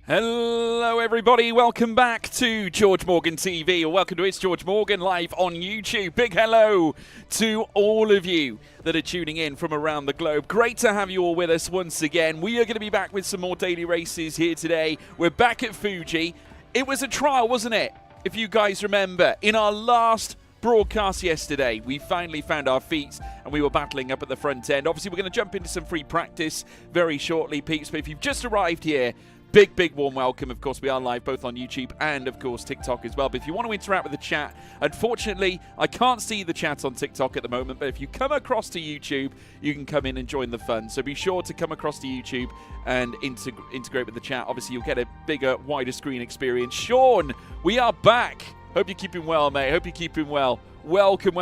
Hello everybody, welcome back to George Morgan TV, or welcome to It's George Morgan live on YouTube. Big hello to all of you that are tuning in from around the globe. Great to have you all with us once again. We are going to be back with some more daily races here today. We're back at Fuji. It was a trial, wasn't it? If you guys remember, in our last broadcast yesterday, we finally found our feet and we were battling up at the front end. Obviously, we're going to jump into some free practice very shortly, peeps, but if you've just arrived here, big warm welcome. Of course, we are live both on YouTube and, of course, TikTok as well. But if you want to interact with the chat, unfortunately, I can't see the chat on TikTok at the moment. But if you come across to YouTube, you can come in and join the fun. So be sure to come across to YouTube and integrate with the chat. Obviously, you'll get a bigger, wider screen experience. Sean, we are back. Hope you're keeping well, mate. Hope you're keeping well. Welcome.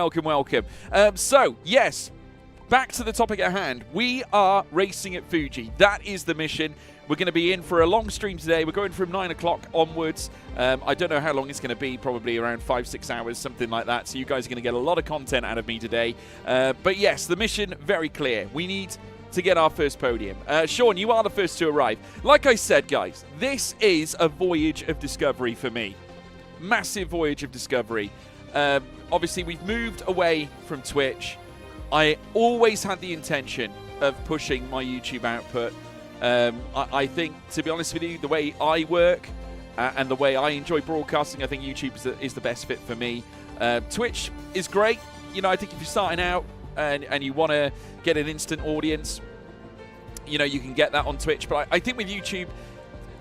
So, yes, back to the topic at hand. We are racing at Fuji. That is the mission. We're going to be in for a long stream today. We're going from 9 o'clock onwards. I don't know how long it's going to be, probably around 5-6 hours, something like that. So you guys are going to get a lot of content out of me today. But yes, the mission, very clear. We need to get our first podium. Sean, you are the first to arrive. Like I said, guys, this is a voyage of discovery for me. Massive voyage of discovery. Obviously, we've moved away from Twitch. I always had the intention of pushing my YouTube output. I think, to be honest with you, the way I work and the way I enjoy broadcasting, I think YouTube is the best fit for me. Twitch is great. You know, I think if you're starting out and you want to get an instant audience, you know, you can get that on Twitch. But I think with YouTube,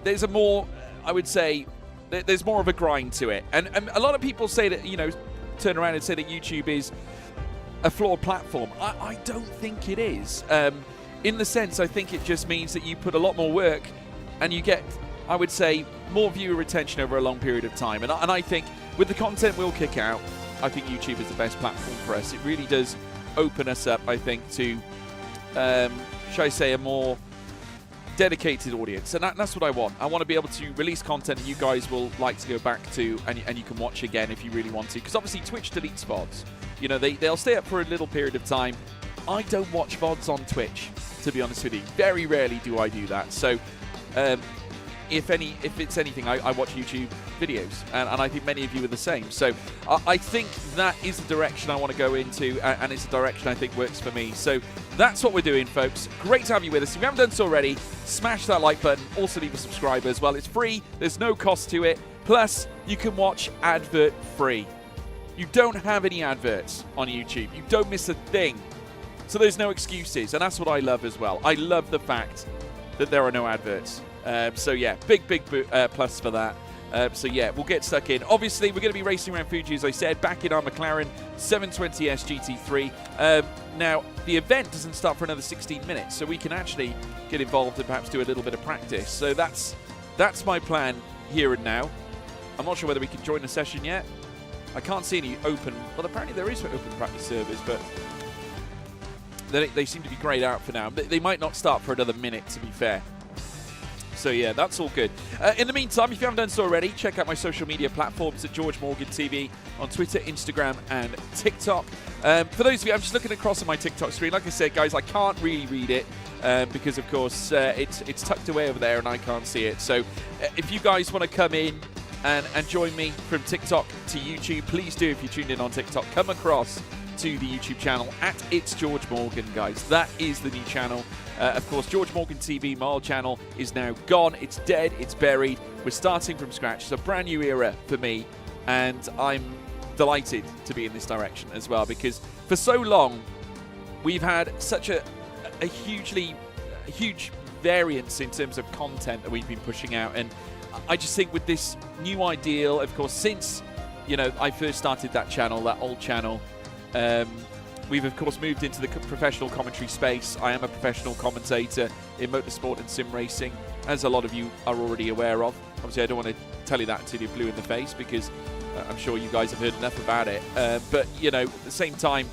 there's a more, I would say, there's more of a grind to it. And a lot of people say that, you know, turn around and say that YouTube is a flawed platform. I don't think it is. In the sense, I think it just means that you put a lot more work and you get, I would say, more viewer retention over a long period of time. And I think with the content we'll kick out, I think YouTube is the best platform for us. It really does open us up, I think, to, shall I say, a more dedicated audience. And that's what I want. I want to be able to release content that you guys will like to go back to and you can watch again if you really want to. Because obviously Twitch deletes VODs. You know, they'll stay up for a little period of time. I don't watch VODs on Twitch, to be honest with you. Very rarely do I do that. So if it's anything, I watch YouTube videos, and I think many of you are the same. So I think that is the direction I want to go into, and it's a direction I think works for me. So that's what we're doing, folks. Great to have you with us. If you haven't done so already, smash that like button. Also leave a subscribe as well. It's free. There's no cost to it. Plus, you can watch advert free. You don't have any adverts on YouTube. You don't miss a thing. So there's no excuses, and that's what I love as well. I love the fact that there are no adverts. So yeah, big plus for that. So yeah, we'll get stuck in. Obviously, we're going to be racing around Fuji, as I said, back in our McLaren 720S GT3. Now, the event doesn't start for another 16 minutes, so we can actually get involved and perhaps do a little bit of practice. So that's my plan here and now. I'm not sure whether we can join the session yet. I can't see any open, well, apparently there is open practice servers, but they seem to be grayed out for now. They might not start for another minute, to be fair. So yeah, that's all good. In the meantime, if you haven't done so already, check out my social media platforms at George Morgan TV on Twitter, Instagram, and TikTok. For those of you, I'm just looking across on my TikTok screen. Like I said, guys, I can't really read it because, of course, it's tucked away over there and I can't see it. So if you guys want to come in and join me from TikTok to YouTube, please do. If you're tuned in on TikTok, come across to the YouTube channel at It's George Morgan, guys. That is the new channel. Of course, George Morgan TV, my old channel, is now gone. It's dead. It's buried. We're starting from scratch. It's a brand new era for me, and I'm delighted to be in this direction as well, because for so long we've had such a huge variance in terms of content that we've been pushing out, and I just think with this new ideal, of course, since, you know, I first started that channel, that old channel, we've of course moved into the professional commentary space. I am a professional commentator in motorsport and sim racing, as a lot of you are already aware of. Obviously, I don't want to tell you that until you're blue in the face, because I'm sure you guys have heard enough about it. But, you know, at the same time,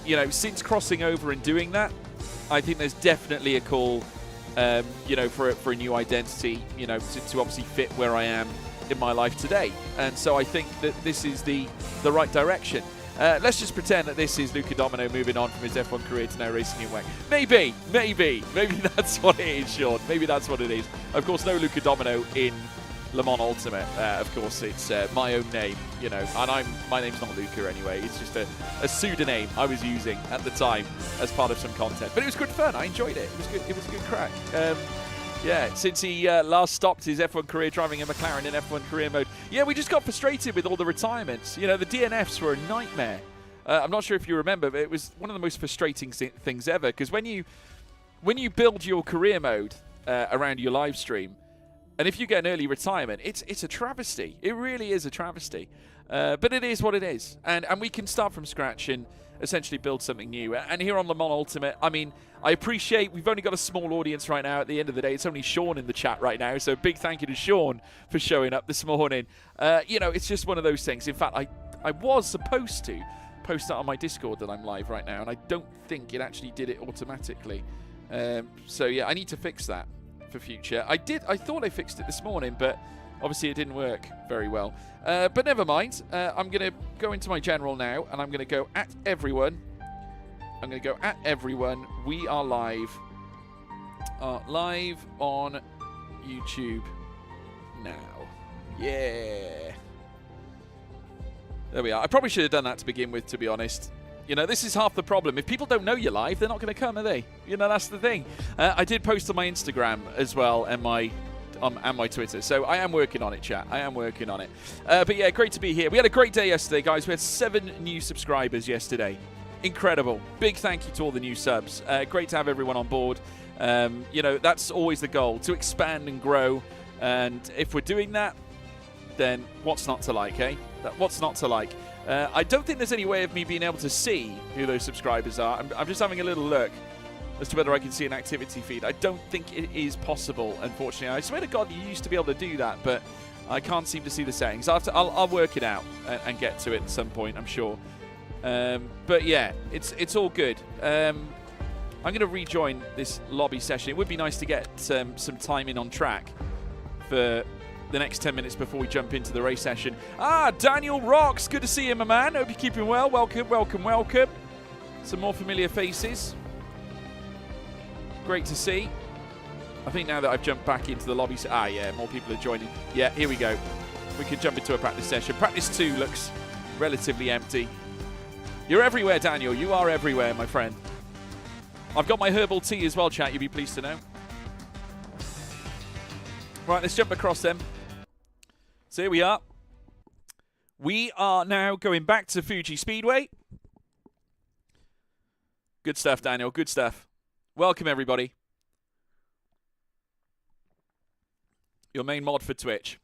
you know, since crossing over and doing that, I think there's definitely a call, you know, for a new identity, you know, to obviously fit where I am in my life today. And so I think that this is the right direction. Let's just pretend that this is Luca Domino moving on from his F1 career to now racing in WEC. Maybe that's what it is, Sean. Maybe that's what it is. Of course, no Luca Domino in Le Mans Ultimate. Of course, it's my own name, you know, and my name's not Luca anyway. It's just a pseudonym I was using at the time as part of some content. But it was good fun. I enjoyed it. It was good. It was a good crack. Yeah, since he last stopped his F1 career driving a McLaren in F1 career mode. Yeah, we just got frustrated with all the retirements. You know, the DNFs were a nightmare. I'm not sure if you remember, but it was one of the most frustrating things ever, because when you build your career mode around your live stream, and if you get an early retirement, it's a travesty. It really is a travesty. But it is what it is. And we can start from scratch and essentially build something new. And here on Le Mans Ultimate, I mean, I appreciate we've only got a small audience right now. At the end of the day, it's only Sean in the chat right now. So big thank you to Sean for showing up this morning. You know, it's just one of those things. In fact, I was supposed to post that on my Discord that I'm live right now, and I don't think it actually did it automatically. So yeah, I need to fix that for future. I thought I fixed it this morning, but obviously it didn't work very well. But never mind. I'm going to go into my general now, and I'm going to go at everyone. I'm going to go at everyone. We are live. Live on YouTube now. Yeah. There we are. I probably should have done that to begin with, to be honest. You know, this is half the problem. If people don't know you're live, they're not going to come, are they? You know, that's the thing. I did post on my Instagram as well and my Twitter. So I am working on it, chat. I am working on it. But yeah, great to be here. We had a great day yesterday, guys. We had 7 new subscribers yesterday. Incredible. Big thank you to all the new subs. Great to have everyone on board. You know, that's always the goal, to expand and grow. And if we're doing that, then what's not to like, eh? What's not to like? I don't think there's any way of me being able to see who those subscribers are. I'm just having a little look as to whether I can see an activity feed. I don't think it is possible, unfortunately. I swear to God, you used to be able to do that, but I can't seem to see the settings. I'll work it out and get to it at some point, I'm sure. But yeah, it's all good. I'm going to rejoin this lobby session. It would be nice to get some time in on track for the next 10 minutes before we jump into the race session. Daniel Rocks, good to see you, my man. Hope you're keeping well. Welcome, welcome, welcome. Some more familiar faces. Great to see. I think now that I've jumped back into the lobby, yeah, more people are joining. Yeah, here we go. We can jump into a practice session. Practice 2 looks relatively empty. You're everywhere, Daniel. You are everywhere, my friend. I've got my herbal tea as well, chat. You'll be pleased to know. Right, let's jump across them. So here we are. We are now going back to Fuji Speedway. Good stuff, Daniel. Good stuff. Welcome, everybody. Your main mod for Twitch.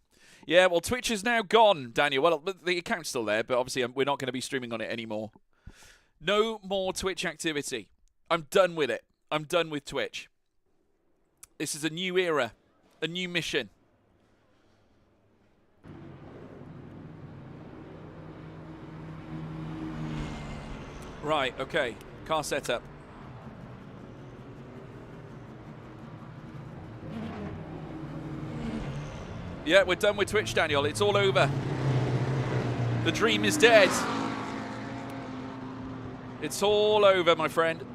Yeah, well, Twitch is now gone, Daniel. Well, the account's still there, but obviously we're not going to be streaming on it anymore. No more Twitch activity. I'm done with it. I'm done with Twitch. This is a new era, a new mission. Right, okay. Car setup. Yeah, we're done with Twitch, Daniel. It's all over. The dream is dead. It's all over, my friend.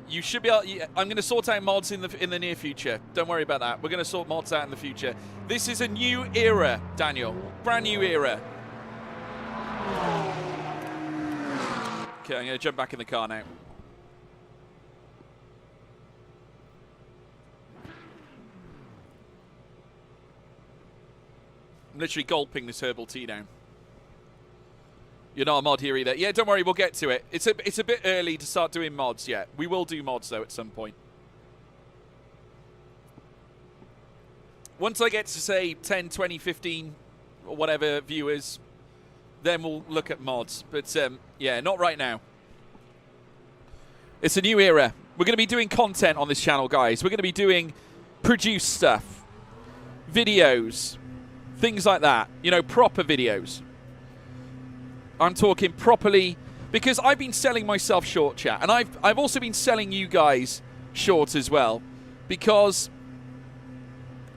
You should be able, I'm going to sort out mods in the near future. Don't worry about that. We're going to sort mods out in the future. This is a new era, Daniel. Brand new era. Okay, I'm going to jump back in the car now. I'm literally gulping this herbal tea down. You're not a mod here either. Yeah, don't worry, we'll get to it. It's a bit early to start doing mods yet. We will do mods, though, at some point. Once I get to, say, 10, 20, 15, or whatever viewers, then we'll look at mods. But, yeah, not right now. It's a new era. We're going to be doing content on this channel, guys. We're going to be doing produced stuff, videos, things like that. You know, proper videos. I'm talking properly, because I've been selling myself short, chat, and I've also been selling you guys short as well, because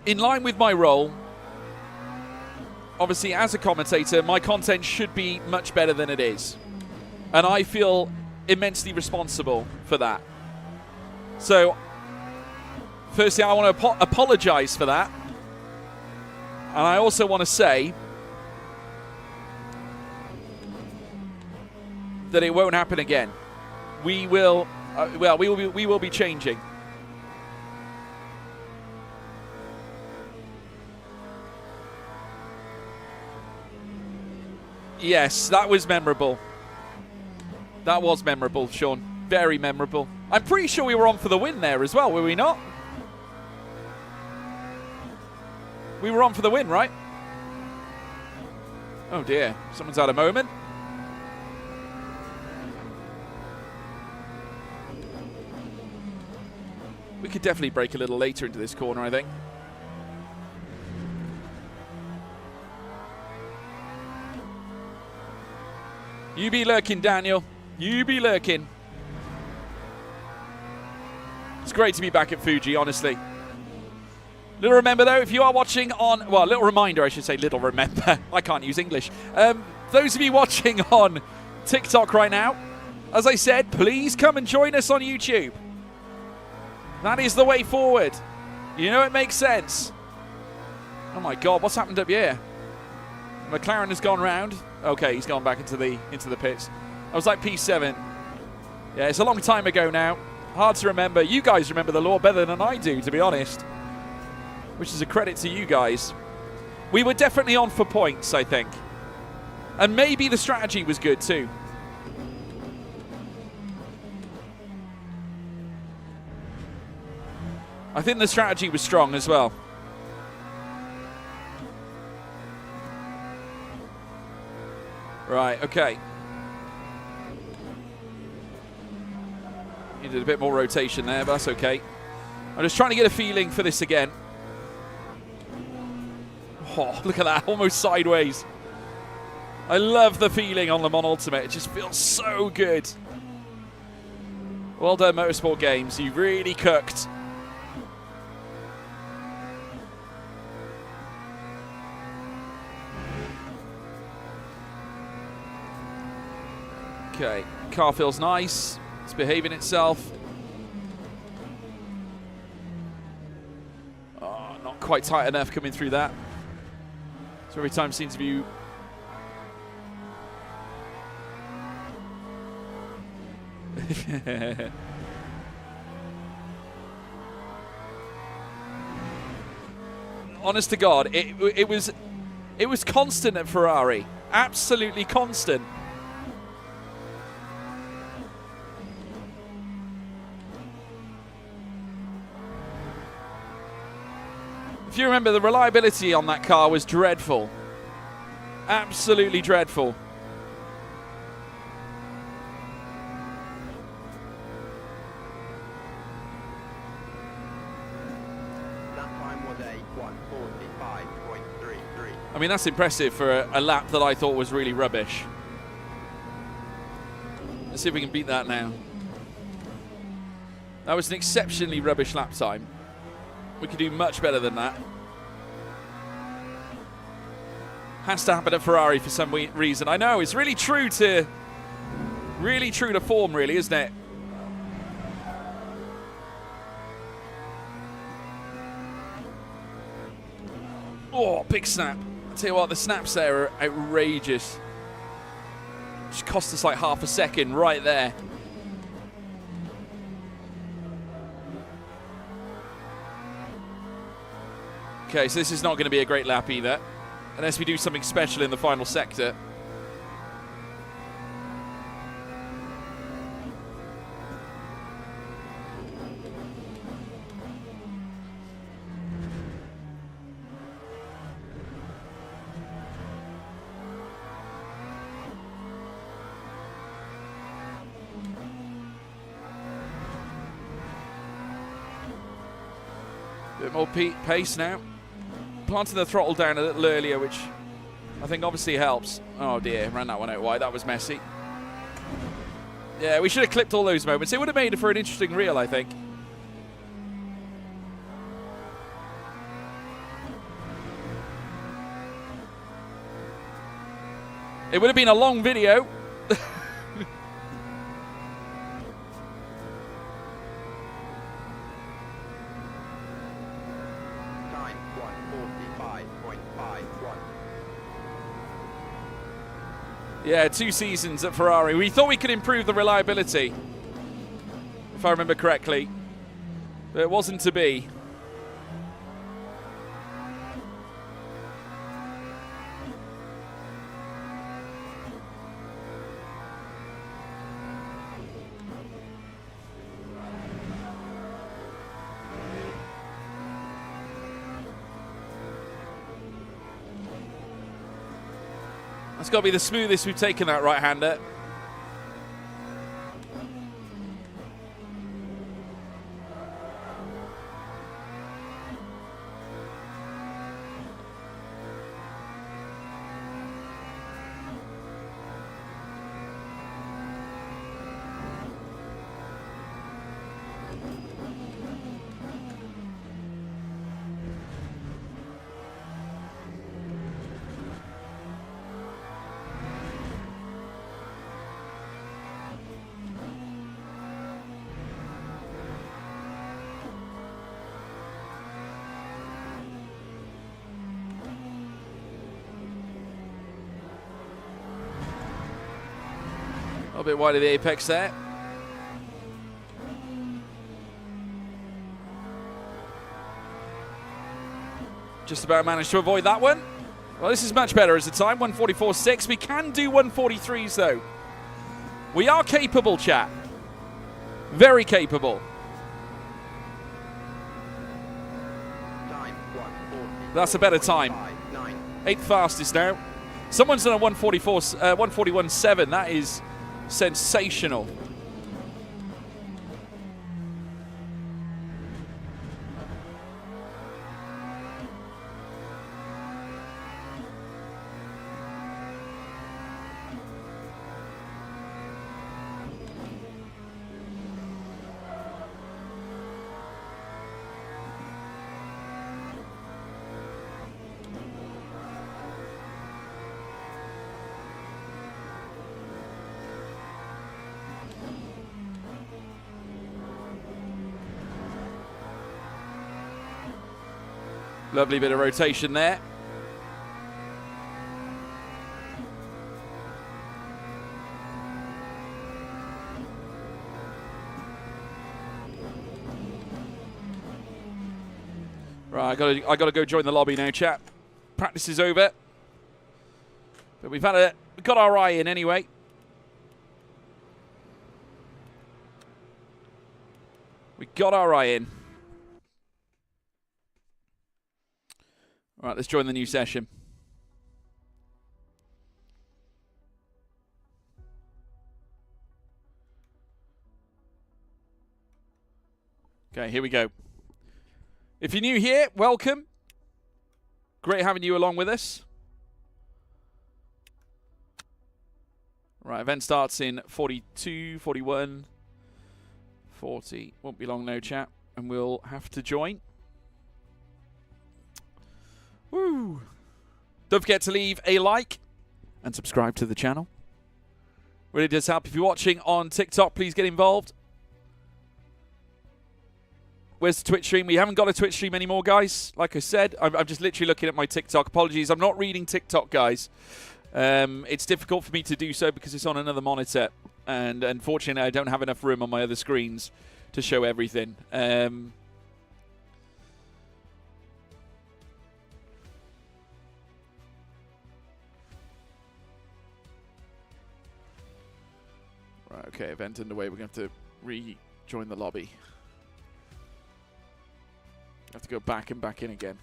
in line with my role, obviously, as a commentator, my content should be much better than it is. And I feel immensely responsible for that. So, firstly, I want to apologize for that. And I also want to say that it won't happen again. We will, we will be changing. Yes, that was memorable. That was memorable, Sean. Very memorable. I'm pretty sure we were on for the win there as well, were we not? We were on for the win, right? Oh dear, someone's had a moment. We could definitely break a little later into this corner, I think. You be lurking, Daniel. You be lurking. It's great to be back at Fuji, honestly. Little remember, though, if you are watching on... Well, little reminder, I should say, little remember. I can't use English. Those of you watching on TikTok right now, as I said, please come and join us on YouTube. That is the way forward. You know it makes sense. Oh, my God, what's happened up here? McLaren has gone round. Okay, he's gone back into the pits. I was like P7. Yeah, it's a long time ago now. Hard to remember. You guys remember the law better than I do, to be honest. Which is a credit to you guys. We were definitely on for points, I think. And maybe the strategy was good too. I think the strategy was strong as well. Right, okay. Needed a bit more rotation there, but that's okay. I'm just trying to get a feeling for this again. Oh, look at that, almost sideways. I love the feeling on Le Mans Ultimate. It just feels so good. Well done, Motorsport Games. You really cooked. Okay, car feels nice. It's behaving itself. Oh, not quite tight enough coming through that. So every time seems to be... Honest to God, it was constant at Ferrari. Absolutely constant. If you remember, the reliability on that car was dreadful. Absolutely dreadful. That time was a 1:45.33. I mean, that's impressive for a lap that I thought was really rubbish. Let's see if we can beat that now. That was an exceptionally rubbish lap time. We could do much better than that. Has to happen at Ferrari for some reason. I know, it's really true to form, really, isn't it? Oh, big snap. I'll tell you what, the snaps there are outrageous. Just cost us like half a second right there. Okay, so this is not going to be a great lap either, unless we do something special in the final sector. Bit more pace now. Planting the throttle down a little earlier, which I think obviously helps. Oh dear, ran that one out wide. That was messy. Yeah, we should have clipped all those moments. It would have made it for an interesting reel, I think. It would have been a long video. Time 1:45.51. Yeah, 2 seasons at Ferrari. We thought we could improve the reliability, if I remember correctly, but it wasn't to be. That's got to be the smoothest we've taken that right-hander. A bit wide of the apex there. Just about managed to avoid that one. Well, this is much better as a time, 1:44.6. We can do 1:43s though. We are capable, chat. Very capable. Time 1:40. That's a better time. 8th fastest now. Someone's done a 1:41.7. That is sensational. Lovely bit of rotation there. Right, I gotta go join the lobby now, chat. Practice is over, but we got our eye in anyway. We got our eye in. All right, let's join the new session. Okay, here we go. If you're new here, welcome. Great having you along with us. Right, event starts in 42, 41, 40. Won't be long, no chat, and we'll have to join. Woo! Don't forget to leave a like and subscribe to the channel. Really does help. If you're watching on TikTok, please get involved. Where's the Twitch stream? We haven't got a Twitch stream anymore, guys. Like I said, I'm just literally looking at my TikTok. Apologies, I'm not reading TikTok, guys. It's difficult for me to do so because it's on another monitor. And unfortunately, I don't have enough room on my other screens to show everything. Right, okay, event underway. We're going to have to rejoin the lobby. Have to go back and back in again.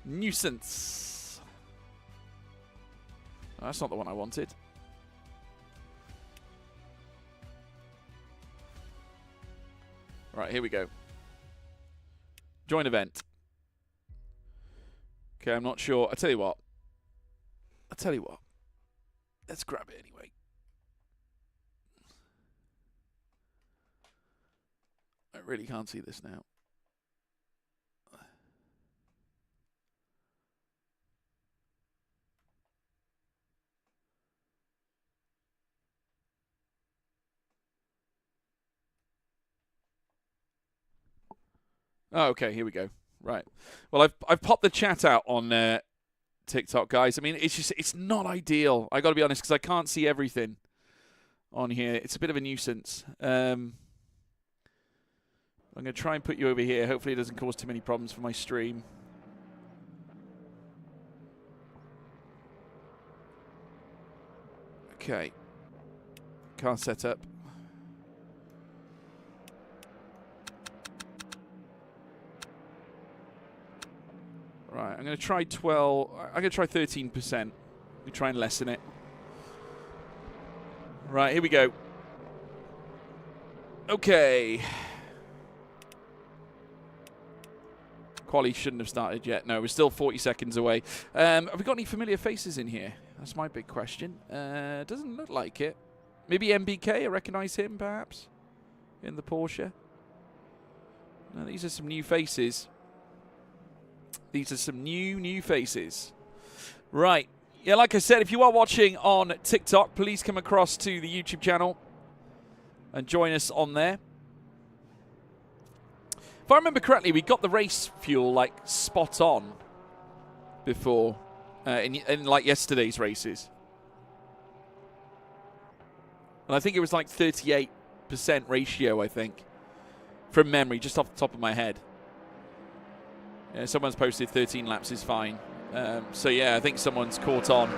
Nuisance. Oh, that's not the one I wanted. Right, here we go. Join event. Okay, I'm not sure. I'll tell you what. Let's grab it anyway. I really can't see this now. Oh, okay, here we go. Right. Well, I've popped the chat out on TikTok, guys. I mean, it's not ideal. I got to be honest, because I can't see everything on here. It's a bit of a nuisance. I'm going to try and put you over here. Hopefully it doesn't cause too many problems for my stream. Okay. Car setup. Right, I'm going to try 12. I'm going to try 13%. We try and lessen it. Right, here we go. Okay. Quali shouldn't have started yet. No, we're still 40 seconds away. Have we got any familiar faces in here? That's my big question. Doesn't look like it. Maybe MBK, I recognize him, perhaps, in the Porsche. No, these are some new faces. These are some new faces. Right. Yeah, like I said, if you are watching on TikTok, please come across to the YouTube channel and join us on there. If I remember correctly, we got the race fuel like spot on before in like yesterday's races. And I think it was like 38% ratio, I think, from memory, just off the top of my head. Yeah, someone's posted 13 laps is fine. So, yeah, I think someone's caught on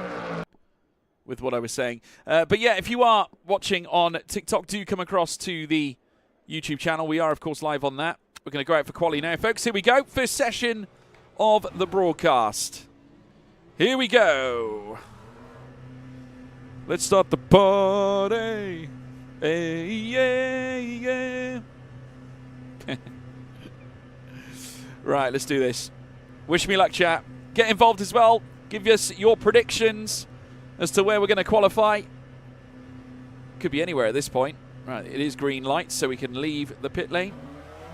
with what I was saying. But, yeah, if you are watching on TikTok, do come across to the YouTube channel. We are, of course, live on that. We're going to go out for quali now, folks. Here we go. First session of the broadcast. Here we go. Let's start the party. Hey, yeah, yeah. Right, let's do this. Wish me luck, chat. Get involved as well. Give us your predictions as to where we're going to qualify. Could be anywhere at this point. Right, it is green light, so we can leave the pit lane.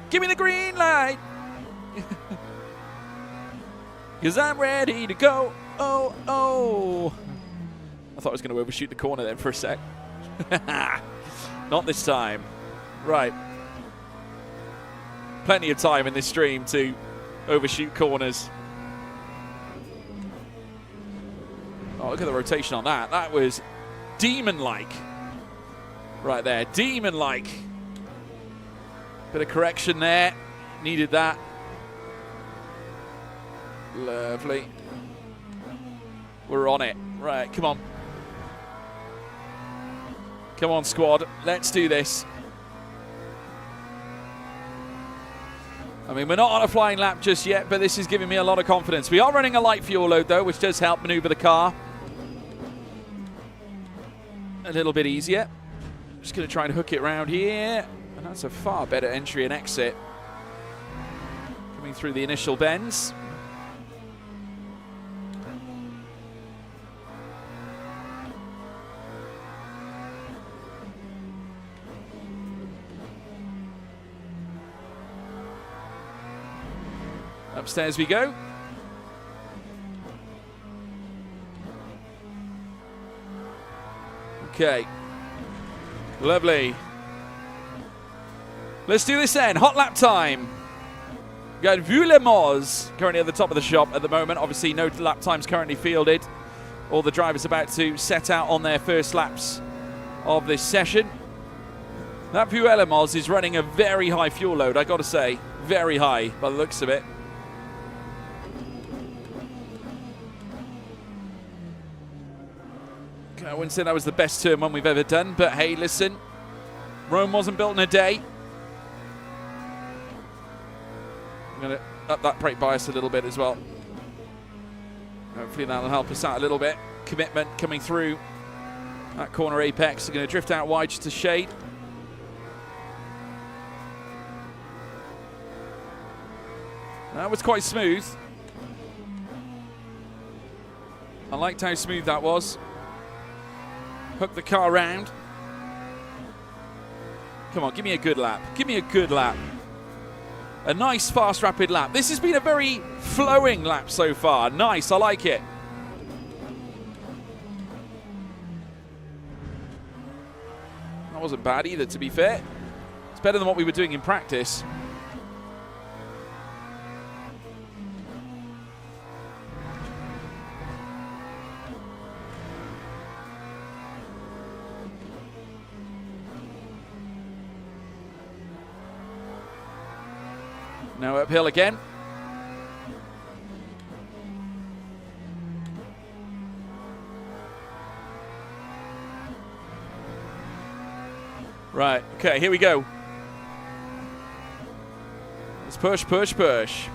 Give me the green light. Because I'm ready to go. Oh, oh. I thought I was going to overshoot the corner then for a sec. Not this time. Right. Plenty of time in this stream to overshoot corners. Oh, look at the rotation on that. That was demon-like. Right there. Demon-like. Bit of correction there. Needed that. Lovely. We're on it. Right, come on. Come on, squad. Let's do this. I mean, we're not on a flying lap just yet, but this is giving me a lot of confidence. We are running a light fuel load, though, which does help maneuver the car a little bit easier. Just going to try and hook it around here. And that's a far better entry and exit. Coming through the initial bends. Upstairs we go. Okay. Lovely. Let's do this then. Hot lap time. We've got Vuillemos currently at the top of the shop at the moment. Obviously, no lap times currently fielded. All the drivers about to set out on their first laps of this session. That Vuillemos is running a very high fuel load, I got to say. Very high by the looks of it. I wouldn't say that was the best turn one we've ever done, but hey, listen, Rome wasn't built in a day. I'm going to up that brake bias a little bit as well. Hopefully that'll help us out a little bit. Commitment coming through that corner apex. They're going to drift out wide just to shade. That was quite smooth. I liked how smooth that was. Hook the car round. Come on, give me a good lap. Give me a good lap. A nice, fast, rapid lap. This has been a very flowing lap so far. Nice, I like it. That wasn't bad either, to be fair. It's better than what we were doing in practice. Now uphill again. Right, okay, here we go. Let's push, push, push.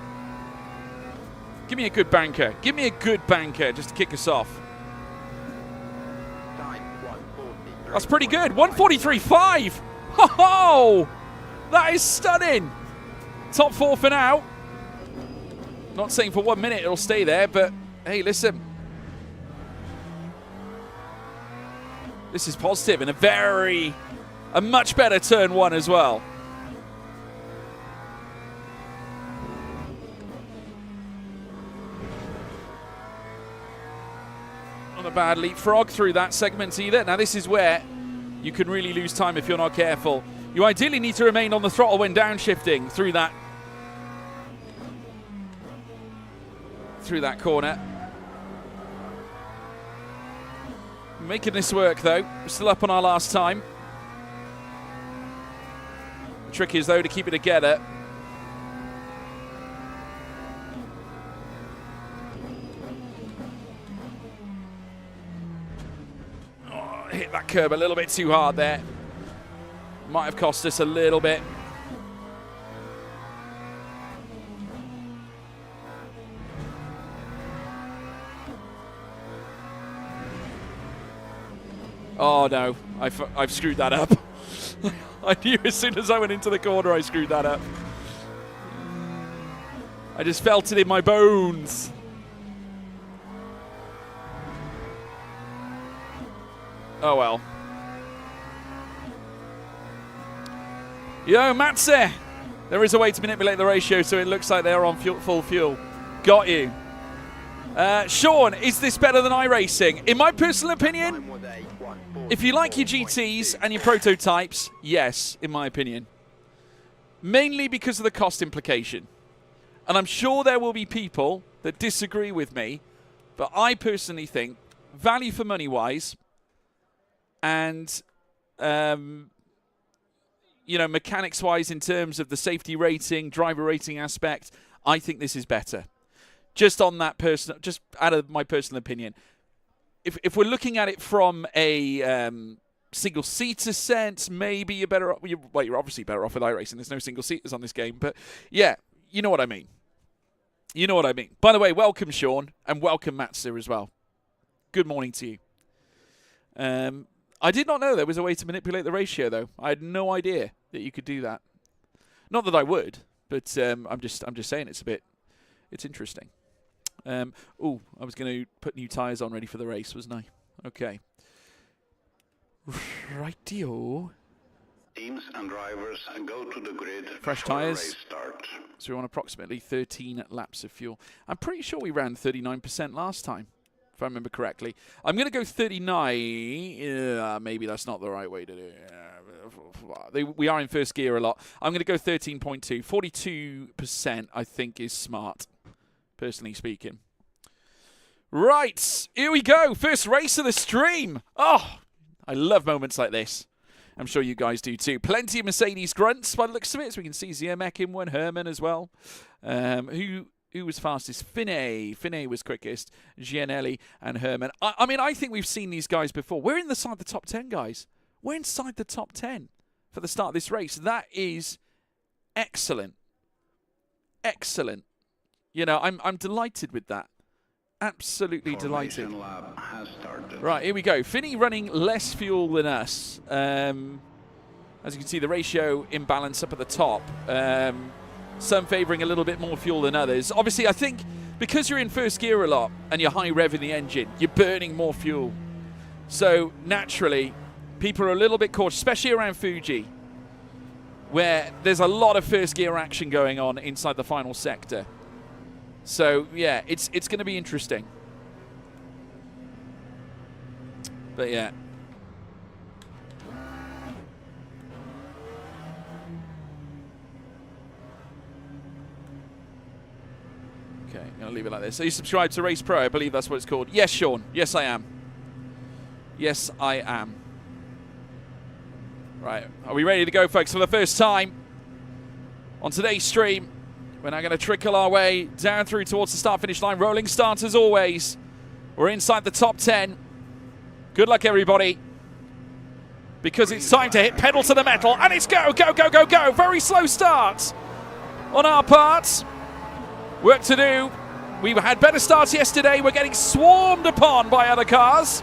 Give me a good banker. Give me a good banker just to kick us off. Time 1:40. That's pretty good. 1:43.5. Ho ho! That is stunning. Top 4 for now. Not saying for 1 minute it'll stay there, but hey, listen. This is positive and a much better turn 1 as well. Not a bad leapfrog through that segment either. Now this is where you can really lose time if you're not careful. You ideally need to remain on the throttle when downshifting through that corner. Making this work though. We're still up on our last time. The trick is though to keep it together. Oh, hit that curb a little bit too hard there. Might have cost us a little bit. Oh no, I've screwed that up. I knew as soon as I went into the corner I screwed that up. I just felt it in my bones. Oh well. Yo, Matze! There is a way to manipulate the ratio so it looks like they're on full fuel. Got you. Sean, is this better than iRacing? In my personal opinion, Time was 1:40. if you like your GTs and your prototypes, yes, in my opinion. Mainly because of the cost implication. And I'm sure there will be people that disagree with me, but I personally think value for money wise and you know, mechanics wise in terms of the safety rating, driver rating aspect, I think this is better. Just on that person, just out of my personal opinion. If we're looking at it from a single seater sense, maybe you're better off. Well, you're obviously better off with iRacing. There's no single seaters on this game, but yeah, you know what I mean. You know what I mean. By the way, welcome Sean and welcome Matsu as well. Good morning to you. I did not know there was a way to manipulate the ratio, though. I had no idea that you could do that. Not that I would, but I'm just saying it's interesting. Oh, I was going to put new tyres on ready for the race, wasn't I? Okay. Rightio. Teams and drivers go to the grid Fresh for tyres. race start. So we're on approximately 13 laps of fuel. I'm pretty sure we ran 39% last time, if I remember correctly. I'm going to go 39. Maybe that's not the right way to do it. We are in first gear a lot. I'm going to go 13.2. 42%, I think, is smart, personally speaking. Right, here we go. First race of the stream. Oh, I love moments like this. I'm sure you guys do too. Plenty of Mercedes grunts by the looks of it. So we can see Ziermek in one, Herman as well. Who was fastest? Finney was quickest. Gianelli and Herman. I mean, I think we've seen these guys before. We're inside the top 10, guys. We're inside the top 10 for the start of this race. That is excellent. Excellent. You know, I'm delighted with that. Absolutely delighted. Formation lap has started. Right, here we go. Finney running less fuel than us. As you can see, the ratio imbalance up at the top. Some favouring a little bit more fuel than others. Obviously, I think because you're in first gear a lot and you're high revving the engine, you're burning more fuel. So naturally, people are a little bit cautious, especially around Fuji, where there's a lot of first gear action going on inside the final sector. So yeah, it's going to be interesting. But yeah. Okay, I'm going to leave it like this. Are you subscribed to Race Pro? I believe that's what it's called. Yes, Sean. Yes, I am. Yes, I am. Right, are we ready to go, folks, for the first time on today's stream? We're now going to trickle our way down through towards the start-finish line. Rolling start as always. We're inside the top 10. Good luck, everybody. Because it's time to hit pedal to the metal. And it's go, go, go, go, go. Very slow start on our part. Work to do. We had better starts yesterday. We're getting swarmed upon by other cars.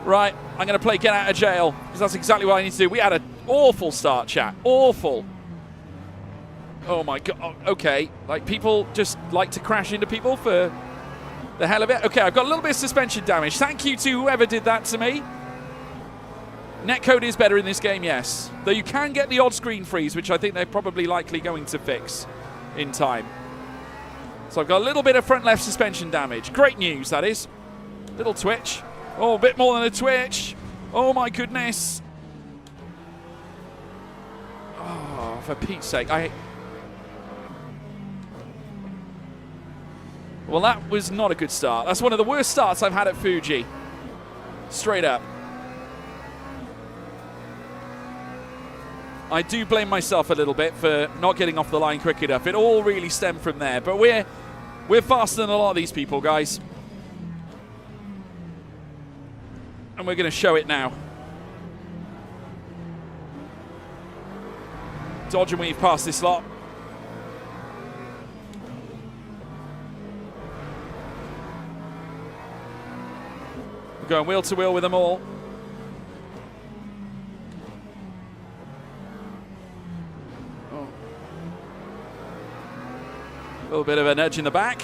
Right, I'm going to play get out of jail because that's exactly what I need to do. We had an awful start, chat. Awful. Oh my God. Oh, okay. Like, people just like to crash into people for the hell of it. Okay, I've got a little bit of suspension damage. Thank you to whoever did that to me. Netcode is better in this game, yes. Though you can get the odd screen freeze, which I think they're probably likely going to fix in time. So I've got a little bit of front left suspension damage. Great news, that is. Little twitch. Oh, a bit more than a twitch. Oh my goodness. Oh, for Pete's sake. Well, that was not a good start. That's one of the worst starts I've had at Fuji. Straight up. I do blame myself a little bit for not getting off the line quick enough. It all really stemmed from there. But we're faster than a lot of these people, guys. And we're going to show it now. Dodge and weave past this lot. We're going wheel to wheel with them all. Oh. A little bit of an edge in the back.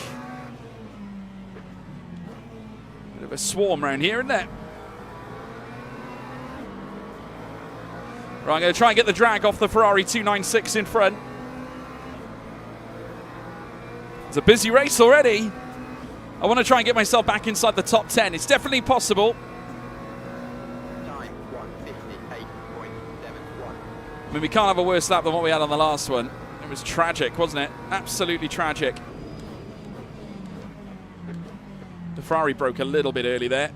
Bit of a swarm around here, isn't there? Right, I'm going to try and get the drag off the Ferrari 296 in front. It's a busy race already. I want to try and get myself back inside the top 10. It's definitely possible. Time 1:58.71. I mean, we can't have a worse lap than what we had on the last one. It was tragic, wasn't it? Absolutely tragic. The Ferrari broke a little bit early there.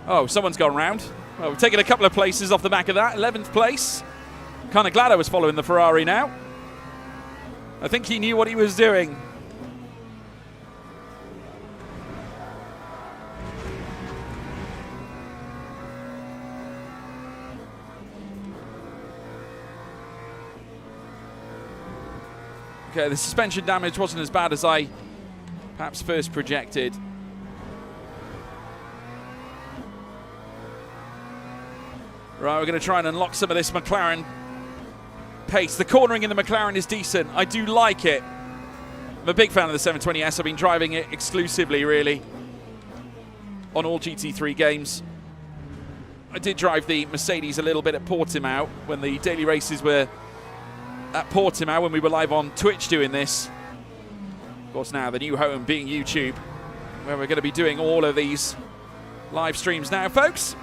Oh, someone's gone round. Well, we've taken a couple of places off the back of that. 11th place. Kind of glad I was following the Ferrari now. I think he knew what he was doing. Okay, the suspension damage wasn't as bad as I perhaps first projected. Right, we're going to try and unlock some of this McLaren pace. The cornering in the McLaren is decent. I do like it. I'm a big fan of the 720S. I've been driving it exclusively, really, on all GT3 games. I did drive the Mercedes a little bit at Portimao when the daily races were at Portimao, when we were live on Twitch doing this. Of course, now the new home being YouTube, where we're going to be doing all of these live streams now, folks.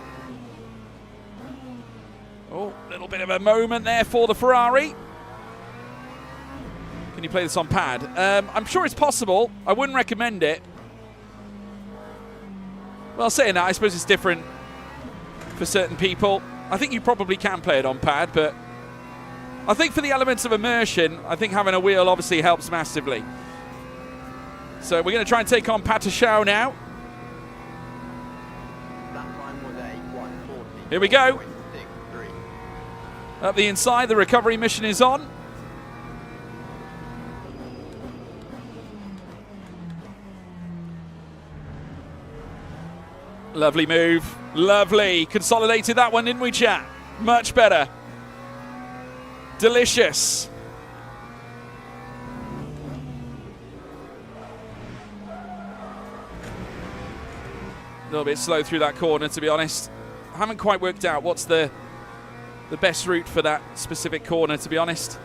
Oh, a little bit of a moment there for the Ferrari. Can you play this on pad? I'm sure it's possible. I wouldn't recommend it. Well, saying that, I suppose it's different for certain people. I think you probably can play it on pad, but I think for the elements of immersion, I think having a wheel obviously helps massively. So we're going to try and take on Patriciao now. That time was a 1:40. Here we go. 63. Up the inside, the recovery mission is on. Lovely move. Lovely. Consolidated that one, didn't we, chat? Much better. Delicious. A little bit slow through that corner, to be honest. I haven't quite worked out what's the best route for that specific corner, to be honest.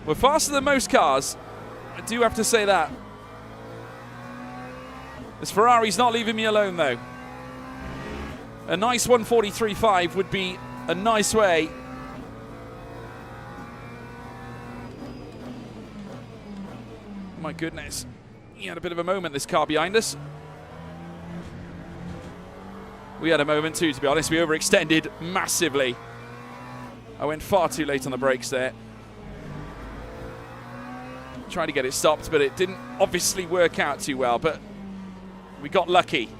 We're faster than most cars. I do have to say that. This Ferrari's not leaving me alone, though. A nice 1:43.5 would be a nice way. My goodness. He had a bit of a moment, this car behind us. We had a moment too, to be honest. We overextended massively. I went far too late on the brakes there. Trying to get it stopped, but it didn't obviously work out too well, but we got lucky.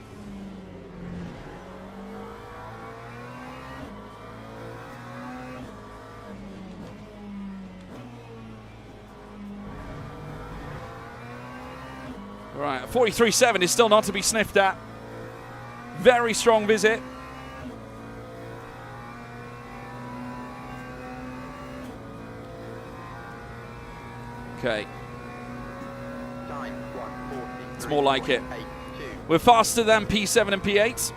All right, 43.7 is still not to be sniffed at. Very strong visit. Okay. Time 1:43. It's more like it. 82. We're faster than P7 and P8.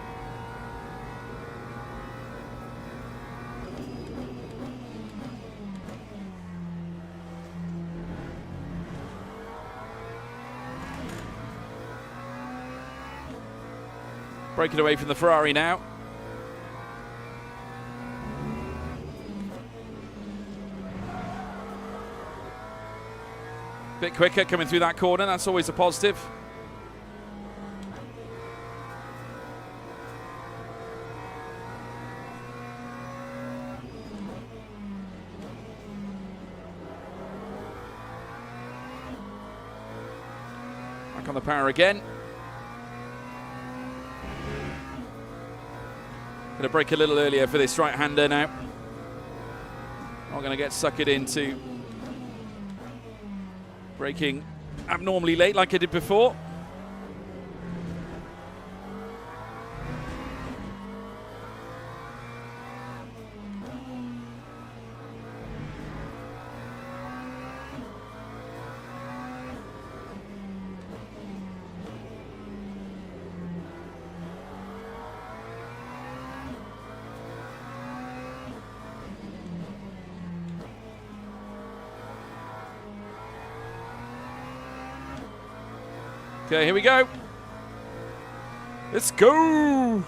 Breaking away from the Ferrari now. Bit quicker coming through that corner, that's always a positive. Back on the power again. Going to brake a little earlier for this right-hander now. Not going to get suckered into braking abnormally late like I did before. Okay, here we go. Let's go.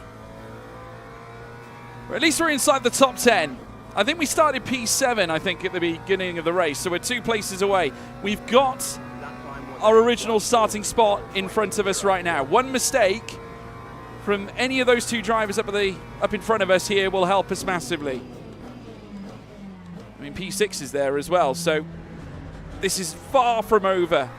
Or at least we're inside the top 10. I think we started P7, I think, at the beginning of the race, so we're 2 places away. We've got our original starting spot in front of us right now. One mistake from any of those 2 drivers up in front of us here will help us massively. I mean, P6 is there as well, so this is far from over.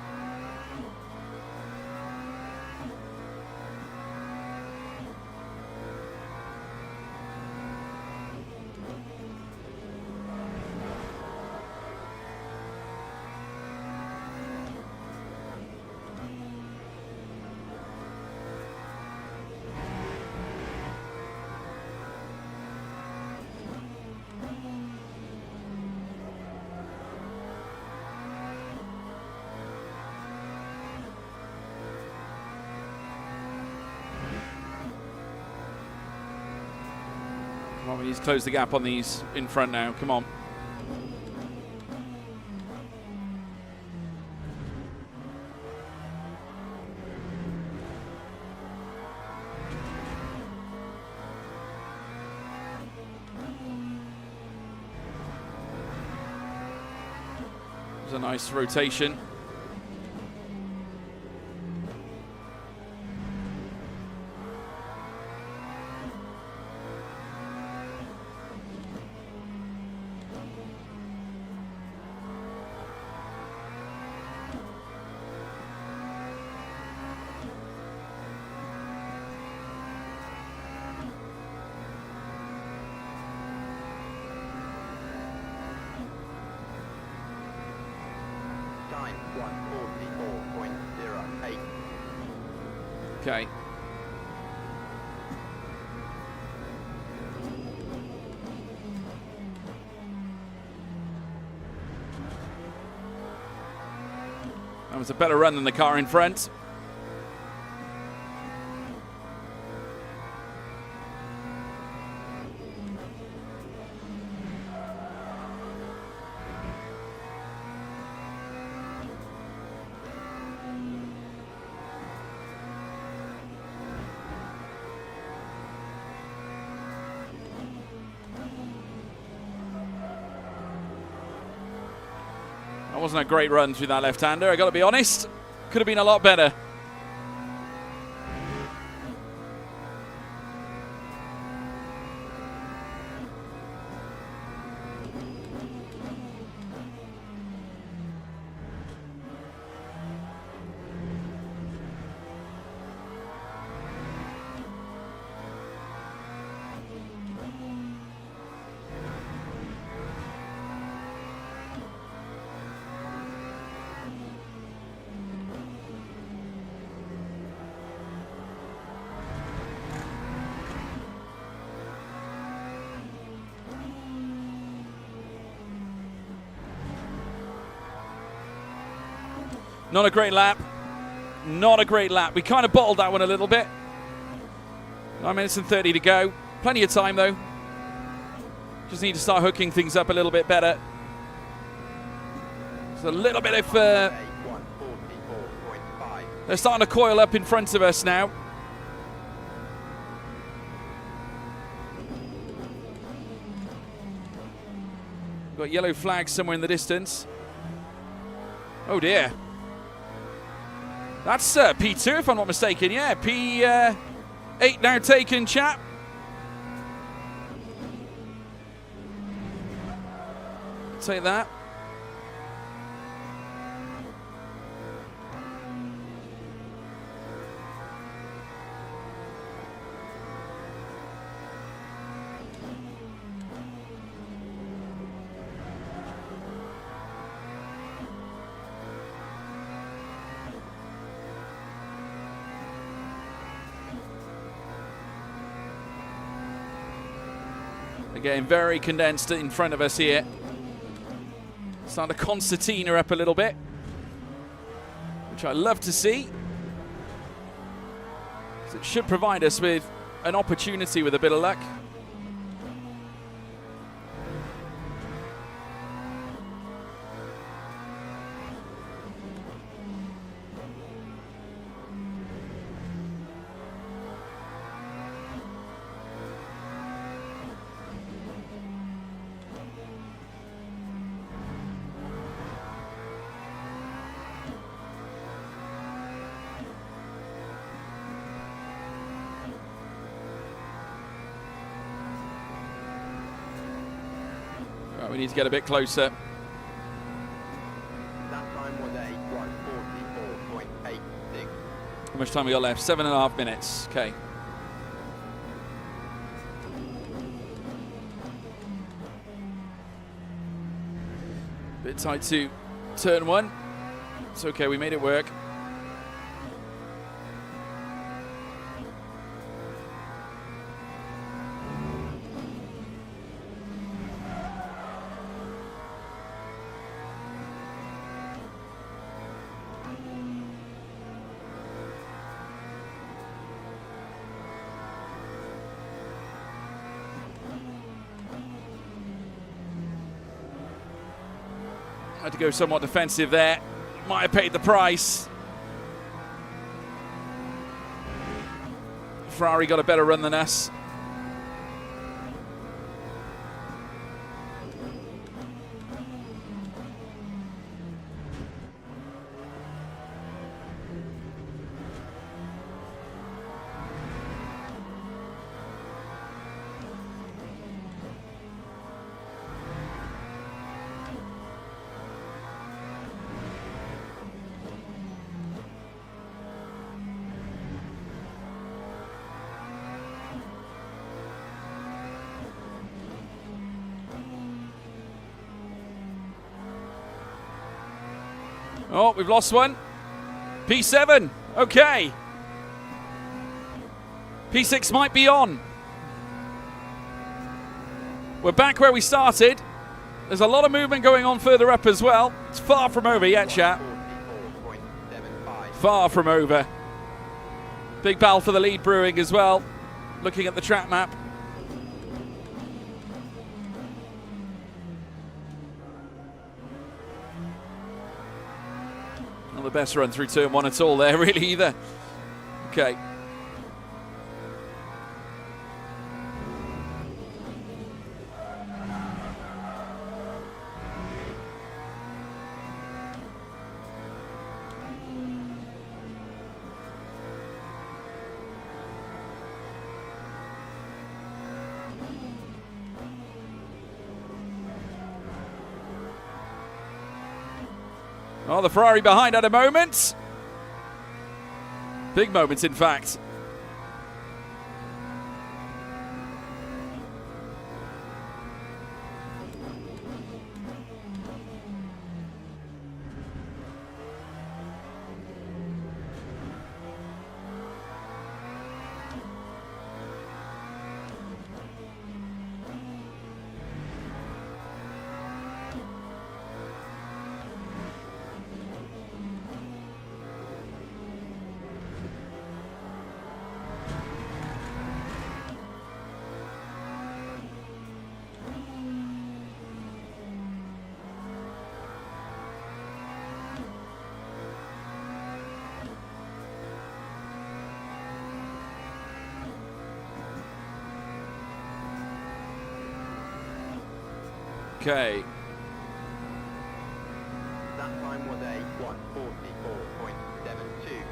Come on, we need to close the gap on these in front now. Come on. There's a nice rotation. Time 1:44.08. Okay. That was a better run than the car in front. That wasn't a great run through that left-hander, I got to be honest. Could have been a lot better. Not a great lap. Not a great lap. We kind of bottled that one a little bit. 9 minutes and 30 to go. Plenty of time, though. Just need to start hooking things up a little bit better. There's a little bit of... A144.5. they're starting to coil up in front of us now. Got yellow flags somewhere in the distance. Oh dear. That's P2 if I'm not mistaken. Yeah, P8 now taken, chap. Take that. They're getting very condensed in front of us here. Starting to concertina up a little bit, which I love to see. So it should provide us with an opportunity with a bit of luck. Right, we need to get a bit closer. That time was a 144.86. How much time we got left? 7.5 minutes. Okay. Bit tight to turn one. It's okay, we made it work. Had to go somewhat defensive there. Might have paid the price. Ferrari got a better run than us. Oh, we've lost one. P7. Okay. P6 might be on. We're back where we started. There's a lot of movement going on further up as well. It's far from over yet, chap. 144.75. Far from over. Big battle for the lead brewing as well. Looking at the track map. Not the best run through turn one at all there, really, either. Okay. Oh, the Ferrari behind at a moment. Big moments, in fact. Okay. That time was a 144.72.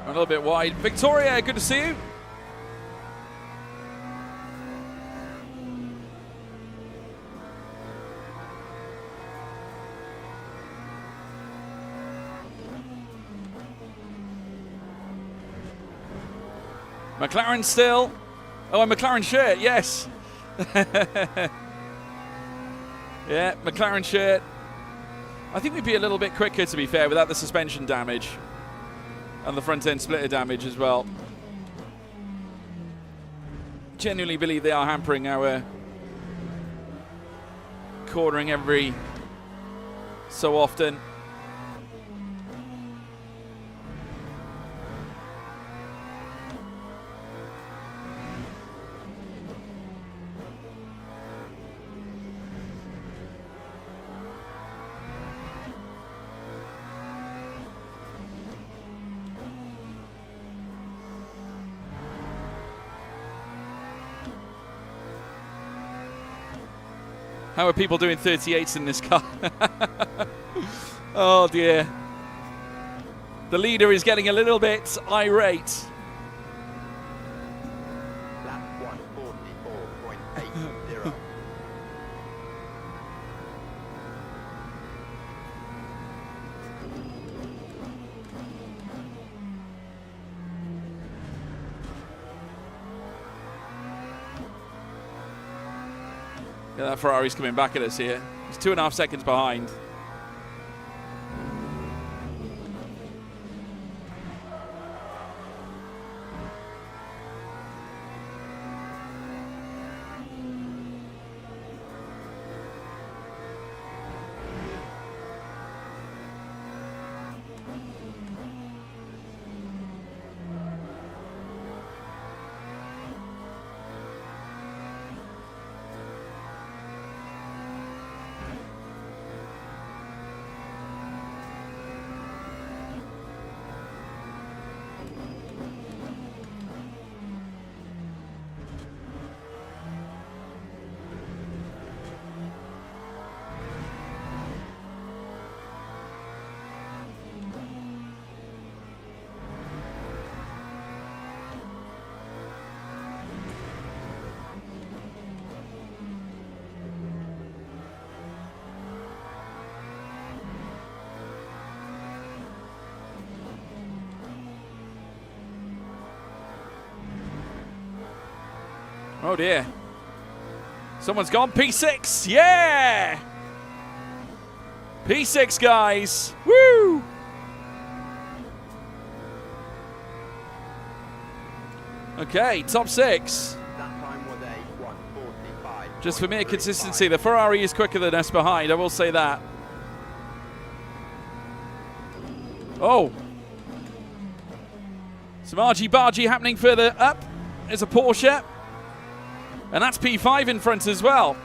A little bit wide. Victoria, good to see you. McLaren still. Oh, a McLaren shirt, yes. Yeah, McLaren shirt. I think we'd be a little bit quicker, to be fair, without the suspension damage. And the front end splitter damage as well. Genuinely believe they are hampering our cornering every so often. How are people doing 38s in this car? Oh dear. The leader is getting a little bit irate. Lap 144.80. Yeah, that Ferrari's coming back at us here. He's 2.5 seconds behind. Oh dear. Someone's gone. P6. Yeah! P6, guys. Woo! Okay, top 6. That time was a 145. Just for mere consistency, the Ferrari is quicker than us behind, I will say that. Oh. Some argy-bargy happening further up. There's a Porsche. And that's P5 in front as well.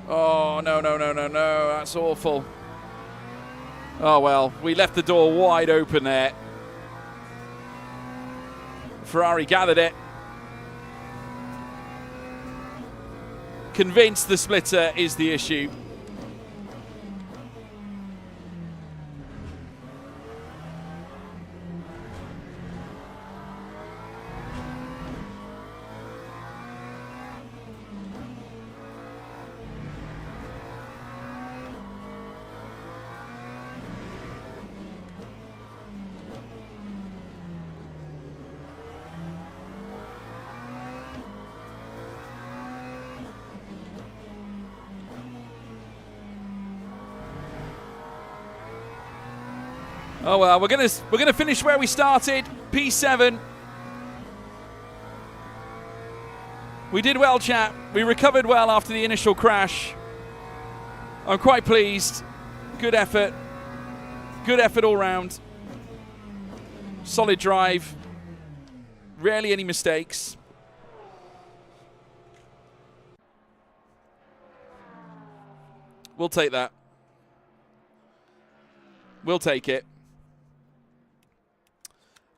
Oh, no, no, no, no, no. That's awful. Oh, well, we left the door wide open there. Ferrari gathered it. Convinced the splitter is the issue. Oh well, we're gonna finish where we started. P7. We did well, chat. We recovered well after the initial crash. I'm quite pleased. Good effort. Good effort all round. Solid drive. Rarely any mistakes. We'll take that. We'll take it.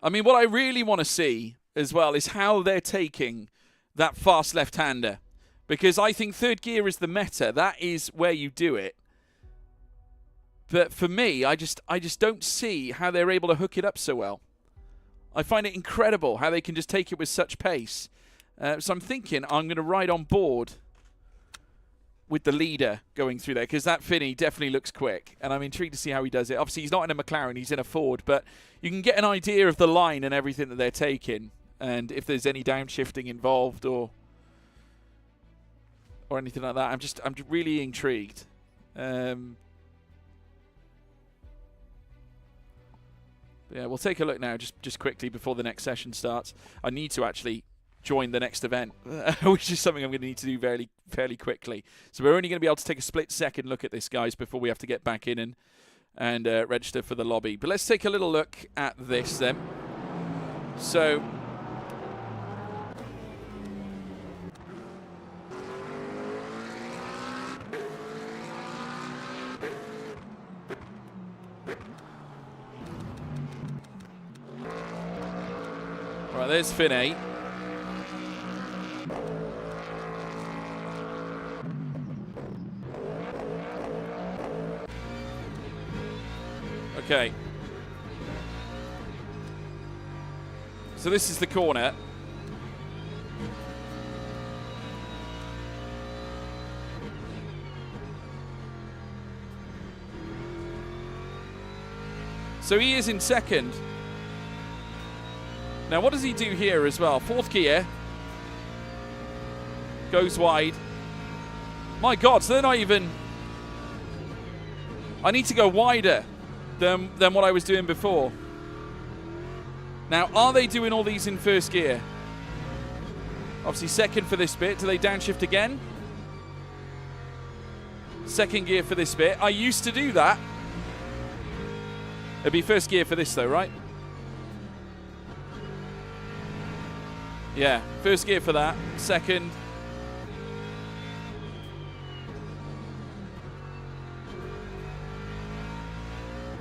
I mean, what I really want to see as well is how they're taking that fast left-hander. Because I think third gear is the meta. That is where you do it. But for me, I just don't see how they're able to hook it up so well. I find it incredible how they can just take it with such pace. So I'm thinking I'm going to ride on board with the leader going through there, because that Finney definitely looks quick, and I'm intrigued to see how he does it. Obviously, he's not in a McLaren, he's in a Ford, but you can get an idea of the line and everything that they're taking, and if there's any downshifting involved or anything like that. I'm really intrigued. Yeah, we'll take a look now, just quickly before the next session starts. I need to actually join the next event, which is something I'm going to need to do fairly quickly. So we're only going to be able to take a split-second look at this, guys, before we have to get back in and register for the lobby. But let's take a little look at this then. So right, there's Finney. Okay. So this is the corner. So he is in second. Now what does he do here as well? Fourth gear. Goes wide. My God, so they're not even... I need to go wider than what I was doing before. Now, are they doing all these in first gear? Obviously second for this bit. Do they downshift again? Second gear for this bit. I used to do that. It'd be first gear for this though, right? Yeah, first gear for that. Second.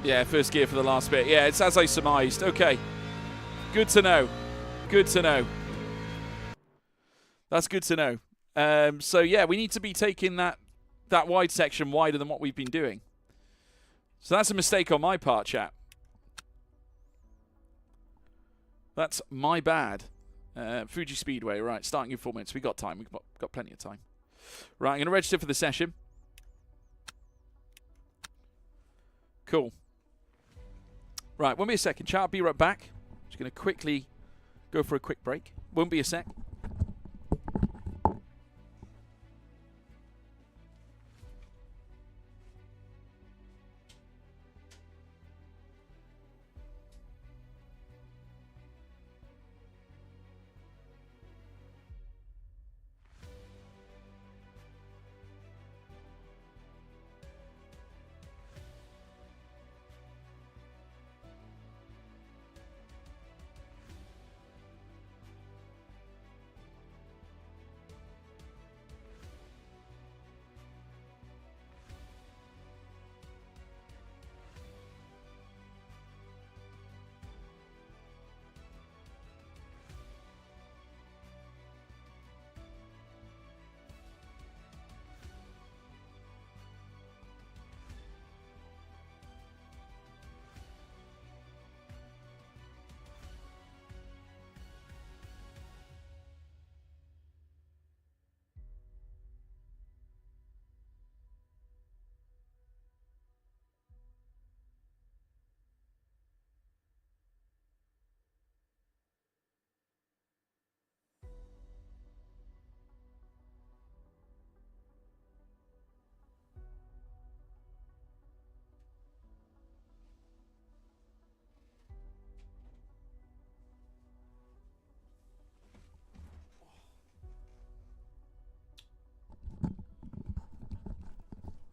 Yeah, first gear for the last bit. Yeah, it's as I surmised. Okay. Good to know. Good to know. That's good to know. So, yeah, we need to be taking that wide section wider than what we've been doing. So that's a mistake on my part, chat. That's my bad. Fuji Speedway, right, starting in 4 minutes. We got time. We've got plenty of time. Right, I'm going to register for the session. Cool. Right, won't be a second, chat. I'll be right back. Just going to quickly go for a quick break. Won't be a sec.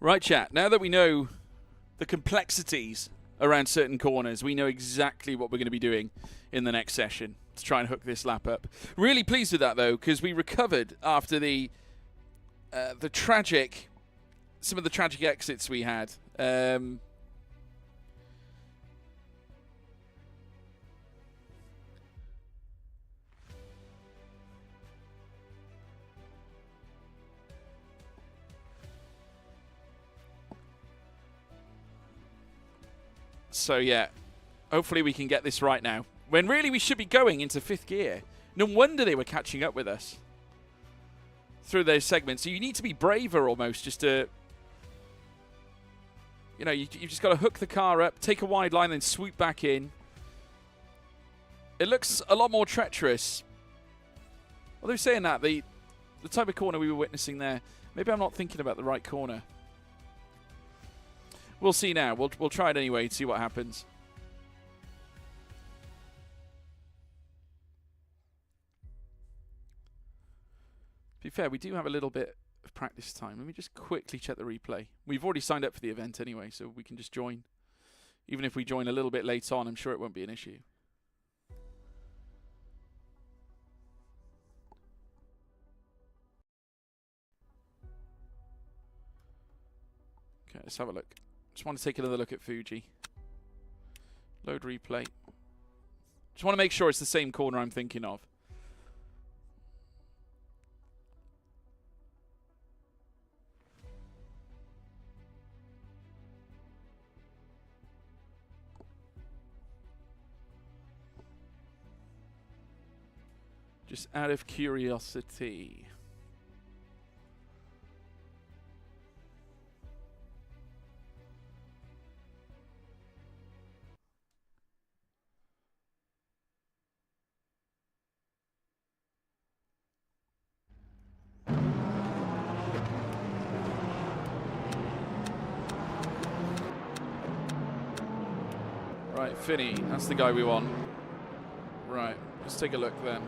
Right, chat. Now that we know the complexities around certain corners, we know exactly what we're going to be doing in the next session to try and hook this lap up. Really pleased with that, though, because we recovered after the tragic, some of the tragic exits we had. So yeah, hopefully we can get this right now. When really we should be going into 5th gear. No wonder they were catching up with us through those segments. So you need to be braver almost just to, you know, you've just got to hook the car up, take a wide line, then swoop back in. It looks a lot more treacherous. Although saying that, the type of corner we were witnessing there, maybe I'm not thinking about the right corner. We'll see now. We'll try it anyway to see what happens. To be fair, we do have a little bit of practice time. Let me just quickly check the replay. We've already signed up for the event anyway, so we can just join. Even if we join a little bit late on, I'm sure it won't be an issue. Okay, let's have a look. Just want to take another look at Fuji. Load replay. Just want to make sure it's the same corner I'm thinking of. Just out of curiosity. Right, Finney, that's the guy we want. Right, let's take a look then.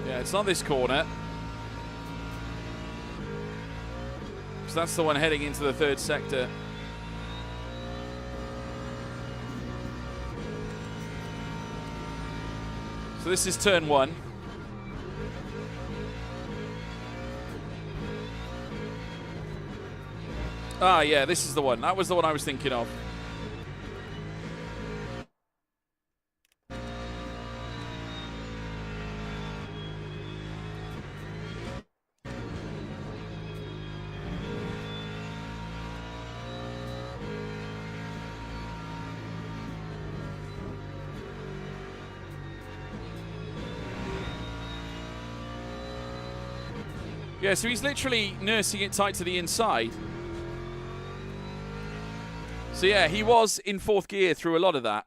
Yeah, it's not this corner. So that's the one heading into the 3rd sector. So this is turn 1. Ah, yeah, this is the one. That was the one I was thinking of. Yeah, so he's literally nursing it tight to the inside. So yeah, he was in 4th gear through a lot of that.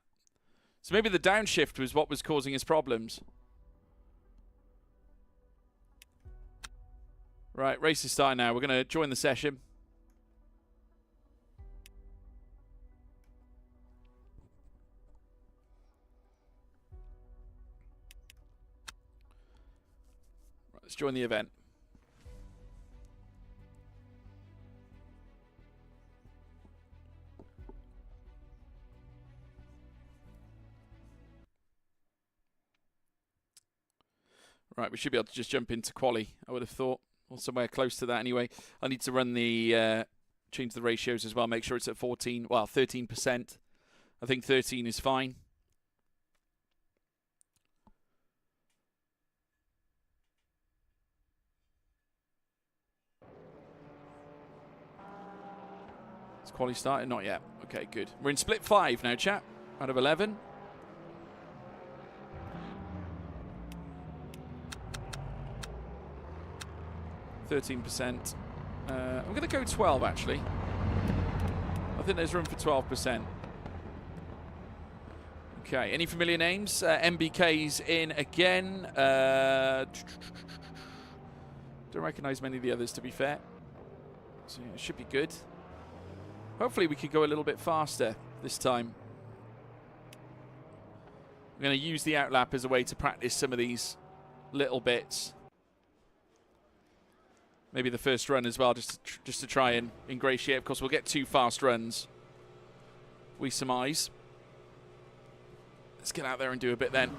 So maybe the downshift was what was causing his problems. Right, race is starting now. We're going to join the session. Right, let's join the event. Right, we should be able to just jump into quali, I would have thought. Or somewhere close to that anyway. I need to run the, change the ratios as well, make sure it's at 14, well, 13%. I think 13 is fine. Is quali started? Not yet. Okay, good. We're in split 5 now, chat, out of 11. %. I'm going to go 12, actually. I think there's room for 12%. Okay, any familiar names? MBK's in again. Don't recognize many of the others, to be fair. So yeah, it should be good. Hopefully we could go a little bit faster this time. We're going to use the outlap as a way to practice some of these little bits. Maybe the first run as well, just to try and ingratiate. Of course, we'll get 2 fast runs, we surmise. Let's get out there and do a bit then.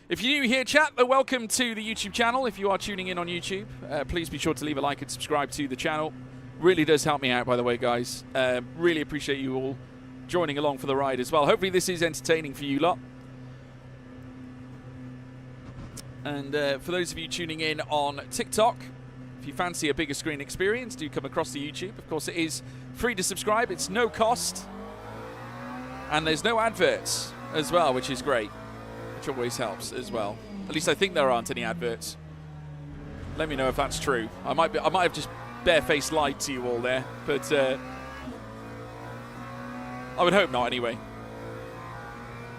If you're new here, chat, welcome to the YouTube channel. If you are tuning in on YouTube, please be sure to leave a like and subscribe to the channel. Really does help me out, by the way, guys. Really appreciate you all joining along for the ride as well. Hopefully this is entertaining for you lot. And for those of you tuning in on TikTok, if you fancy a bigger screen experience, do come across to YouTube. Of course, it is free to subscribe. It's no cost. And there's no adverts as well, which is great, which always helps as well. At least I think there aren't any adverts. Let me know if that's true. I might have just barefaced lied to you all there, but I would hope not anyway.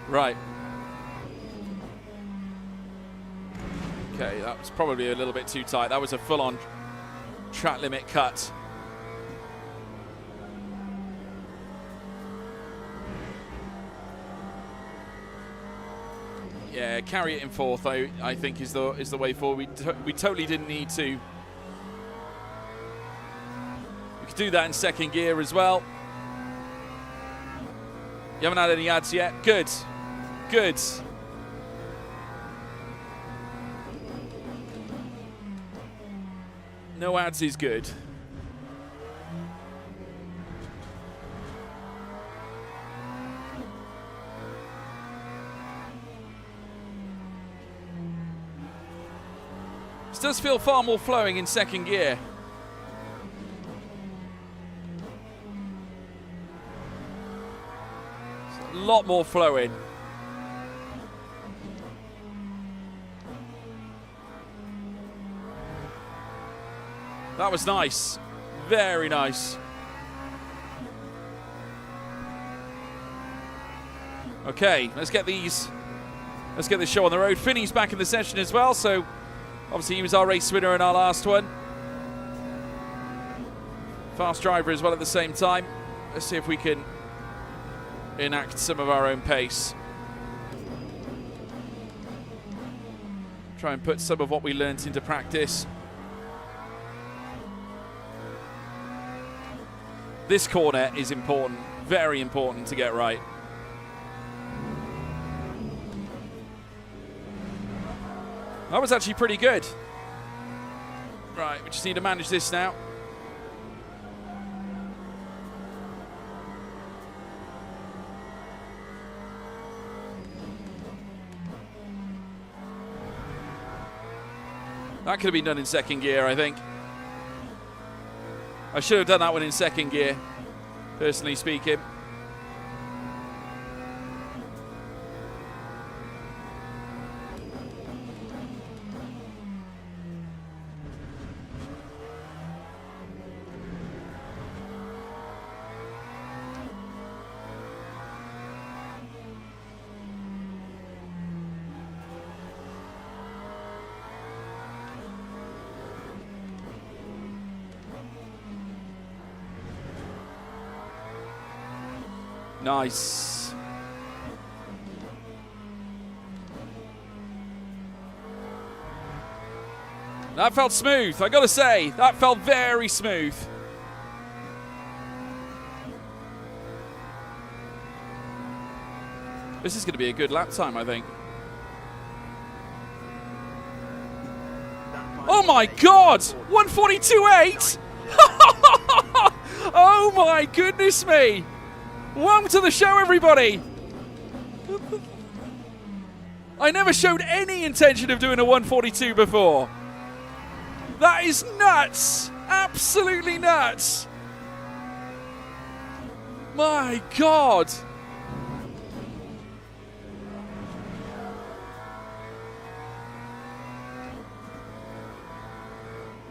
Right. Okay, that was probably a little bit too tight. That was a full-on track limit cut. Yeah, carry it in 4th, I think is the way forward. We totally didn't need to. We could do that in 2nd gear as well. You haven't had any ads yet? Good. Good. No ads is good. This does feel far more flowing in 2nd gear. It's a lot more flowing. That was nice. Very nice. Okay, let's get this show on the road. Finney's back in the session as well, so obviously he was our race winner in our last one. Fast driver as well at the same time. Let's see if we can enact some of our own pace. Try and put some of what we learnt into practice. This corner is important, very important to get right. That was actually pretty good. Right, we just need to manage this now. That could have been done in 2nd gear, I think. I should have done that one in 2nd gear, personally speaking. Nice. That felt smooth, I gotta say. That felt very smooth. This is gonna be a good lap time, I think. Oh my God! 142.8! Oh my goodness me! Welcome to the show, everybody! I never showed any intention of doing a 142 before. That is nuts! Absolutely nuts! My God!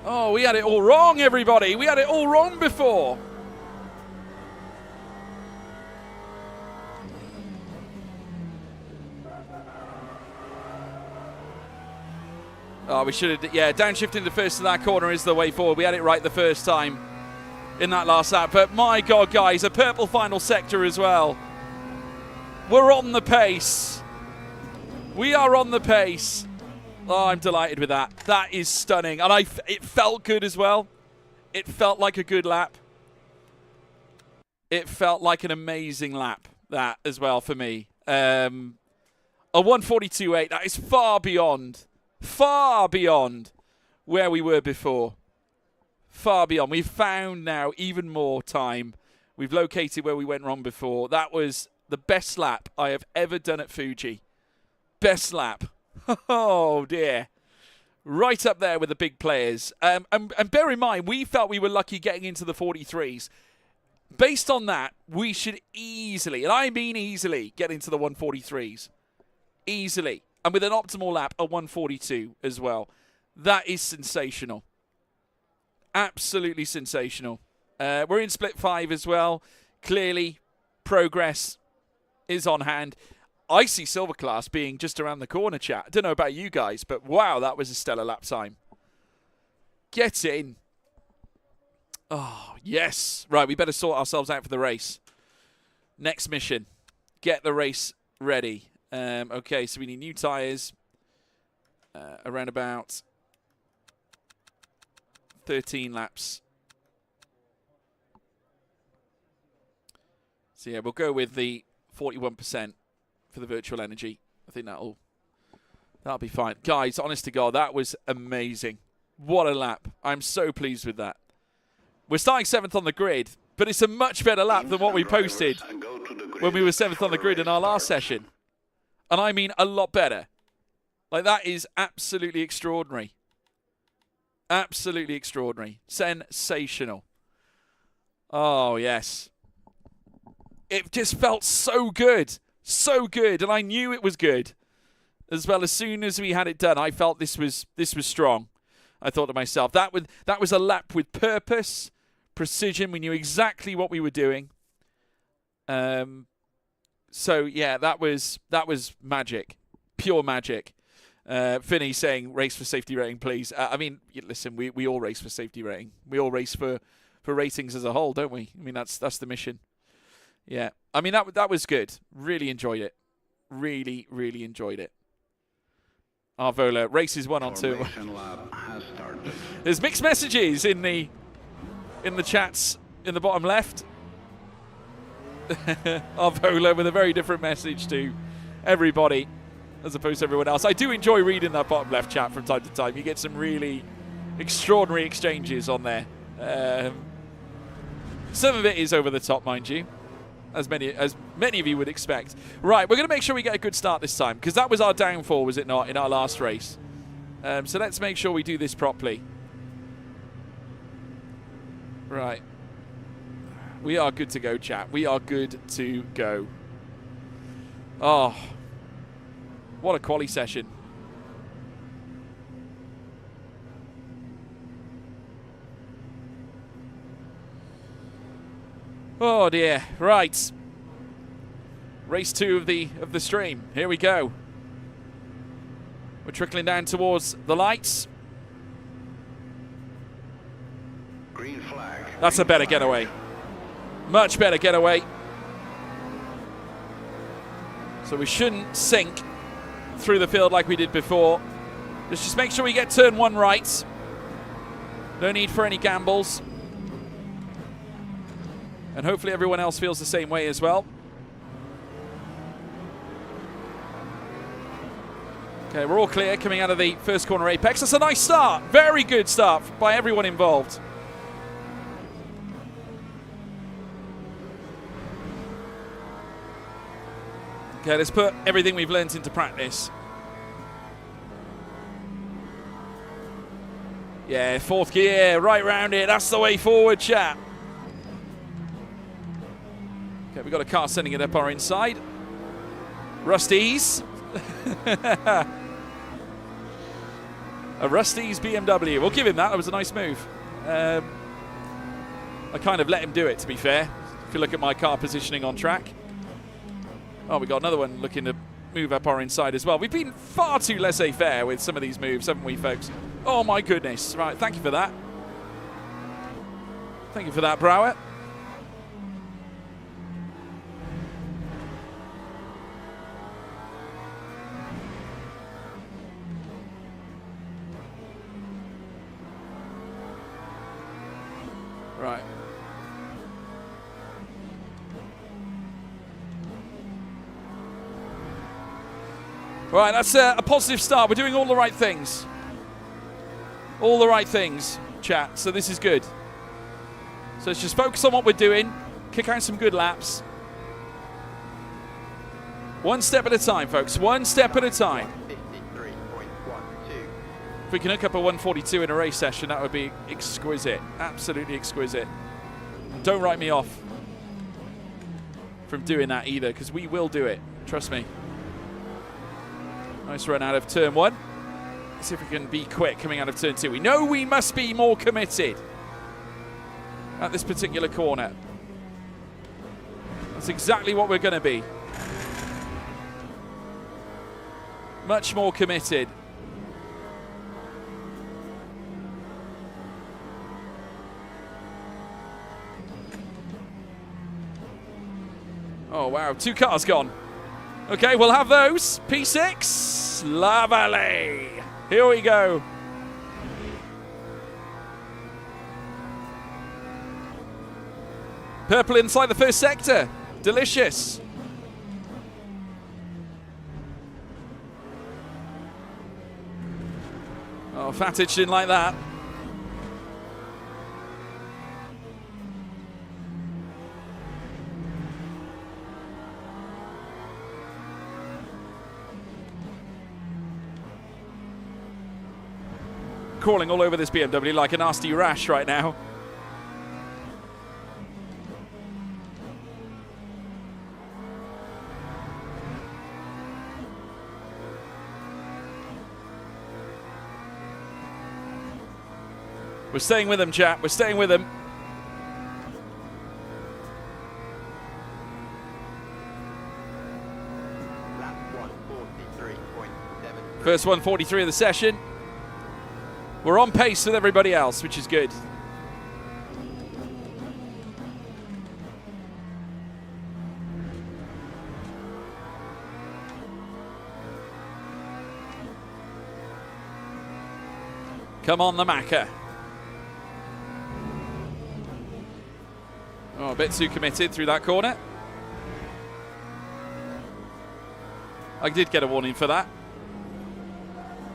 Oh, we had it all wrong, everybody. We had it all wrong before. Oh, we should have, yeah, downshifting the first to that corner is the way forward. We had it right the first time in that last lap. But my God, guys, a purple final sector as well. We're on the pace. We are on the pace. Oh, I'm delighted with that. That is stunning. And it felt good as well. It felt like a good lap. It felt like an amazing lap, that as well for me. A 142.8, that is far beyond where we were before. Far beyond. We've found now even more time. We've located where we went wrong before. That was the best lap I have ever done at Fuji. Best lap. Oh, dear. Right up there with the big players. And bear in mind, we felt we were lucky getting into the 43s. Based on that, we should easily, and I mean easily, get into the 143s. Easily. And with an optimal lap, a 142 as well. That is sensational. Absolutely sensational. We're in split 5 as well. Clearly, progress is on hand. I see Silver Class being just around the corner, chat. I don't know about you guys, but wow, that was a stellar lap time. Get in. Oh, yes. Right, we better sort ourselves out for the race. Next mission. Get the race ready. Okay, so we need new tyres. Around about 13 laps. So yeah, we'll go with the 41% for the virtual energy. I think that'll be fine. Guys, honest to God, that was amazing. What a lap. I'm so pleased with that. We're starting 7th on the grid, but it's a much better lap than what we posted when we were 7th on the grid in our last session. And I mean a lot better. Like, that is absolutely extraordinary. Absolutely extraordinary. Sensational. Oh, yes. It just felt so good. So good. And I knew it was good. As well, as soon as we had it done, I felt this was strong. I thought to myself, that was a lap with purpose, precision. We knew exactly what we were doing. So yeah, that was magic, pure magic. Finney saying race for safety rating, please. I mean, listen, we all race for safety rating. We all race for ratings as a whole, don't we? I mean, that's the mission. Yeah, I mean that was good. Really enjoyed it. Really, really enjoyed it. Arvola, races 1 on 2. There's mixed messages in the chats in the bottom left. Arvola with a very different message to everybody as opposed to everyone else. I do enjoy reading that bottom left chat from time to time. You get some really extraordinary exchanges on there. Some of it is over the top, mind you. As many of you would expect. Right, we're going to make sure we get a good start this time, because that was our downfall, was it not, in our last race? So let's make sure we do this properly. Right. We are good to go, chat. We are good to go. Oh. What a quali session. Oh dear. Right. Race 2 of the stream. Here we go. We're trickling down towards the lights. Green flag. That's a better getaway. Much better getaway. So we shouldn't sink through the field like we did before. Let's just make sure we get turn 1 right. No need for any gambles. And hopefully everyone else feels the same way as well. Okay, we're all clear coming out of the first corner apex. That's a nice start. Very good start by everyone involved. Okay, let's put everything we've learnt into practice. Yeah, 4th gear, right round it. That's the way forward, chat. Okay, we've got a car sending it up our inside. Rusty's. A Rusty's BMW. We'll give him that. That was a nice move. I kind of let him do it, to be fair. If you look at my car positioning on track. Oh, we got another one looking to move up our inside as well. We've been far too laissez-faire with some of these moves, haven't we, folks? Oh, my goodness. Right, thank you for that. Thank you for that, Brower. Right, that's a positive start. We're doing all the right things. All the right things, chat. So this is good. So let's just focus on what we're doing. Kick out some good laps. One step at a time, folks. One step at a time. 53.12. If we can hook up a 142 in a race session, that would be exquisite. Absolutely exquisite. Don't write me off from doing that either, because we will do it. Trust me. Nice run out of turn 1. Let's see if we can be quick coming out of turn 2. We know we must be more committed at this particular corner. That's exactly what we're going to be. Much more committed. Oh, wow. 2 cars gone. Okay, we'll have those. P6, La Valley. Here we go. Purple inside the first sector. Delicious. Oh, Fatich didn't like that. Crawling all over this BMW like a nasty rash right now. We're staying with him, chat. We're staying with him. Lap 143.73. First 143 of the session. We're on pace with everybody else, which is good. Come on, the Macca. Oh, a bit too committed through that corner. I did get a warning for that.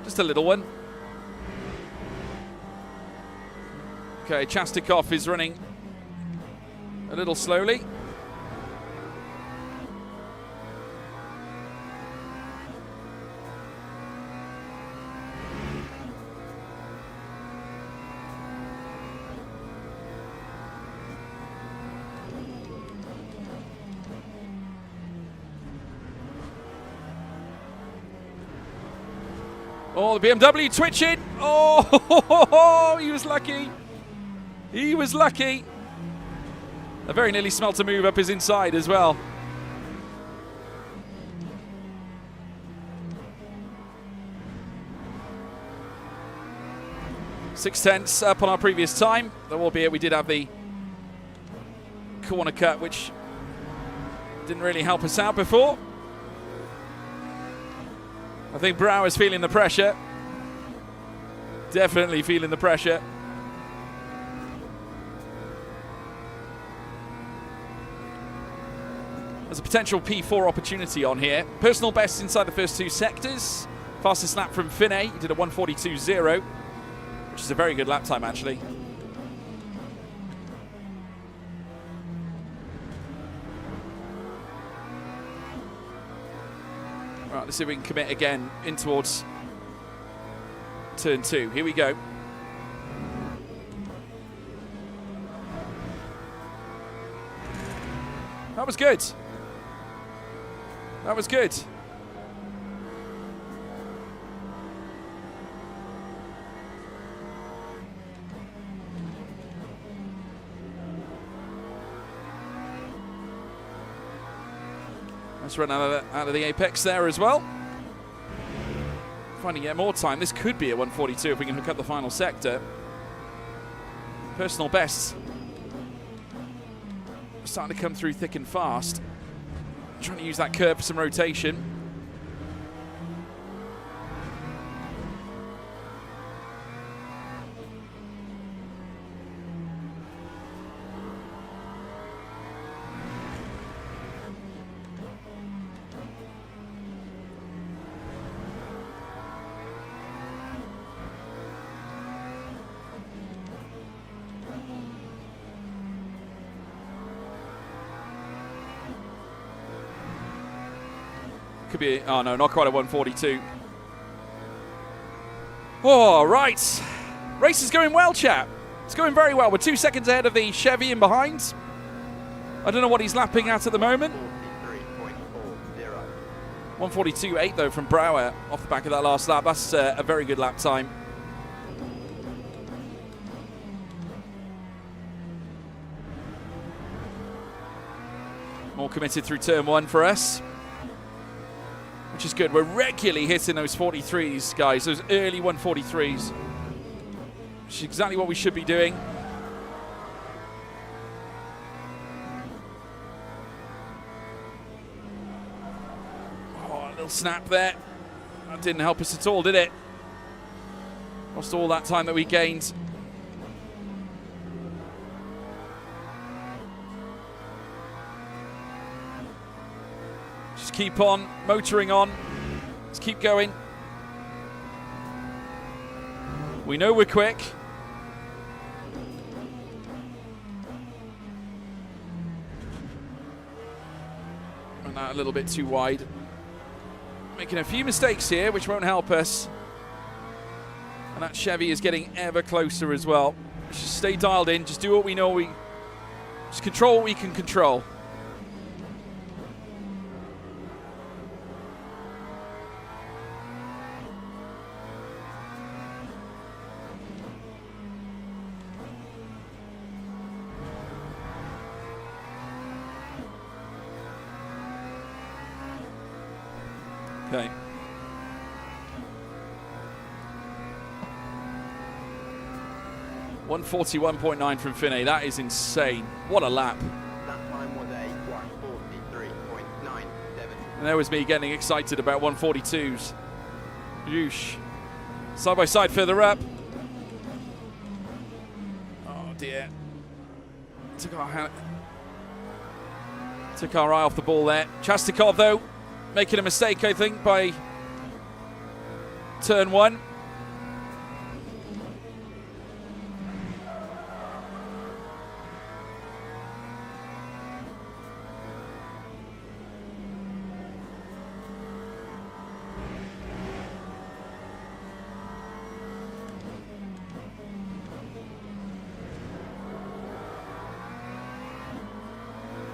Just a little one. Okay, Chastikov is running a little slowly. Oh, the BMW twitching. Oh, he was lucky. He was lucky. I very nearly smelt a move up his inside as well. Six tenths up on our previous time, though albeit we did have the corner cut, which didn't really help us out before. I think Brow is feeling the pressure. Definitely feeling the pressure. There's a potential P4 opportunity on here. Personal best inside the first 2 sectors. Fastest lap from Finney. He did a 1:42.0, which is a very good lap time, actually. Right, let's see if we can commit again in towards turn 2. Here we go. That was good. That was good. Let's run out of the apex there as well. Finding yet more time. This could be a 1:42 if we can hook up the final sector. Personal bests starting to come through thick and fast. Trying to use that curve for some rotation. Could be, oh no, not quite a 142. All right. Race is going well, chap. It's going very well. We're 2 seconds ahead of the Chevy in behind. I don't know what he's lapping at the moment. 43.40. 142.8 though from Brouwer off the back of that last lap. That's a very good lap time. More committed through turn 1 for us, which is good. We're regularly hitting those 43s, guys, those early 143s, which is exactly what we should be doing. Oh, a little snap there. That didn't help us at all, did it? Lost all that time that we gained. Just keep on motoring on. Let's keep going. We know we're quick. And that a little bit too wide. Making a few mistakes here, which won't help us. And that Chevy is getting ever closer as well. Just stay dialed in. Just do what we know. Just control what we can control. Okay. .141.9 from Finney. That is insane. What a lap. That time was a 143.97. And there was me getting excited about 142s. Yeesh. Side by side further up. Oh dear. Took our eye off the ball there. Chastikov though, making a mistake, I think, by turn 1.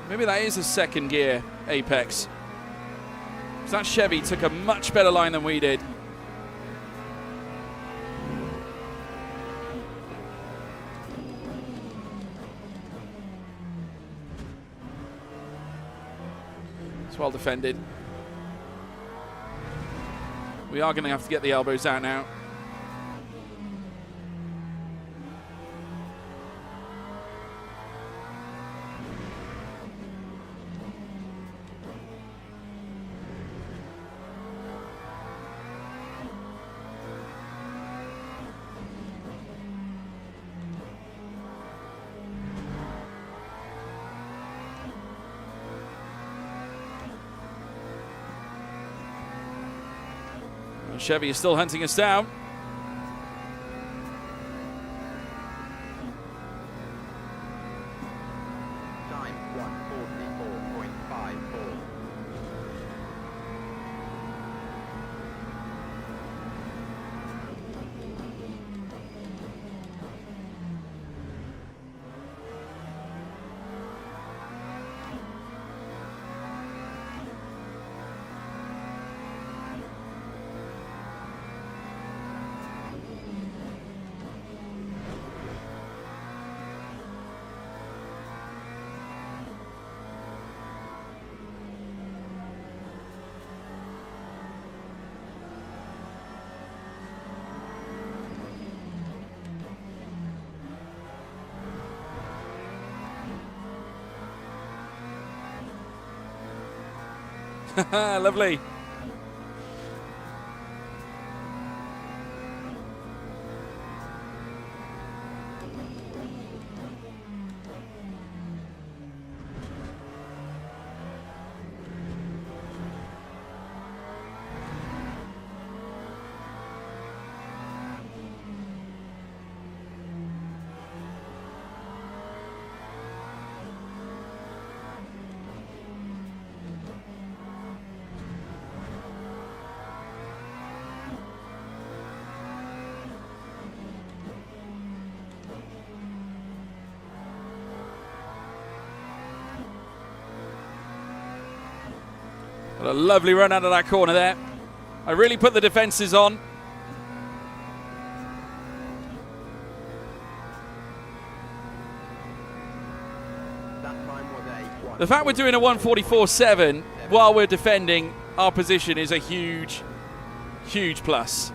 Maybe that is a second gear Apex. Because that Chevy took a much better line than we did. It's well defended. We are going to have to get the elbows out now. Chevy is still hunting us down. Time 144.54. Lovely. Got a lovely run out of that corner there. I really put the defences on. That time was a The fact we're doing a 1:44.7 while we're defending our position is a huge, huge plus.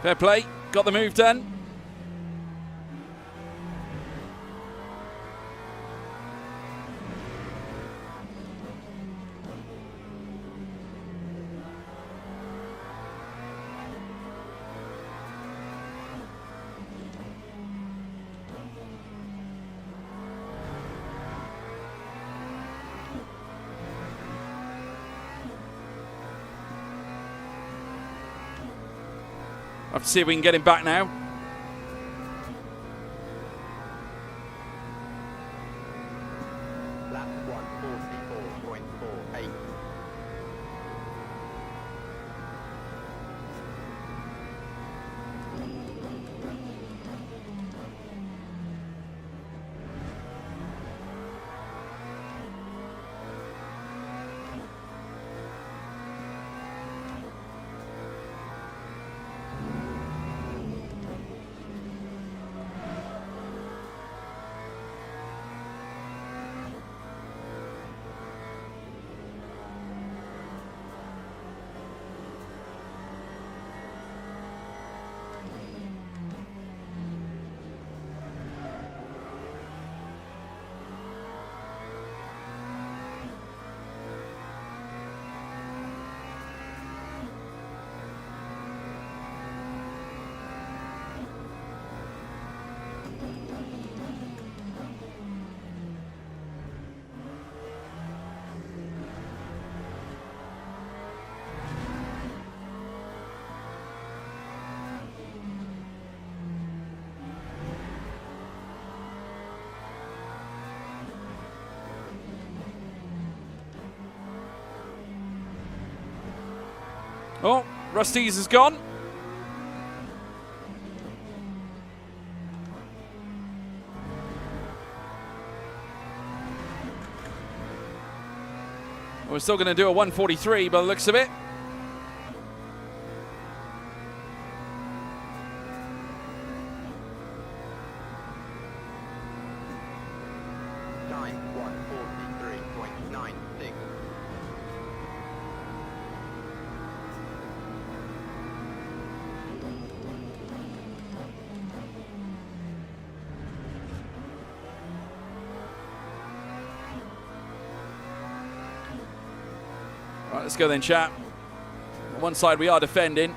Fair play, got the move done. Have to see if we can get him back now. lap 1:44.48. Oh, Rusty's is gone. We're still going to do a 1:43 by the looks of it. Time 1:43.96. Right, let's go then, chat. On one side we are defending.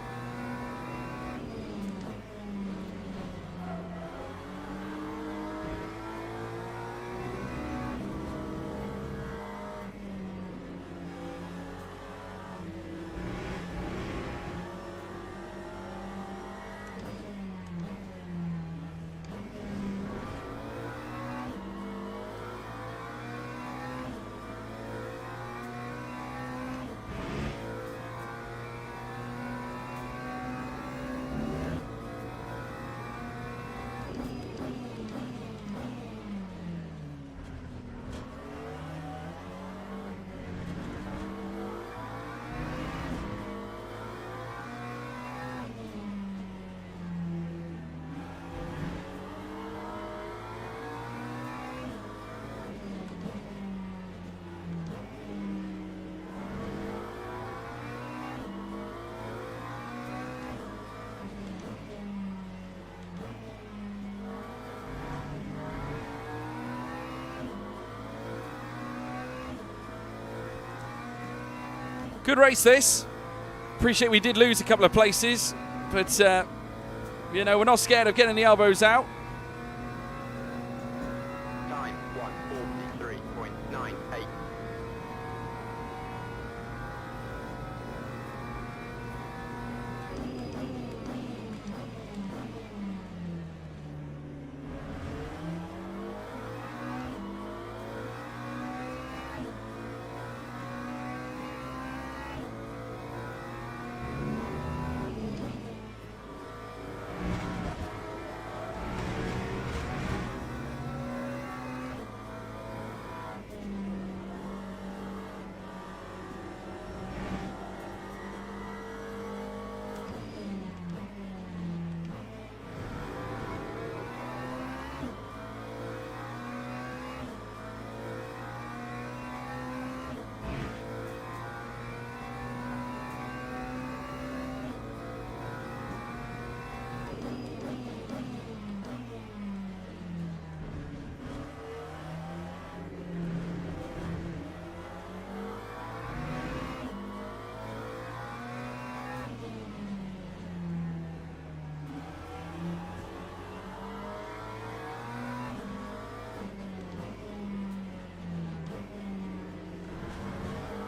Good race this. Appreciate we did lose a couple of places, but you know, we're not scared of getting the elbows out. Time 1:43.98.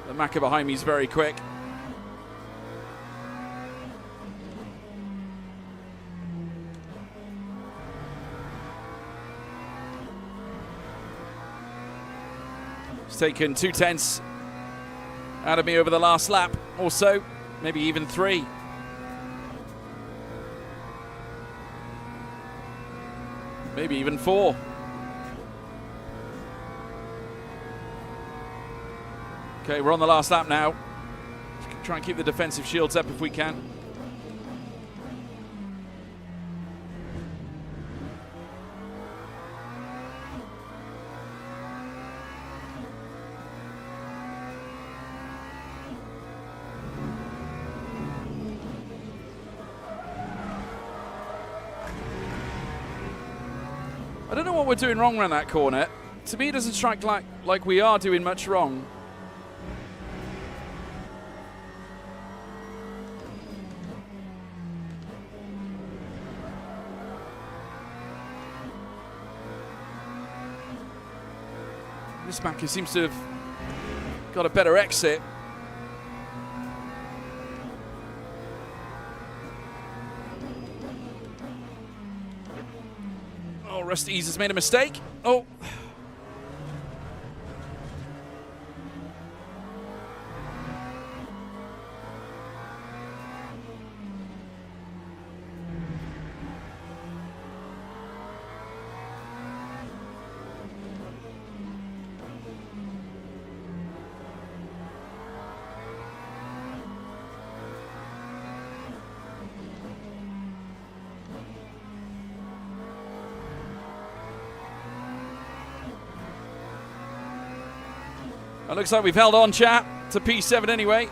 The Macca behind me is very quick. It's taken 2/10 out of me over the last lap or so, maybe even 3. Maybe even 4. Okay, we're on the last lap now. Try and keep the defensive shields up if we can. I don't know what we're doing wrong around that corner. To me, it doesn't strike like we are doing much wrong. This Macca seems to have got a better exit. Oh, Rusty Ease has made a mistake. Oh. It looks like we've held on, chat, to P7 anyway.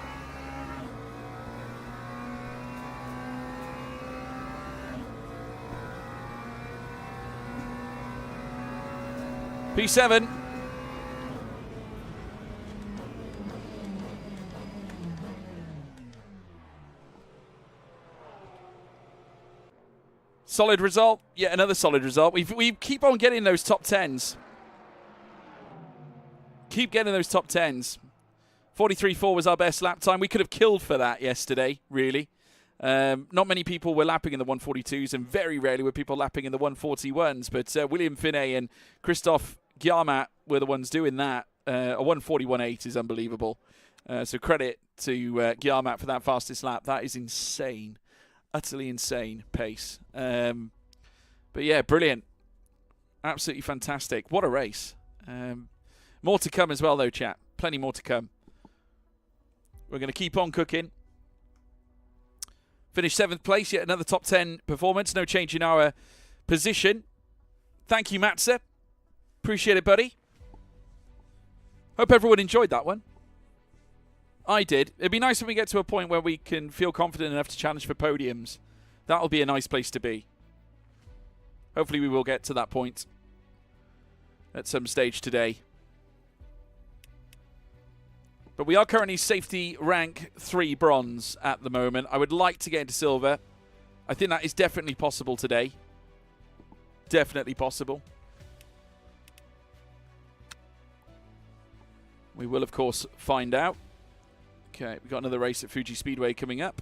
P7. Solid result. Yet another solid result. We keep on getting those top 10s. Keep getting those top 10s. 43.4 was our best lap time. We could have killed for that yesterday, really. Not many people were lapping in the 142s, and very rarely were people lapping in the 141s. But William Finney and Christophe Guillermat were the ones doing that. A 141.8 is unbelievable. So credit to Guillermat for that fastest lap. That is insane. Utterly insane pace. But yeah, brilliant. Absolutely fantastic. What a race. More to come as well, though, chat. Plenty more to come. We're going to keep on cooking. Finished 7th place, yet another top 10 performance. No change in our position. Thank you, Matza. Appreciate it, buddy. Hope everyone enjoyed that one. I did. It'd be nice when we get to a point where we can feel confident enough to challenge for podiums. That'll be a nice place to be. Hopefully we will get to that point at some stage today. But we are currently safety rank 3 bronze at the moment. I would like to get into silver. I think that is definitely possible today. Definitely possible. We will, of course, find out. Okay, we've got another race at Fuji Speedway coming up.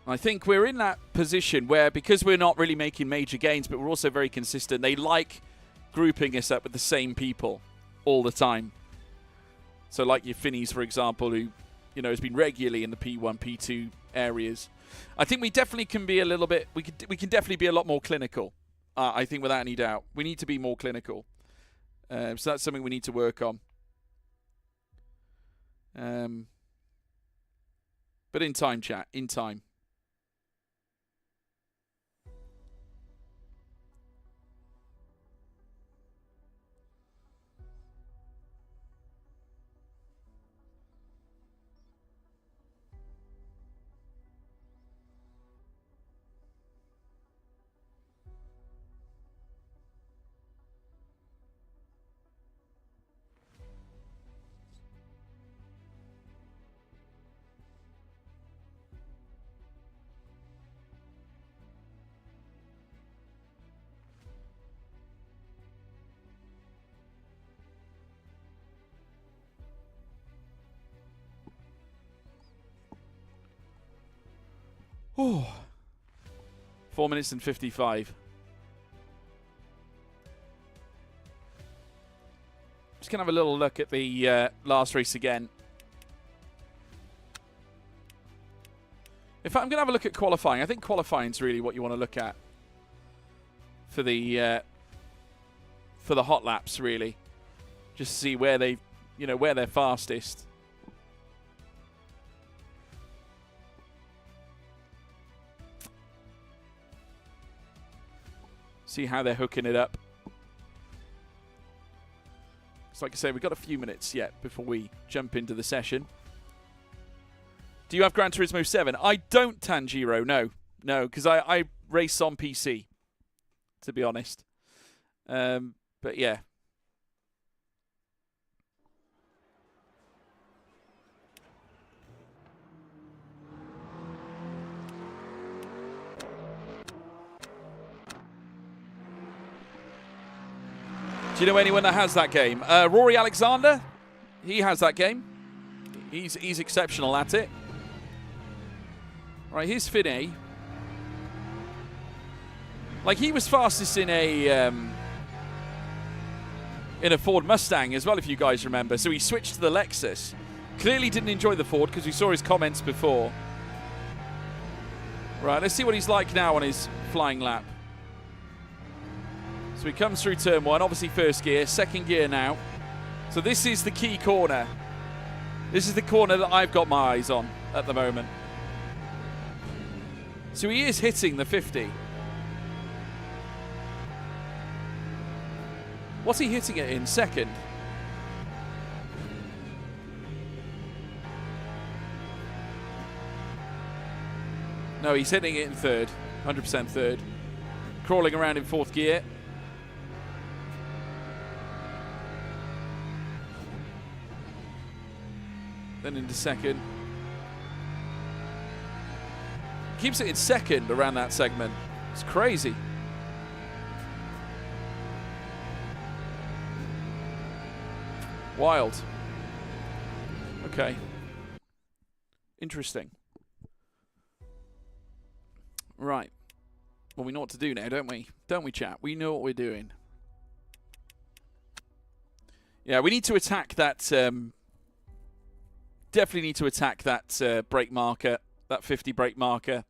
I think we're in that position where, because we're not really making major gains, but we're also very consistent, they like grouping us up with the same people all the time. So like your Finneys, for example, who, you know, has been regularly in the P1, P2 areas. I think we definitely can be a little bit, we can definitely be a lot more clinical. I think without any doubt. We need to be more clinical. So that's something we need to work on. But in time, chat, in time. Oh, 4 minutes and 55. Just going to have a little look at the last race again. In fact, I'm going to have a look at qualifying. I think qualifying is really what you want to look at for the hot laps, really. Just to see where they, you know, where they're fastest. See how they're hooking it up. So like I say, we've got a few minutes yet before we jump into the session. Do you have Gran Turismo 7? I don't, Tanjiro, no. No, because I race on PC, to be honest. But yeah. Do you know anyone that has that game? Rory Alexander, he has that game. He's exceptional at it. Right, here's Finney. Like, he was fastest in a Ford Mustang as well, if you guys remember. So he switched to the Lexus. Clearly didn't enjoy the Ford because we saw his comments before. Right, let's see what he's like now on his flying lap. So he comes through turn 1, obviously first gear, second gear now. So this is the key corner. This is the corner that I've got my eyes on at the moment. So he is hitting the 50. What's he hitting it in? Second. No, he's hitting it in third. 100% third. Crawling around in fourth gear. Then into second. Keeps it in second around that segment. It's crazy. Wild. Okay. Interesting. Right. Well, we know what to do now, don't we? Don't we, chat? We know what we're doing. Yeah, we need to attack that... definitely need to attack that brake marker, that 50 brake marker,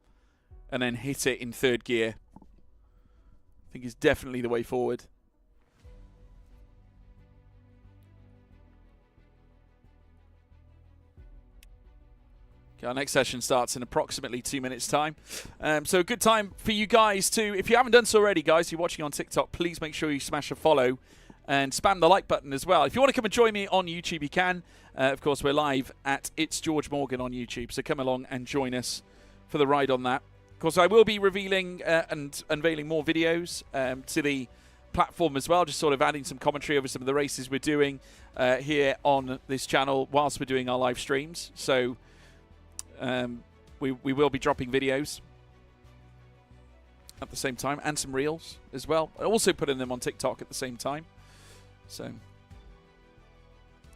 and then hit it in third gear. I think it's definitely the way forward. Okay, our next session starts in approximately 2 minutes' time. So a good time for you guys to, if you haven't done so already, guys, you're watching on TikTok, please make sure you smash a follow and spam the like button as well. If you want to come and join me on YouTube, you can. Of course, we're live at It's George Morgan on YouTube, so come along and join us for the ride on that. Of course, I will be revealing and unveiling more videos to the platform as well, just sort of adding some commentary over some of the races we're doing here on this channel whilst we're doing our live streams. So we will be dropping videos at the same time, and some reels as well. Also putting them on TikTok at the same time. So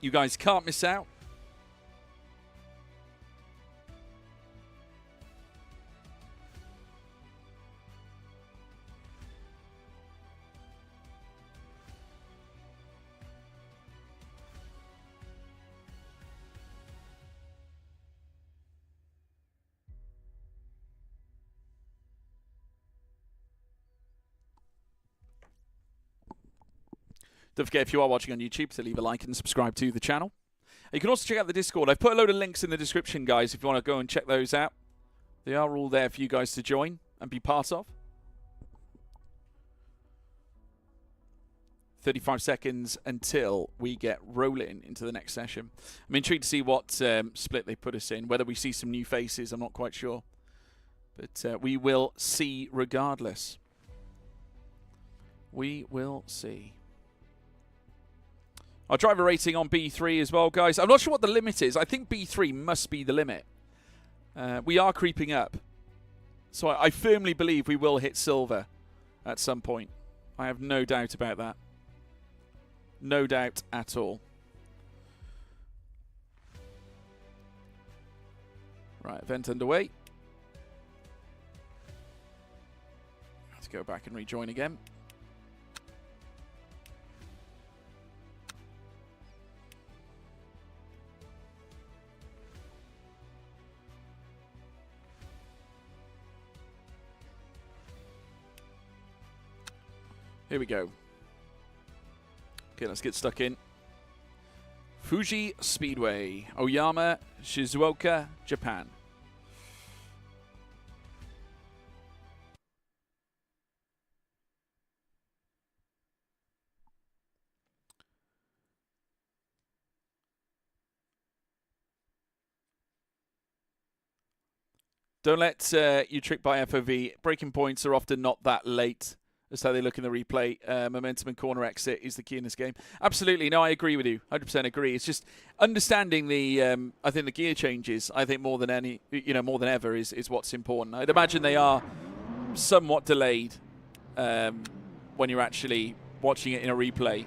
you guys can't miss out. Don't forget, if you are watching on YouTube, to leave a like and subscribe to the channel. You can also check out the Discord. I've put a load of links in the description, guys, if you want to go and check those out. They are all there for you guys to join and be part of. 35 seconds until we get rolling into the next session. I'm intrigued to see what split they put us in. Whether we see some new faces, I'm not quite sure. But we will see regardless. We will see. Our driver rating on B3 as well, guys. I'm not sure what the limit is. I think B3 must be the limit. We are creeping up. So I firmly believe we will hit silver at some point. I have no doubt about that. No doubt at all. Right, event underway. Let's go back and rejoin again. Here we go. Okay, let's get stuck in. Fuji Speedway, Oyama, Shizuoka, Japan. Don't let you trick by FOV. Braking points are often not that late. That's how they look in the replay. Momentum and corner exit is the key in this game. Absolutely. No, I agree with you. 100% agree. It's just understanding the, I think the gear changes, I think more than more than ever is what's important. I'd imagine they are somewhat delayed when you're actually watching it in a replay.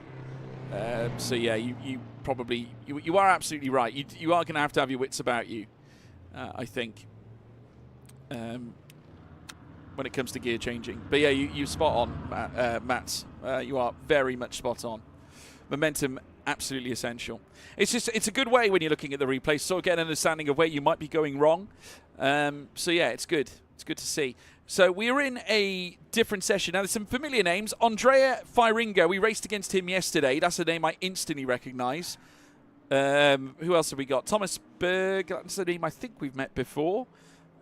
So yeah, you probably, you are absolutely right. You are going to have your wits about you, I think. When it comes to gear changing. But yeah, you spot on, Matt. You are very much spot on. Momentum, absolutely essential. It's a good way when you're looking at the replay, so get an understanding of where you might be going wrong. So yeah, it's good. It's good to see. So we're in a different session. Now, there's some familiar names. Andrea Firinga, we raced against him yesterday. That's a name I instantly recognize. Who else have we got? Thomas Berg, that's a name I think we've met before.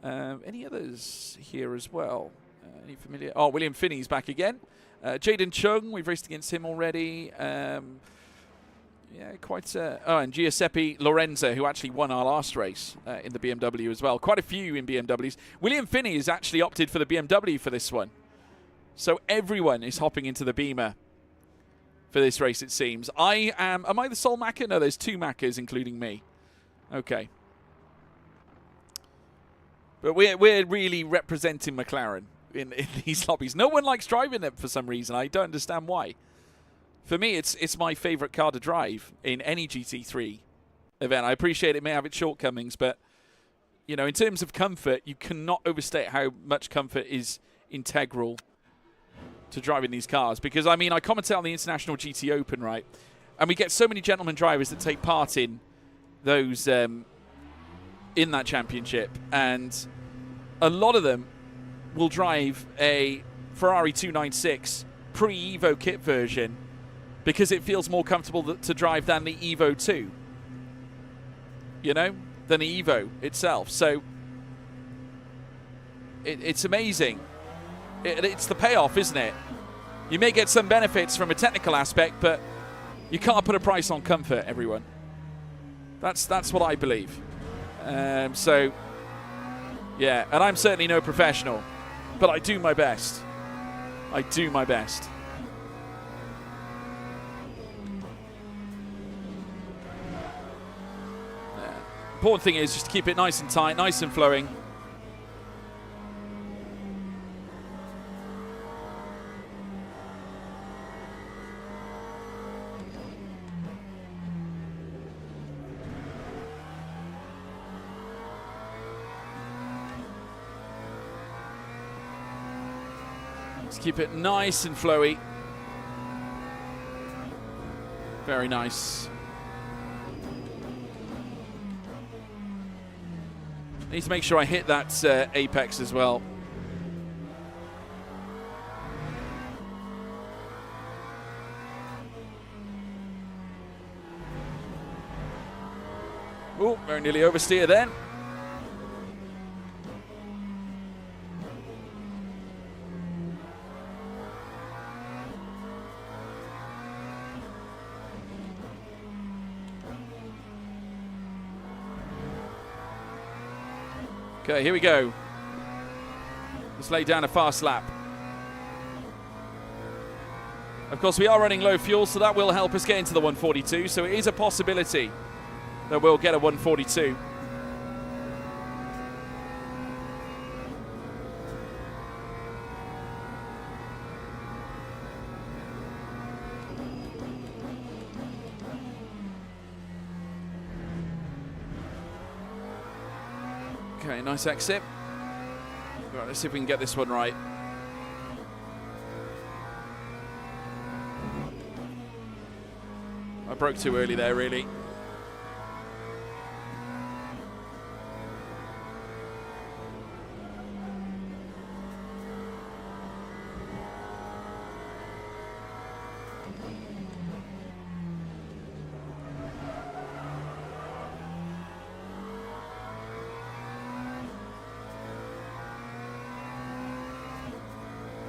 Any others here as well? Any familiar? Oh, William Finney's back again. Jaden Chung, we've raced against him already. Yeah, quite. Oh, and Giuseppe Lorenzo, who actually won our last race in the BMW as well. Quite a few in BMWs. William Finney has actually opted for the BMW for this one. So everyone is hopping into the Beamer for this race, it seems. Am I the sole Macca? No, there's two Maccas, including me. Okay. But we're really representing McLaren in these lobbies. No one likes driving them for some reason. I don't understand why. For me, it's my favourite car to drive in any GT3 event. I appreciate it may have its shortcomings, but you know, in terms of comfort, you cannot overstate how much comfort is integral to driving these cars. Because I mean, I commentate on the International GT Open, right? And we get so many gentlemen drivers that take part in those in that championship, and a lot of them will drive a Ferrari 296 pre-Evo kit version because it feels more comfortable to drive than the Evo 2, you know, than the Evo itself. So it's amazing. It's the payoff, isn't it? You may get some benefits from a technical aspect, but you can't put a price on comfort, everyone. That's what I believe. So Yeah, and I'm certainly no professional, but I do my best. I do my best. Yeah. Important thing is just to keep it nice and tight, nice and flowing. Keep it nice and flowy. Very nice. Need to make sure I hit that apex as well. Oh, very nearly oversteer then. Okay, here we go. Let's lay down a fast lap. Of course, we are running low fuel, so that will help us get into the 142. So it is a possibility that we'll get a 142. Okay, nice exit. Right, let's see if we can get this one right. I broke too early there, really.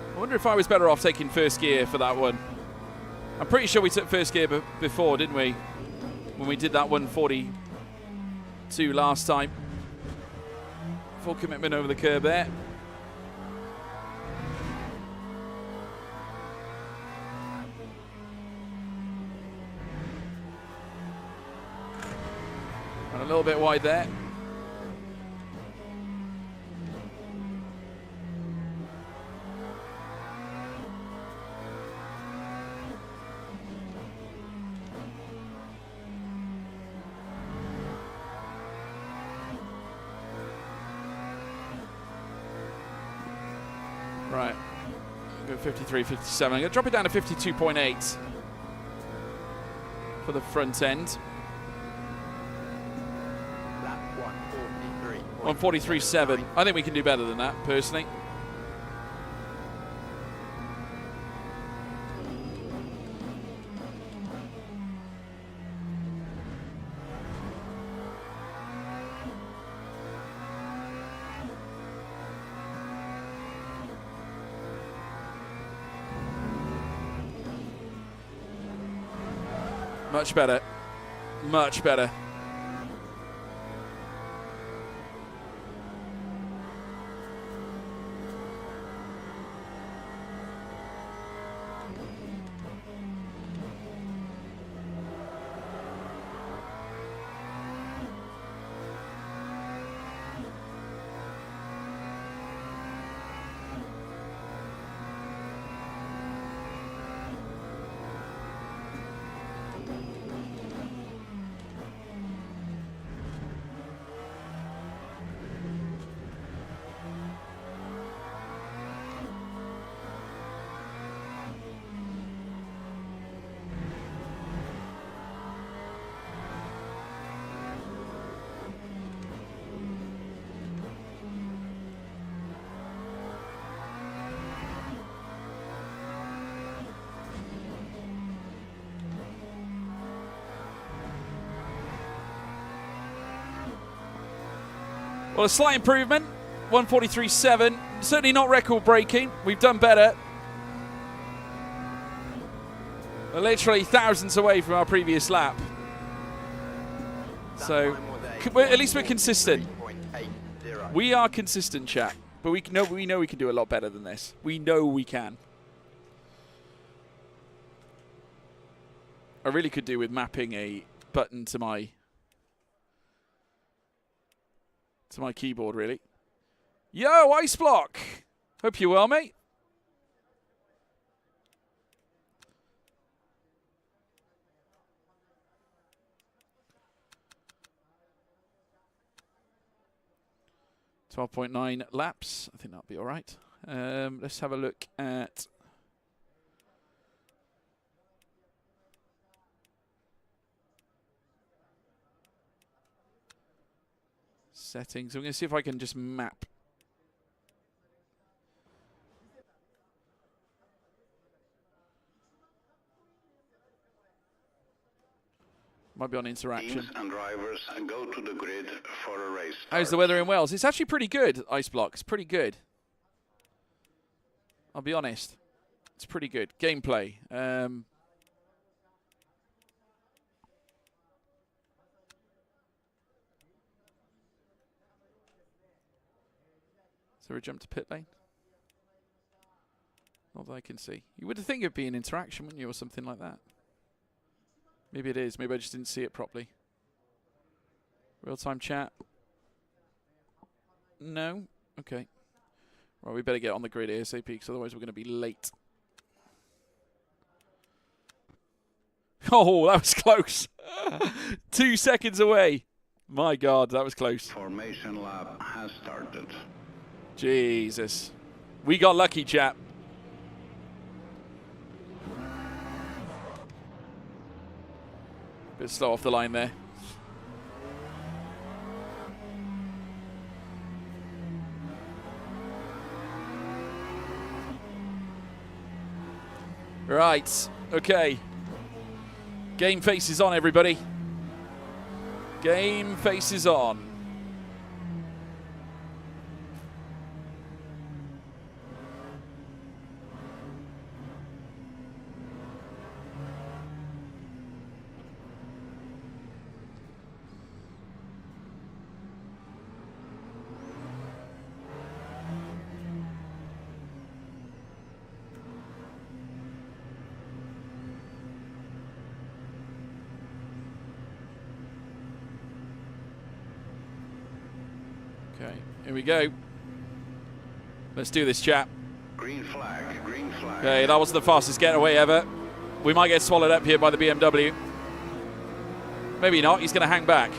I wonder if I was better off taking first gear for that one. I'm pretty sure we took first gear before, didn't we? When we did that 142 last time. Full commitment over the curb there. And a little bit wide there. Right, go 53, 57. I'm going to drop it down to 52.8 for the front end. Lap 143.7. I think we can do better than that, personally. Much better. Much better. Well, a slight improvement, 143.7. Certainly not record breaking. We've done better. We're literally thousands away from our previous lap. So, at least we're consistent. 3.80. We are consistent, chat, but we know we can do a lot better than this. We know we can. I really could do with mapping a button to my keyboard, really. Yo, Ice Block! Hope you're well, mate. 12.9 laps. I think that'll be all right. Let's have a look at settings. I'm going to see if I can just map. Might be on interaction. Teams and drivers go to the grid for a race start. How's the weather in Wales? It's actually pretty good, Ice Block. It's pretty good. I'll be honest. It's pretty good. Gameplay. Is there a jump to pit lane? Not that I can see. You would think it'd be an interaction, wouldn't you, or something like that? Maybe it is. Maybe I just didn't see it properly. Real-time chat. No? Okay. Well, we better get on the grid ASAP, because otherwise we're going to be late. Oh, that was close. 2 seconds away. My God, that was close. Formation lap has started. Jesus. We got lucky, chap. Bit slow off the line there. Right. Okay. Game face is on, everybody. Game face is on. Okay, here we go. Let's do this, chap. Green flag, green flag. Okay, that wasn't the fastest getaway ever. We might get swallowed up here by the BMW. Maybe not. He's going to hang back.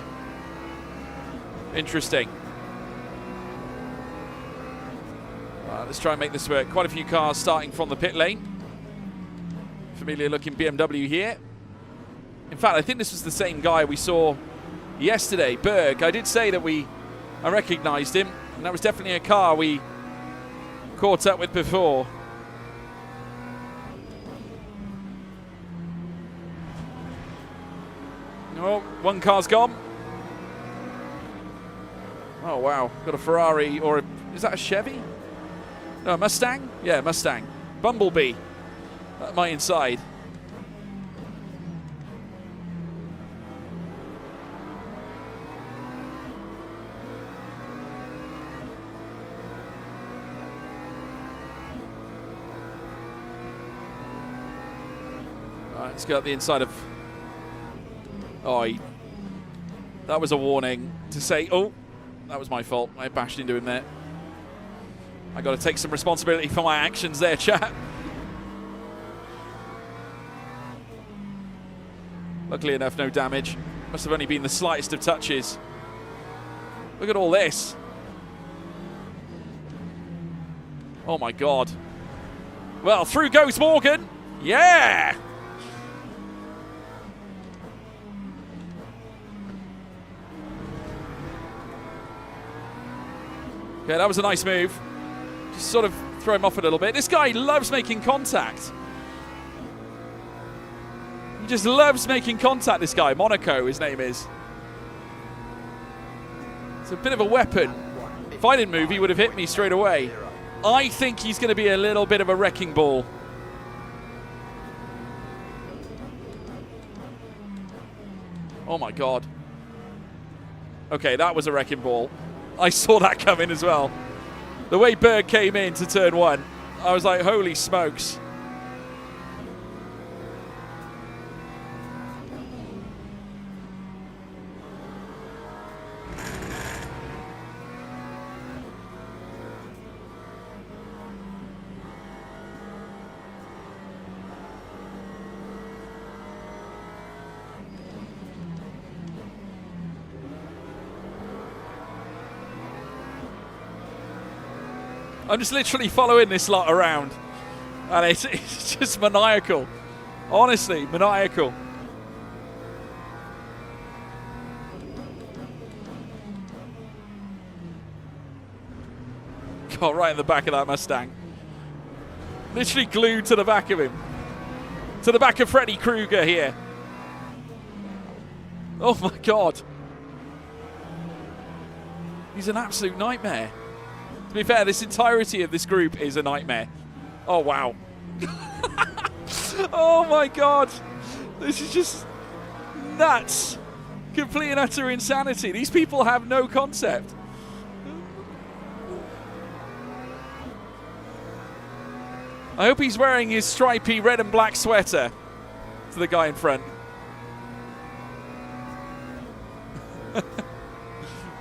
Interesting. Let's try and make this work. Quite a few cars starting from the pit lane. Familiar looking BMW here. In fact, I think this was the same guy we saw yesterday, Berg. I did say that I recognised him, and that was definitely a car we caught up with before. Oh, one car's gone. Oh, wow. Got a Ferrari, or is that a Chevy? No, a Mustang? Yeah, Mustang. Bumblebee at my inside. Let's go up the inside of... Oh, that was a warning to say, oh, that was my fault. I bashed into him there. I got to take some responsibility for my actions there, chat. Luckily enough, no damage. Must have only been the slightest of touches. Look at all this. Oh, my God. Well, through goes Morgan. Yeah! Yeah, that was a nice move. Just sort of throw him off a little bit. This guy loves making contact. He just loves making contact, this guy. Monaco, his name is. It's a bit of a weapon. If I didn't move, he would have hit me straight away. I think he's going to be a little bit of a wrecking ball. Oh, my God. Okay, that was a wrecking ball. I saw that coming as well. The way Berg came in to turn 1, I was like, holy smokes. I'm just literally following this lot around, and it's just maniacal. Honestly, maniacal. God, right in the back of that Mustang. Literally glued to the back of him. To the back of Freddy Krueger here. Oh my God. He's an absolute nightmare. To be fair, this entirety of this group is a nightmare. Oh, wow. Oh, my God. This is just nuts. Complete and utter insanity. These people have no concept. I hope he's wearing his stripy red and black sweater to the guy in front.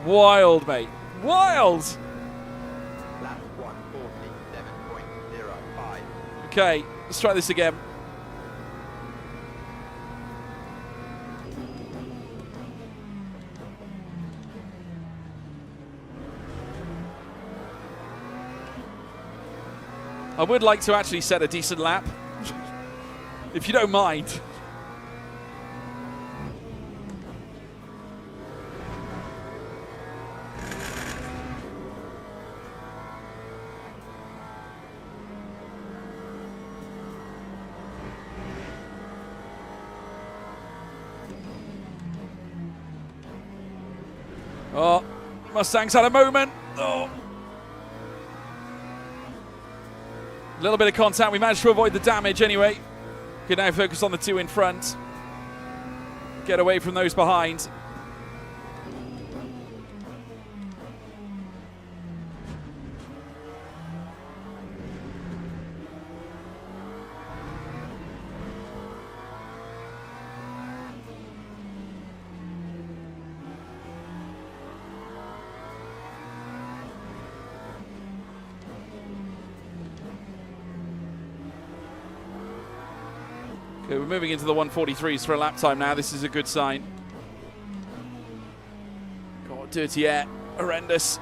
Wild, mate. Wild. Lap 147.05. Okay, let's try this again. I would like to actually set a decent lap, if you don't mind. Oh, Mustang's had a moment. Oh. A little bit of contact. We managed to avoid the damage anyway. Can now focus on the two in front. Get away from those behind. Okay, we're moving into the 143s for a lap time now. This is a good sign. God, dirty air. Horrendous.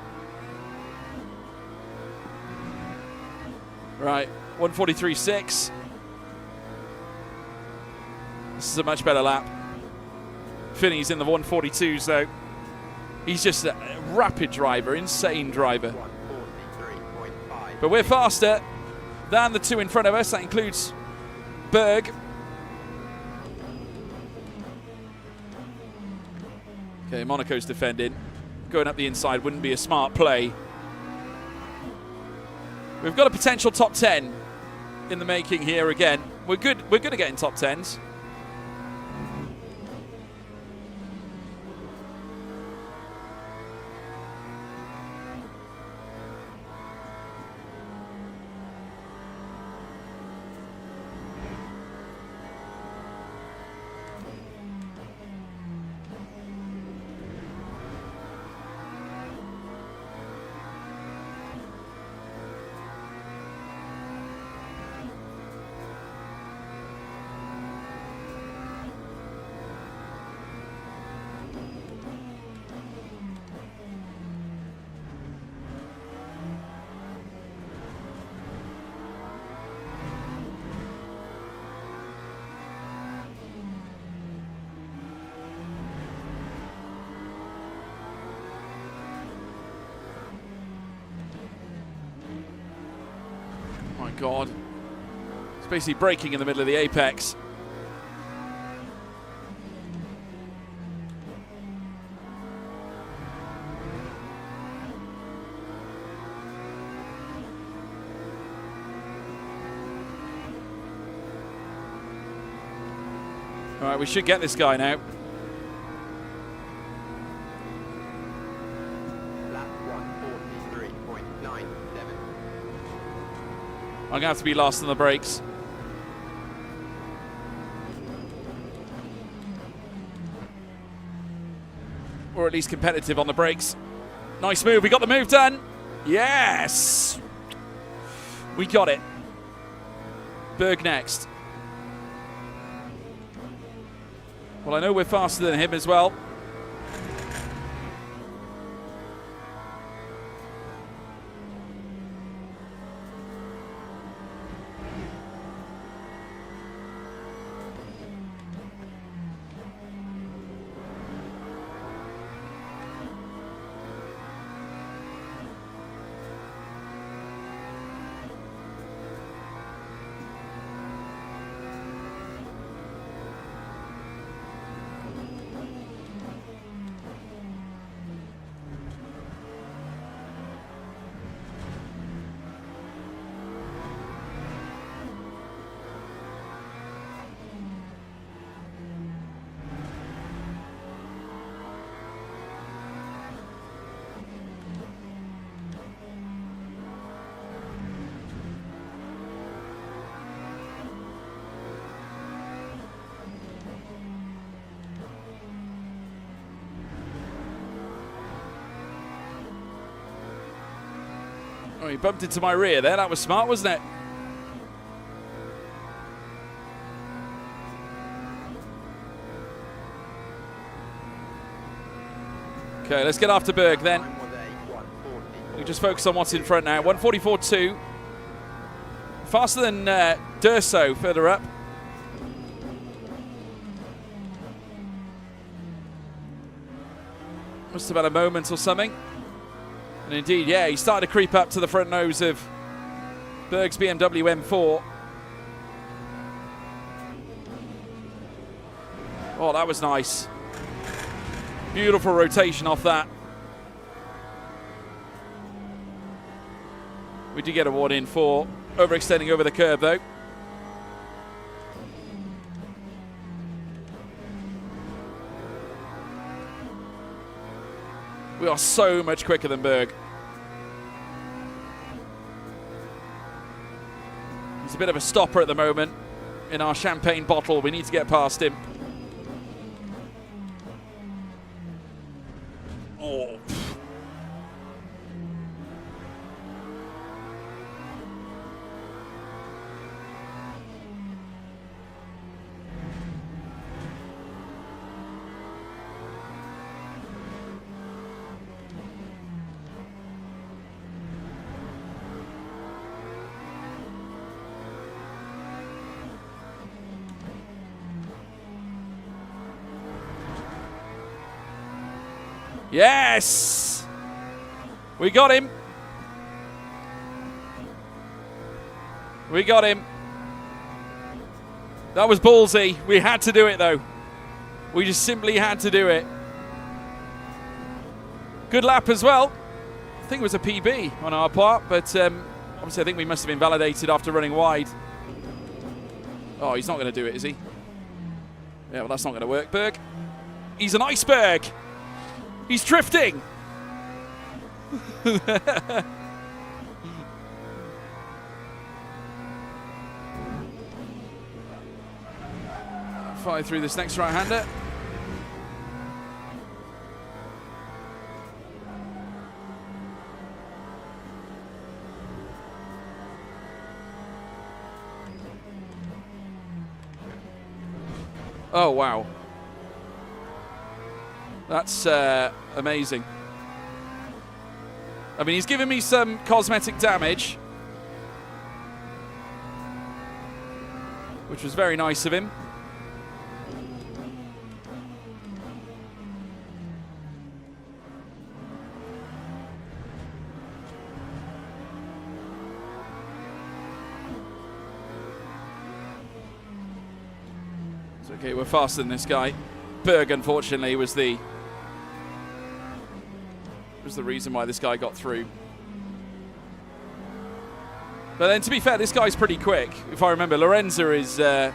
Right, 143.6. This is a much better lap. Finney's in the 142s though. He's just a rapid driver, insane driver. 143.5. But we're faster than the two in front of us. That includes Berg. Okay, Monaco's defending. Going up the inside wouldn't be a smart play. We've got a potential top 10 in the making here again. We're good at getting top 10s. My God. It's basically braking in the middle of the apex. All right, we should get this guy now. Lap I'm going to have to be last on the brakes. Or at least competitive on the brakes. Nice move. We got the move done. Yes. We got it. Berg next. Well, I know we're faster than him as well. Oh, he bumped into my rear there. That was smart, wasn't it? Okay, let's get after Berg then. Time was a 1:40. We just focus on what's in front now. 1:44.2. Faster than Durso further up. Must have had a moment or something. And indeed, yeah, he started to creep up to the front nose of Berg's BMW M4. Oh, that was nice. Beautiful rotation off that. We did get a warning for overextending over the curb, though. We are so much quicker than Berg. He's a bit of a stopper at the moment in our champagne bottle. We need to get past him. Oh. Yes! We got him. We got him. That was ballsy. We had to do it, though. We just simply had to do it. Good lap as well. I think it was a PB on our part, but obviously I think we must have been validated after running wide. Oh, he's not going to do it, is he? Yeah, well, that's not going to work, Berg. He's an iceberg. He's drifting. Fire through this next right-hander. Oh, wow. That's amazing. I mean, he's given me some cosmetic damage, which was very nice of him. It's okay, we're faster than this guy. Berg, unfortunately, was the reason why this guy got through. But then, to be fair, this guy's pretty quick. If I remember, Lorenza is a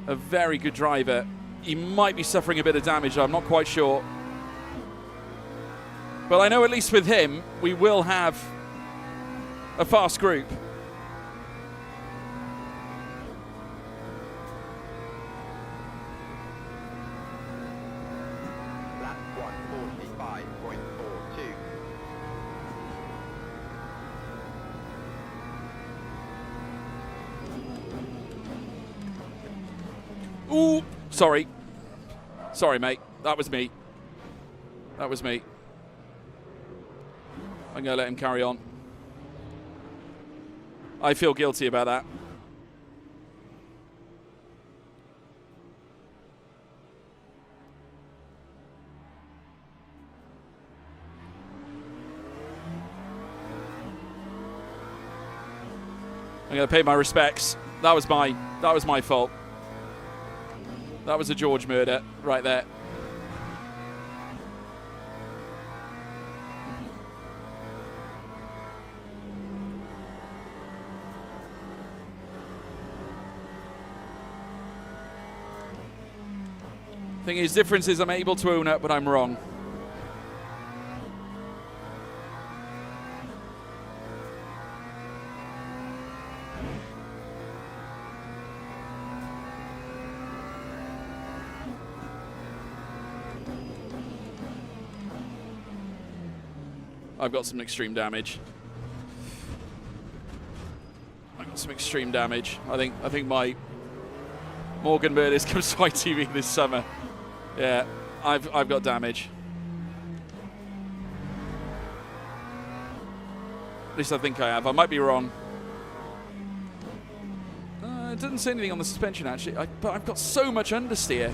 very good driver. He might be suffering a bit of damage, I'm not quite sure. But I know at least with him, we will have a fast group. Ooh, sorry. Sorry, mate. That was me. That was me. I'm going to let him carry on. I feel guilty about that. I'm going to pay my respects. That was my fault. That was a George murder right there. Thing is, difference is I'm able to own up, but I'm wrong. I've got some extreme damage. I think my Morgan Murders comes to ITV this summer. Yeah, I've got damage. At least I think I have. I might be wrong. It doesn't say anything on the suspension actually, but I've got so much understeer.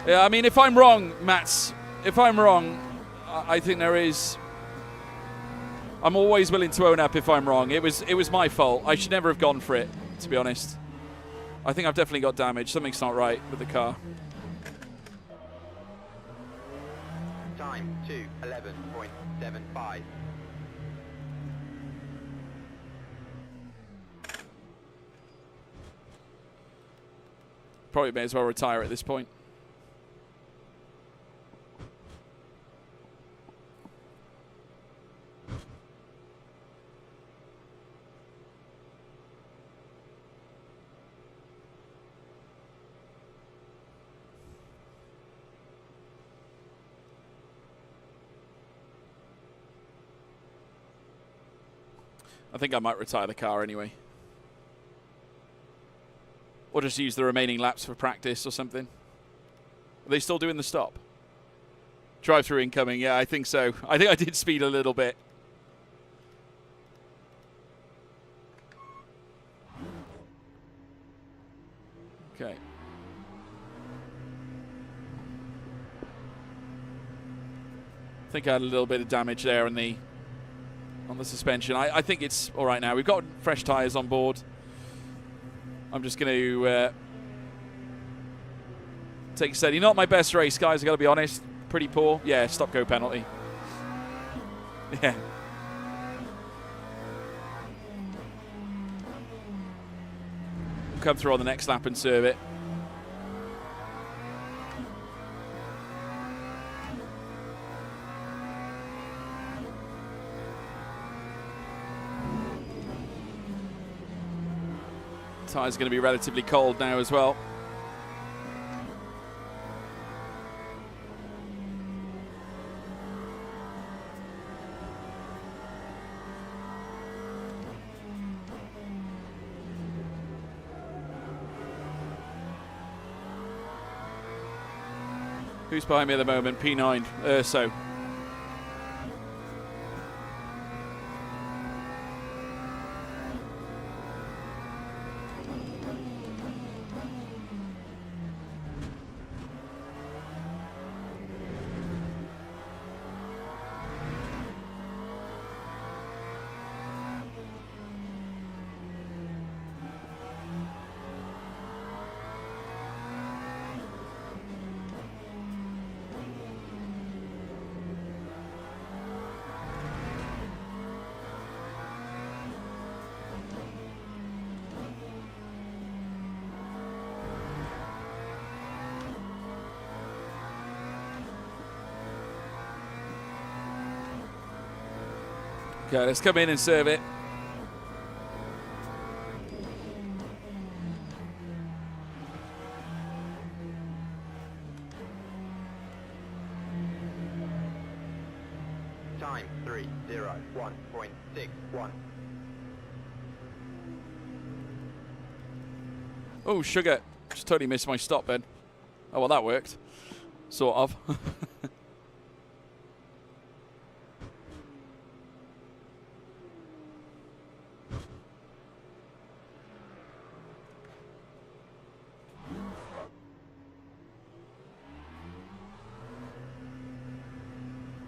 Yeah, I mean, if I'm wrong, Mats, if I'm wrong, I think there is. I'm always willing to own up if I'm wrong. It was my fault. I should never have gone for it, to be honest. I think I've definitely got damage. Something's not right with the car. Time 2:11.75. Probably may as well retire at this point. I think I might retire the car anyway. Or just use the remaining laps for practice or something. Are they still doing the stop? Drive-through incoming, yeah, I think so. I think I did speed a little bit. Okay. I think I had a little bit of damage there on the suspension. I think it's all right now. We've got fresh tyres on board. I'm just going to take it steady. Not my best race, guys. I've got to be honest. Pretty poor. Yeah, stop-go penalty. Yeah. We'll come through on the next lap and serve it. Tyre's going to be relatively cold now as well. Who's behind me at the moment? P9, Urso. Okay, let's come in and serve it. 9301.61. Oh, sugar. Just totally missed my stop then. Oh, well, that worked. Sort of.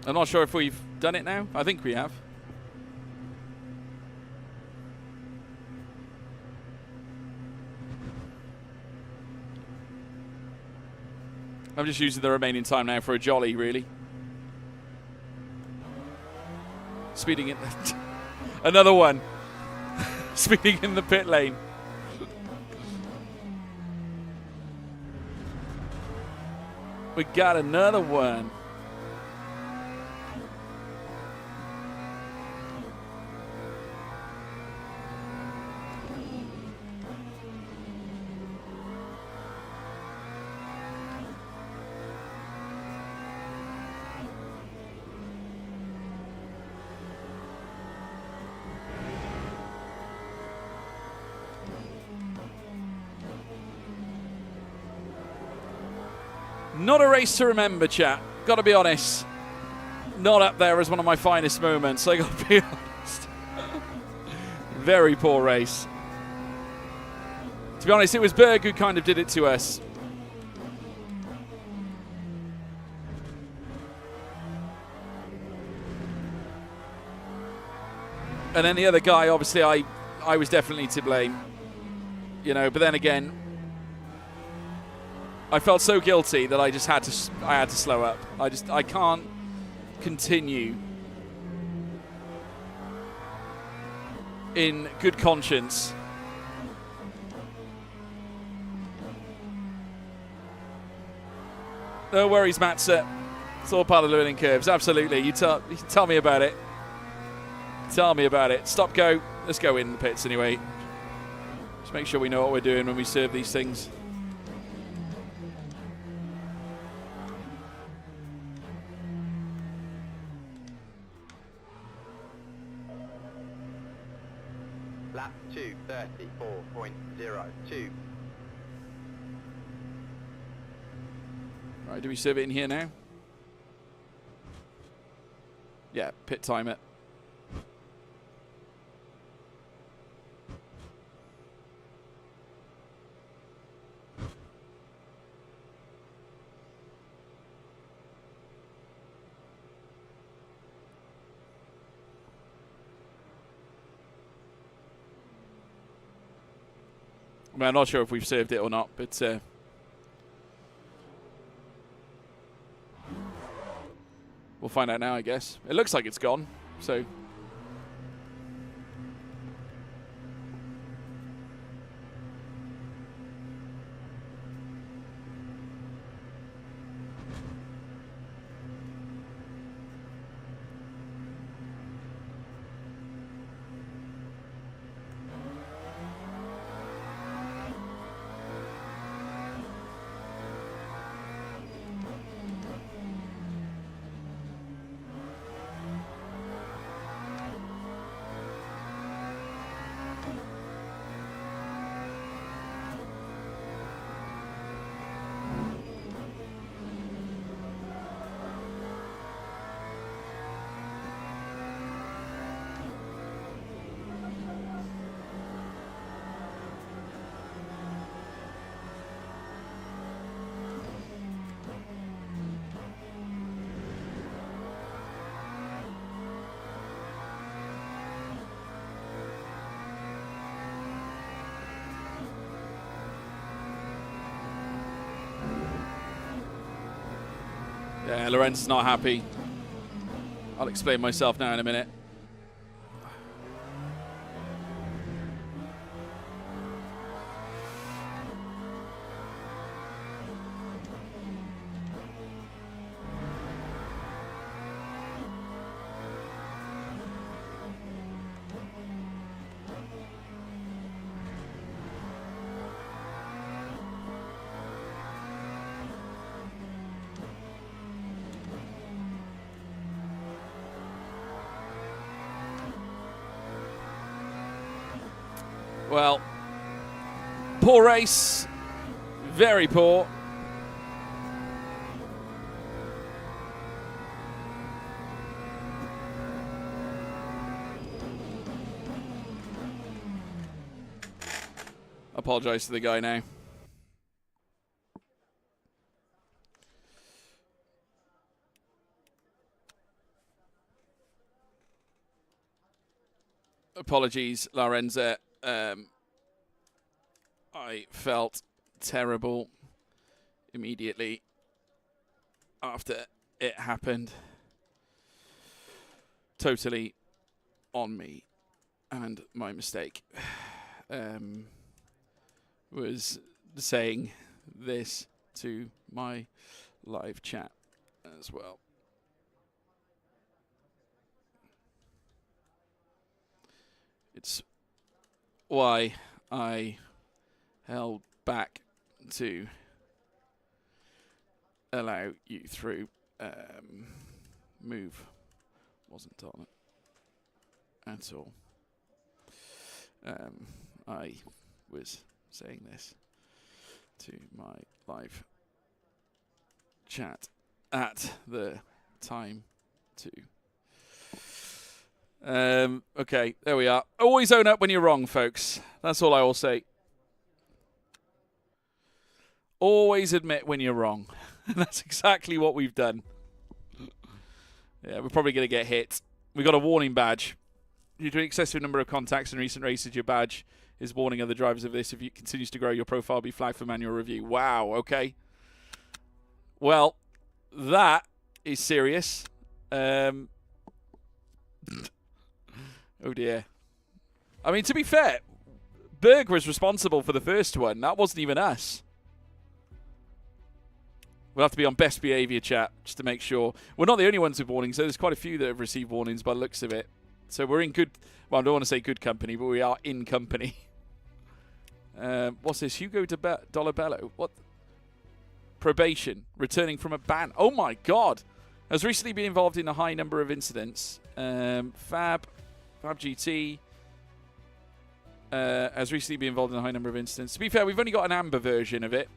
I'm not sure if we've done it now. I think we have. I'm just using the remaining time now for a jolly, really. Speeding in. Another one. Speeding in the pit lane. We got another one. Not a race to remember, chat. Got to be honest. Not up there as one of my finest moments. I got to be honest. Very poor race. To be honest, it was Berg who kind of did it to us. And then the other guy, obviously, I was definitely to blame. You know, but then again, I felt so guilty that I just had to slow up. I can't continue in good conscience no worries, Matza. It's all part of the learning curves. Absolutely. You tell me about it. Tell me about it. Stop, go. Let's go in the pits anyway. Just make sure we know what we're doing when we serve these things. Lap 2:34.02. Right, do we serve it in here now? Yeah, pit time it. I mean, I'm not sure if we've served it or not, but we'll find out now, I guess. It looks like it's gone, so. Yeah, Lorenz is not happy. I'll explain myself now in a minute. Well, poor race. Very poor. Apologise to the guy now. Apologies, Lorenza. I felt terrible immediately after it happened. Totally on me and my mistake. Was saying this to my live chat as well. It's why I held back to allow you through. Move wasn't on it at all. I was saying this to my live chat at the time too. Okay, there we are. Always own up when you're wrong, folks. That's all I will say. Always admit when you're wrong. That's exactly what we've done. Yeah, we're probably going to get hit. We got a warning badge. Due to an excessive number of contacts in recent races, your badge is warning other drivers of this. If it continues to grow, your profile will be flagged for manual review. Wow, okay. Well, that is serious. Oh, dear. I mean, to be fair, Berg was responsible for the first one. That wasn't even us. We'll have to be on best behaviour, chat, just to make sure. We're not the only ones with warnings, so there's quite a few that have received warnings by the looks of it. So we're in good... Well, I don't want to say good company, but we are in company. What's this? Hugo Dolabello. What? Probation. Returning from a ban. Oh, my God. Has recently been involved in a high number of incidents. Fab GT has recently been involved in a high number of incidents. To be fair, we've only got an amber version of it.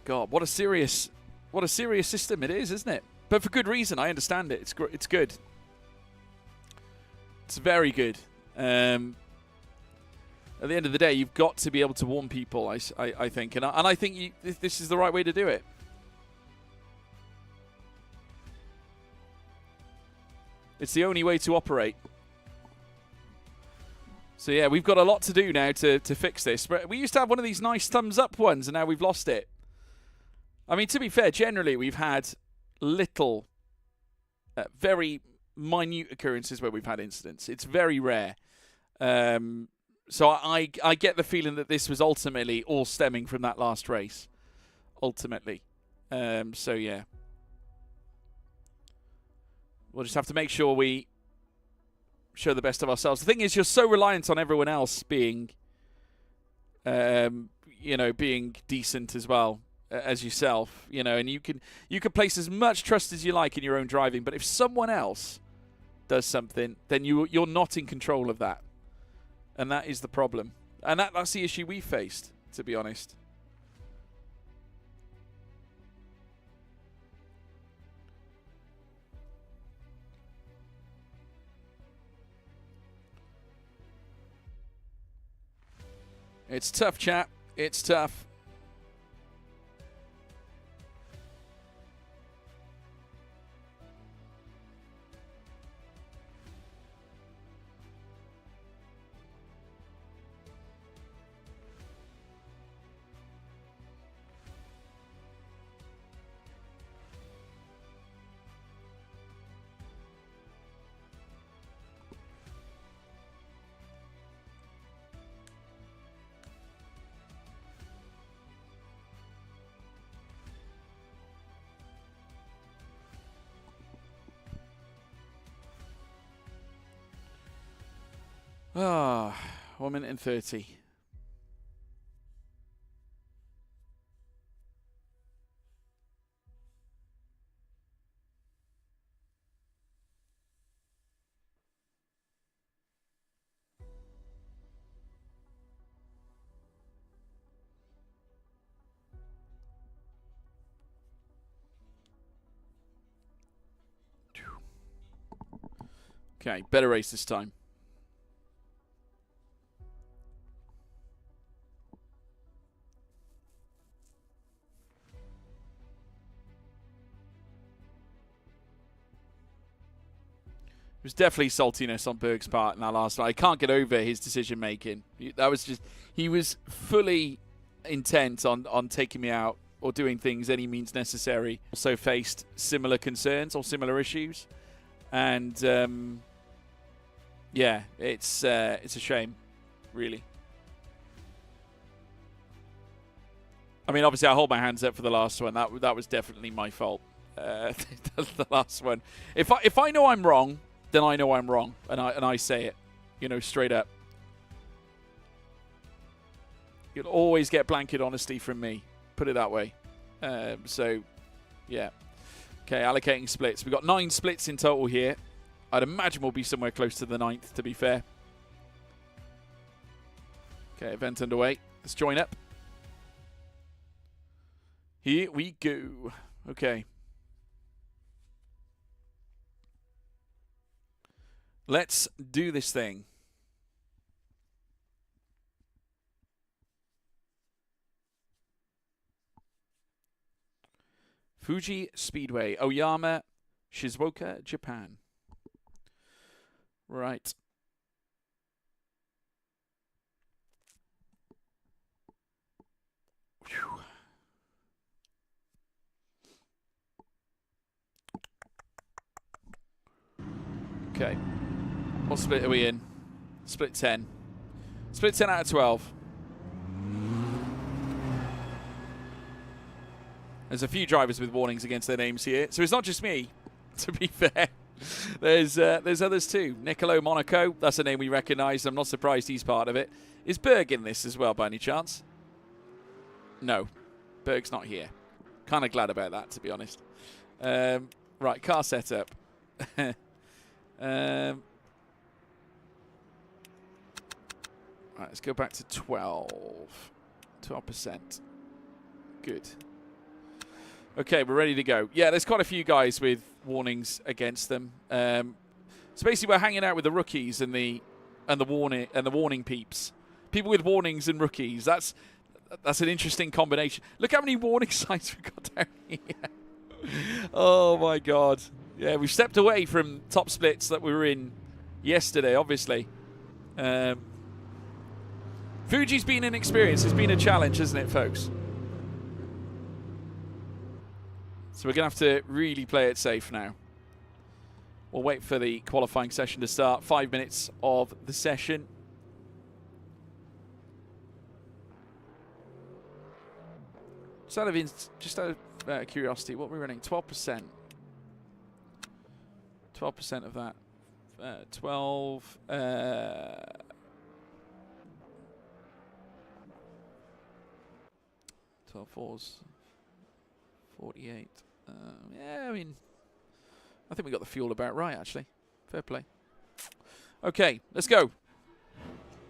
God, what a serious system it is, isn't it? But for good reason. I understand it. It's good. It's very good. At the end of the day, you've got to be able to warn people, I think. And I think this is the right way to do it. It's the only way to operate. So, yeah, we've got a lot to do now to fix this. But we used to have one of these nice thumbs-up ones, and now we've lost it. I mean, to be fair, generally we've had little, very minute occurrences where we've had incidents. It's very rare. So I get the feeling that this was ultimately all stemming from that last race. Ultimately. So, yeah. We'll just have to make sure we show the best of ourselves. The thing is, you're so reliant on everyone else being, being decent as well as yourself, and you can place as much trust as you like in your own driving. But if someone else does something, then you're not in control of that. And that is the problem. And that's the issue we faced, to be honest. It's tough, chat. It's tough. Ah, 1 minute and 30. Okay, better race this time. There was definitely saltiness on Berg's part in that last one. I can't get over his decision making. That was just, he was fully intent on taking me out or doing things any means necessary. Also faced similar concerns or similar issues, and yeah, it's a shame, really. I mean, obviously, I hold my hands up for the last one. That was definitely my fault. The last one. If I know I'm wrong, then I know I'm wrong, and I say it, you know, straight up. You'll always get blanket honesty from me. Put it that way. So, yeah. Okay, allocating splits. We've got 9 splits in total here. I'd imagine we'll be somewhere close to the 9th, to be fair. Okay, event underway. Let's join up. Here we go. Okay. Let's do this thing. Fuji Speedway, Oyama, Shizuoka, Japan. Right. Whew. Okay. What split are we in? Split 10. Split 10 out of 12. There's a few drivers with warnings against their names here. So it's not just me, to be fair. There's others too. Nicolo Monaco, that's a name we recognise. I'm not surprised he's part of it. Is Berg in this as well, by any chance? No. Berg's not here. Kind of glad about that, to be honest. Right, car setup. Right, let's go back to 12. 12%. Good. Okay, we're ready to go. Yeah, there's quite a few guys with warnings against them. So basically, we're hanging out with the rookies and the warning peeps. People with warnings and rookies. That's an interesting combination. Look how many warning signs we've got down here. Oh my God. Yeah, we've stepped away from top splits that we were in yesterday, obviously. Fuji's been an experience. It's been a challenge, hasn't it, folks? So we're going to have to really play it safe now. We'll wait for the qualifying session to start. 5 minutes of the session. Just out of curiosity, what are we running? 12%. 12% of that. 12. 12 fours. 48. Yeah, I mean, I think we got the fuel about right, actually. Fair play. Okay, let's go.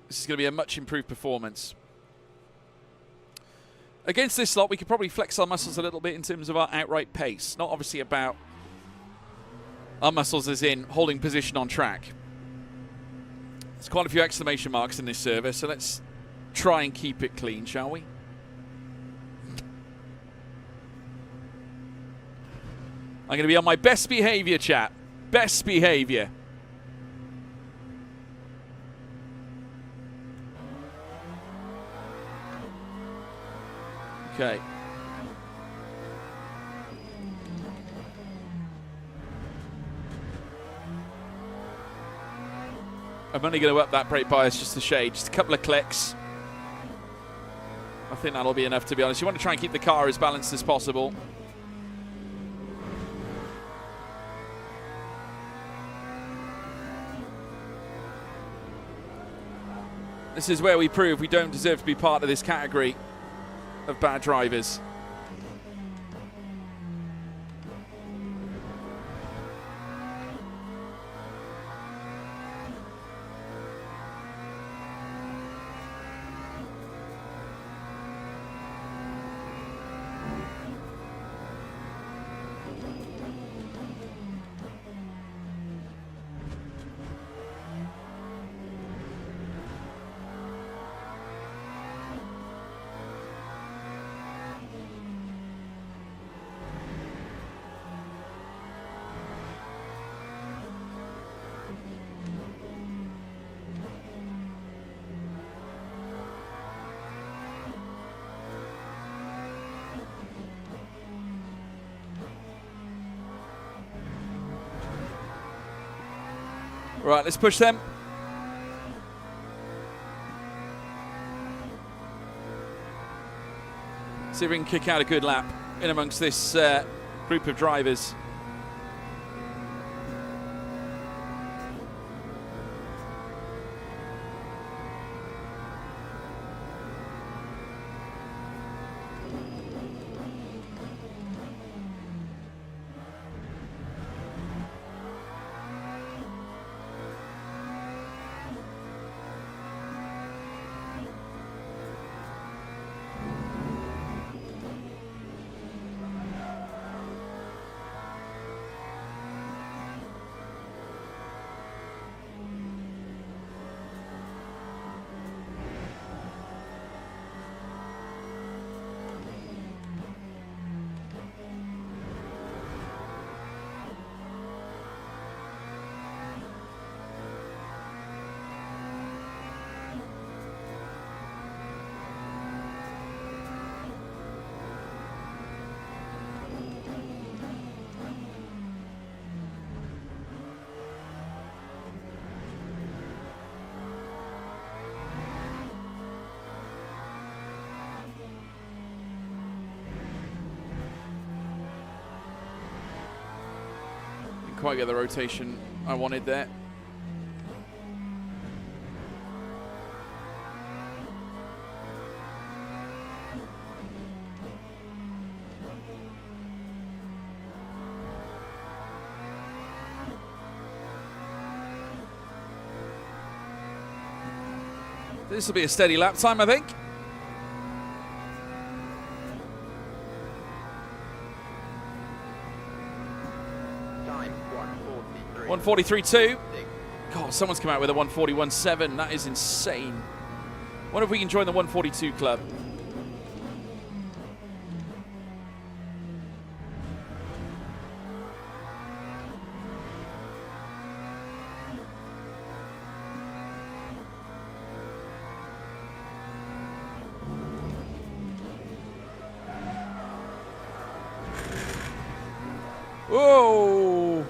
This is going to be a much improved performance. Against this lot, we could probably flex our muscles a little bit in terms of our outright pace. Not obviously about our muscles as in holding position on track. There's quite a few exclamation marks in this server, so let's try and keep it clean, shall we? I'm going to be on my best behavior, chat. Best behavior. Okay. I'm only going to up that brake bias just a shade, just a couple of clicks. I think that'll be enough, to be honest. You want to try and keep the car as balanced as possible. This is where we prove we don't deserve to be part of this category of bad drivers. Right, let's push them. See if we can kick out a good lap in amongst this group of drivers. Quite get the rotation I wanted there. This will be a steady lap time, I think. Time 1:43.2. God, someone's come out with a 1:41.7. That is insane. Wonder if we can join the 1:42 club. Whoa!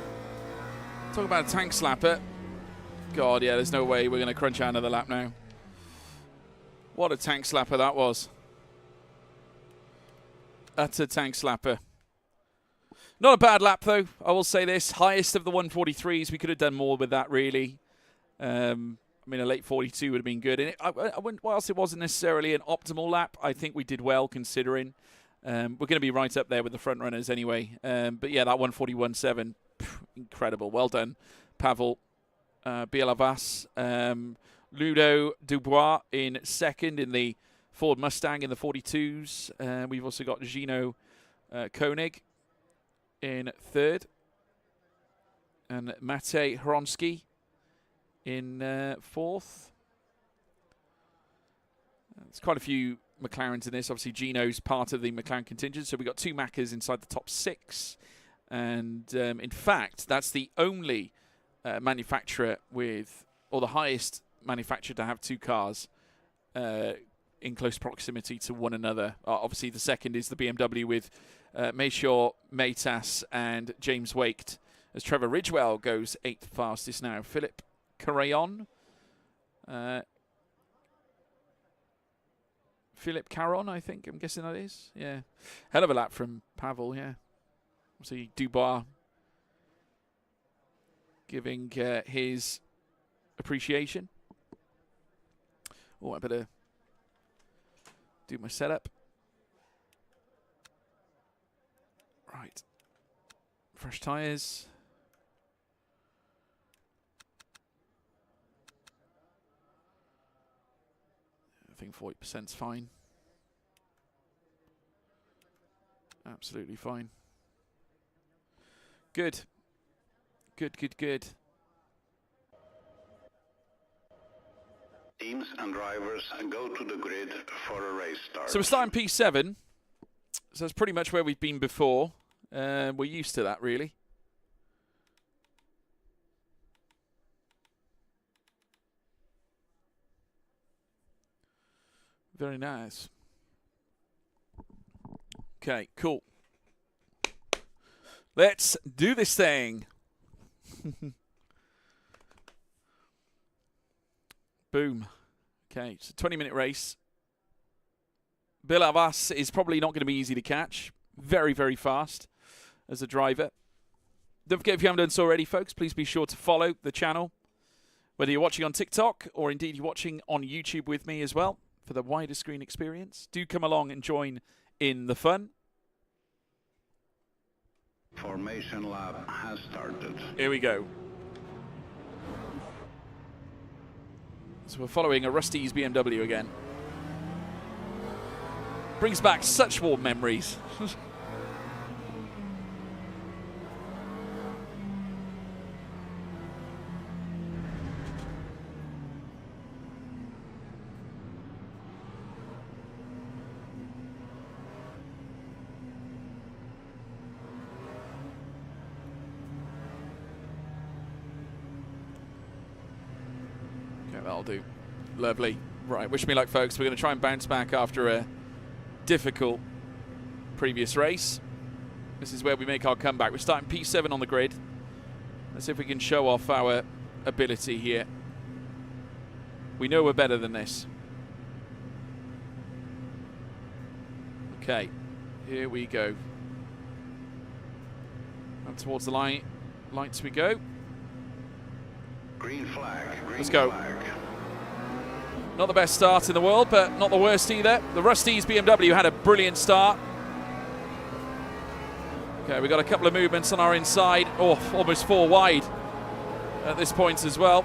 Talk about a tank slapper. God, yeah, there's no way we're going to crunch out another lap now. What a tank slapper that was. Utter tank slapper. Not a bad lap, though. I will say this. Highest of the 143s. We could have done more with that, really. I mean, a late 42 would have been good. And whilst it wasn't necessarily an optimal lap, I think we did well, considering. We're going to be right up there with the front runners anyway. But yeah, that 1:41.7, incredible. Well done, Pavel Bielavas. Ludo Dubois in second in the Ford Mustang in the 42s. We've also got Gino Koenig in third. And Matej Hronsky in fourth. There's quite a few McLarens in this. Obviously, Gino's part of the McLaren contingent, so we've got two Maccas inside the top six. And in fact, that's the only manufacturer with, or the highest manufacturer to have two cars in close proximity to one another. Obviously, the second is the BMW with Meshaw, Meitas, and James Waked, as Trevor Ridgewell goes 8th fastest now. Philip Carayon. Philip Caron, I think. I'm guessing that is. Yeah. Hell of a lap from Pavel, yeah. Obviously, Dubois giving his appreciation. Oh, I better do my setup. Right. Fresh tyres. I think 40% is fine. Absolutely fine. Good. Good, good, good. Teams and drivers go to the grid for a race start. So we're starting P7. So that's pretty much where we've been before. We're used to that, really. Very nice. Okay, cool. Let's do this thing. Boom. Okay, it's a 20-minute race. Bill Havas is probably not going to be easy to catch. Very, very fast as a driver. Don't forget, if you haven't done so already, folks, please be sure to follow the channel. Whether you're watching on TikTok or indeed you're watching on YouTube with me as well for the wider screen experience, do come along and join in the fun. Formation lap has started. Here we go. So we're following a Rust-eze BMW again. Brings back such warm memories. That'll do. Lovely. Right, wish me luck, folks. We're going to try and bounce back after a difficult previous race. This is where we make our comeback. We're starting P7 on the grid. Let's see if we can show off our ability here. We know we're better than this. Okay, here we go. And towards the lights we go. Green flag. Green Let's go. Flag. Not the best start in the world, but not the worst either. The Rust-eze BMW had a brilliant start. Okay, we've got a couple of movements on our inside. Oh, almost 4 wide at this point as well.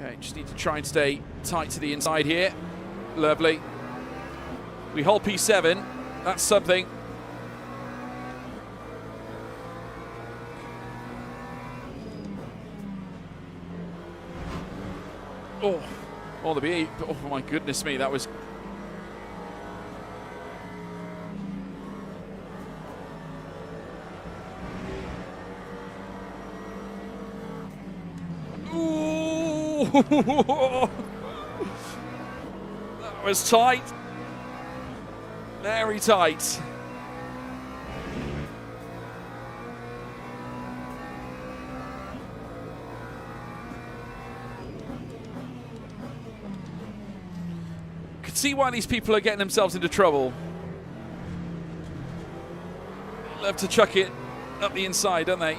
Okay, just need to try and stay tight to the inside here. Lovely. We hold P7. That's something. Oh, the B8. Oh, my goodness me, that was... Ooh! That was tight. Very tight. See why these people are getting themselves into trouble. They love to chuck it up the inside, don't they?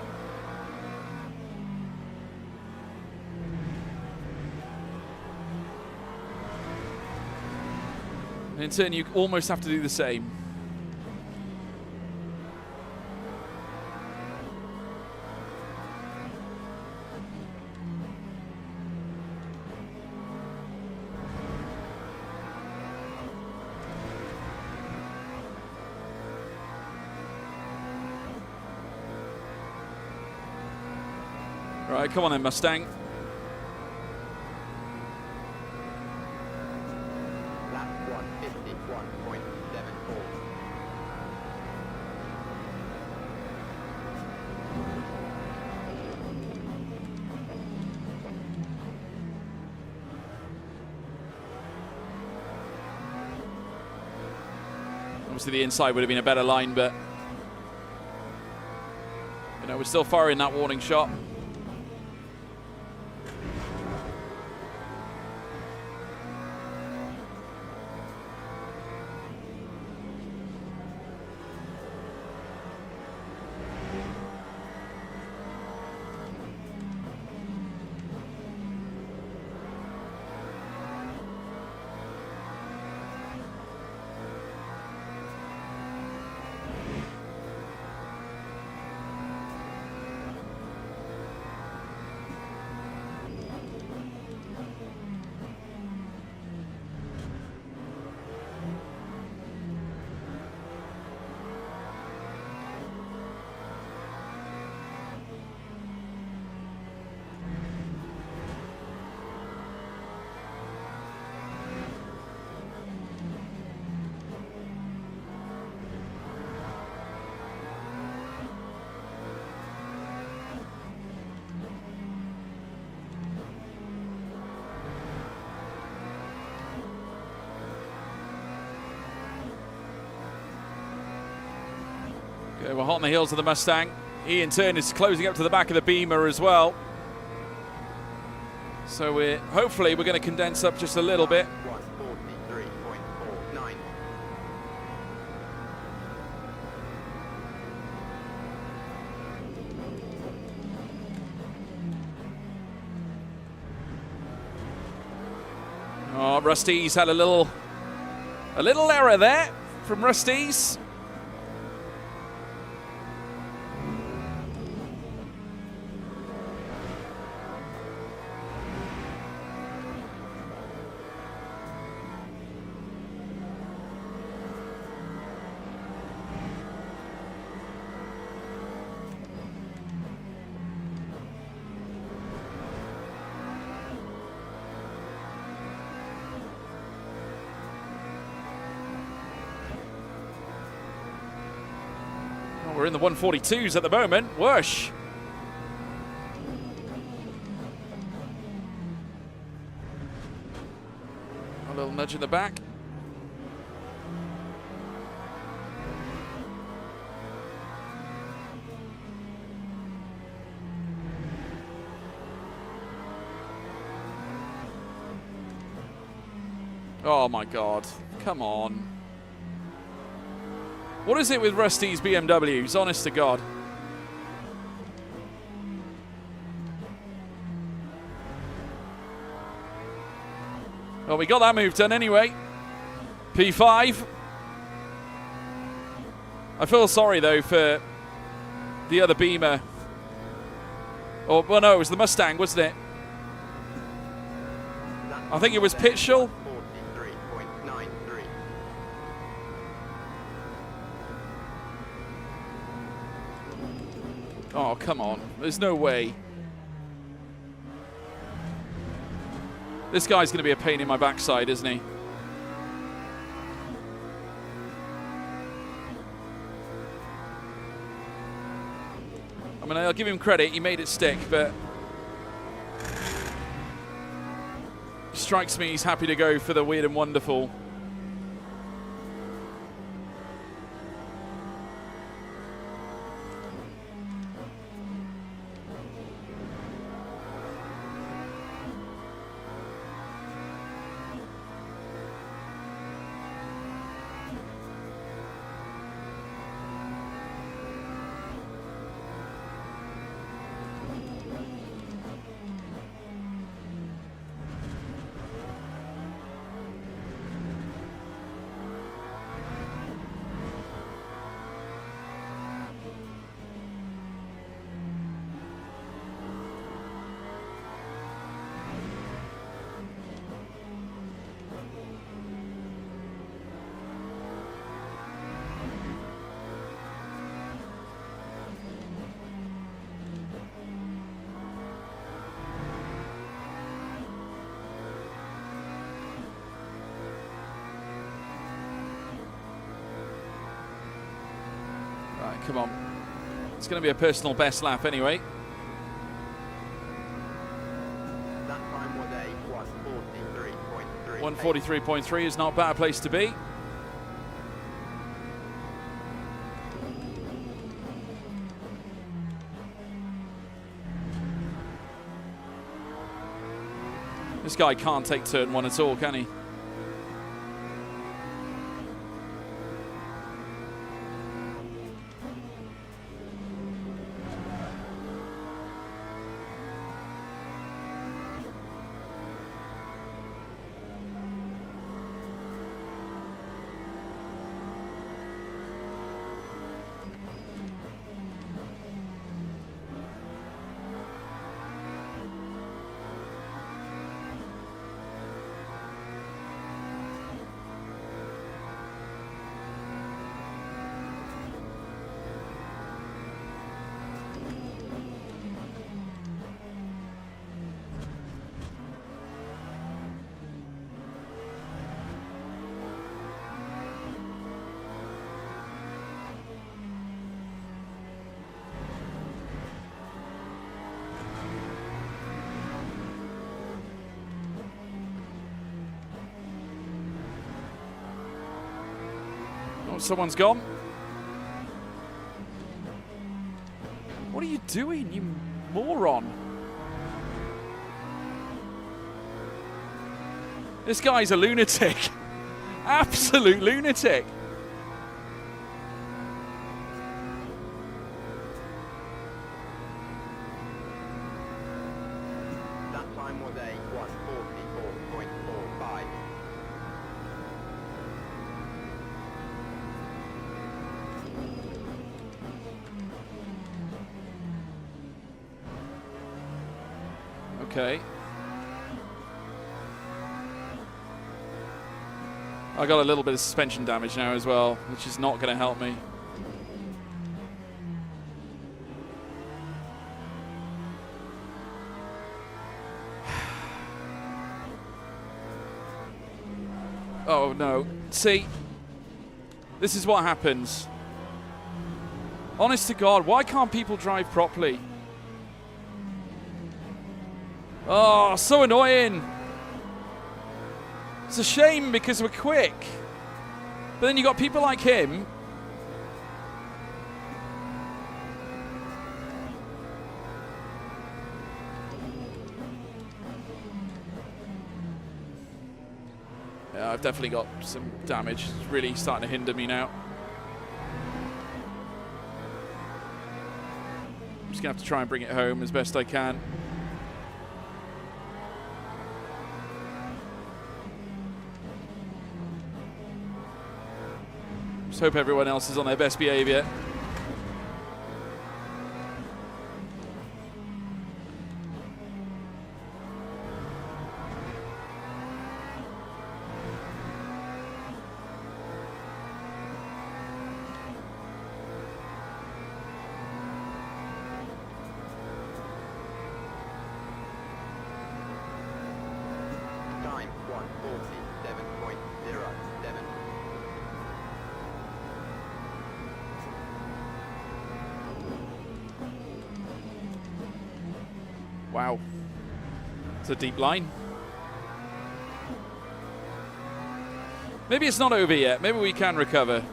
And in turn, you almost have to do the same. Right, come on then, Mustang. Lap 151.74. Obviously the inside would have been a better line, but you know, we're still firing that warning shot. Okay, we're hot on the heels of the Mustang. He in turn is closing up to the back of the Beamer as well. So hopefully we're going to condense up just a little bit. 143.49. Oh, Rusty's had a little error there from Rusty's. We're in the 142s at the moment. Whoosh. A little nudge in the back. Oh my God. Come on. What is it with Rusty's BMWs, honest to God? Well, we got that move done anyway. P5. I feel sorry, though, for the other Beamer. Oh, well, no, it was the Mustang, wasn't it? I think it was Pitchell. 43.93. Oh, come on. There's no way. This guy's going to be a pain in my backside, isn't he? I mean, I'll give him credit. He made it stick, but strikes me he's happy to go for the weird and wonderful. Come on. It's going to be a personal best lap anyway. That time was a 143.3. 143.3 is not a bad place to be. This guy can't take turn one at all, can he? Oh, someone's gone. What are you doing, you moron? This guy's a lunatic. Absolute lunatic. That time was a 1:44.45. Okay. I got a little bit of suspension damage now as well, which is not going to help me. Oh no. See, this is what happens. Honest to God, why can't people drive properly? Oh, so annoying. It's a shame because we're quick. But then you got people like him. Yeah, I've definitely got some damage. It's really starting to hinder me now. I'm just going to have to try and bring it home as best I can. Just hope everyone else is on their best behavior. Time 1:47.07. Wow. It's a deep line. Maybe it's not over yet. Maybe we can recover.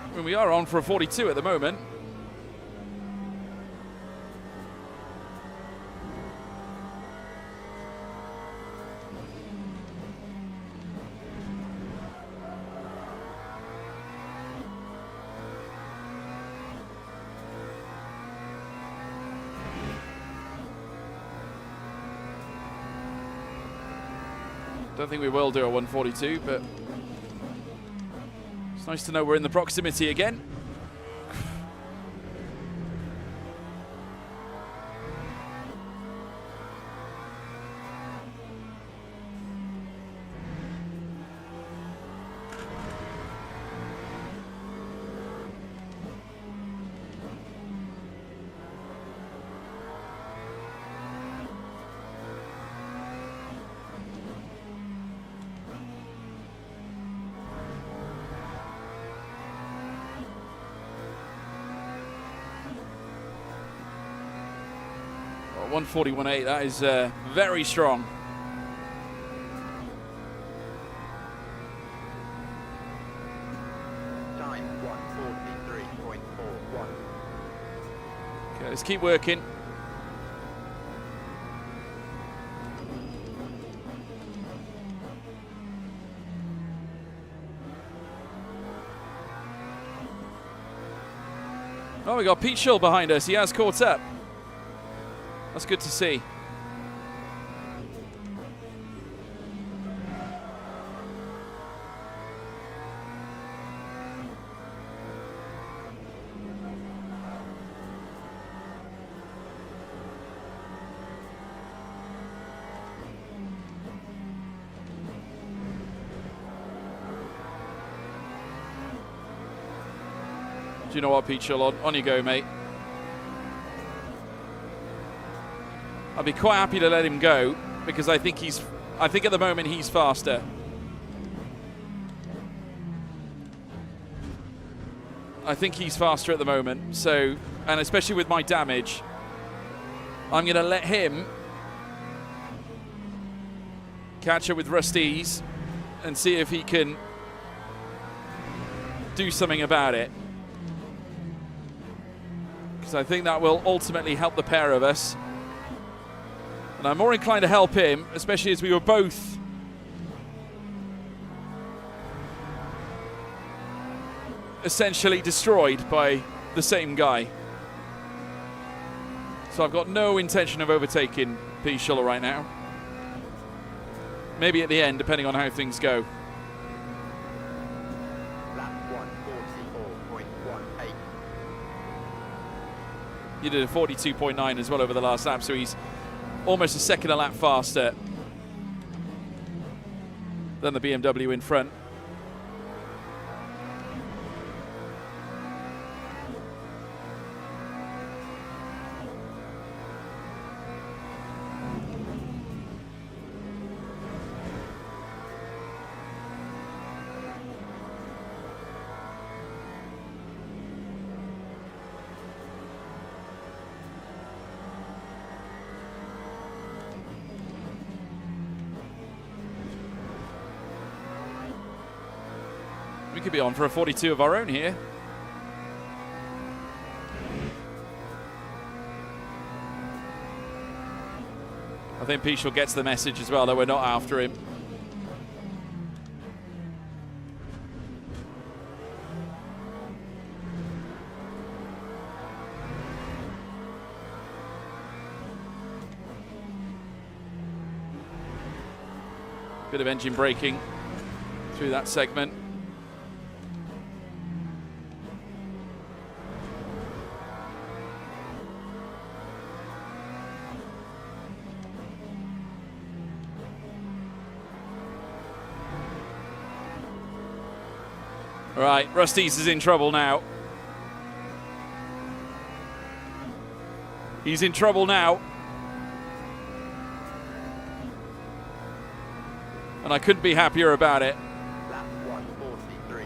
I mean, we are on for a 42 at the moment. Don't think we will do a 142, but it's nice to know we're in the proximity again. Oh, 141.8, that is very strong. Time 1:43.41. Okay, let's keep working. Oh, we got Pete Schill behind us. He has caught up. That's good to see. Do you know what, Pete Schill? On you go, mate. I'd be quite happy to let him go because I think at the moment he's faster. I think he's faster at the moment. So, and especially with my damage, I'm going to let him catch up with Rusty's and see if he can do something about it. because I think that will ultimately help the pair of us. And I'm more inclined to help him, especially as we were both essentially destroyed by the same guy. So I've got no intention of overtaking P. Schuller right now. Maybe at the end, depending on how things go. Lap 1:44.18. He did a 42.9 as well over the last lap, so he's almost a second a lap faster than the BMW in front. We could be on for a 42 of our own here. I think Pichel gets the message as well that we're not after him. Bit of engine braking through that segment. All right, Rusty's is in trouble now. He's in trouble now. And I couldn't be happier about it. Lap 1:43.12.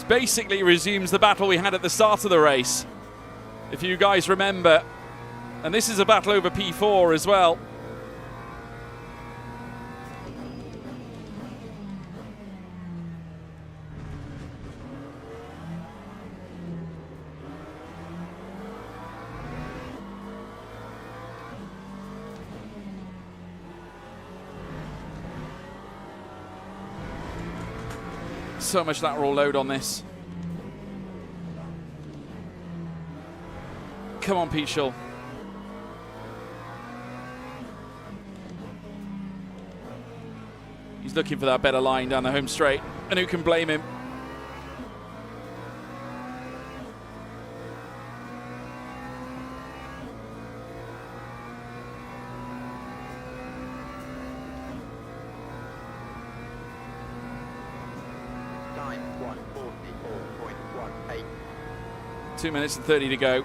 Basically resumes the battle we had at the start of the race, if you guys remember. And this is a battle over P4 as well. So much lateral load on this. Come on, Pichel. He's looking for that better line down the home straight, and who can blame him? Time 1:44.18. 2 minutes and 30 to go.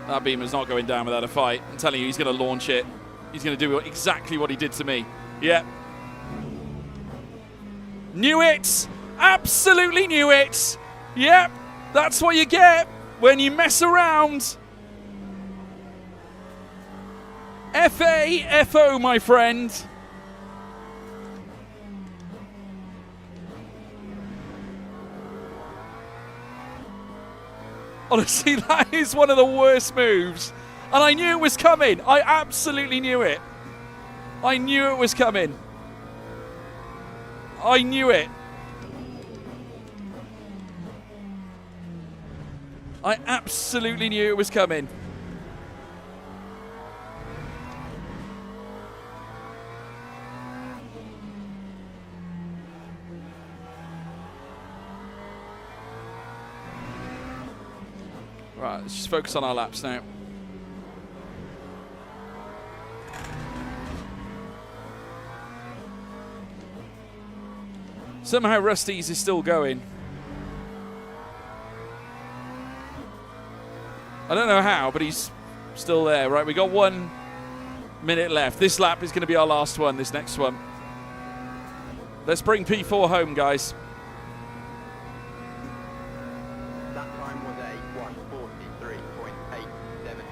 That Beamer's not going down without a fight. I'm telling you, he's going to launch it. He's going to do exactly what he did to me. Yep. Knew it! Absolutely knew it! Yep, that's what you get when you mess around. F-A-F-O, my friend. Honestly, that is one of the worst moves. And I knew it was coming. I absolutely knew it. I knew it was coming. I knew it. I absolutely knew it was coming. Right, let's just focus on our laps now. Somehow Rusty's is still going. I don't know how, but he's still there. Right, we got 1 minute left. This lap is going to be our last one, this next one. Let's bring P4 home, guys. That time was a 1:43.87.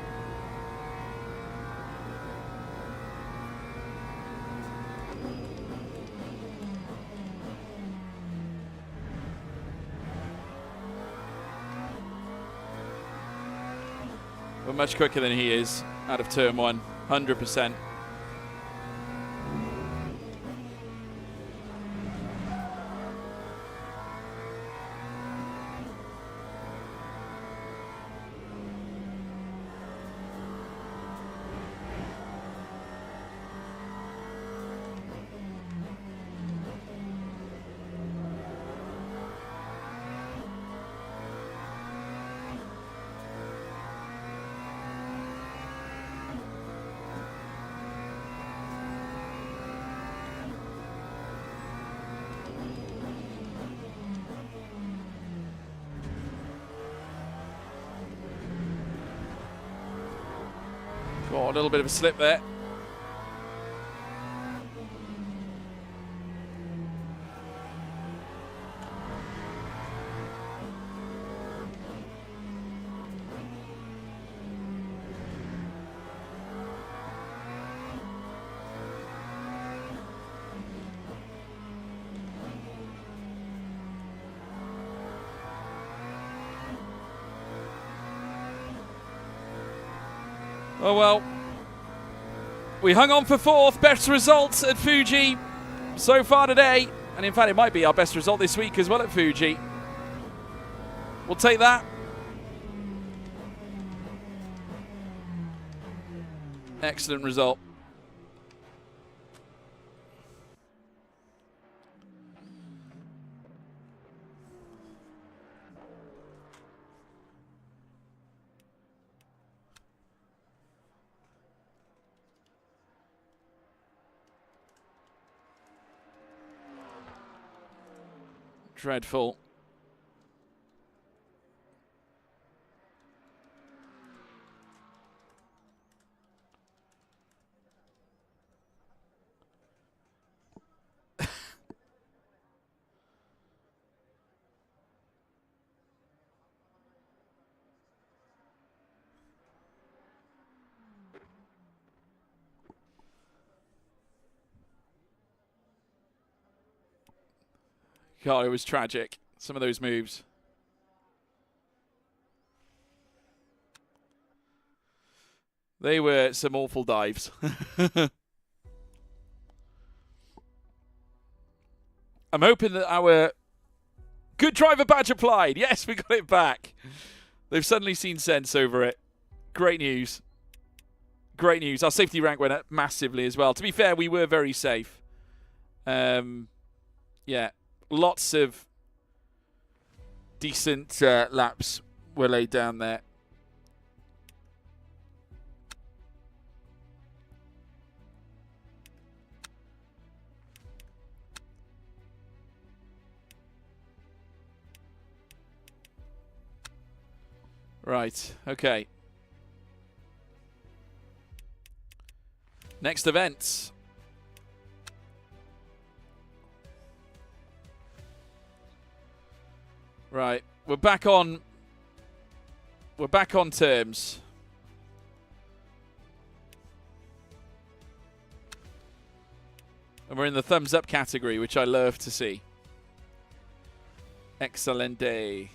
We're much quicker than he is out of turn 1, 100%. Oh, a little bit of a slip there. Oh well, we hung on for 4th, best results at Fuji so far today, and in fact it might be our best result this week as well at Fuji. We'll take that. Excellent result. Dreadful. God, it was tragic. Some of those moves. They were some awful dives. I'm hoping that our good driver badge applied. Yes, we got it back. They've suddenly seen sense over it. Great news. Great news. Our safety rank went up massively as well. To be fair, we were very safe. Yeah. Lots of decent laps were laid down there. Right, okay. Next event. Right, we're back on terms. And we're in the thumbs up category, which I love to see. Excelente.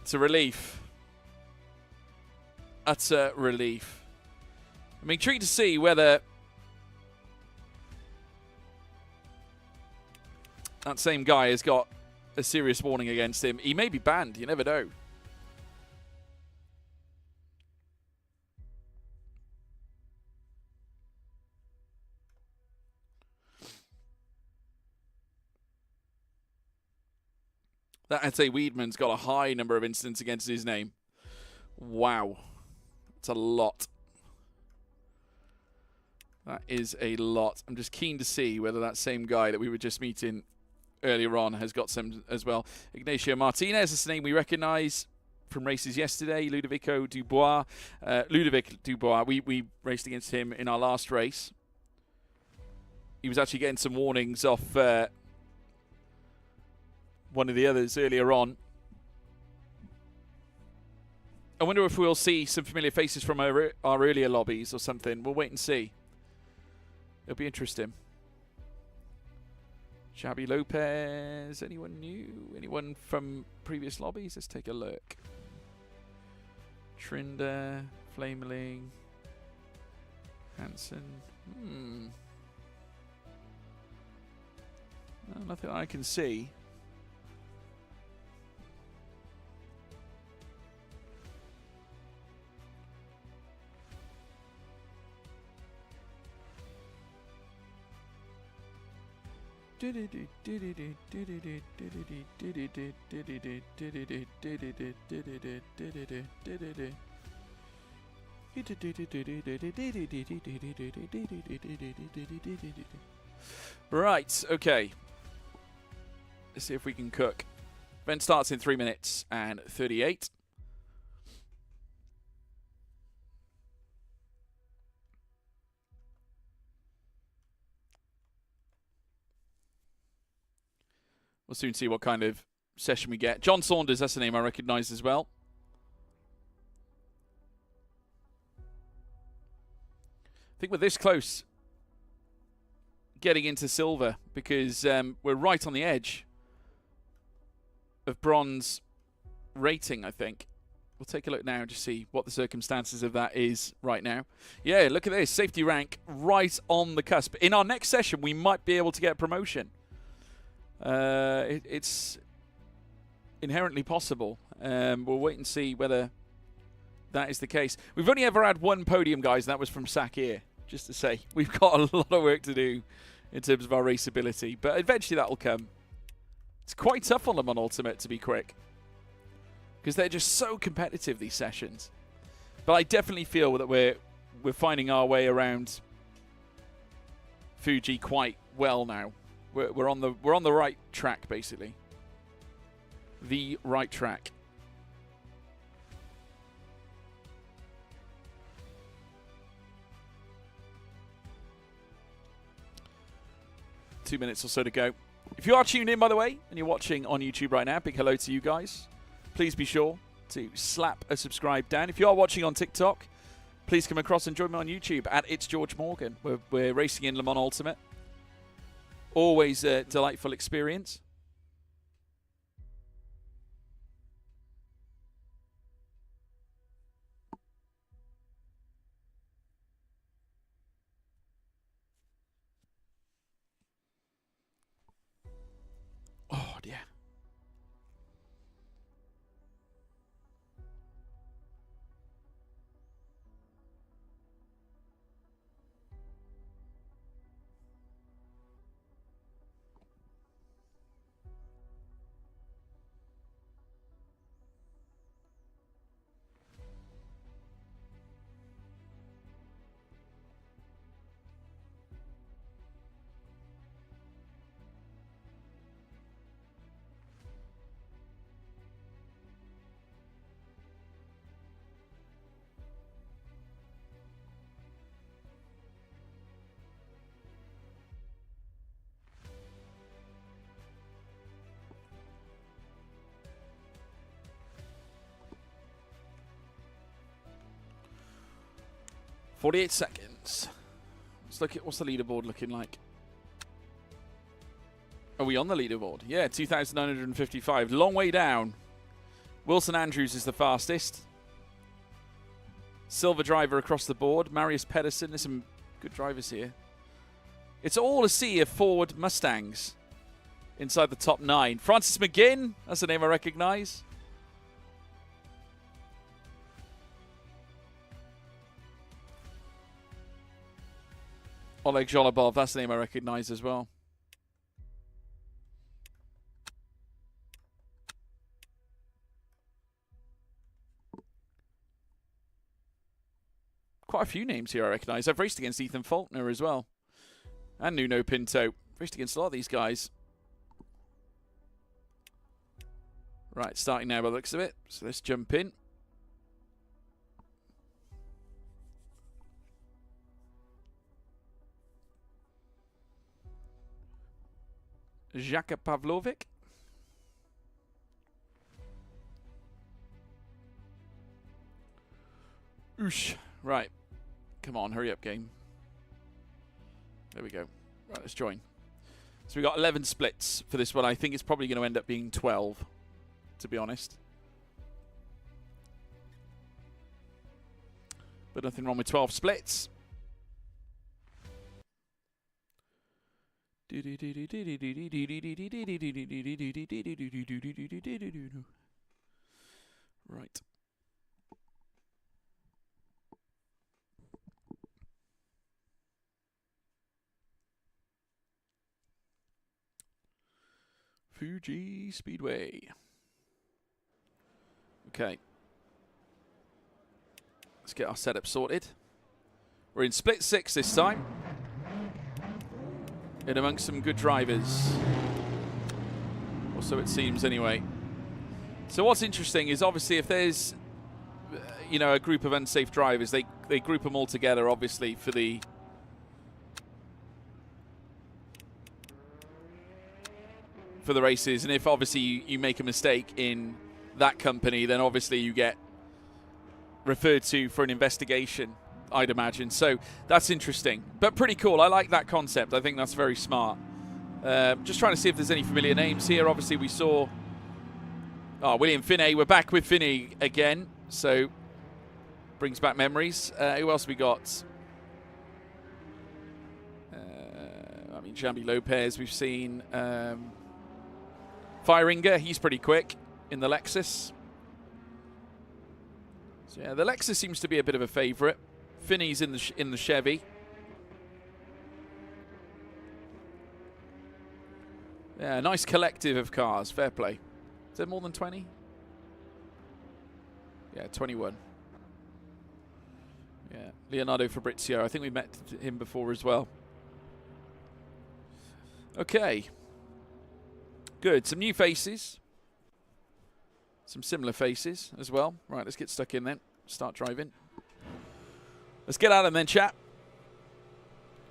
It's a relief. Utter relief. I'm intrigued to see whether that same guy has got a serious warning against him. He may be banned. You never know. That Ate Weedman's got a high number of incidents against his name. Wow. That's a lot. That is a lot. I'm just keen to see whether that same guy that we were just meeting earlier on has got some as well. Ignacio Martinez is a name we recognise from races yesterday. Ludovico Dubois. Ludovic Dubois, we raced against him in our last race. He was actually getting some warnings off one of the others earlier on. I wonder if we'll see some familiar faces from our earlier lobbies or something. We'll wait and see. It'll be interesting. Xabi Lopez. Anyone new? Anyone from previous lobbies? Let's take a look. Trinder, Flameling, Hansen. No, nothing I can see. Right, okay. Let's see if we can cook. Event starts in 3 minutes and 38. We'll soon see what kind of session we get. John Saunders, that's a name I recognise as well. I think we're this close getting into silver because we're right on the edge of bronze rating, I think. We'll take a look now to see what the circumstances of that is right now. Yeah, look at this. Safety rank right on the cusp. In our next session, we might be able to get promotion. It's inherently possible. We'll wait and see whether that is the case. We've only ever had one podium, guys, and that was from Sakir. Just to say, we've got a lot of work to do in terms of our raceability, but eventually that will come. It's quite tough on them on Ultimate to be quick because they're just so competitive, these sessions. But I definitely feel that we're finding our way around Fuji quite well now. We're on the right track, basically. The right track. Two minutes or so to go. If you are tuned in, by the way, and you're watching on YouTube right now, big hello to you guys. Please be sure to slap a subscribe down. If you are watching on TikTok, please come across and join me on YouTube at It's George Morgan. We're racing in Le Mans Ultimate. Always a delightful experience. Oh, dear. .48 seconds. Let's look at what's the leaderboard looking like. Are we on the leaderboard? Yeah, 2,955. Long way down. Wilson Andrews is the fastest. Silver driver across the board. Marius Pedersen. There's some good drivers here. It's all a sea of Ford Mustangs inside the top 9. Francis McGinn. That's a name I recognise. Oleg Zholobov, that's the name I recognise as well. Quite a few names here I recognise. I've raced against Ethan Faulkner as well. And Nuno Pinto. Raced against a lot of these guys. Right, starting now by the looks of it. So let's jump in. Jaka Pavlovic. Oosh. Right. Come on, hurry up, game. There we go. Right, let's join. So we got 11 splits for this one. I think it's probably going to end up being 12, to be honest. But nothing wrong with 12 splits. Right. Fuji Speedway. Okay. Let's get our setup sorted. We're in split 6 this time. In amongst some good drivers. Or so it seems anyway. So what's interesting is obviously if there's a group of unsafe drivers, they group them all together obviously for the races, and if obviously you make a mistake in that company, then obviously you get referred to for an investigation, I'd imagine. So that's interesting, but pretty cool. I like that concept. I think that's very smart. Just trying to see if there's any familiar names here. Obviously we saw William Finney. We're back with Finney again, so brings back memories. Who else we got? Jambi Lopez we've seen. Feiringer, he's pretty quick in the Lexus. So yeah, the Lexus seems to be a bit of a favourite. Finney's in the Chevy. Yeah, nice collective of cars. Fair play. Is there more than 20? Yeah, 21. Yeah, Leonardo Fabrizio. I think we met him before as well. Okay. Good. Some new faces. Some similar faces as well. Right, let's get stuck in then. Start driving. Let's get out of them then, chat.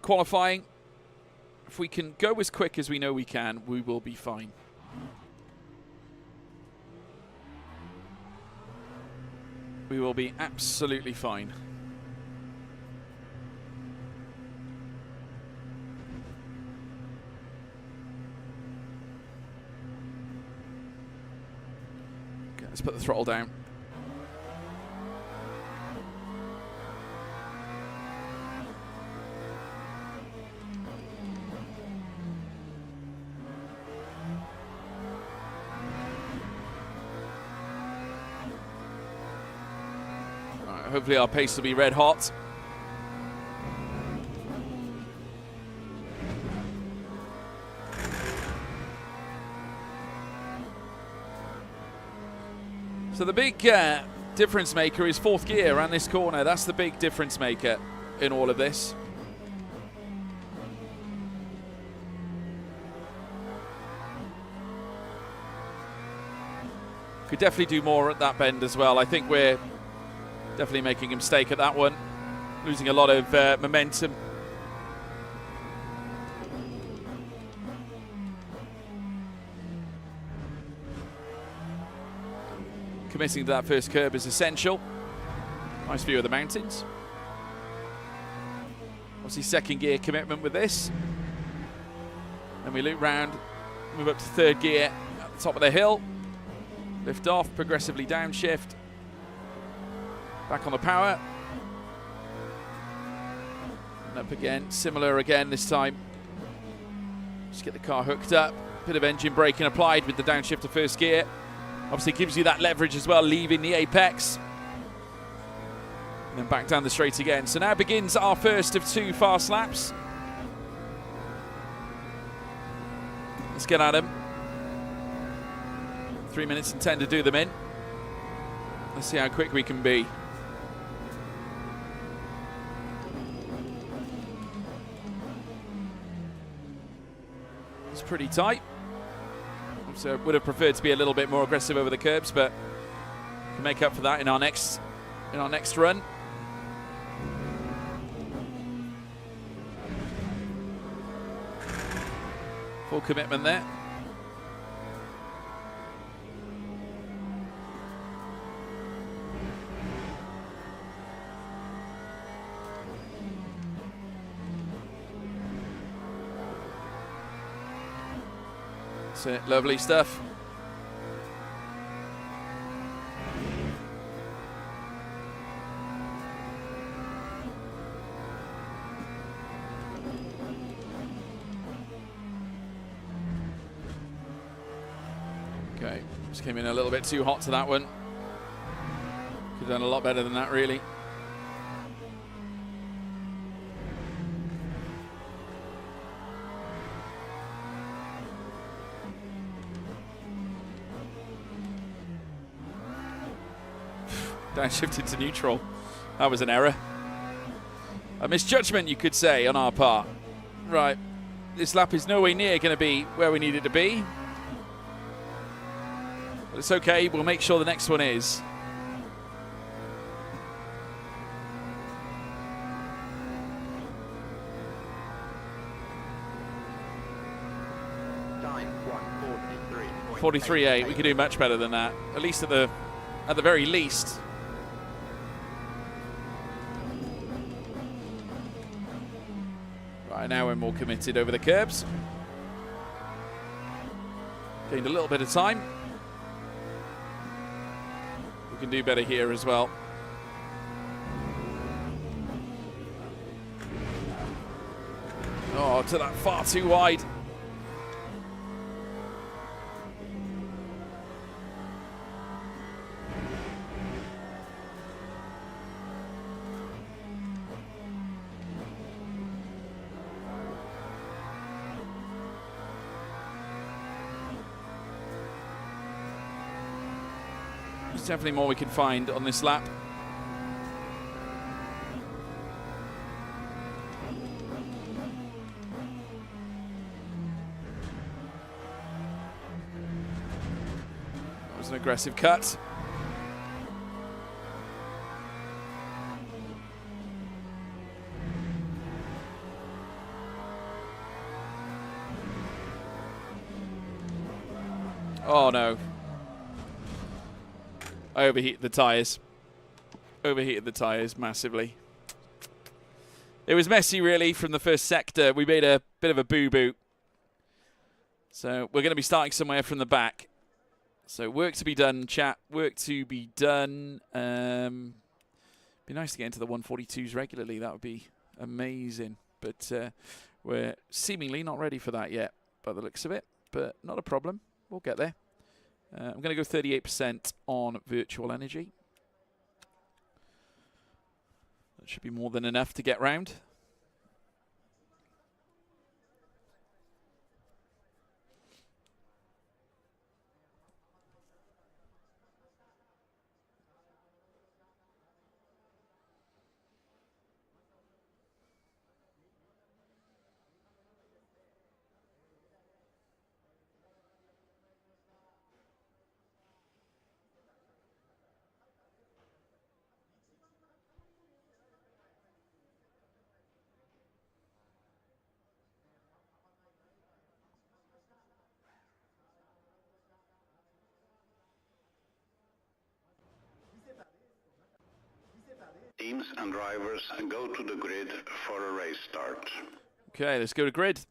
Qualifying. If we can go as quick as we know we can, we will be fine. We will be absolutely fine. Let's put the throttle down. All right, hopefully our pace will be red hot. So the big difference maker is fourth gear around this corner. That's the big difference maker in all of this. Could definitely do more at that bend as well. I think we're definitely making a mistake at that one. Losing a lot of momentum. Committing to that first curb is essential. Nice view of the mountains. Obviously second gear commitment with this. And we loop round, move up to third gear at the top of the hill. Lift off, progressively downshift. Back on the power. And up again, similar again this time. Just get the car hooked up. Bit of engine braking applied with the downshift to first gear. Obviously gives you that leverage as well, leaving the apex. And then back down the straight again. So now begins our first of 2 fast laps. Let's get at them. 3 minutes and 10 to do them in. Let's see how quick we can be. It's pretty tight. So would have preferred to be a little bit more aggressive over the curbs, but can make up for that in our next run. Full commitment there. That's it, lovely stuff. Okay, just came in a little bit too hot to that one. Could have done a lot better than that, really. Downshifted to neutral. That was an error. A misjudgment, you could say, on our part. Right, this lap is nowhere near going to be where we need it to be. But it's okay, we'll make sure the next one is. Time 1:43.8. 43.8, we could do much better than that. At least at the very least. Right, now we're more committed over the curbs. Gained a little bit of time. We can do better here as well. Oh, to that far too wide. There's definitely more we can find on this lap. That was an aggressive cut. Oh no. I overheated the tyres. Overheated the tyres massively. It was messy, really, from the first sector. We made a bit of a boo-boo. So we're going to be starting somewhere from the back. So work to be done, chat. Work to be done. Be nice to get into the 142s regularly. That would be amazing. But we're seemingly not ready for that yet, by the looks of it. But not a problem. We'll get there. I'm going to go 38% on virtual energy. That should be more than enough to get round. Teams and drivers go to the grid for a race start. Okay, let's go to grid.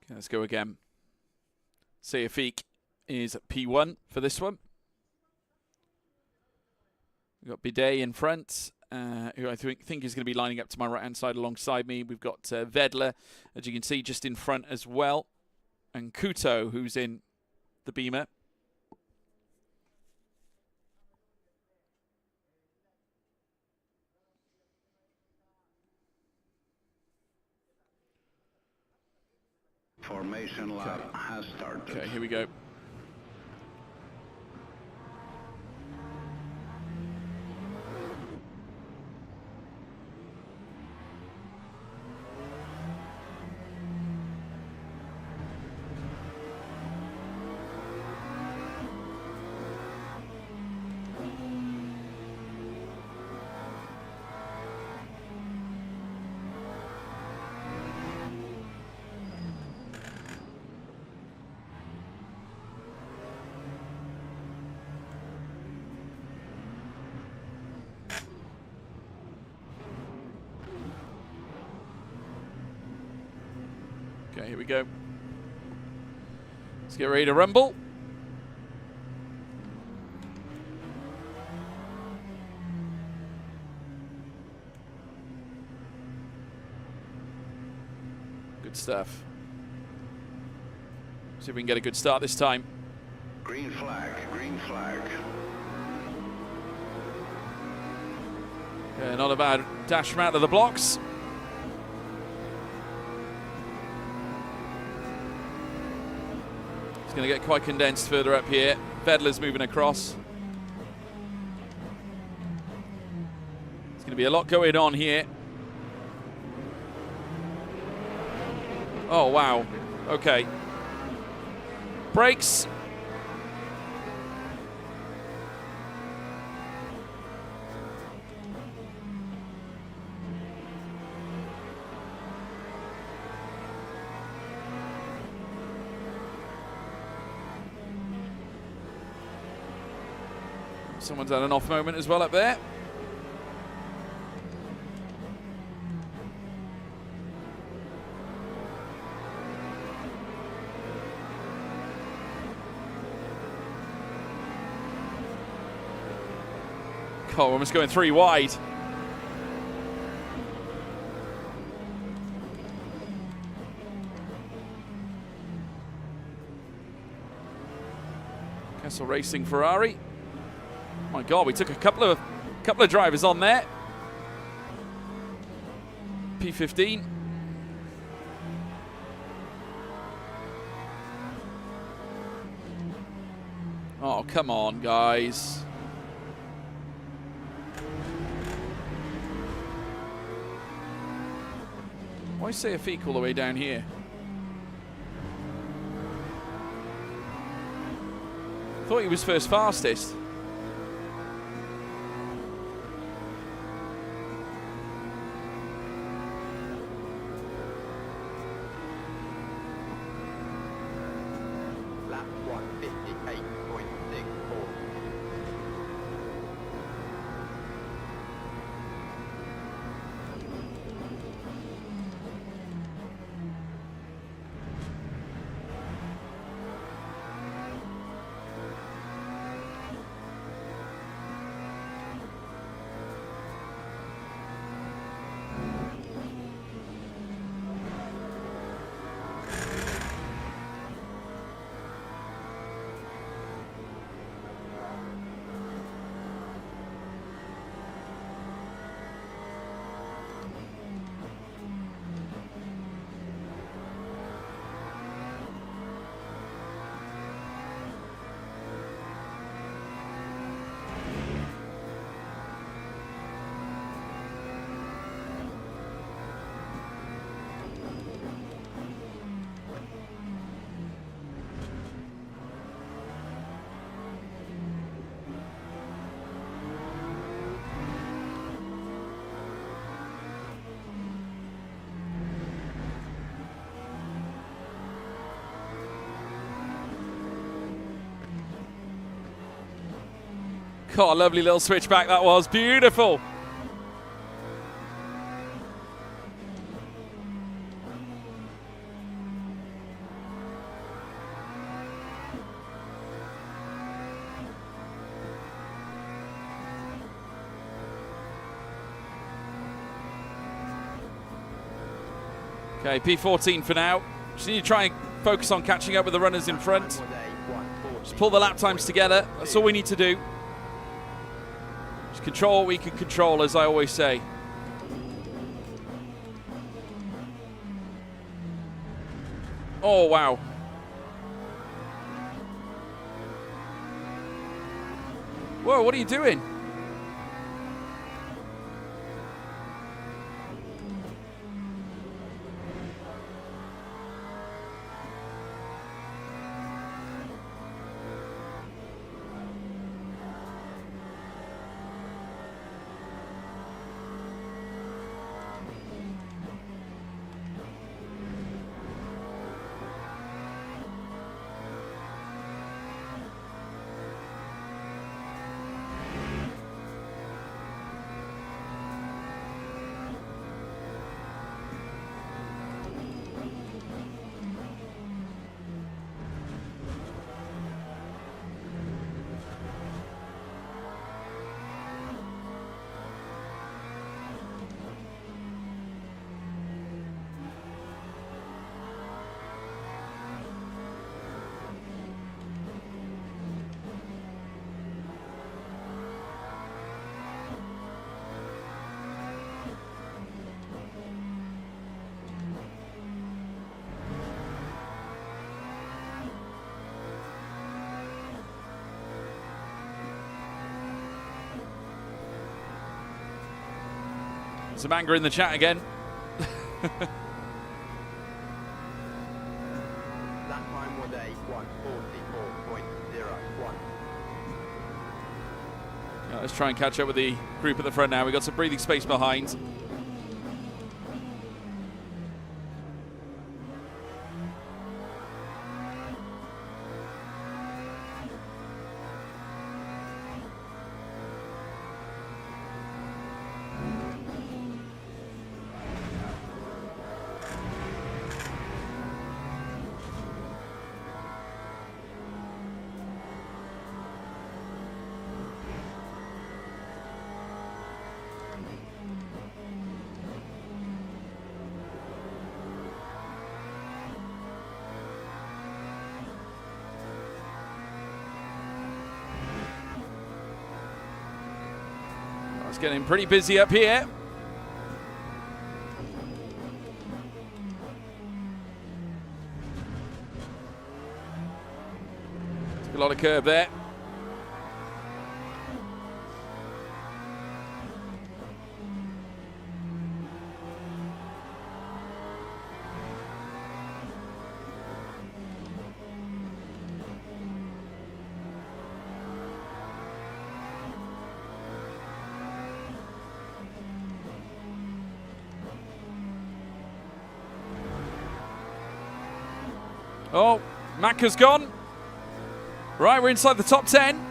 Okay, let's go again. Seyfiq is P1 for this one. We've got Bidet in front, who I think is going to be lining up to my right-hand side alongside me. We've got Vedler, as you can see, just in front as well. And Kuto, who's in the Beamer. Formation lap has started. Okay, here we go. Okay, here we go. Let's get ready to rumble. Good stuff. See if we can get a good start this time. Green flag, green flag. Yeah, not a bad dash from out of the blocks. It's going to get quite condensed further up here. Vedler's moving across. There's going to be a lot going on here. Oh, wow. Okay. Brakes. Someone's had an off moment as well up there. Oh, almost going 3 wide. Kessel Racing Ferrari. My God, we took a couple of drivers on there. P15. Oh, come on, guys. Why say a Feek all the way down here? Thought he was first fastest. Lap 158.64. God, a lovely little switchback that was. Beautiful. Okay, P14 for now. Just need to try and focus on catching up with the runners in front. Just pull the lap times together. That's all we need to do. Just control what we can control, as I always say. Oh, wow. Whoa, what are you doing? Some anger in the chat again. That time was a 1:44.01. Let's try and catch up with the group at the front now. We've got some breathing space behind. It's getting pretty busy up here. Took a lot of curb there. Oh, Macca's gone. Right, we're inside the top 10.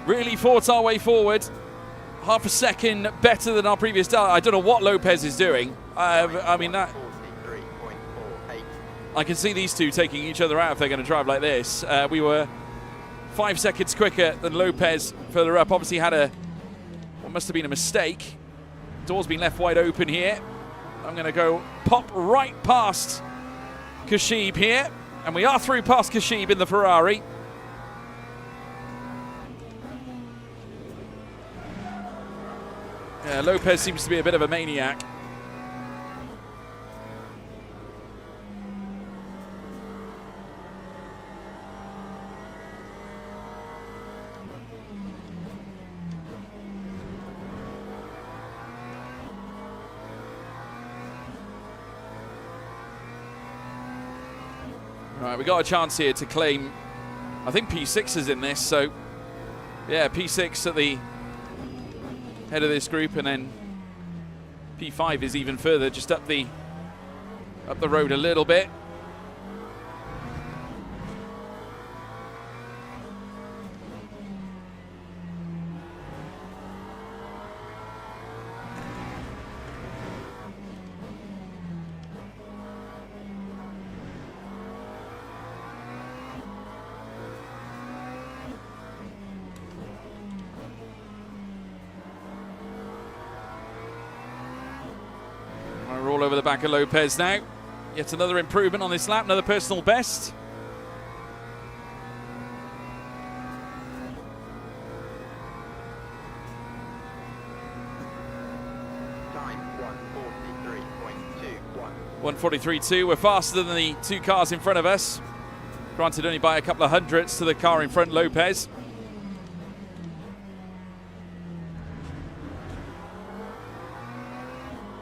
Really fought our way forward. Half a second better than our previous start. I don't know what Lopez is doing. I mean, that. 43.48. I can see these two taking each other out if they're going to drive like this. We were 5 seconds quicker than Lopez further up. Obviously had what must have been a mistake. Door's been left wide open here. I'm going to go pop right past Kashib here. And we are through past Kashib in the Ferrari. Yeah, Lopez seems to be a bit of a maniac. Right, we got a chance here to claim, I think P6 is in this, so yeah, P6 at the head of this group, and then P5 is even further, just up the road a little bit. We're all over the back of Lopez now. Yet another improvement on this lap, another personal best. Time 1:43.21. 1:43.2. We're faster than the two cars in front of us. Granted, only by a couple of hundredths to the car in front, Lopez.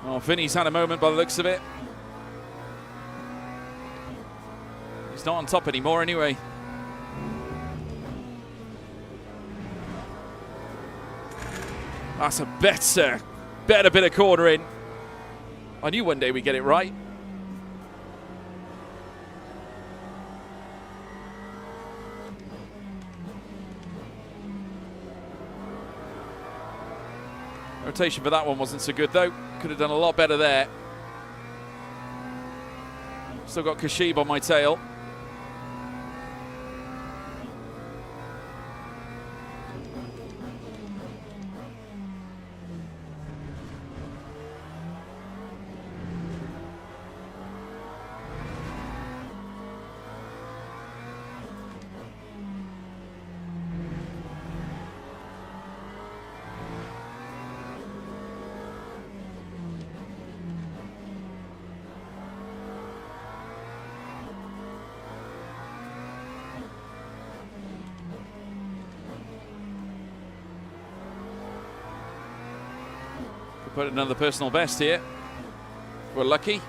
Oh, Vinny's had a moment by the looks of it. He's not on top anymore anyway. That's a better bit of cornering. I knew one day we'd get it right. Rotation for that one wasn't so good though. Could have done a lot better there. Still got Kashib on my tail. Put another personal best here. We're lucky.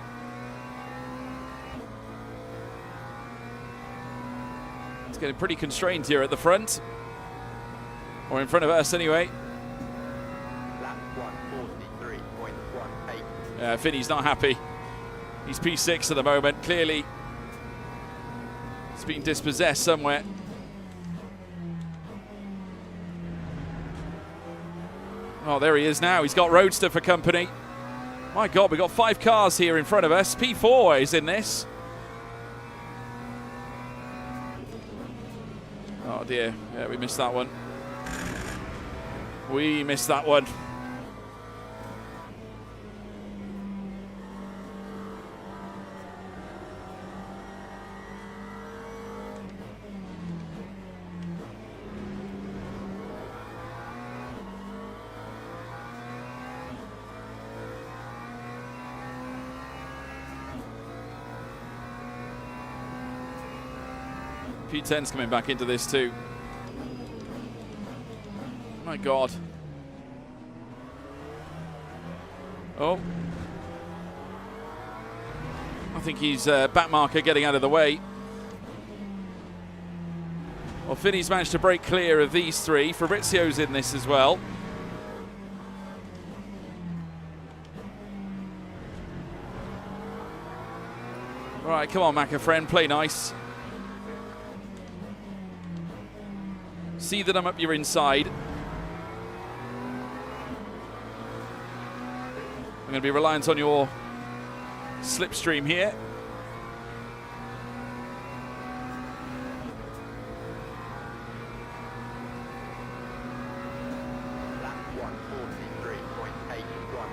It's getting pretty constrained here at the front. Or in front of us anyway. Lap 1:43.18. Yeah, Finney's not happy. He's P6 at the moment. Clearly, he's being dispossessed somewhere. Oh, there he is now. He's got Roadster for company. My God, we've got 5 cars here in front of us. P4 is in this. Oh, dear. Yeah, we missed that one. We missed that one. P10's coming back into this too. My God. Oh. I think he's back marker getting out of the way. Well, Finney's managed to break clear of these 3. Fabrizio's in this as well. All right, come on, Macca friend, play nice. See that I'm up your inside. I'm going to be reliant on your slipstream here. Lap 1:43.81.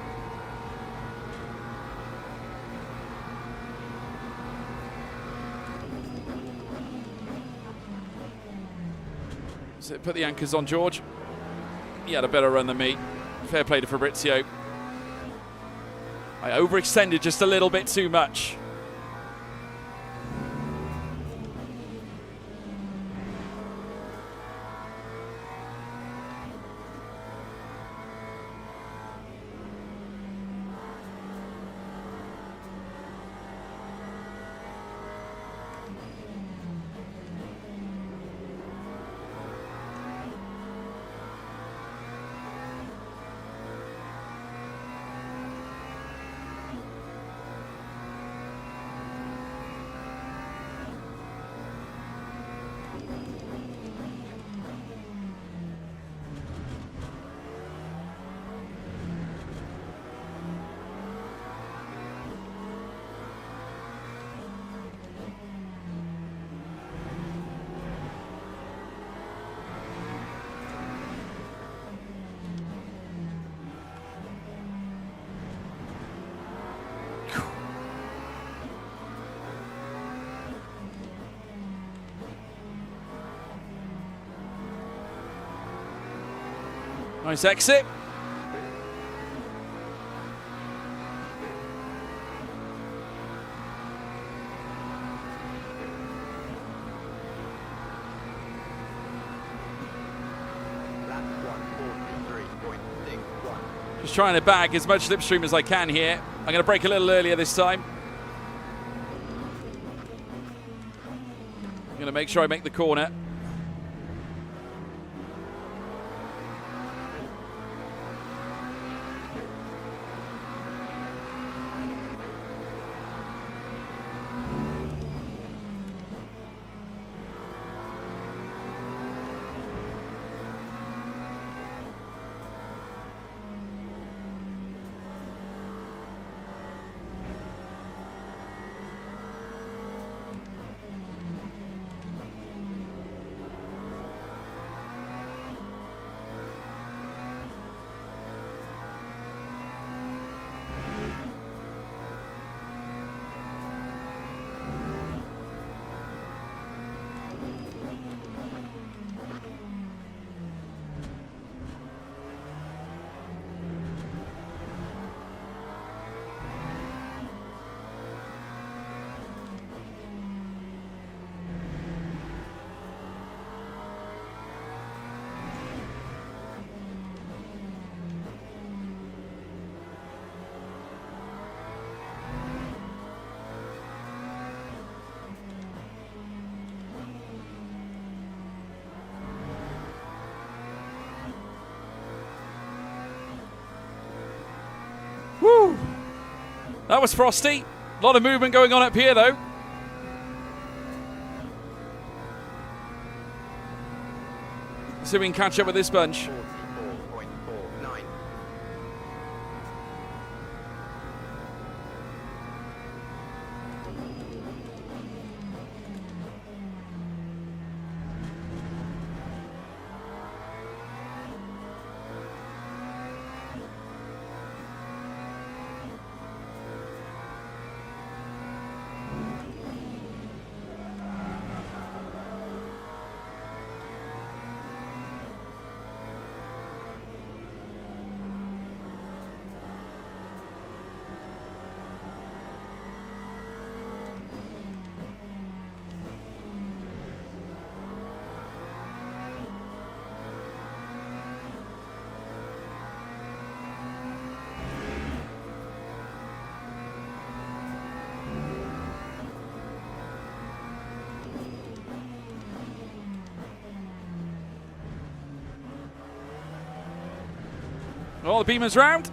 So put the anchors on George. He had a better run than me. Fair play to Fabrizio. I overextended just a little bit too much. Nice exit. Just trying to bag as much slipstream as I can here. I'm going to brake a little earlier this time. I'm going to make sure I make the corner. Woo! That was frosty. A lot of movement going on up here, though. See if we can catch up with this bunch. 44.49. Oh, the Beamer's round.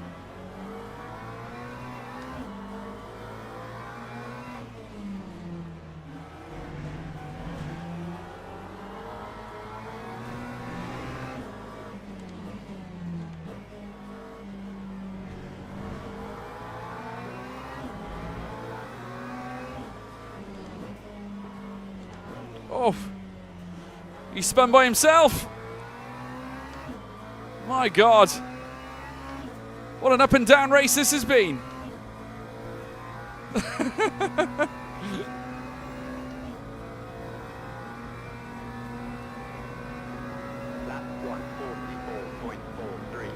Oh, he spun by himself. My God. What an up and down race this has been. Lap 144.43.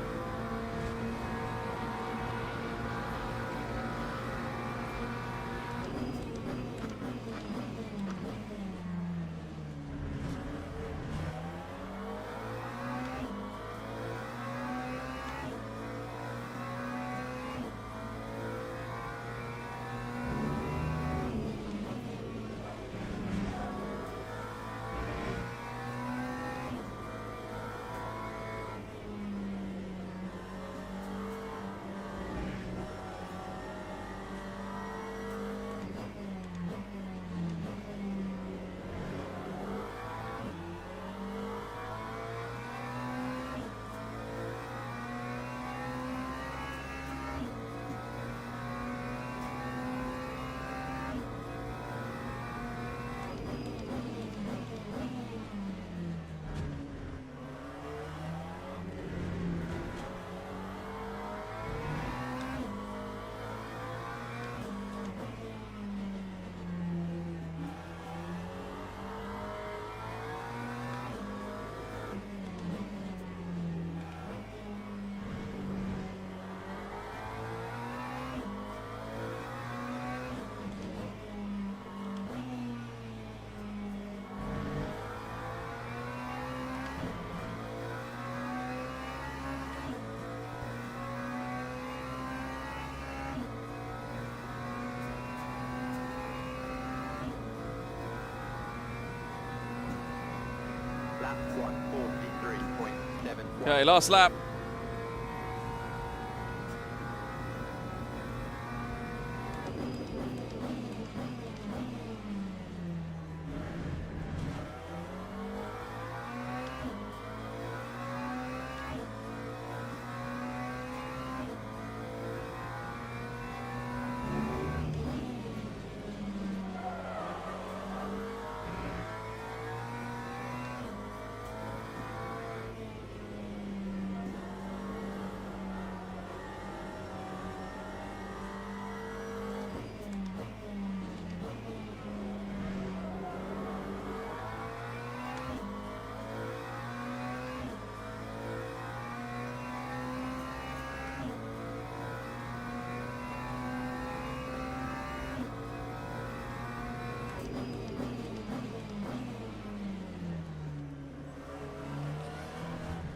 143.71. Okay, last lap.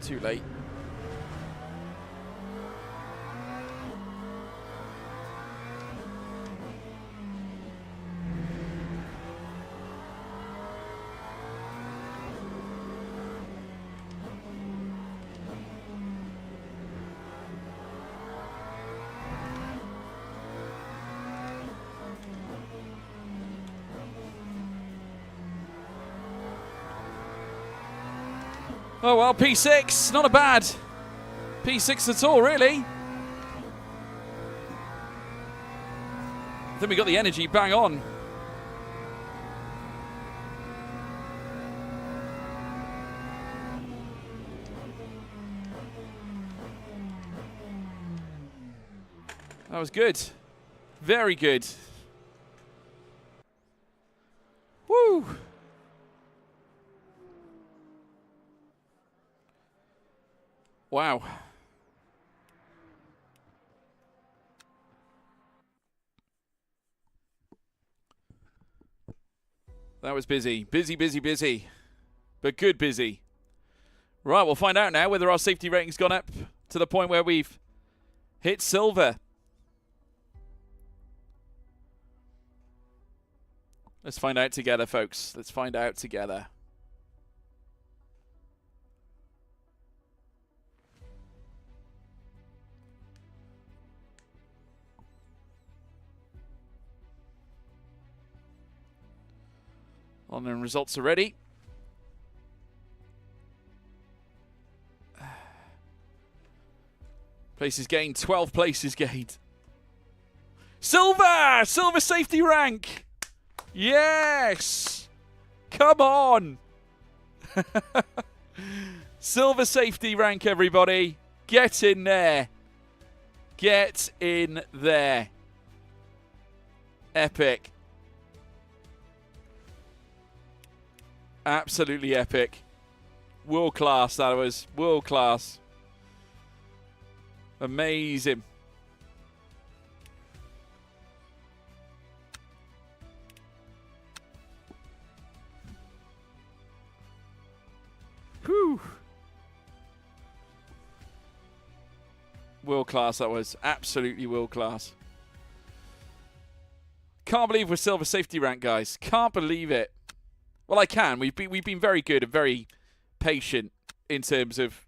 Too late. Oh well, P6, not a bad P6 at all, really. I think we got the energy bang on. That was good. Very good. Woo! Wow. That was busy. Busy, busy, busy. But good busy. Right, we'll find out now whether our safety rating's gone up to the point where we've hit silver. Let's find out together, folks. Let's find out together. On and results are ready. Places gained, 12 places gained. Silver! Silver safety rank! Yes! Come on! Silver safety rank, everybody. Get in there. Get in there. Epic. Absolutely epic. World class, that was. World class. Amazing. Whew. World class, that was. Absolutely world class. Can't believe we're silver safety rank, guys. Can't believe it. Well, I can. We've been very good and very patient in terms of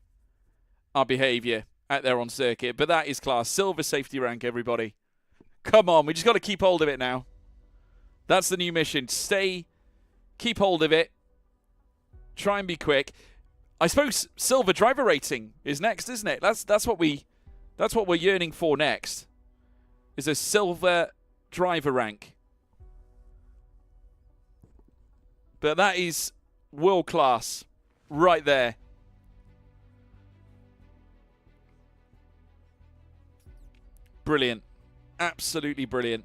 our behaviour out there on circuit. But that is class. Silver safety rank, everybody. Come on. We just got to keep hold of it now. That's the new mission. Keep hold of it. Try and be quick. I suppose silver driver rating is next, isn't it? That's what we're yearning for next. Is a silver driver rank. But that is world class right there. Brilliant. Absolutely brilliant.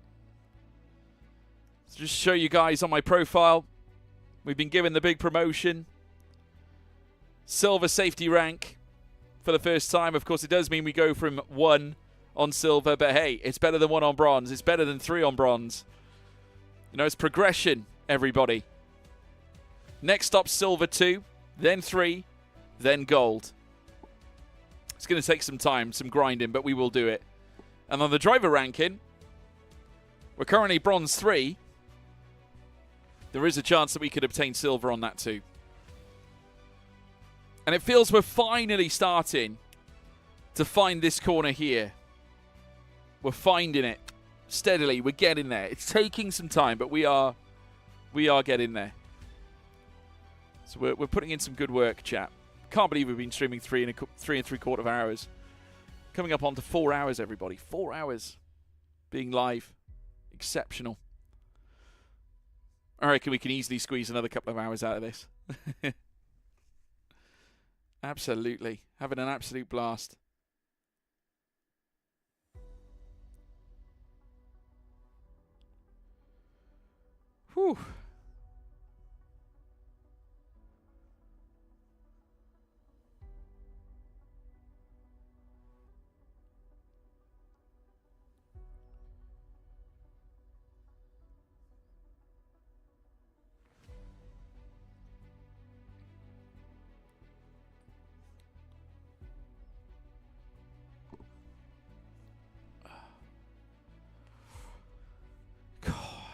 So just show you guys on my profile. We've been given the big promotion. Silver safety rank for the first time. Of course, it does mean we go from 1 on silver. But hey, it's better than 1 on bronze. It's better than 3 on bronze. You know, it's progression, everybody. Next stop, silver 2, then 3, then gold. It's going to take some time, some grinding, but we will do it. And on the driver ranking, we're currently bronze 3. There is a chance that we could obtain silver on that too. And it feels we're finally starting to find this corner here. We're finding it steadily. We're getting there. It's taking some time, but we are getting there. So we're putting in some good work, chat. Can't believe we've been streaming 3.75 hours. Coming up onto 4 hours, everybody. 4 hours being live. Exceptional. I reckon we can easily squeeze another couple of hours out of this. Absolutely. Having an absolute blast. Whew.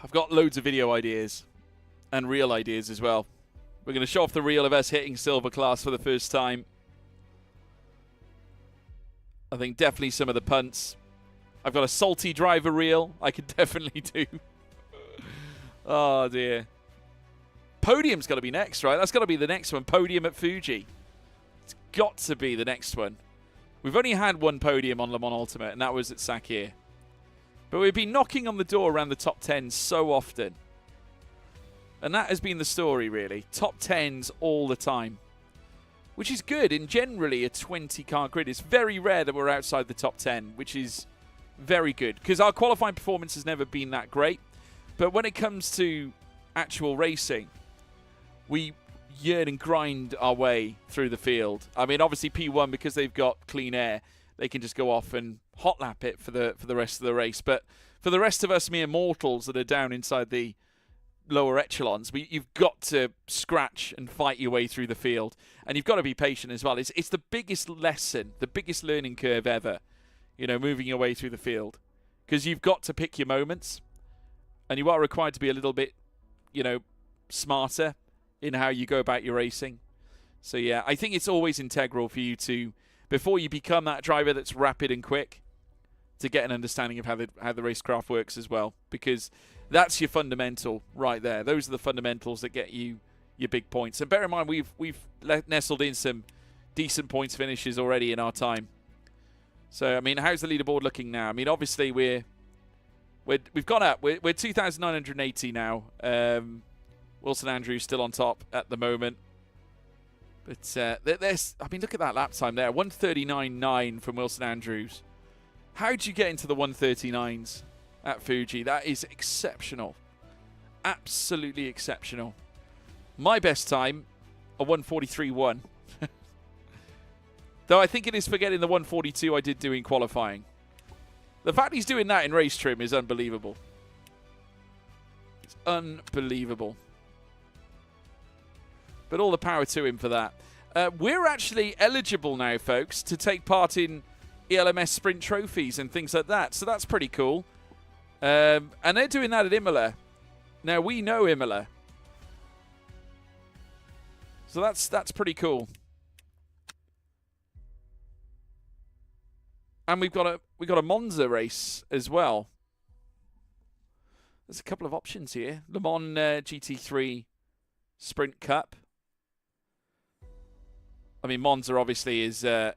I've got loads of video ideas and reel ideas as well. We're going to show off the reel of us hitting silver class for the first time. I think definitely some of the punts. I've got a salty driver reel I could definitely do. Oh, dear. Podium's got to be next, right? That's got to be the next one. Podium at Fuji. It's got to be the next one. We've only had one podium on Le Mans Ultimate, and that was at Sakhir. But we've been knocking on the door around the top 10 so often. And that has been the story, really. Top 10s all the time. Which is good in generally a 20-car grid. It's very rare that we're outside the top 10, which is very good. Because our qualifying performance has never been that great. But when it comes to actual racing, we yearn and grind our way through the field. I mean, obviously P1, because they've got clean air, they can just go off and hot lap it for the rest of the race. But for the rest of us mere mortals that are down inside the lower echelons, you've got to scratch and fight your way through the field. And you've got to be patient as well. It's the biggest lesson, the biggest learning curve ever, you know, moving your way through the field. Because you've got to pick your moments. And you are required to be a little bit, you know, smarter in how you go about your racing. So, yeah, I think it's always integral for you to, before you become that driver that's rapid and quick, to get an understanding of how the racecraft works as well. Because that's your fundamental right there. Those are the fundamentals that get you your big points. And bear in mind, we've nestled in some decent points finishes already in our time. So, I mean, how's the leaderboard looking now? I mean, obviously, we've gone up. We're 2,980 now. Wilson Andrews still on top at the moment. But there's, I mean, look at that lap time there. 139.9 from Wilson Andrews. How'd you get into the 139s at Fuji? That is exceptional. Absolutely exceptional. My best time, a 143.1. Though I think it is forgetting the 142 I did do in qualifying. The fact he's doing that in race trim is unbelievable. It's unbelievable. But all the power to him for that. We're actually eligible now, folks, to take part in ELMS sprint trophies and things like that. So that's pretty cool. And they're doing that at Imola. Now, we know Imola. So that's pretty cool. And we've got a Monza race as well. There's a couple of options here. Le Mans GT3 Sprint Cup. I mean, Monza obviously is, as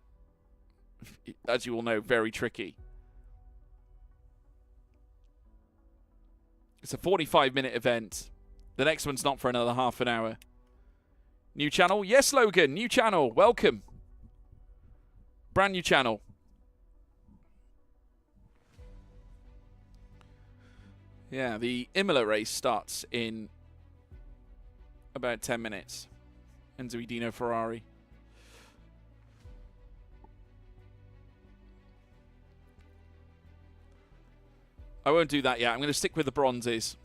you all know, very tricky. It's a 45-minute event. The next one's not for another half an hour. New channel? Yes, Logan. New channel. Welcome. Brand new channel. Yeah, the Imola race starts in about 10 minutes. Enzo Dino Ferrari. I won't do that yet. I'm going to stick with the bronzes.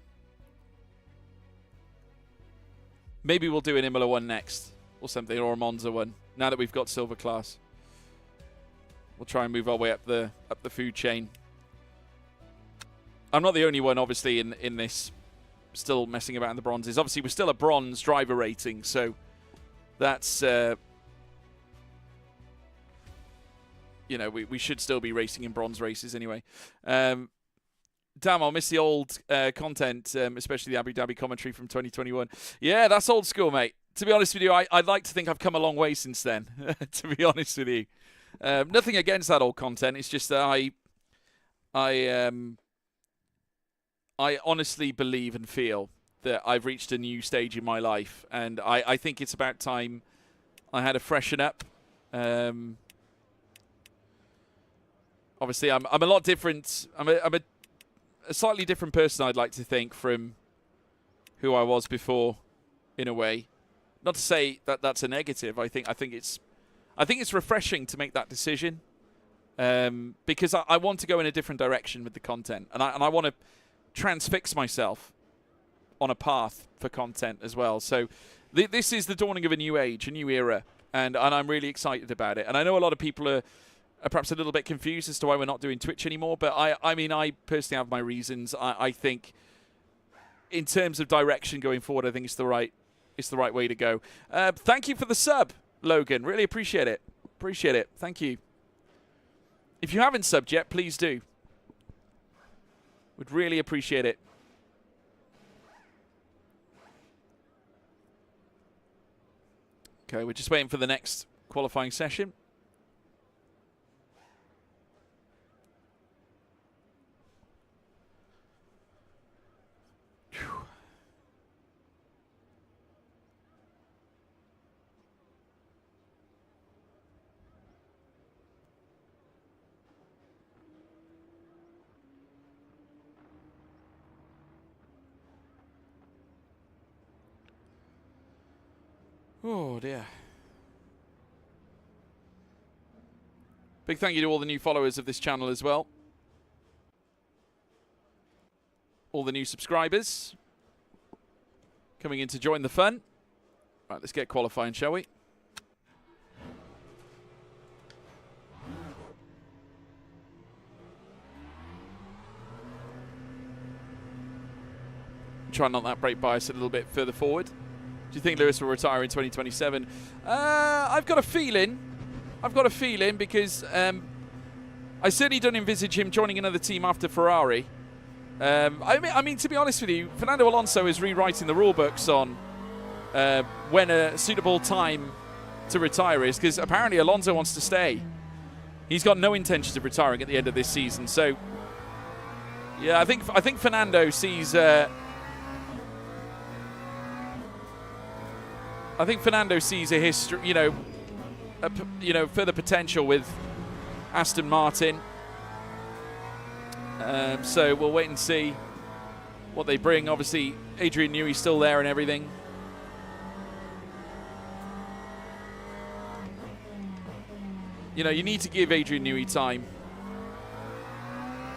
Maybe we'll do an Imola one next. Or something, or a Monza one. Now that we've got silver class. We'll try and move our way up the food chain. I'm not the only one, obviously, in this. Still messing about in the bronzes. Obviously, we're still a bronze driver rating, so that's you know, we should still be racing in bronze races anyway. Damn, I'll miss the old content, especially the Abu Dhabi commentary from 2021. Yeah, that's old school, mate. To be honest with you, I'd like to think I've come a long way since then, to be honest with you. Nothing against that old content. It's just that I honestly believe and feel that I've reached a new stage in my life, and I think it's about time I had to freshen up. Obviously, I'm a lot different. I'm a slightly different person, I'd like to think, from who I was before, in a way. Not to say that that's a negative. I think it's refreshing to make that decision, because I want to go in a different direction with the content, and I want to transfix myself on a path for content as well. So this is the dawning of a new age, a new era, and I'm really excited about it. And I know a lot of people are perhaps a little bit confused as to why we're not doing Twitch anymore, but I mean, I personally have my reasons. I think in terms of direction going forward, I think it's the right way to go. Thank you for the sub, Logan. Really appreciate it. Appreciate it. Thank you. If you haven't subbed yet, please do. Would really appreciate it. Okay, we're just waiting for the next qualifying session. Oh, dear. Big thank you to all the new followers of this channel as well. All the new subscribers coming in to join the fun. Right, let's get qualifying, shall we? Try and knock that brake bias a little bit further forward. Do you think Lewis will retire in 2027? I've got a feeling. Because I certainly don't envisage him joining another team after Ferrari. I mean, to be honest with you, Fernando Alonso is rewriting the rule books on when a suitable time to retire is, because apparently Alonso wants to stay. He's got no intentions of retiring at the end of this season. So, yeah, I think Fernando sees. I think Fernando sees a history, further potential with Aston Martin. So we'll wait and see what they bring. Obviously, Adrian Newey's still there and everything. You know, you need to give Adrian Newey time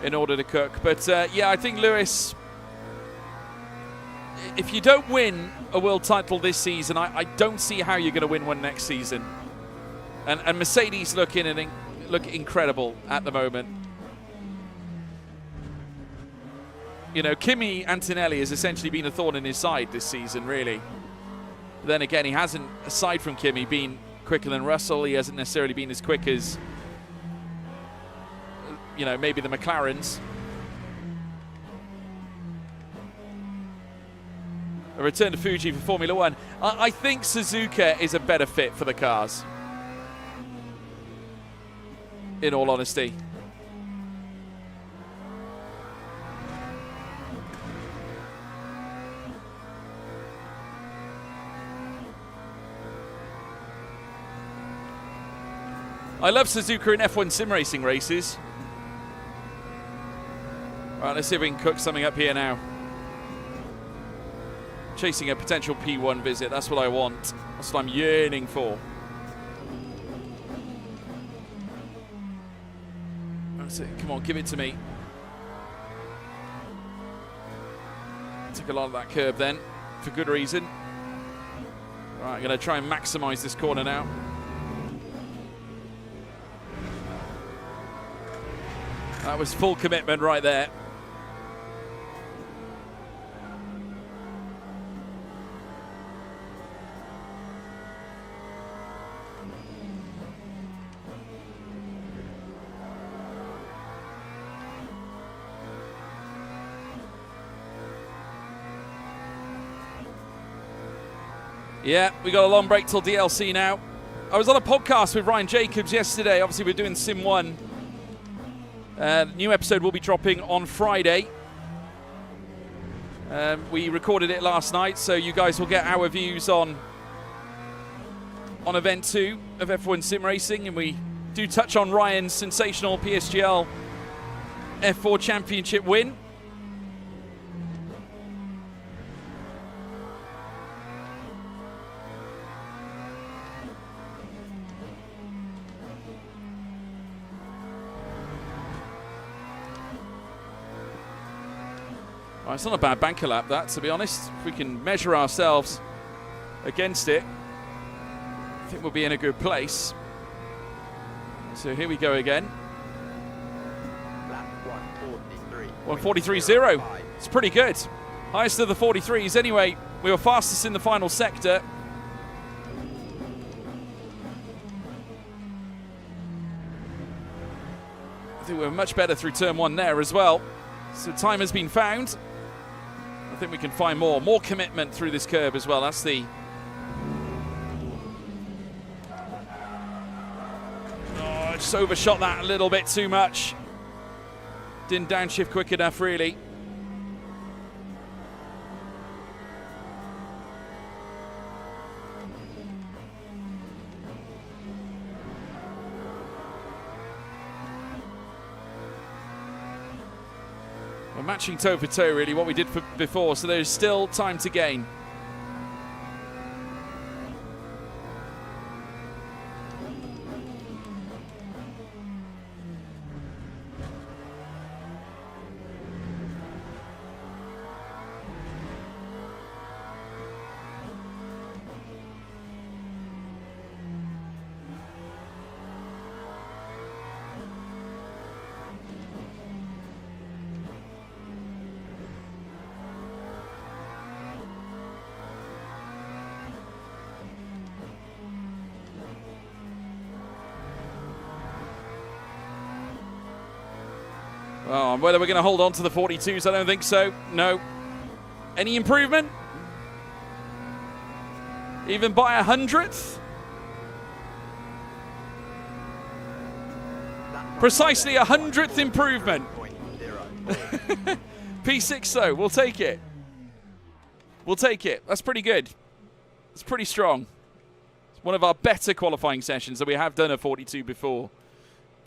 in order to cook. But yeah, I think Lewis, if you don't win a world title this season, I don't see how you're going to win one next season. And Mercedes look incredible at the moment. You know, Kimi Antonelli has essentially been a thorn in his side this season, really. But then again, he hasn't, aside from Kimi, been quicker than Russell. He hasn't necessarily been as quick as, maybe the McLarens. A return to Fuji for Formula One. I think Suzuka is a better fit for the cars, in all honesty. I love Suzuka in F1 sim racing races. Right, let's see if we can cook something up here now. Chasing a potential P1 visit, that's what I want. That's what I'm yearning for. That's it. Come on, give it to me. Took a lot of that curb then, for good reason. Right, I'm going to try and maximize this corner now. That was full commitment right there. Yeah, we got a long break till DLC now. I was on a podcast with Ryan Jacobs yesterday. Obviously, we're doing Sim 1. New episode will be dropping on Friday. We recorded it last night, so you guys will get our views on Event 2 of F1 Sim Racing, and we do touch on Ryan's sensational PSGL F4 Championship win. Well, it's not a bad banker lap, that, to be honest. If we can measure ourselves against it, I think we'll be in a good place. So here we go again. Lap 143.0. It's pretty good. Highest of the 43s. Anyway, we were fastest in the final sector. I think we were much better through turn 1 there as well. So time has been found. I think we can find more commitment through this curb as well. That's the... Oh, just overshot that a little bit too much. Didn't downshift quick enough, really. We're matching toe for toe, really, what we did before, so there's still time to gain. Oh, whether we're going to hold on to the 42s, I don't think so. No. Any improvement? Even by 100th? Precisely 100th improvement. P6 though, we'll take it. We'll take it. That's pretty good. It's pretty strong. It's one of our better qualifying sessions that we have done a 42 before.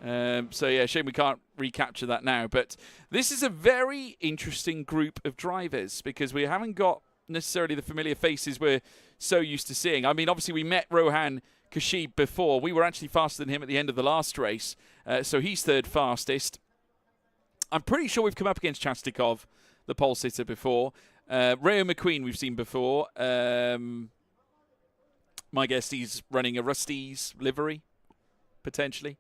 So yeah, shame we can't recapture that now. But this is a very interesting group of drivers because we haven't got necessarily the familiar faces we're so used to seeing. I mean, obviously we met Rohan Kashib before. We were actually faster than him at the end of the last race. So he's third fastest. I'm pretty sure we've come up against Chastikov, the pole sitter, before. Rayo McQueen we've seen before. My guess he's running a Rusty's livery, potentially.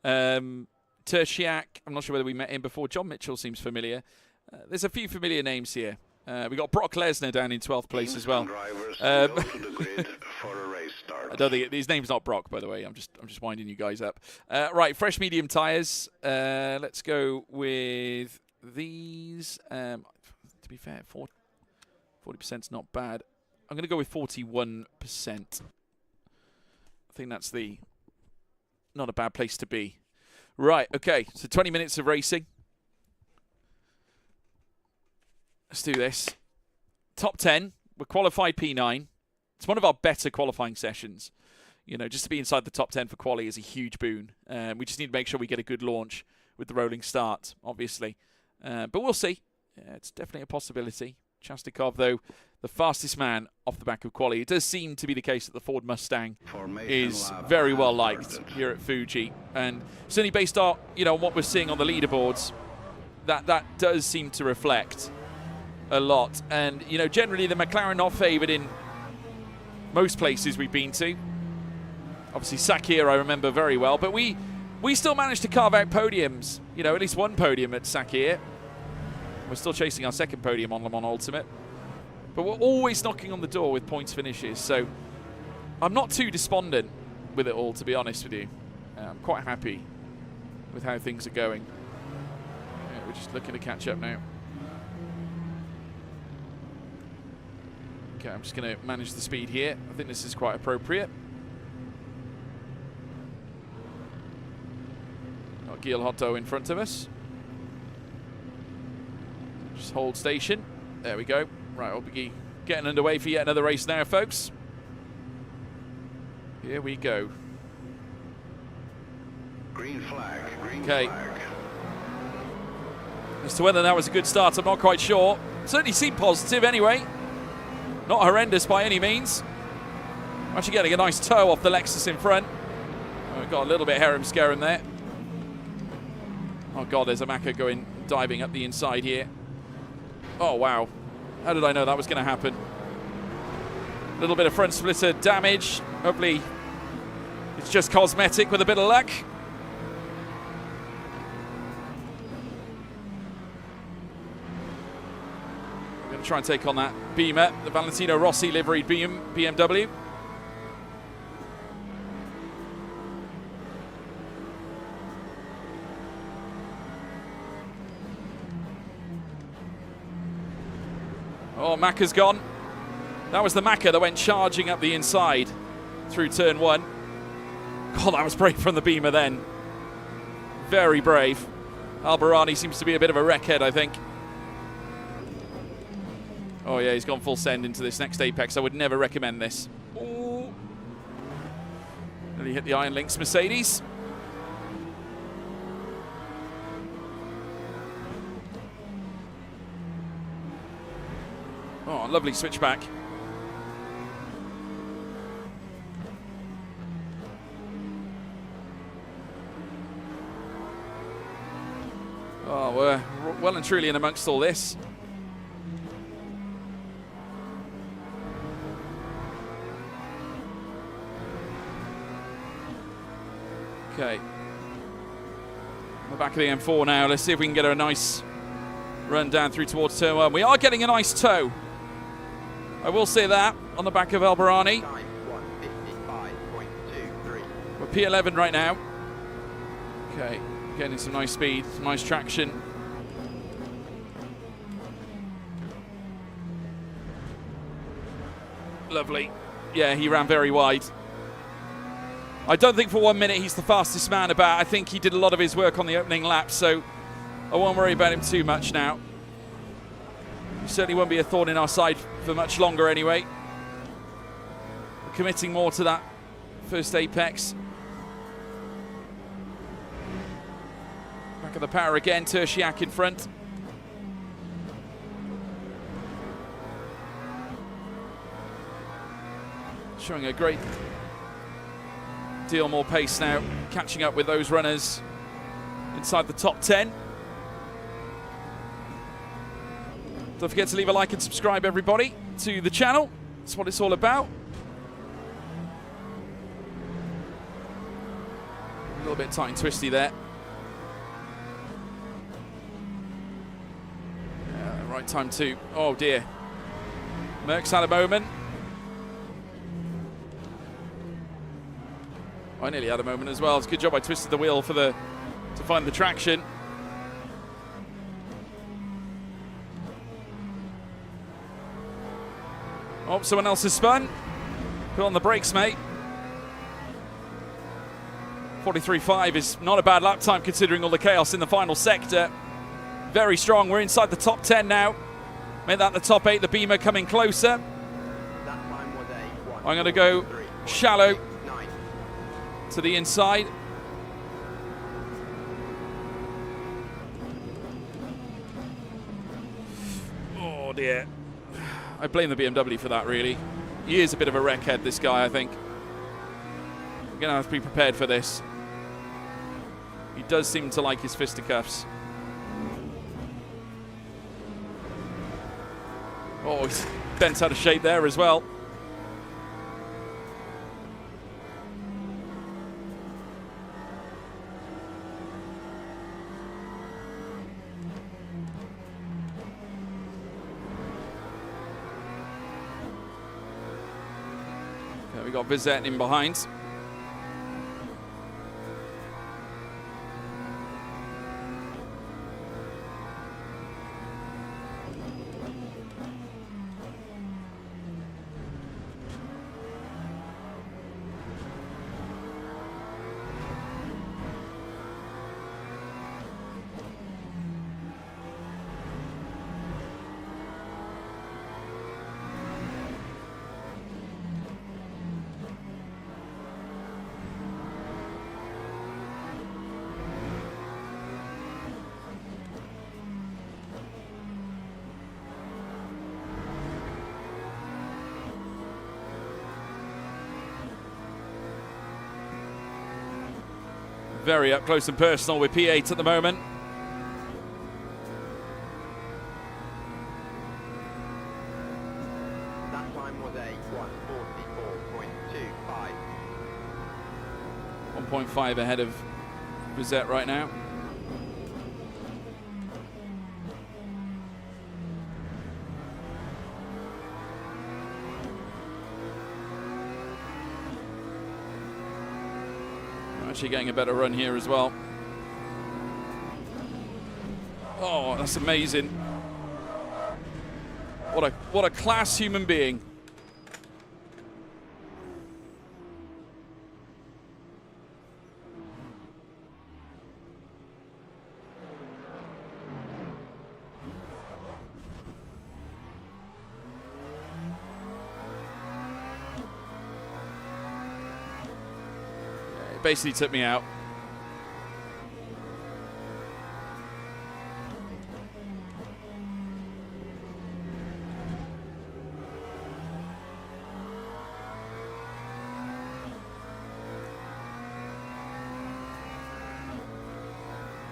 Tertiak, I'm not sure whether we met him before. John Mitchell seems familiar. There's a few familiar names here. We got Brock Lesnar down in 12th place as well. I don't think his name's not Brock, by the way. I'm just winding you guys up. Right, fresh medium tires. Let's go with these. To be fair, 40%'s not bad. I'm going to go with 41%. I think that's not a bad place to be. Right, okay, so 20 minutes of racing. Let's do this. Top 10, we're qualified P9. It's one of our better qualifying sessions. You know, just to be inside the top 10 for quali is a huge boon. We just need to make sure we get a good launch with the rolling start, obviously. But we'll see. Yeah, it's definitely a possibility. Chastikov, though, the fastest man off the back of quali. It does seem to be the case that the Ford Mustang is very well liked here at Fuji, and certainly based on what we're seeing on the leaderboards, that does seem to reflect a lot. And generally the McLaren are favoured in most places we've been to. Obviously Sakir I remember very well, but we still managed to carve out podiums. At least one podium at Sakir. We're still chasing our second podium on Le Mans Ultimate. But we're always knocking on the door with points finishes. So I'm not too despondent with it all, to be honest with you. I'm quite happy with how things are going. Yeah, we're just looking to catch up now. Okay, I'm just going to manage the speed here. I think this is quite appropriate. Got Gil Hotto in front of us. Just hold station. There we go. Right, we'll be getting underway for yet another race now, folks. Here we go. Green flag, green Okay. flag. As to whether that was a good start, I'm not quite sure. Certainly seemed positive anyway. Not horrendous by any means. Actually getting a nice toe off the Lexus in front. Oh, got a little bit harem scaring there. Oh god, there's a Maka going diving up the inside here. Oh wow. How did I know that was going to happen? A little bit of front splitter damage. Hopefully it's just cosmetic with a bit of luck. Going to try and take on that Beamer, the Valentino Rossi liveried BMW. Oh, Maka's gone. That was the Maka that went charging up the inside through turn one. God, that was brave from the Beamer then. Very brave. Albarani seems to be a bit of a wreckhead, I think. Oh yeah, he's gone full send into this next apex. I would never recommend this. Ooh. Nearly hit the Iron Lynx Mercedes. Oh, lovely switchback. Oh, we're well and truly in amongst all this. Okay. On the back of the M4 now. Let's see if we can get a nice run down through towards turn one. We are getting a nice toe. I will say that on the back of Albarani. Time 1:55.23. We're P11 right now. Okay, getting some nice speed, some nice traction. Lovely. Yeah, he ran very wide. I don't think for 1 minute he's the fastest man about. I think he did a lot of his work on the opening lap, so I won't worry about him too much now. He certainly won't be a thorn in our side for much longer anyway. We're committing more to that first apex. Back of the power again, Tertiak in front. Showing a great deal more pace now, catching up with those runners inside the top 10. Don't forget to leave a like and subscribe, everybody, to the channel. That's what it's all about. A little bit tight and twisty there. Yeah, right time too. Oh dear. Merckx had a moment. I nearly had a moment as well. It's a good job I twisted the wheel to find the traction. Oh, someone else has spun. Put on the brakes, mate. 43.5 is not a bad lap time considering all the chaos in the final sector. Very strong. We're inside the top 10 now. Made that the top 8. The Beamer coming closer. That time was a I'm going to go shallow 1:59. to the inside. Oh dear. I blame the BMW for that, really. He is a bit of a wreckhead, this guy, I think. We're going to have to be prepared for this. He does seem to like his fisticuffs. Oh, he's bent out of shape there as well. Okay, we got Vizet in behind. Very up close and personal with P8 at the moment. That time was a 1:44.25. 1.5 ahead of Bizet right now. Actually getting a better run here as well. Oh, that's amazing. What a class human being. Basically took me out.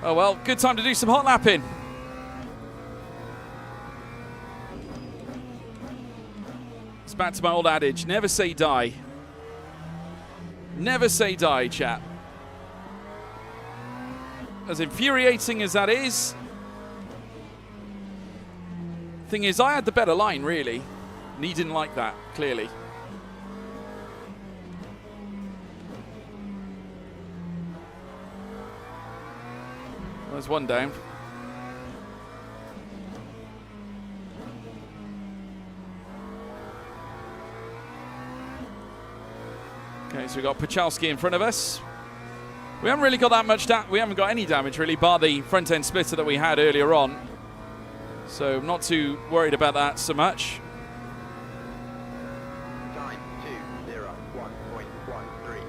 Oh well, good time to do some hot lapping. It's back to my old adage, never say die. Never say die, chap. As infuriating as that is, thing is, I had the better line, really. And he didn't like that, clearly. Well, there's one down. Okay, so we've got Puchalski in front of us. We haven't really got that much we haven't got any damage really, bar the front end splitter that we had earlier on. So I'm not too worried about that so much. Time 2:01.13.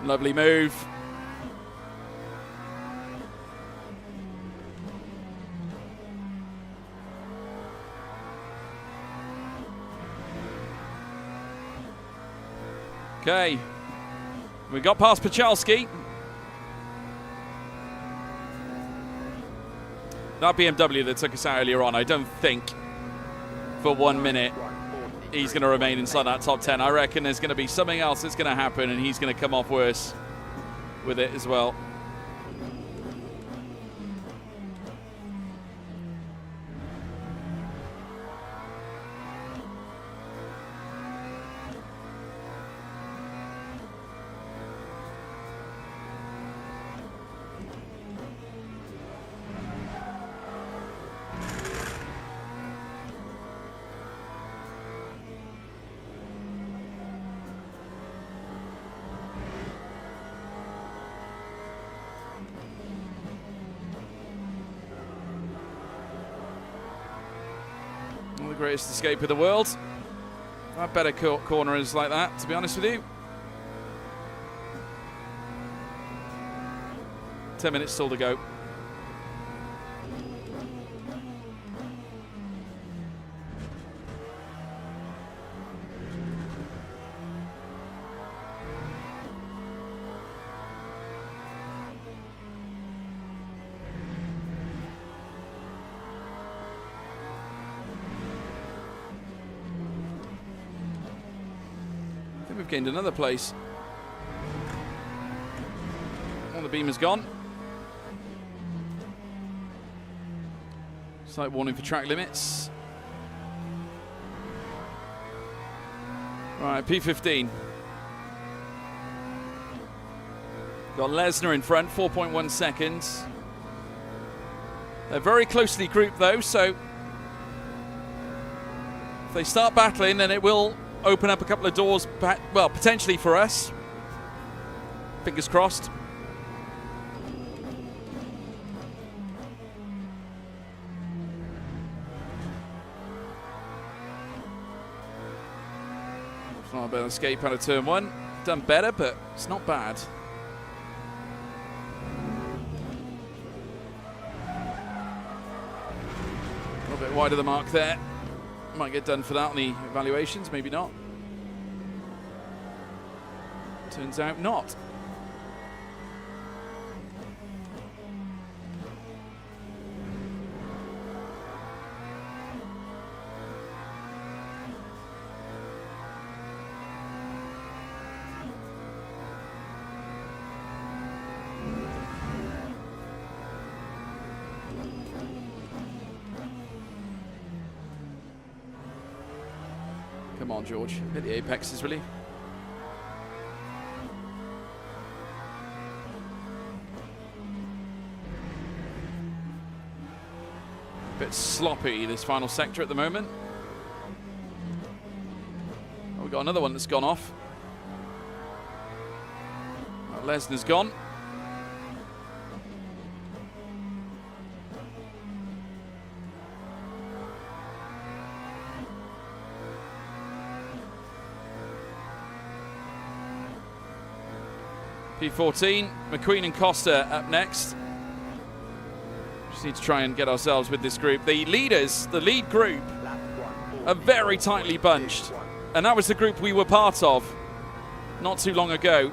Lovely move. Okay. We got past Puchalski. That BMW that took us out earlier on, I don't think for 1 minute he's going to remain inside that top 10. I reckon there's going to be something else that's going to happen and he's going to come off worse with it as well. The greatest escape of the world. I had better corners like that, to be honest with you. 10 minutes still to go. we've gained another place. Well, the beam is gone. Slight warning for track limits. Right, P15. Got Lesnar in front, 4.1 seconds. They're very closely grouped though, so if they start battling, then it will open up a couple of doors, well, potentially for us. Fingers crossed. Not a bad escape out of turn one. Done better, but it's not bad. A little bit wide of the mark there. Might get done for that on the evaluations, maybe not. Turns out not. Come on, George. Hit the apexes, really. Bit sloppy, this final sector at the moment. Oh, we've got another one that's gone off. Oh, Lesnar's gone. P14, McQueen and Costa up next. Just need to try and get ourselves with this group. The leaders, the lead group, are very tightly bunched. And that was the group we were part of not too long ago.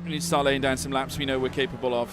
We need to start laying down some laps we know we're capable of.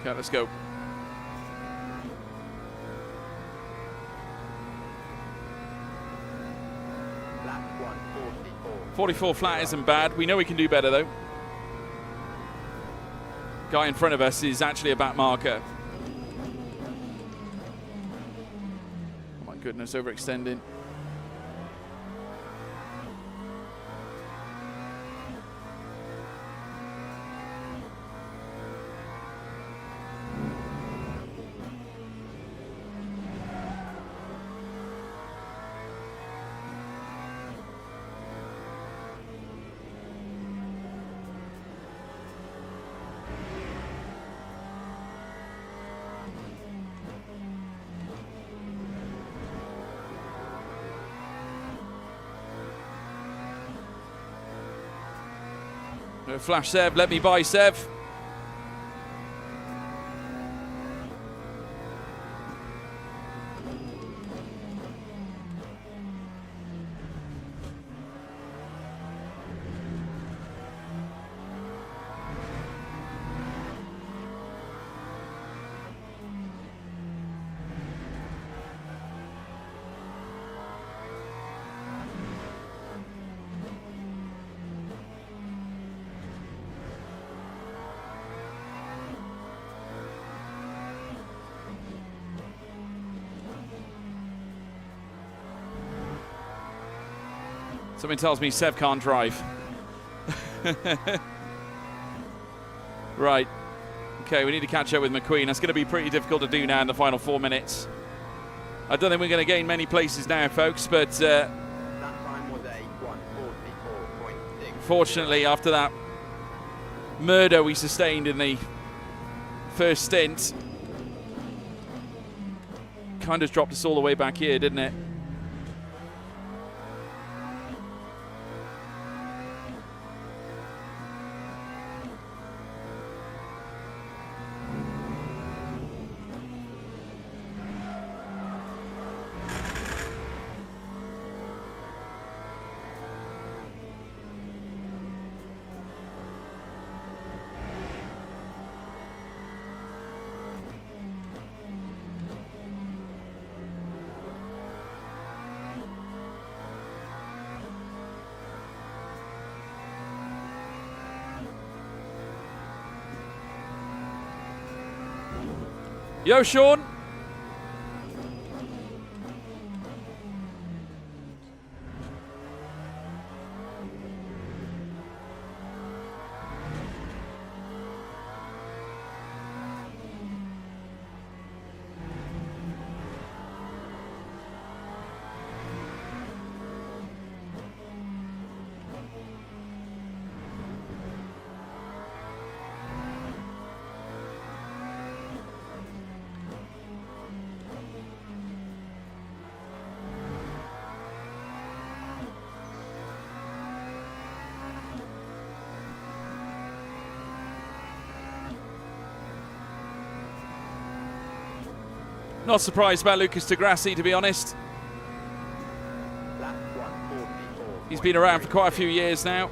Okay, let's go. Lap 144. 44 flat isn't bad. We know we can do better though. Guy in front of us is actually a back marker. Oh my goodness, overextending. Flash Sev, let me by Sev. Something tells me Sev can't drive. Right. Okay, we need to catch up with McQueen. That's going to be pretty difficult to do now in the final 4 minutes. I don't think we're going to gain many places now, folks, but That time was a 1:44.6. fortunately, after that murder we sustained in the first stint, kind of dropped us all the way back here, didn't it? Yo, Sean. Not surprised about Lucas Di Grassi, to be honest. Lap 1:44. He's been around for quite a few years now.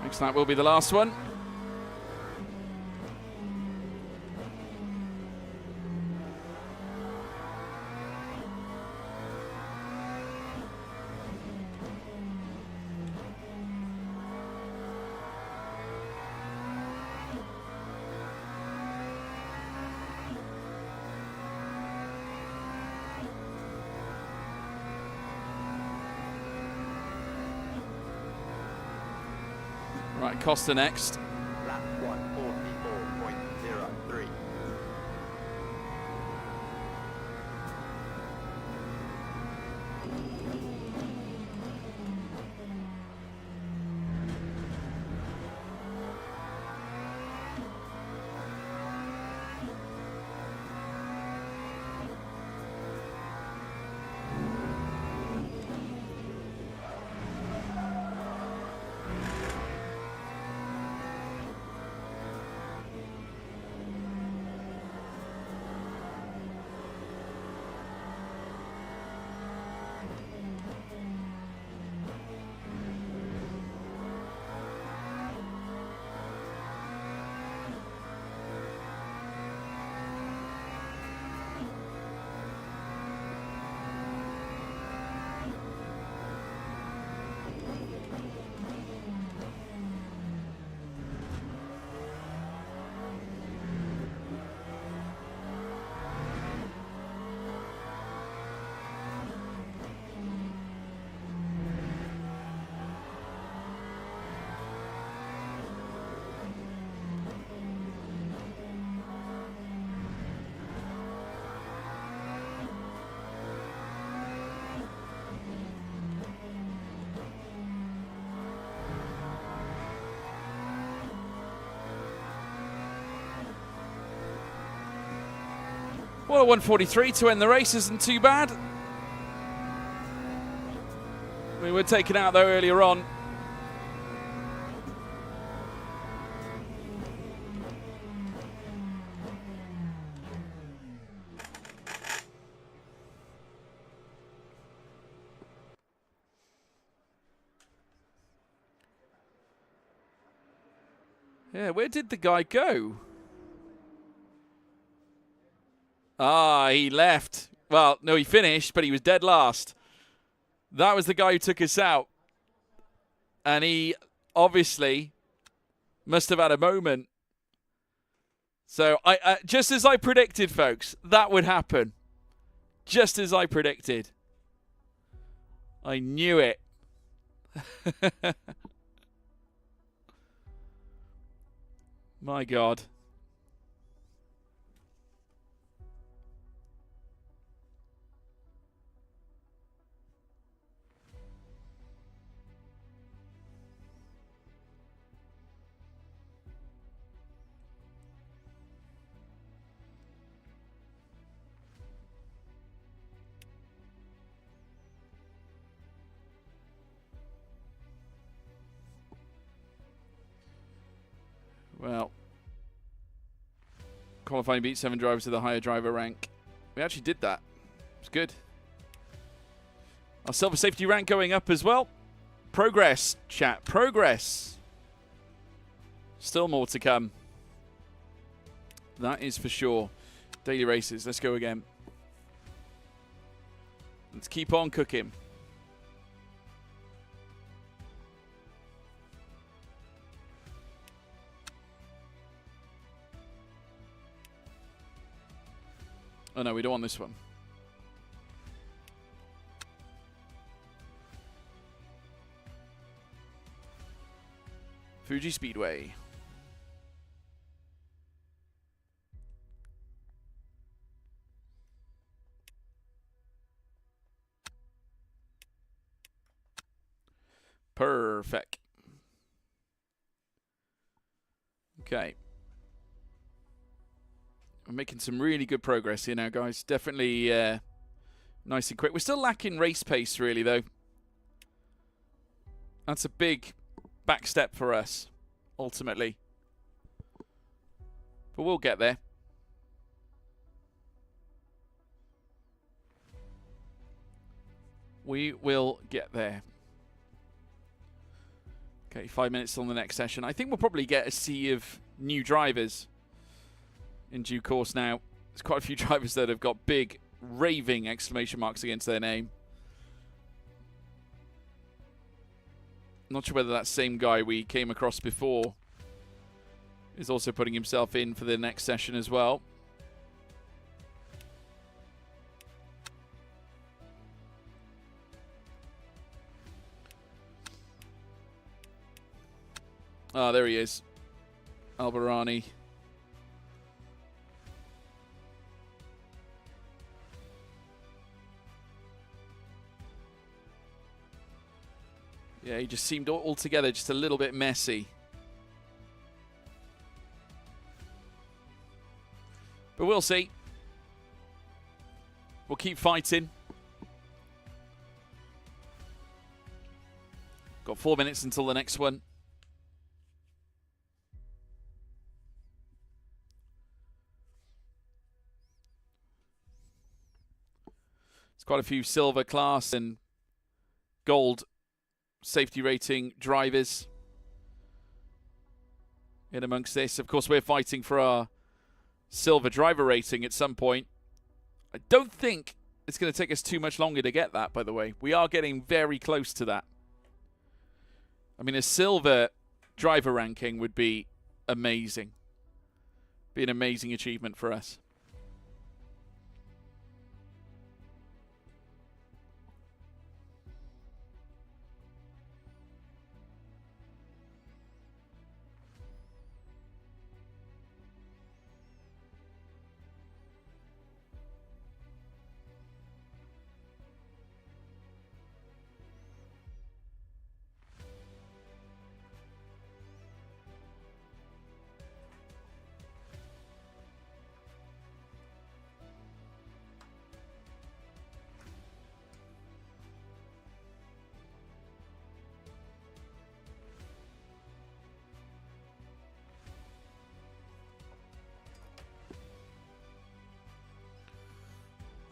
Next lap will be the last one. Right, Costa next. Lap 1:44.03. Well, 143 to end the race isn't too bad. We were taken out though earlier on. Yeah, where did the guy go? Ah, he left. Well, no, he finished, but he was dead last. That was the guy who took us out. And he obviously must have had a moment. So, I just as I predicted, folks, that would happen. Just as I predicted. I knew it. My God. Well, qualifying beat 7 drivers to the higher driver rank. We actually did that. It's good. Our silver safety rank going up as well. Progress, chat. Progress. Still more to come. That is for sure. Daily races. Let's go again. Let's keep on cooking. Oh no, we don't want this one. Fuji Speedway. Perfect. Okay. We're making some really good progress here now, guys. Definitely nice and quick. We're still lacking race pace, really, though. That's a big back step for us, ultimately. But we'll get there. We will get there. Okay, 5 minutes on the next session. I think we'll probably get a sea of new drivers in due course now. There's quite a few drivers that have got big, raving exclamation marks against their name. Not sure whether that same guy we came across before is also putting himself in for the next session as well. Ah, there he is. Albarani. Yeah, he just seemed altogether just a little bit messy. But we'll see. We'll keep fighting. Got 4 minutes until the next one. There's quite a few silver class and gold safety rating drivers in amongst this. Of course, we're fighting for our silver driver rating at some point. I don't think it's going to take us too much longer to get that, by the way. We are getting very close to that. I mean, a silver driver ranking would be amazing. Be an amazing achievement for us.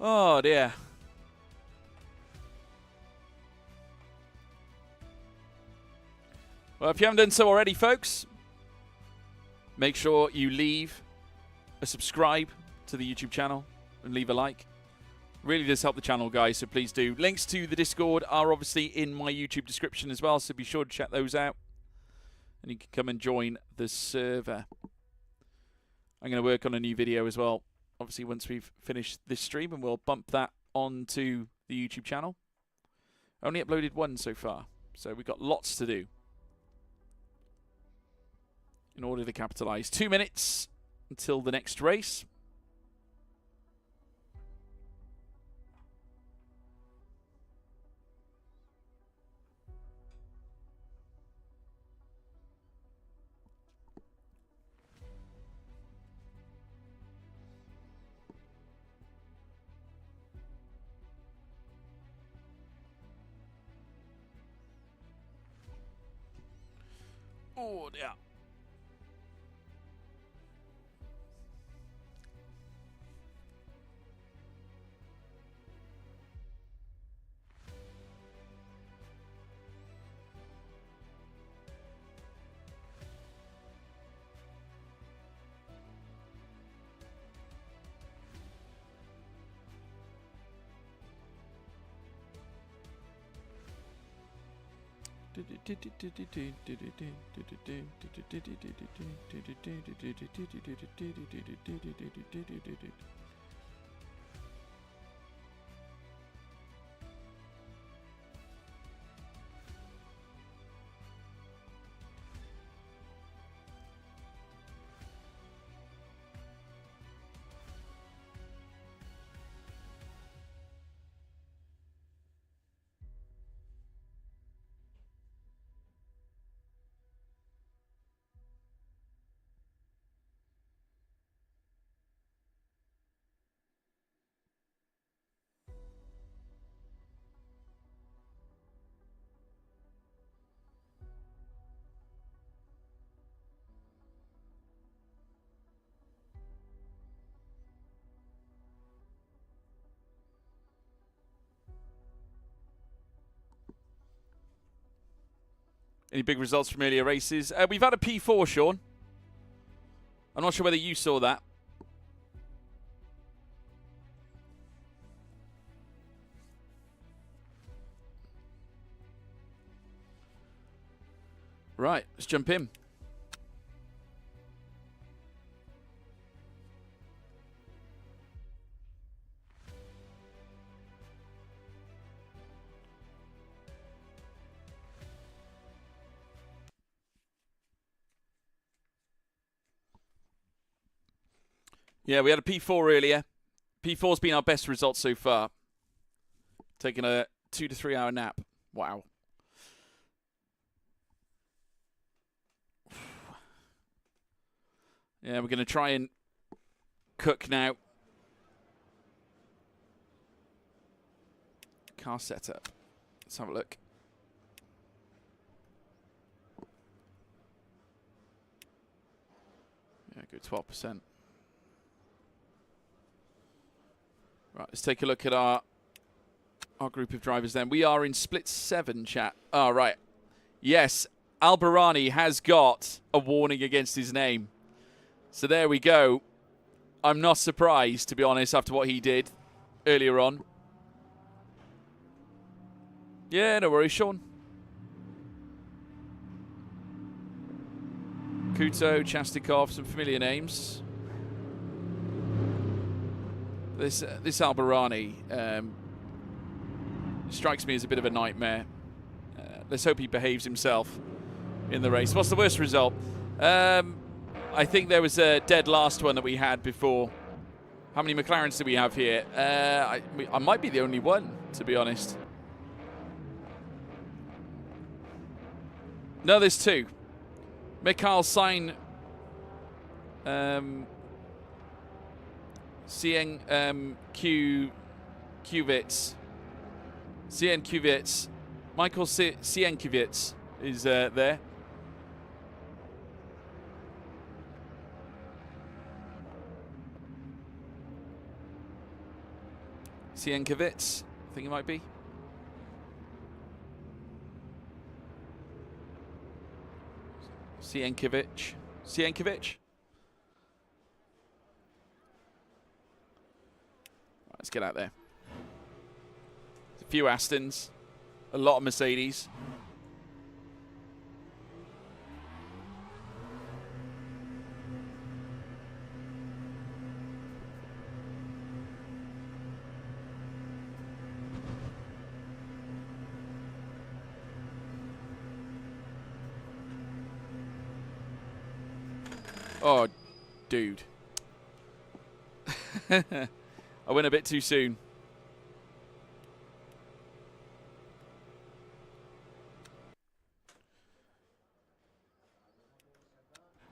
Oh, dear. Well, if you haven't done so already, folks, make sure you leave a subscribe to the YouTube channel and leave a like. Really does help the channel, guys, so please do. Links to the Discord are obviously in my YouTube description as well, so be sure to check those out. And you can come and join the server. I'm going to work on a new video as well, obviously, once we've finished this stream, and we'll bump that onto the YouTube channel. Only uploaded one so far, so we've got lots to do in order to capitalize. 2 minutes until the next race. Oh, dear. Any big results from earlier races? We've had a P4, Sean. I'm not sure whether you saw that. Right, let's jump in. Yeah, we had a P4 earlier. P4's been our best result so far. Taking a 2 to 3 hour nap. Wow. Yeah, we're going to try and cook now. Car setup. Let's have a look. Yeah, go 12%. Right, let's take a look at our group of drivers then. We are in split 7, chat. Oh, right. Yes, Albarani has got a warning against his name. So there we go. I'm not surprised, to be honest, after what he did earlier on. Yeah, no worries, Sean. Kuto, Chastikov, some familiar names. This Albarani strikes me as a bit of a nightmare. Let's hope he behaves himself in the race. What's the worst result? I think there was a dead last one that we had before. How many McLarens do we have here? I might be the only one, to be honest. No, there's 2. Mikhail Sain, Sienkiewicz, Michael Sienkiewicz is there. Sienkiewicz, I think it might be. Sienkiewicz. Sienkiewicz. Right, let's get out there. A few Astons, a lot of Mercedes. Oh, dude. I went a bit too soon.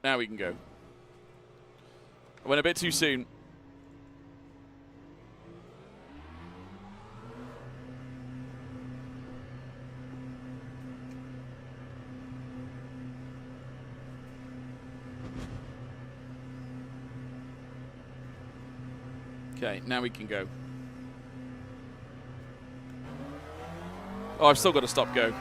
Now we can go. I went a bit too soon. Okay, now we can go. Oh, I've still got to stop go.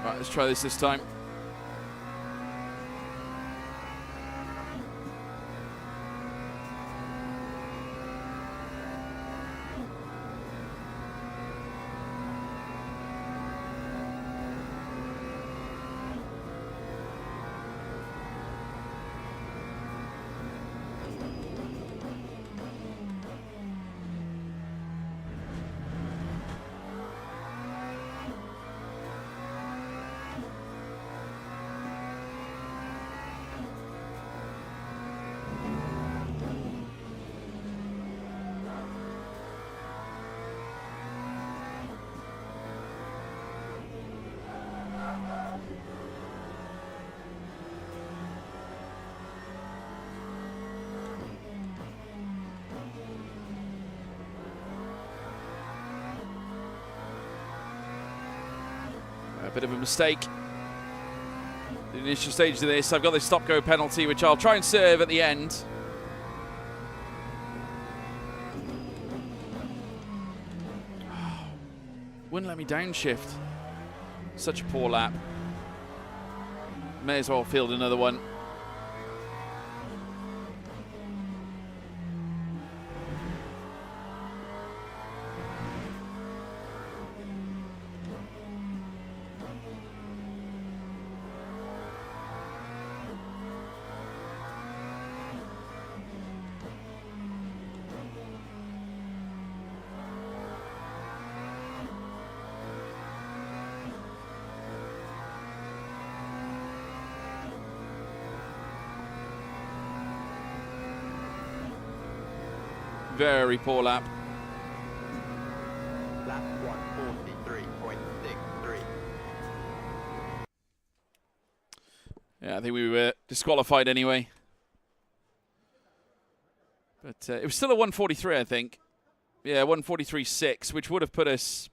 Right, let's try this time. A bit of a mistake. The initial stage of this, I've got this stop-go penalty, which I'll try and serve at the end. Wouldn't let me downshift. Such a poor lap. May as well field another one. Very poor lap. Lap 143.63. Yeah, I think we were disqualified anyway. But it was still a 143, I think. Yeah, 143.6, which would have put us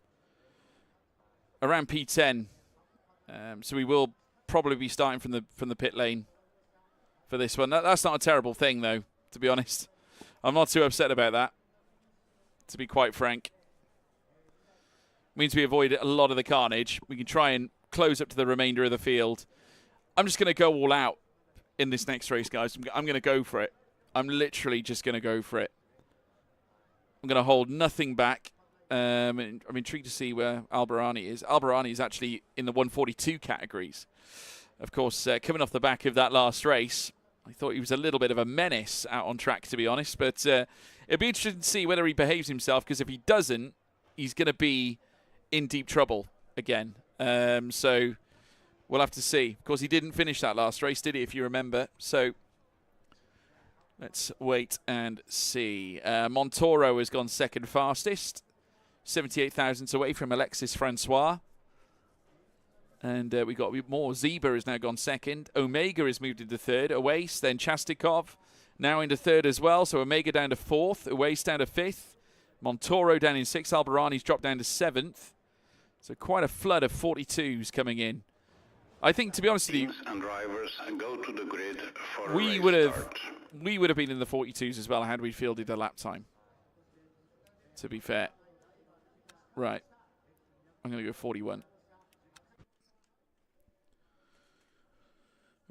around P10 So we will probably be starting from the pit lane for this one. That's not a terrible thing, though, to be honest. I'm not too upset about that, to be quite frank. Means we avoid a lot of the carnage. We can try and close up to the remainder of the field. I'm just going to go all out in this next race, guys. I'm going to go for it. I'm literally just going to go for it. I'm going to hold nothing back. I'm intrigued to see where Albarani is. Albarani is actually in the 142 categories. Of course, coming off the back of that last race, I thought he was a little bit of a menace out on track, to be honest. But it'd be interesting to see whether he behaves himself, because if he doesn't, he's going to be in deep trouble again. So we'll have to see. Of course, he didn't finish that last race, did he, if you remember? So let's wait and see. Montoro has gone second fastest. 78 thousandths away from Alexis Francois. And we got more. Zeba has now gone second. Omega has moved into third. Oase, then Chastikov, now into third as well. So Omega down to fourth. Oase down to fifth. Montoro down in sixth. Albarani's dropped down to seventh. So quite a flood of 42s coming in. I think, to be honest with you, And drivers go to the grid for we a would race have start. been in the 42s as well had we fielded the lap time, to be fair. Right. I'm going to go 41.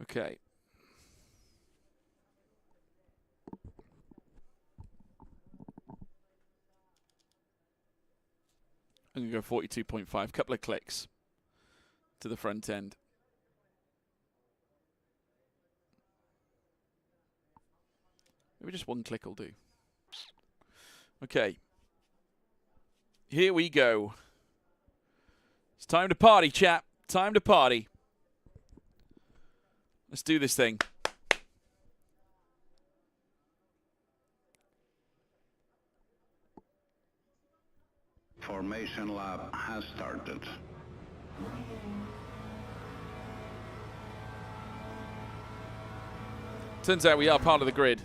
Okay. I'm going to go 42.5. Couple of clicks to the front end. Maybe just one click will do. Okay. Here we go. It's time to party, chap. Time to party. Let's do this thing. Formation lap has started. Turns out we are part of the grid,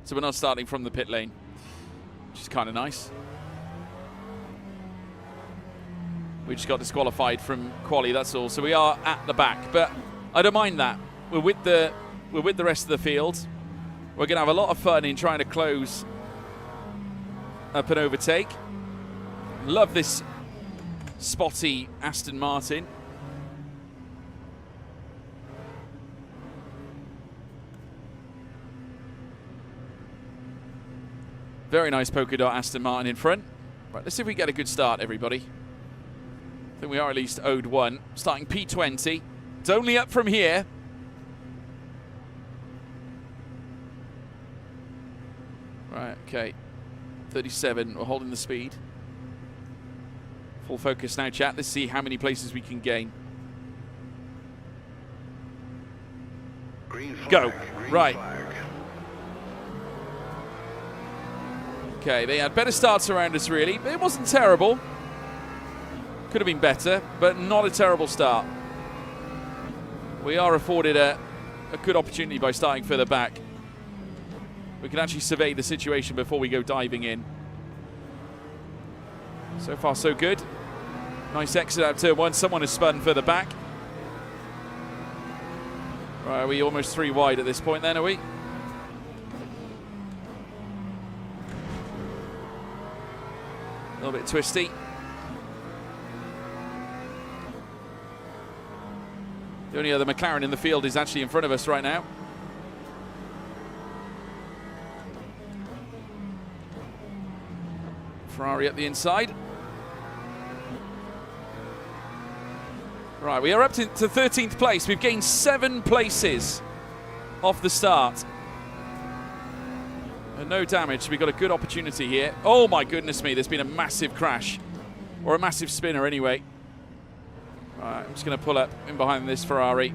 so we're not starting from the pit lane, which is kind of nice. We just got disqualified from quali, that's all. So we are at the back, but I don't mind that. We're with the rest of the field. We're going to have a lot of fun in trying to close up and overtake. Love this spotty Aston Martin. Very nice polka dot Aston Martin in front. Right, let's see if we get a good start, everybody. I think we are at least owed one. Starting P20. It's only up from here. Right, okay. 37, we're holding the speed. Full focus now, chat. Let's see how many places we can gain. Green flag, Go. green Right. flag. Okay, they had better starts around us, really. It wasn't terrible. Could have been better, but not a terrible start. We are afforded a good opportunity by starting further back. We can actually survey the situation before we go diving in. So far, so good. Nice exit out turn one. Someone has spun further back. Right, are we almost 3 wide at this point then, are we? A little bit twisty. The only other McLaren in the field is actually in front of us right now. Ferrari at the inside. Right, we are up to 13th place. We've gained 7 places off the start. And no damage. We've got a good opportunity here. Oh my goodness me, there's been a massive crash. Or a massive spinner anyway. Right, I'm just going to pull up in behind this Ferrari.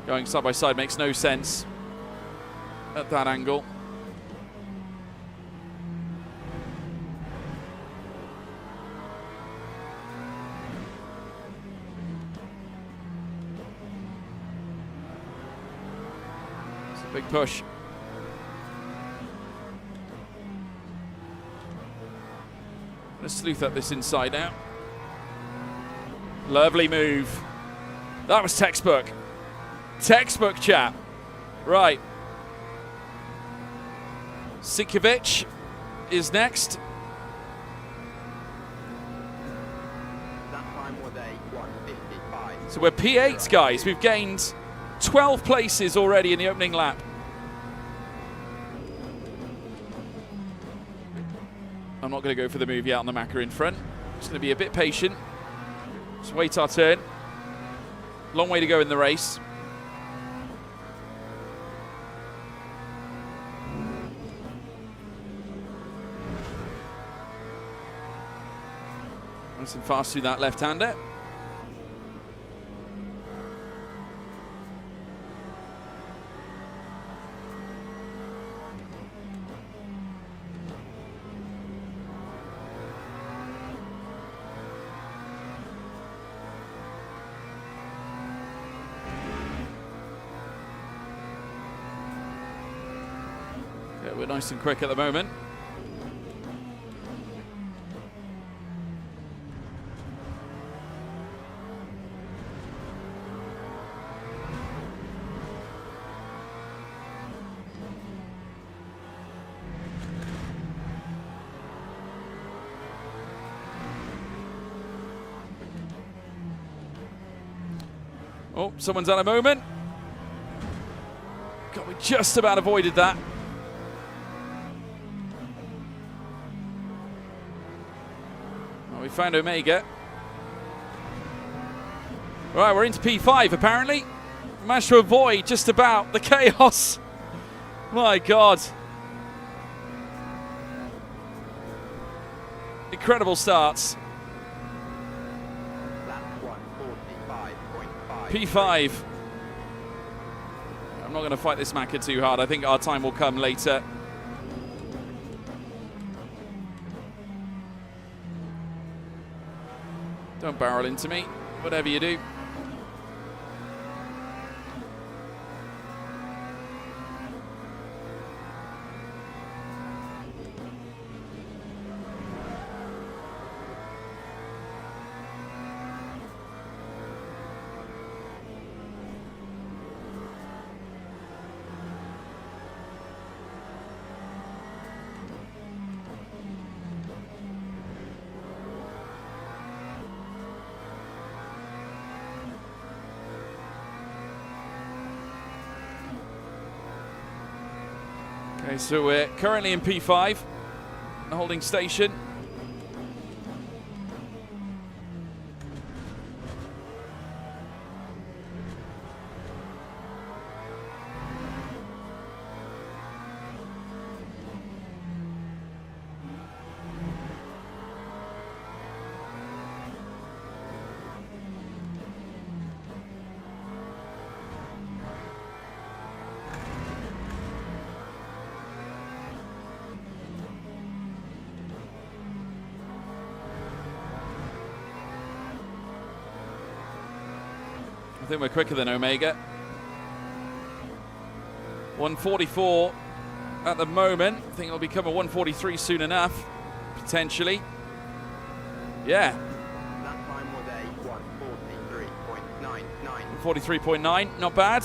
Going side by side makes no sense at that angle. It's a big push. Let's sleuth up this inside now. Lovely move. That was textbook. Textbook, chap. Right. Sikovic is next. That time was a 1:55. So we're P8, guys. We've gained 12 places already in the opening lap. I'm not going to go for the movie out on the Macca in front. Just going to be a bit patient. Just wait our turn. Long way to go in the race. Nice and fast through that left-hander. Yeah, we're nice and quick at the moment. Oh, someone's had a moment. God, we just about avoided that. Well, we found Omega. Right, we're into P5 apparently. Managed to avoid just about the chaos. My God. Incredible starts. That's 1:45.5. P5. I'm not going to fight this Macca too hard. I think our time will come later. Don't barrel into me, whatever you do. Okay, so we're currently in P5, the holding station. I think we're quicker than Omega. 144 at the moment. I think it'll become a 143 soon enough, potentially. Yeah. That time was a 1:43.99. 43.9, not bad.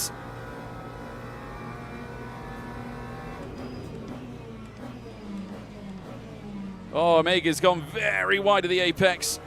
Oh, Omega's gone very wide of the apex.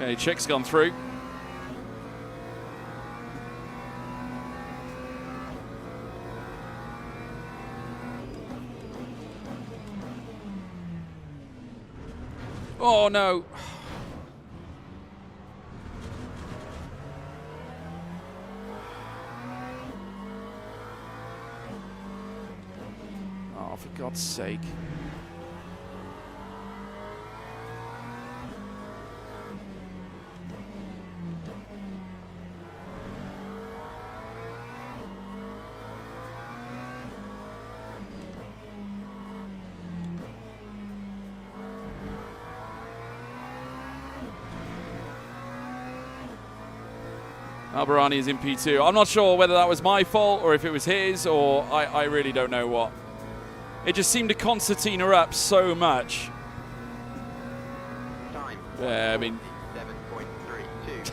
Okay, Chick's gone through. Oh no. Oh, for God's sake. Albarani is in P2. I'm not sure whether that was my fault or if it was his, or I really don't know what. It just seemed to concertina up so much. Time. Yeah, I mean, 7.32.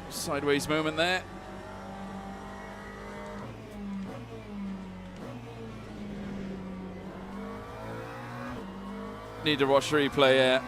sideways moment there. Need to watch the replay here.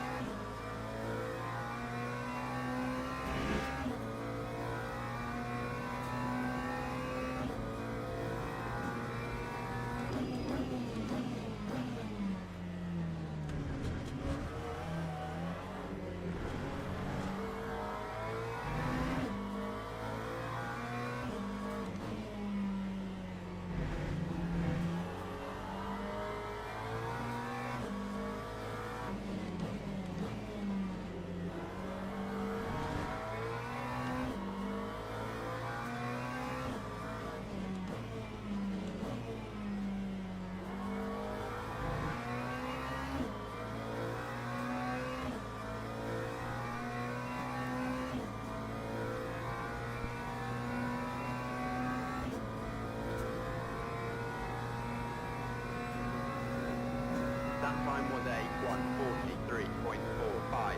That time was a 1:43.45.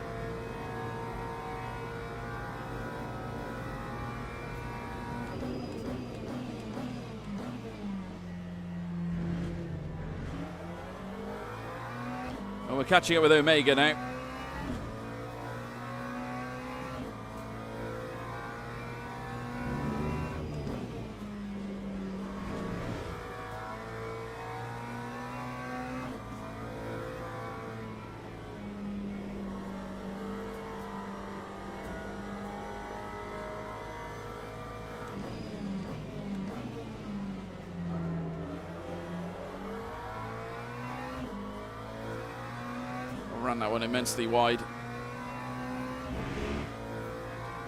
And we're catching up with Omega now. Ran that one immensely wide.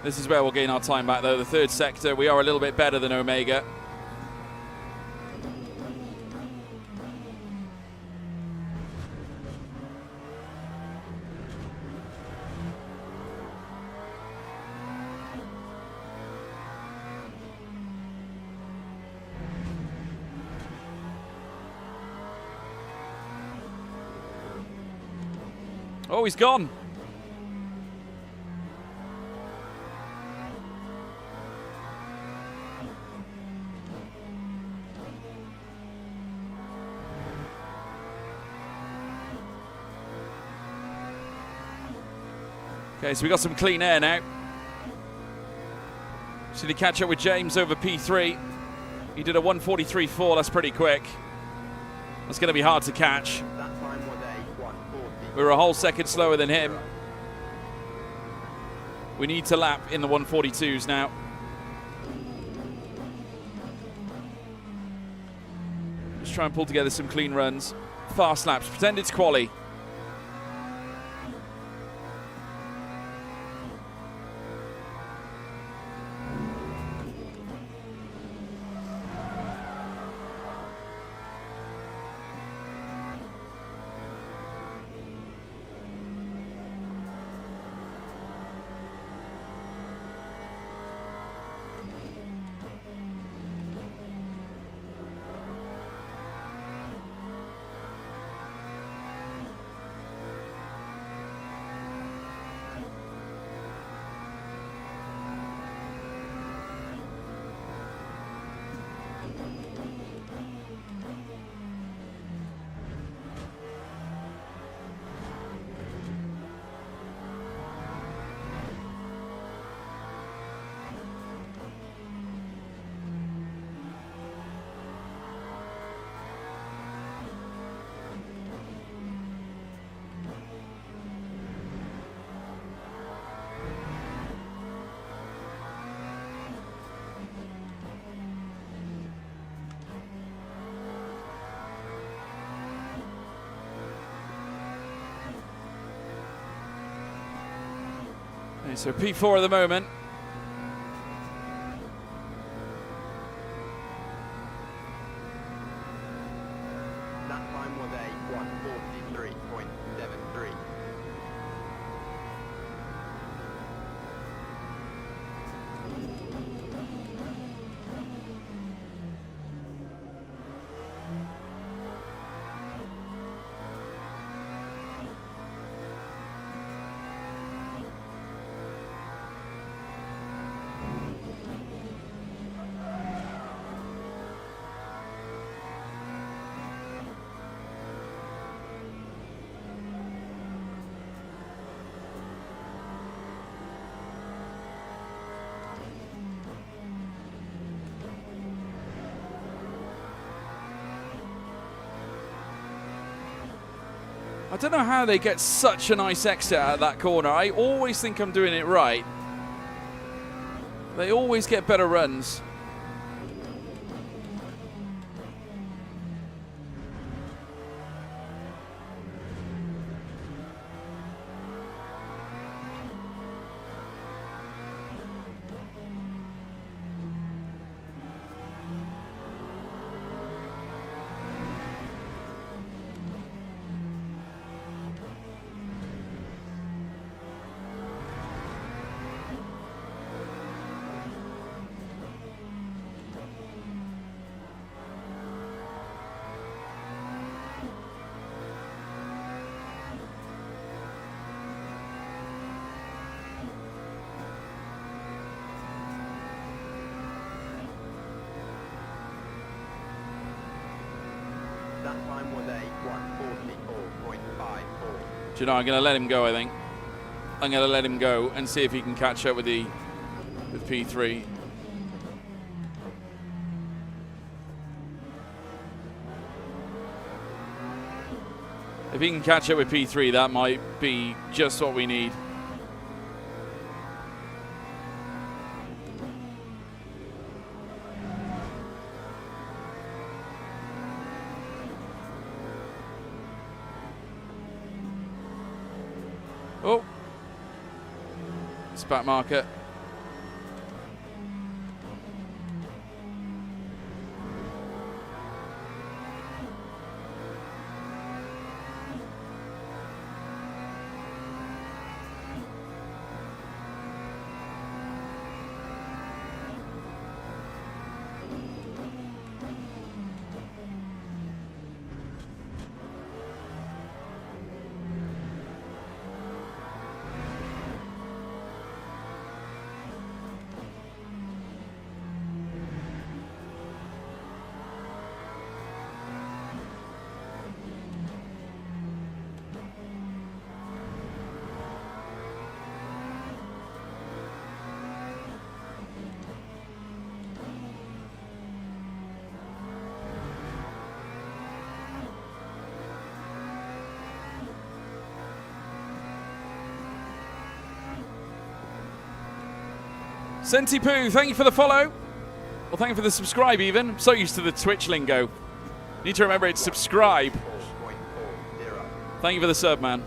This is where we'll gain our time back though. The third sector, we are a little bit better than Omega. Oh, he's gone. Okay, so we got some clean air now. So to catch up with James over P3. He did a 1:43.4, that's pretty quick. That's going to be hard to catch. That time was a 1:40. We were a whole second slower than him. We need to lap in the 1:42s now. Just try and pull together some clean runs. Fast laps, pretend it's quali. Okay, so P4 at the moment. That time was a 1:43.73. I don't know how they get such a nice exit out of that corner. I always think I'm doing it right. They always get better runs. That time was a 1:44.54. Do you know, I'm going to let him go, I think. I'm going to let him go and see if he can catch up with P3. If he can catch up with P3, that might be just what we need. Oh, it's back market. Sentipoo, thank you for the follow. Well, thank you for the subscribe even. I'm so used to the Twitch lingo. Need to remember it's subscribe. 4.40. Thank you for the sub, man.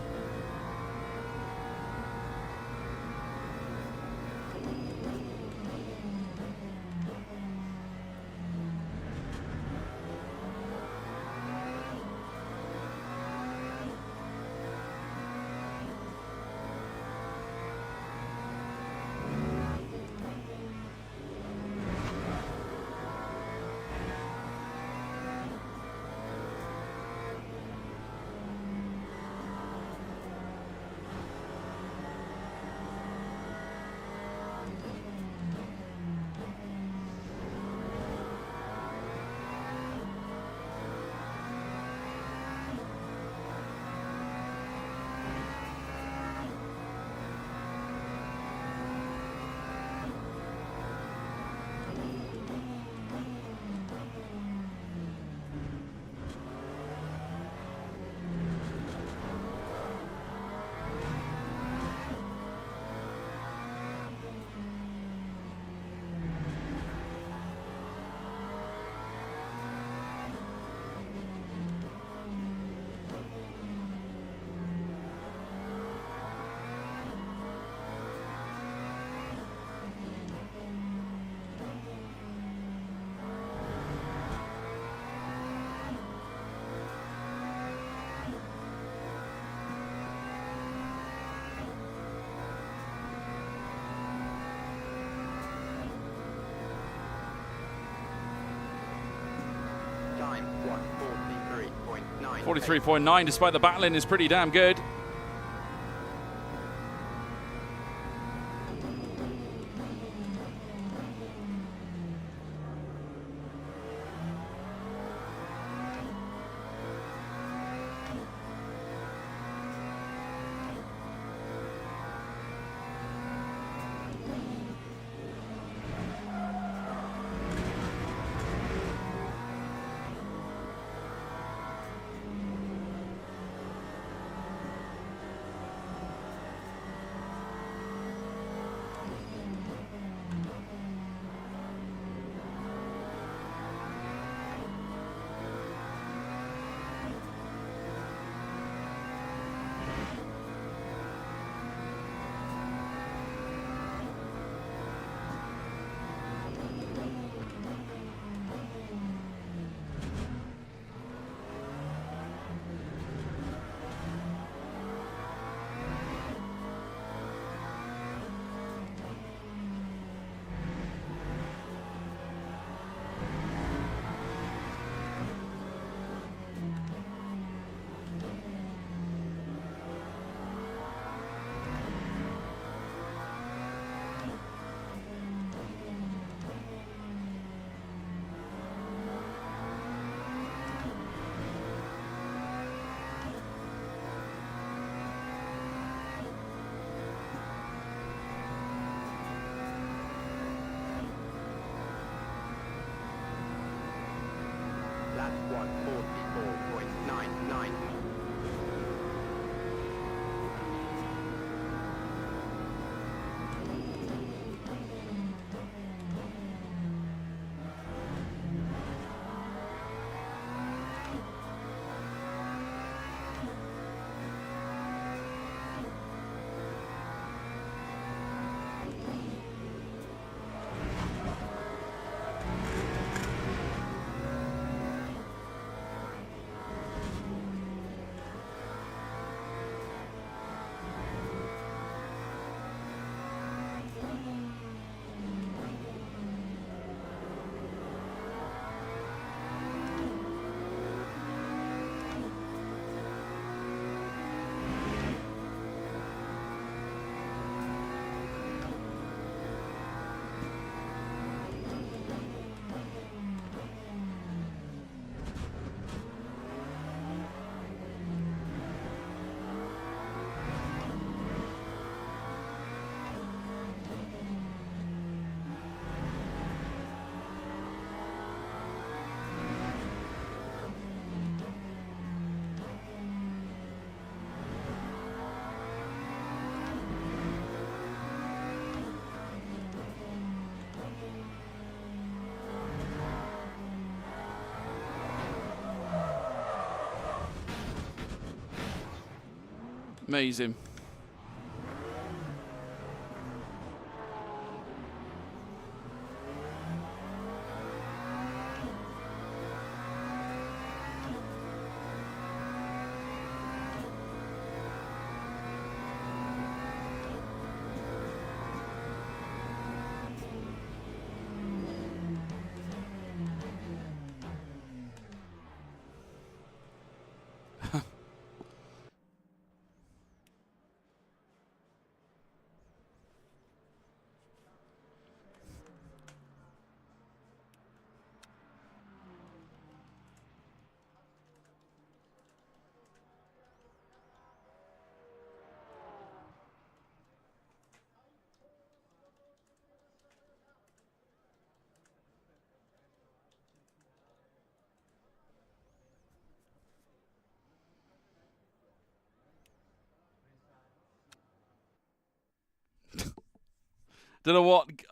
time 1:43.9. 43.9, despite the battling, is pretty damn good. Lap 1:44.99. Amazing.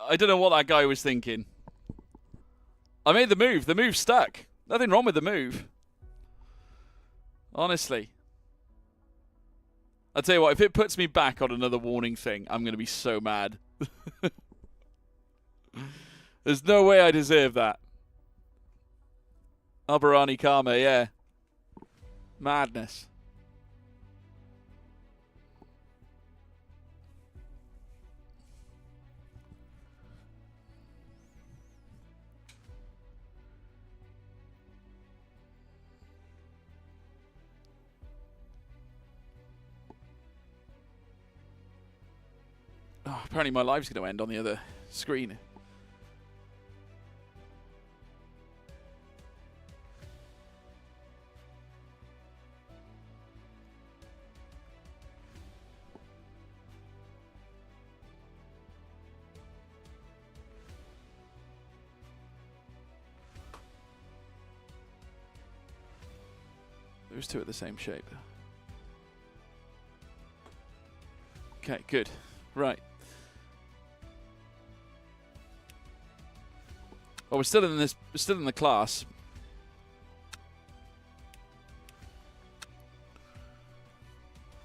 I don't know what that guy was thinking. I made the move. The move stuck. Nothing wrong with the move. Honestly. I'll tell you what, if it puts me back on another warning thing, I'm going to be so mad. There's no way I deserve that. Albarani Karma, yeah. Madness. Oh, apparently my live's going to end on the other screen. Those two are the same shape. Okay, good. Right. Well, we're still in the class.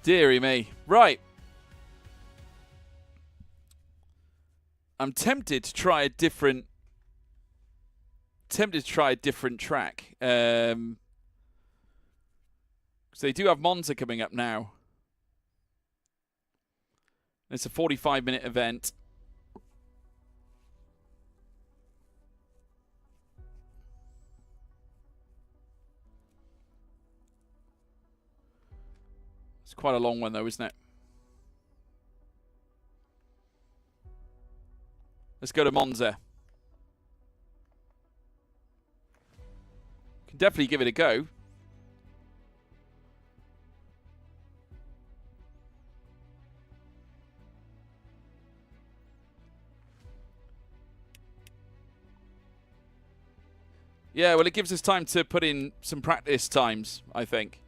Deary me. Right. I'm tempted to try a different track. So they do have Monza coming up now. It's a 45-minute event. It's quite a long one, though, isn't it? Let's go to Monza. Can definitely give it a go. Yeah, well, it gives us time to put in some practice times, I think,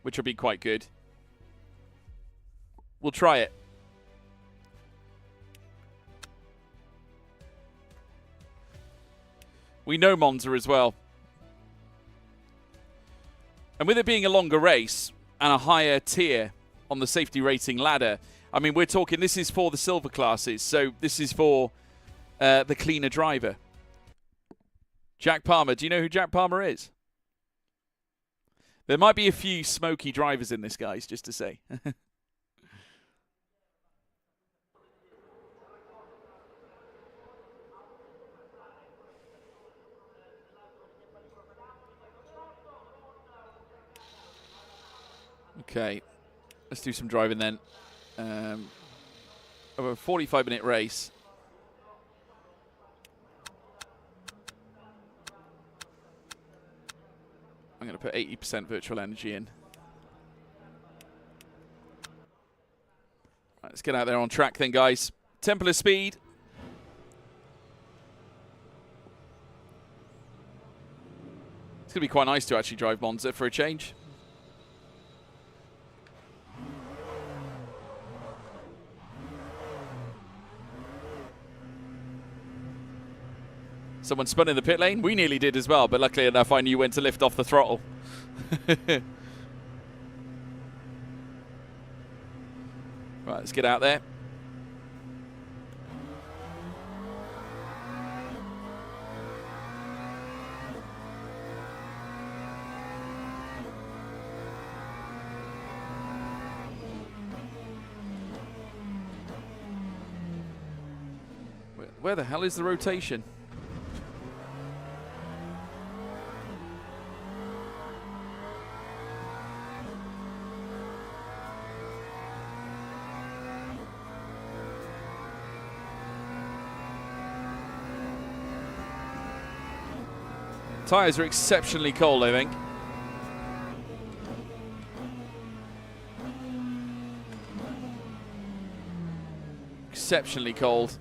which will be quite good. We'll try it. We know Monza as well. And with it being a longer race and a higher tier on the safety rating ladder, I mean, we're talking, this is for the silver classes, so this is for the cleaner driver. Jack Palmer. Do you know who Jack Palmer is? There might be a few smoky drivers in this, guys, just to say. Okay, let's do some driving then. Of a 45-minute race. I'm going to put 80% virtual energy in. Right, let's get out there on track then, guys. Temple of Speed. It's going to be quite nice to actually drive Monza for a change. Someone spun in the pit lane. We nearly did as well, but luckily enough, I knew when to lift off the throttle. Right, let's get out there. Where the hell is the rotation? Tyres are exceptionally cold, I think. Exceptionally cold.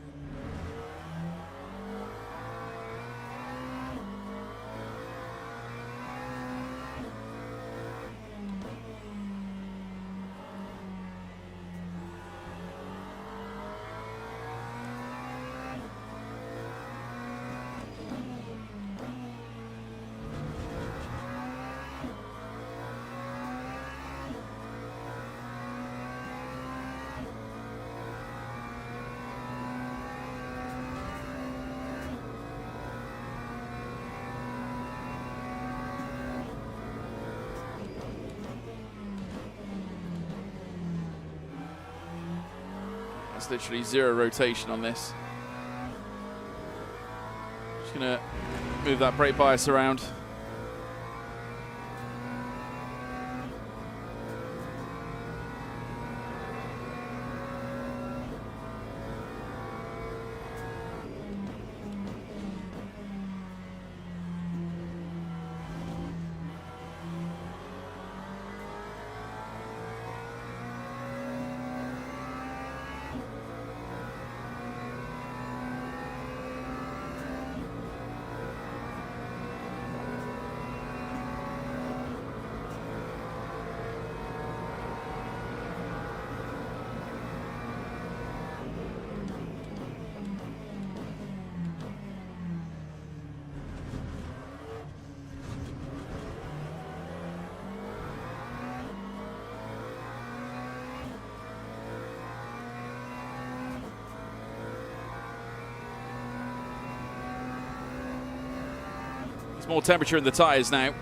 That's literally zero rotation on this. Just gonna move that brake bias around. There's more temperature in the tyres now.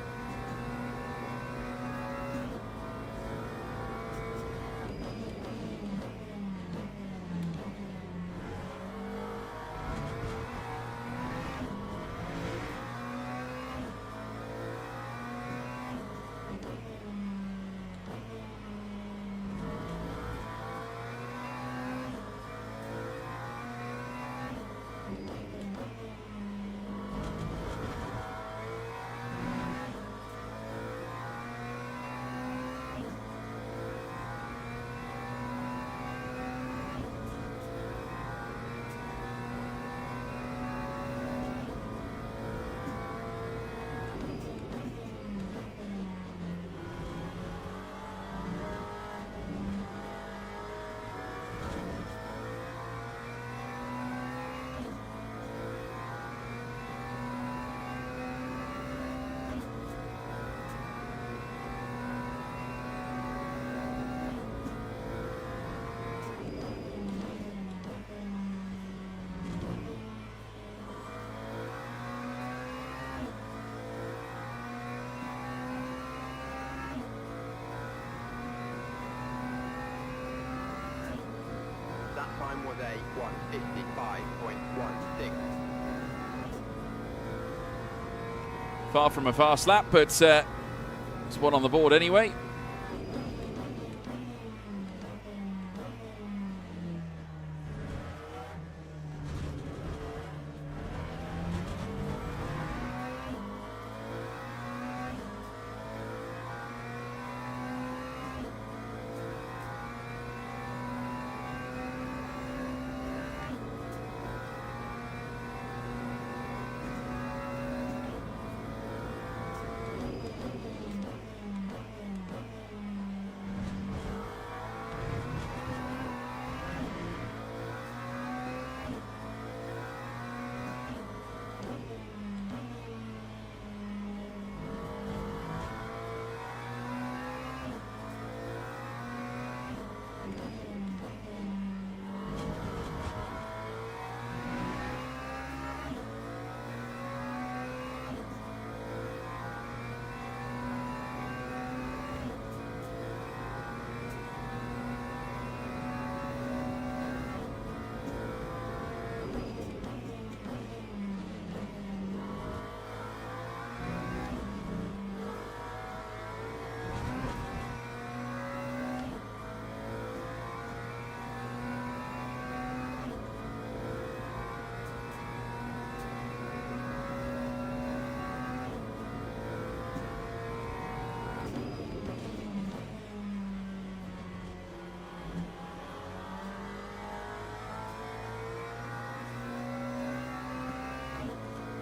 That time was a 1:55.16. Far from a fast lap, but it's one on the board anyway.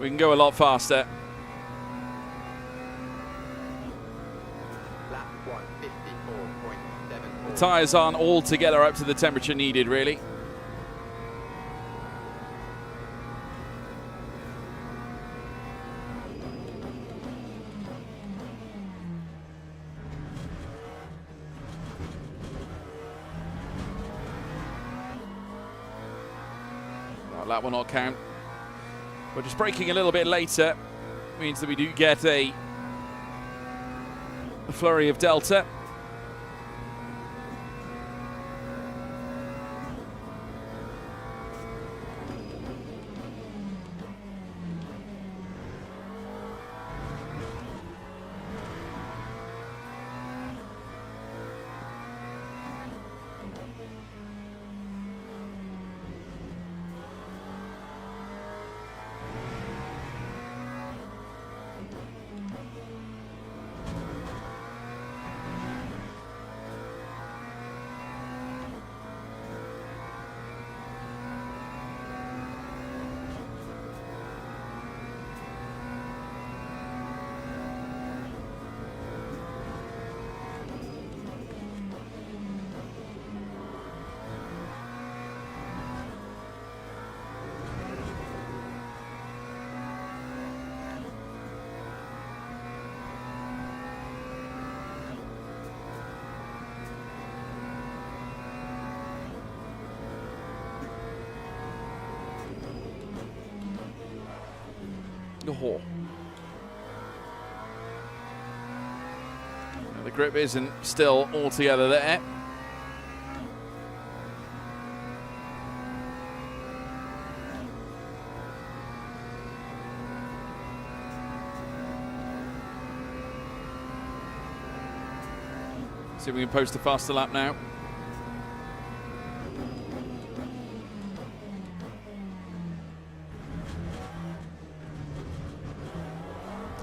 We can go a lot faster. Lap 1:54.74. The tyres aren't all together up to the temperature needed, really. Well, that will not count. But just braking a little bit later means that we do get a flurry of delta. Oh. grip isn't still altogether there. See if we can post a faster lap now.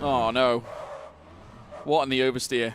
Oh no. What in the oversteer?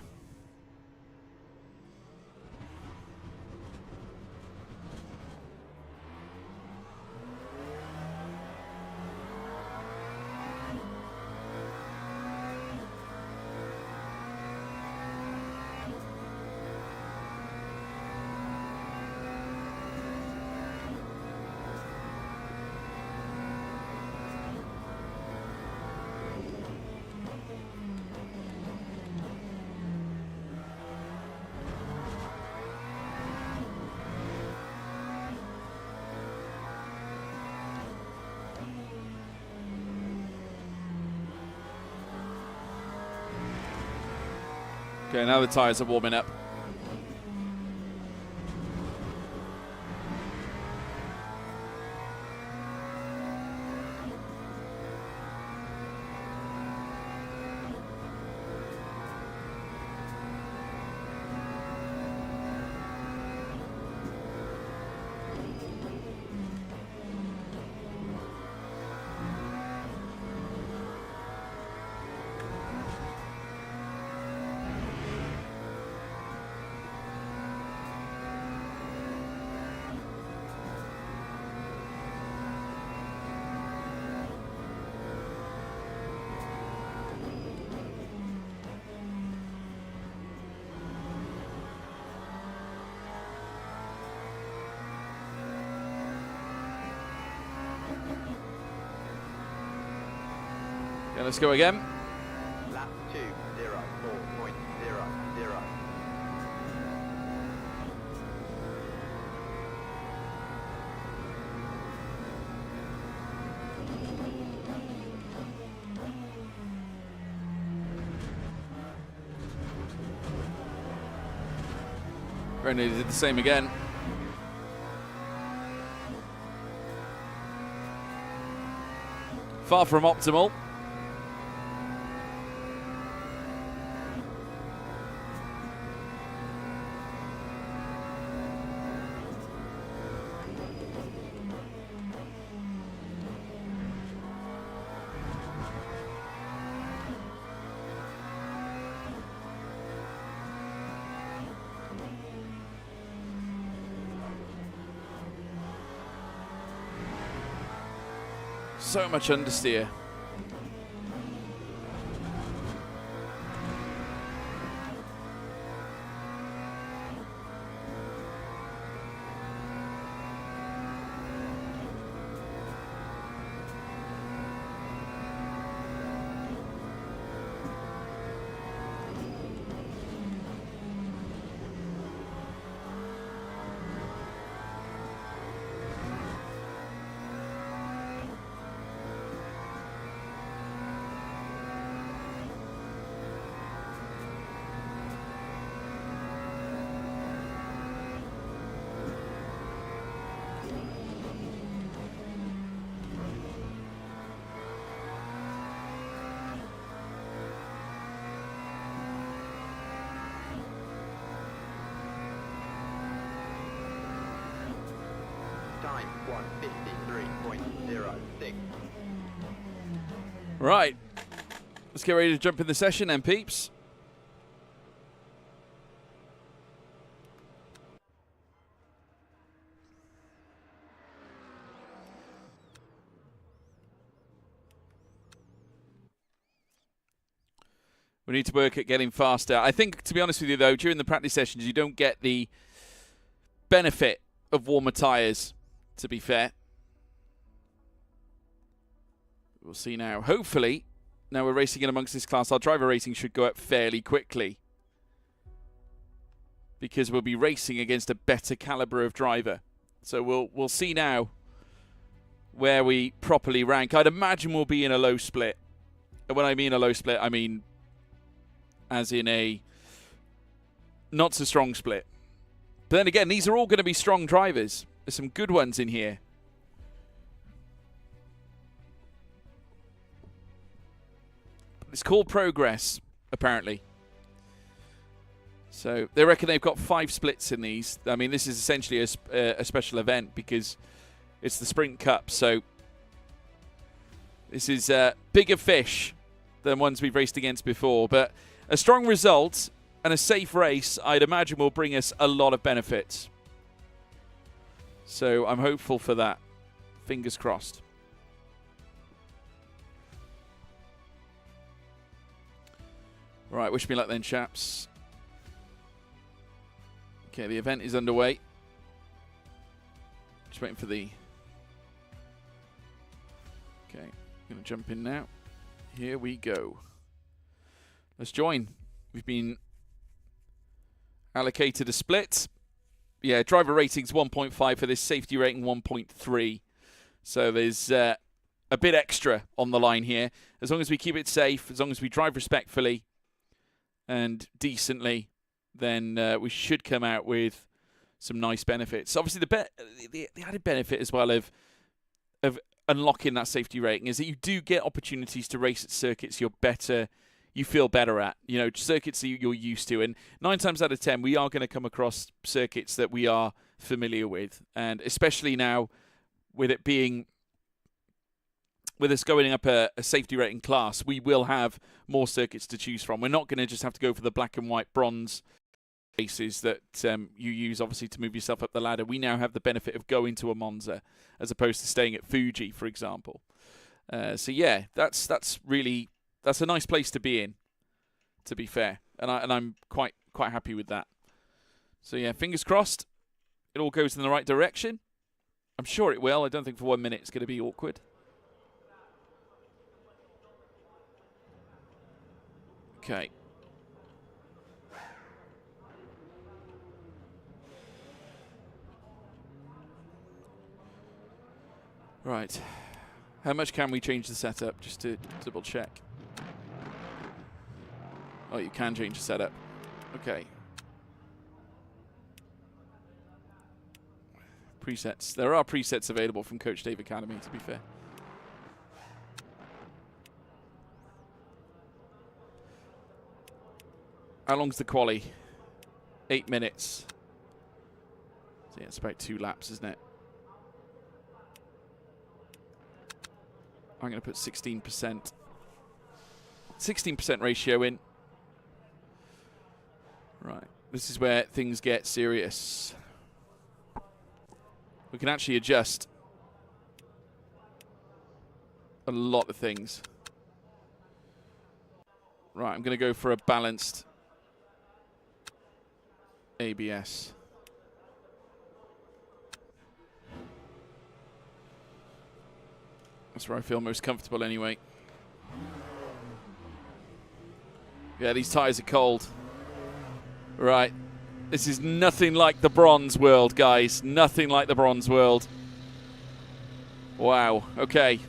Okay, now the tyres are warming up. Okay, let's go again. Lap 2:04.00. Brendan did the same again. Far from optimal. So much understeer. Time 1:53.06. Right. Let's get ready to jump in the session then, peeps. We need to work at getting faster. I think, to be honest with you, though, during the practice sessions, you don't get the benefit of warmer tyres, to be fair. We'll see now. Hopefully, now we're racing in amongst this class, our driver rating should go up fairly quickly, because we'll be racing against a better caliber of driver. So we'll see now where we properly rank. I'd imagine we'll be in a low split. And when I mean a low split, I mean as in a not so strong split. But then again, these are all going to be strong drivers. There's some good ones in here. It's called Progress, apparently. So they reckon they've got 5 splits in these. I mean, this is essentially a special event because it's the Sprint Cup. So this is bigger fish than ones we've raced against before. But a strong result and a safe race, I'd imagine, will bring us a lot of benefits. So I'm hopeful for that. Fingers crossed. Right, wish me luck then, chaps. Okay, the event is underway. Just waiting for the... Okay, I'm going to jump in now. Here we go. Let's join. We've been allocated a split. Yeah, driver rating's 1.5 for this, safety rating 1.3. So there's a bit extra on the line here. As long as we keep it safe, as long as we drive respectfully and decently, then we should come out with some nice benefits. Obviously, the added benefit as well of unlocking that safety rating is that you do get opportunities to race at circuits you feel better at. You know, circuits that you're used to. And 9 times out of 10, we are going to come across circuits that we are familiar with. And especially now, with it being... with us going up a safety rating class, we will have more circuits to choose from. We're not going to just have to go for the black and white bronze races that you use, obviously, to move yourself up the ladder. We now have the benefit of going to a Monza as opposed to staying at Fuji, for example. So yeah, that's a nice place to be in, to be fair, and I'm quite happy with that. So yeah, fingers crossed, it all goes in the right direction. I'm sure it will. I don't think for 1 minute it's going to be awkward. Okay. Right. How much can we change the setup, just to double check? Oh, you can change the setup. Okay. Presets. There are presets available from Coach Dave Academy, to be fair. How long's the quali? 8 minutes. So yeah, it's about 2 laps, isn't it? I'm going to put 16%. 16% ratio in. Right. This is where things get serious. We can actually adjust a lot of things. Right, I'm going to go for a balanced ABS. That's where I feel most comfortable anyway. Yeah, these tyres are cold. Right. This is nothing like the bronze world, guys. Nothing like the bronze world. Wow. Okay.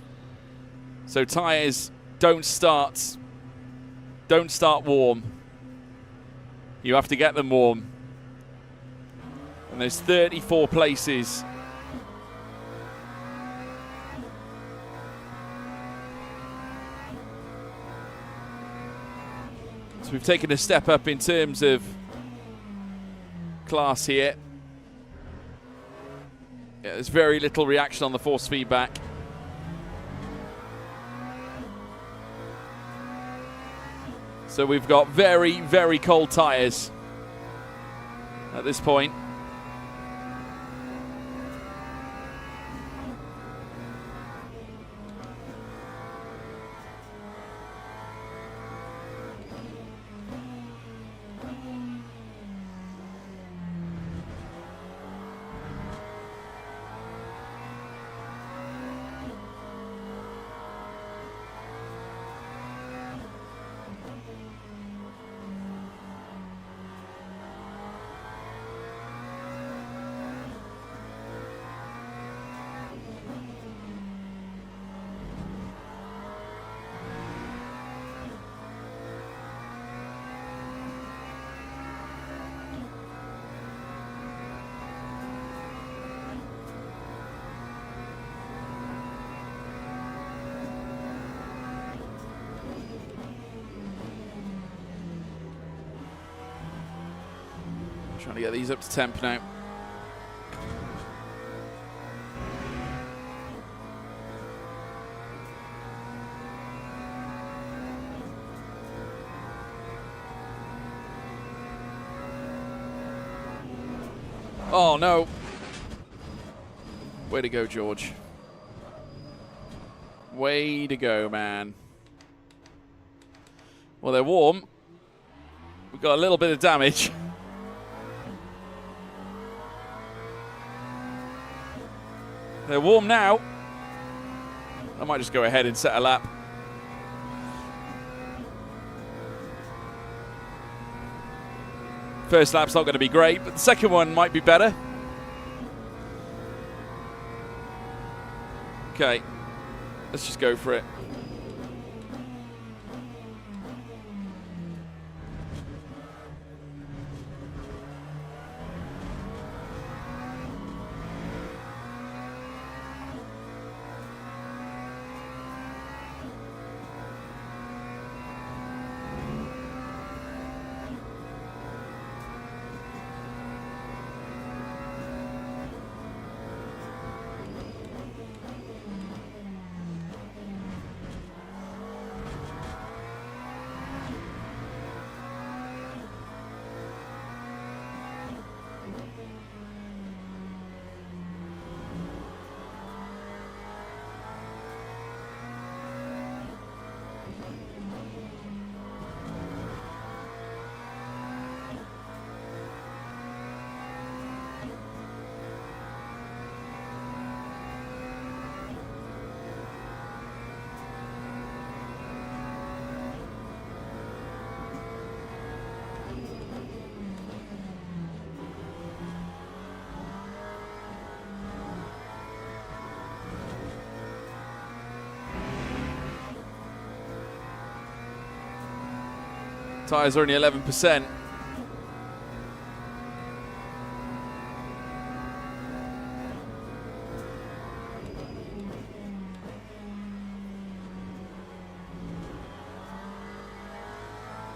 So tyres don't start warm. You have to get them warm. And there's 34 places. So we've taken a step up in terms of class here. Yeah, there's very little reaction on the force feedback. So we've got very, very cold tyres at this point. Trying to get these up to temp now. Oh no. Way to go, George. Way to go, man. Well, they're warm. We've got a little bit of damage. They're warm now. I might just go ahead and set a lap. First lap's not going to be great, but the second one might be better. Okay, let's just go for it. Tyres are only 11%.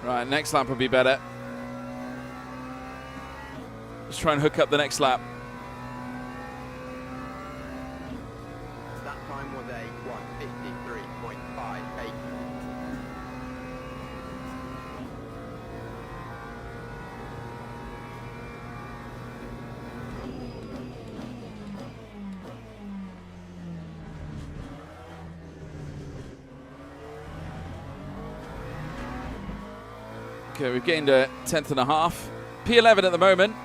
Right, next lap will be better. Let's try and hook up the next lap. That time was a 1:53.58. Okay, we've gained a 10th and a half. P11 at the moment.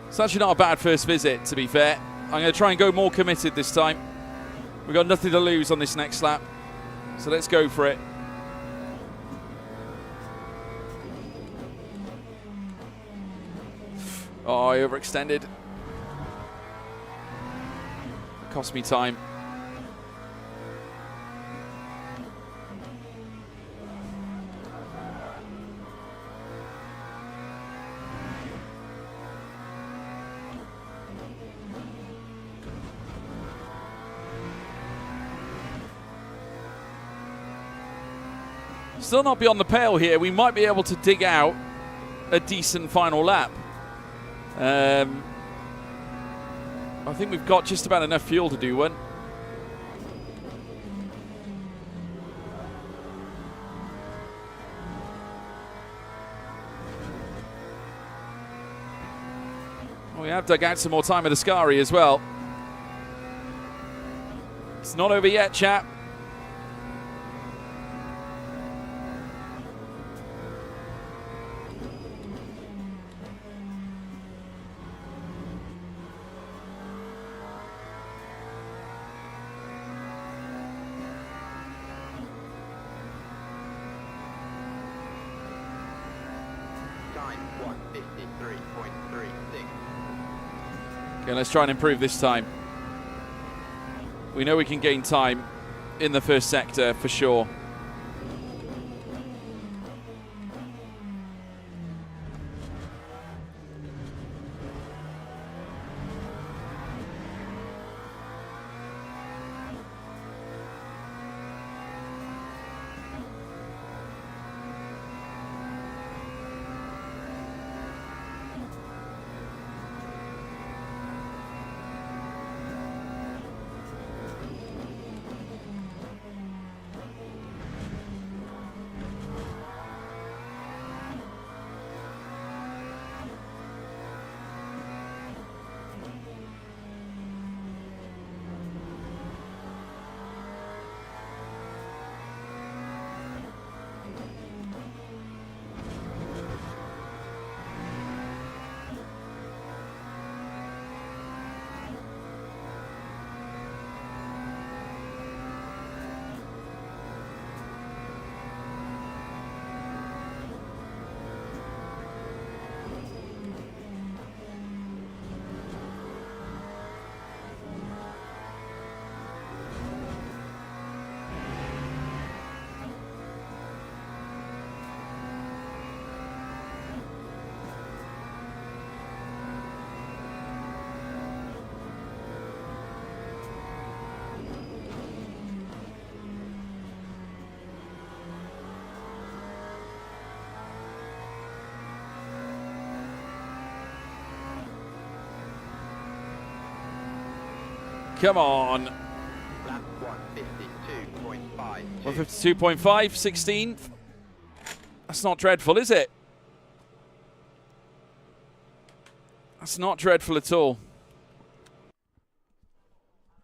It's actually not a bad first visit, to be fair. I'm going to try and go more committed this time. We've got nothing to lose on this next lap. So let's go for it. Oh, I overextended. Cost me time. Still not beyond the pale here. We might be able to dig out a decent final lap. I think we've got just about enough fuel to do one. We have dug out some more time at Ascari as well. It's not over yet, chap. Time 1:53.36. Okay, let's try and improve this time. We know we can gain time in the first sector for sure. Come on. Lap 152.5. 152.5, 16th. That's not dreadful, is it? That's not dreadful at all.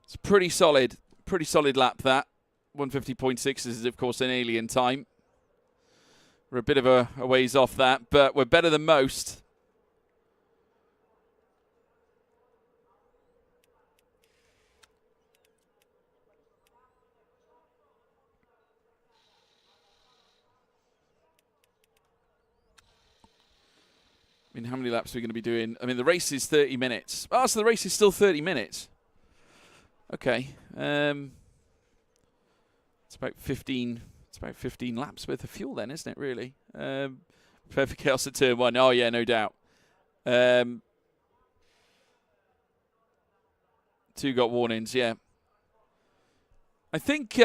It's pretty solid lap, that. 150.6 is, of course, an alien time. We're a bit of a ways off that, but we're better than most. I mean, how many laps are we going to be doing? I mean, the race is 30 minutes. Oh, so the race is still 30 minutes. Okay. It's about 15. It's about 15 laps worth of fuel, then, isn't it? Really. Perfect chaos at turn 1. Oh yeah, no doubt. 2 got warnings. Yeah. I think.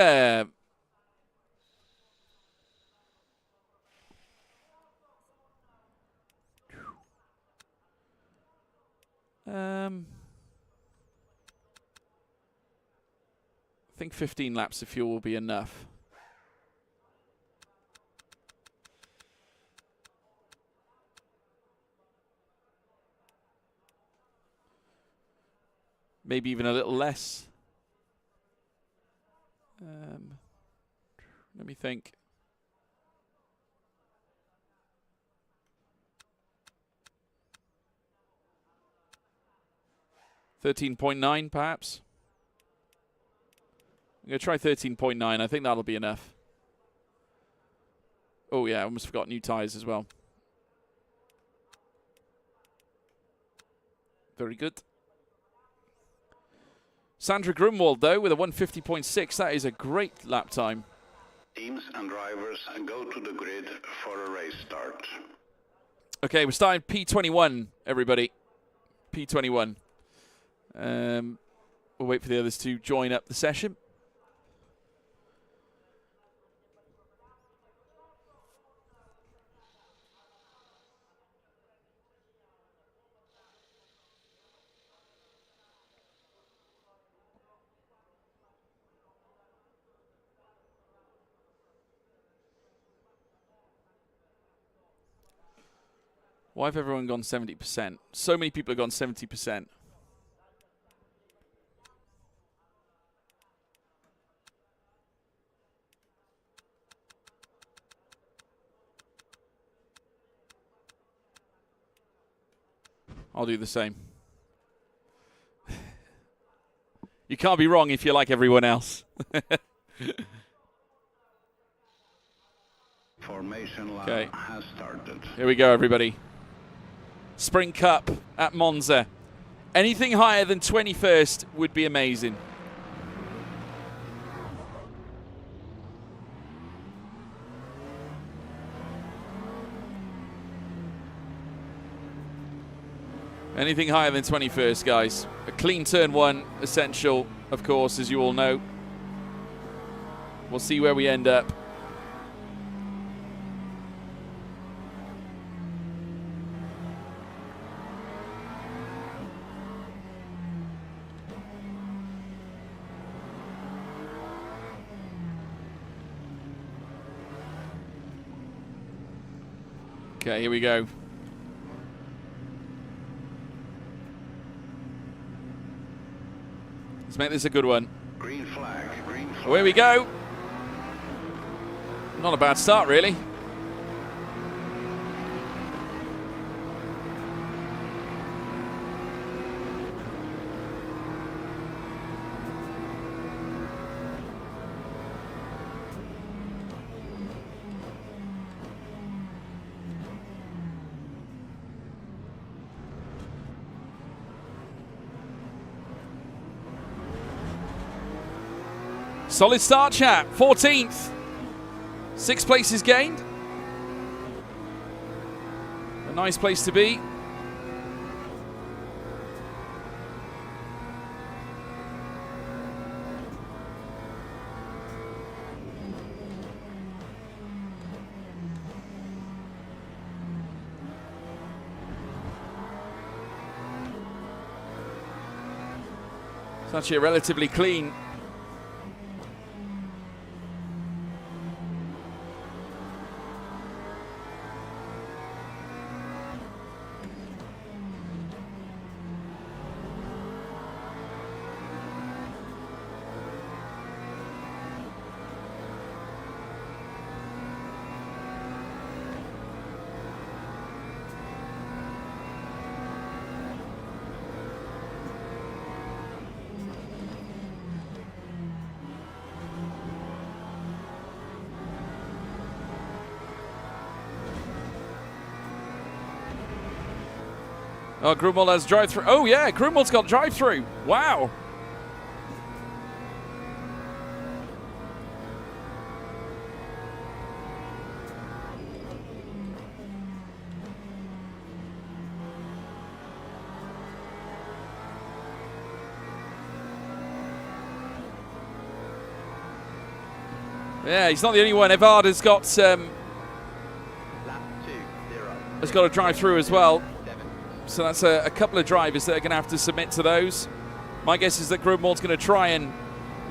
I think 15 laps of fuel will be enough. Maybe even a little less. Let me think. $13.9 perhaps. I'm going to try 13.9. I think that'll be enough. Oh, yeah, I almost forgot new tyres as well. Very good. Sandra Grunwald, though, with a 150.6. That is a great lap time. Teams and drivers go to the grid for a race start. Okay, we're starting P21, everybody. P21. We'll wait for the others to join up the session. Why have everyone gone 70%? So many people have gone 70%. I'll do the same. You can't be wrong if you're like everyone else. Formation lap has started. Here we go, everybody. Spring Cup at Monza. Anything higher than 21st would be amazing. Anything higher than 21st, guys. A clean turn 1, essential, of course, as you all know. We'll see where we end up. Okay, here we go. Let's make this a good one. Green flag, green flag. Away we go. Not a bad start, really. Solid start, chat. 14th. 6 places gained. A nice place to be. It's actually a relatively clean. Oh, Grumwald has drive-through. Oh, yeah, Grumwald's got drive-through. Wow. Yeah, he's not the only one. Evard has got Lap 2-0. has got a drive-through as well. So that's a couple of drivers that are going to have to submit to those. My guess is that Grumwald's going to try and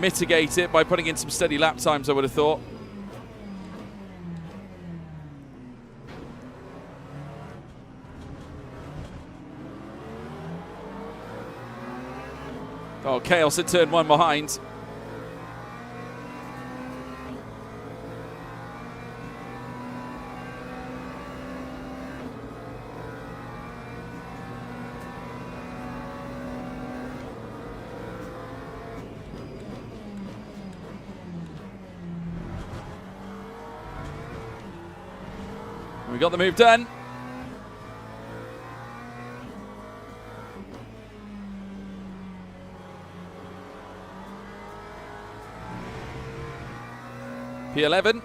mitigate it by putting in some steady lap times, I would have thought. Oh, Chaos at turn 1 behind. We got the move done. P11.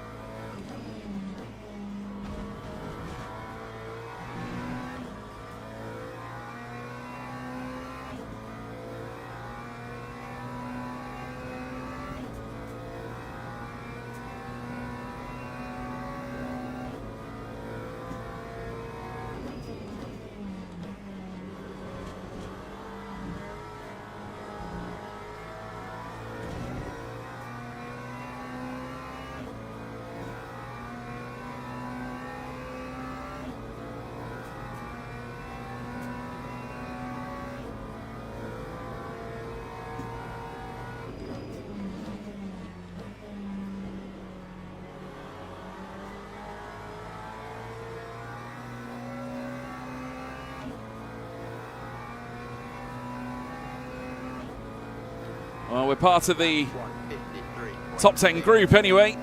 Well, we're part of the 153. top 10 group anyway.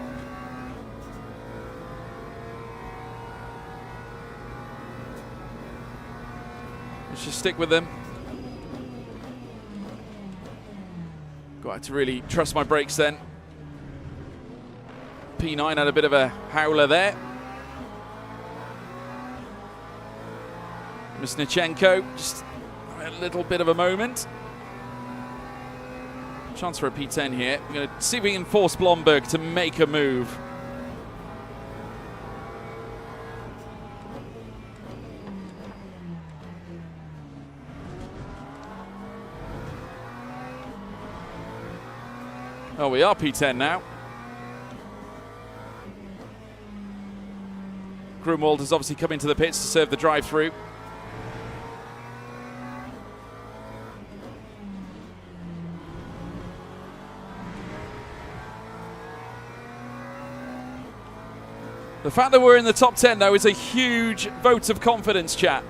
Let's just stick with them. Got to really trust my brakes then. P9 had a bit of a howler there. Misnichenko, just a little bit of a moment. Chance for a P10 here. We're going to see if we can force Blomberg to make a move. Oh, we are P10 now. Grumwald has obviously come into the pits to serve the drive-through. The fact that we're in the top 10, though, is a huge vote of confidence, chat.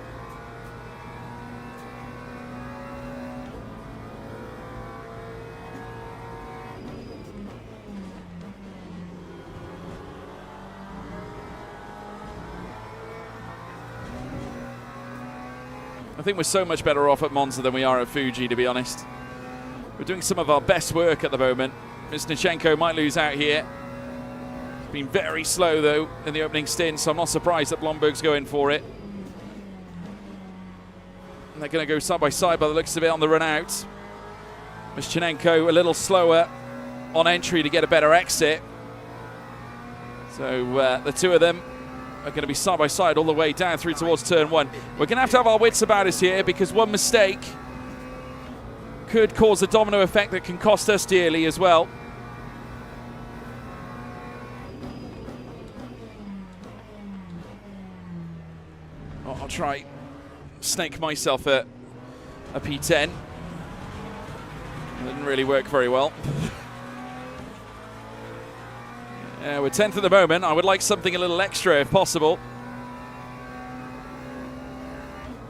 I think we're so much better off at Monza than we are at Fuji, to be honest. We're doing some of our best work at the moment. Misnichenko might lose out here. Been very slow though in the opening stint, so I'm not surprised that Blomberg's going for it. And they're going to go side by side by the looks of it on the run out. Mischanenko a little slower on entry to get a better exit. So the two of them are going to be side by side all the way down through towards turn 1. We're going to have our wits about us here because one mistake could cause a domino effect that can cost us dearly as well. Oh, I'll try snake myself a P10. Didn't really work very well. Yeah, we're 10th at the moment. I would like something a little extra if possible.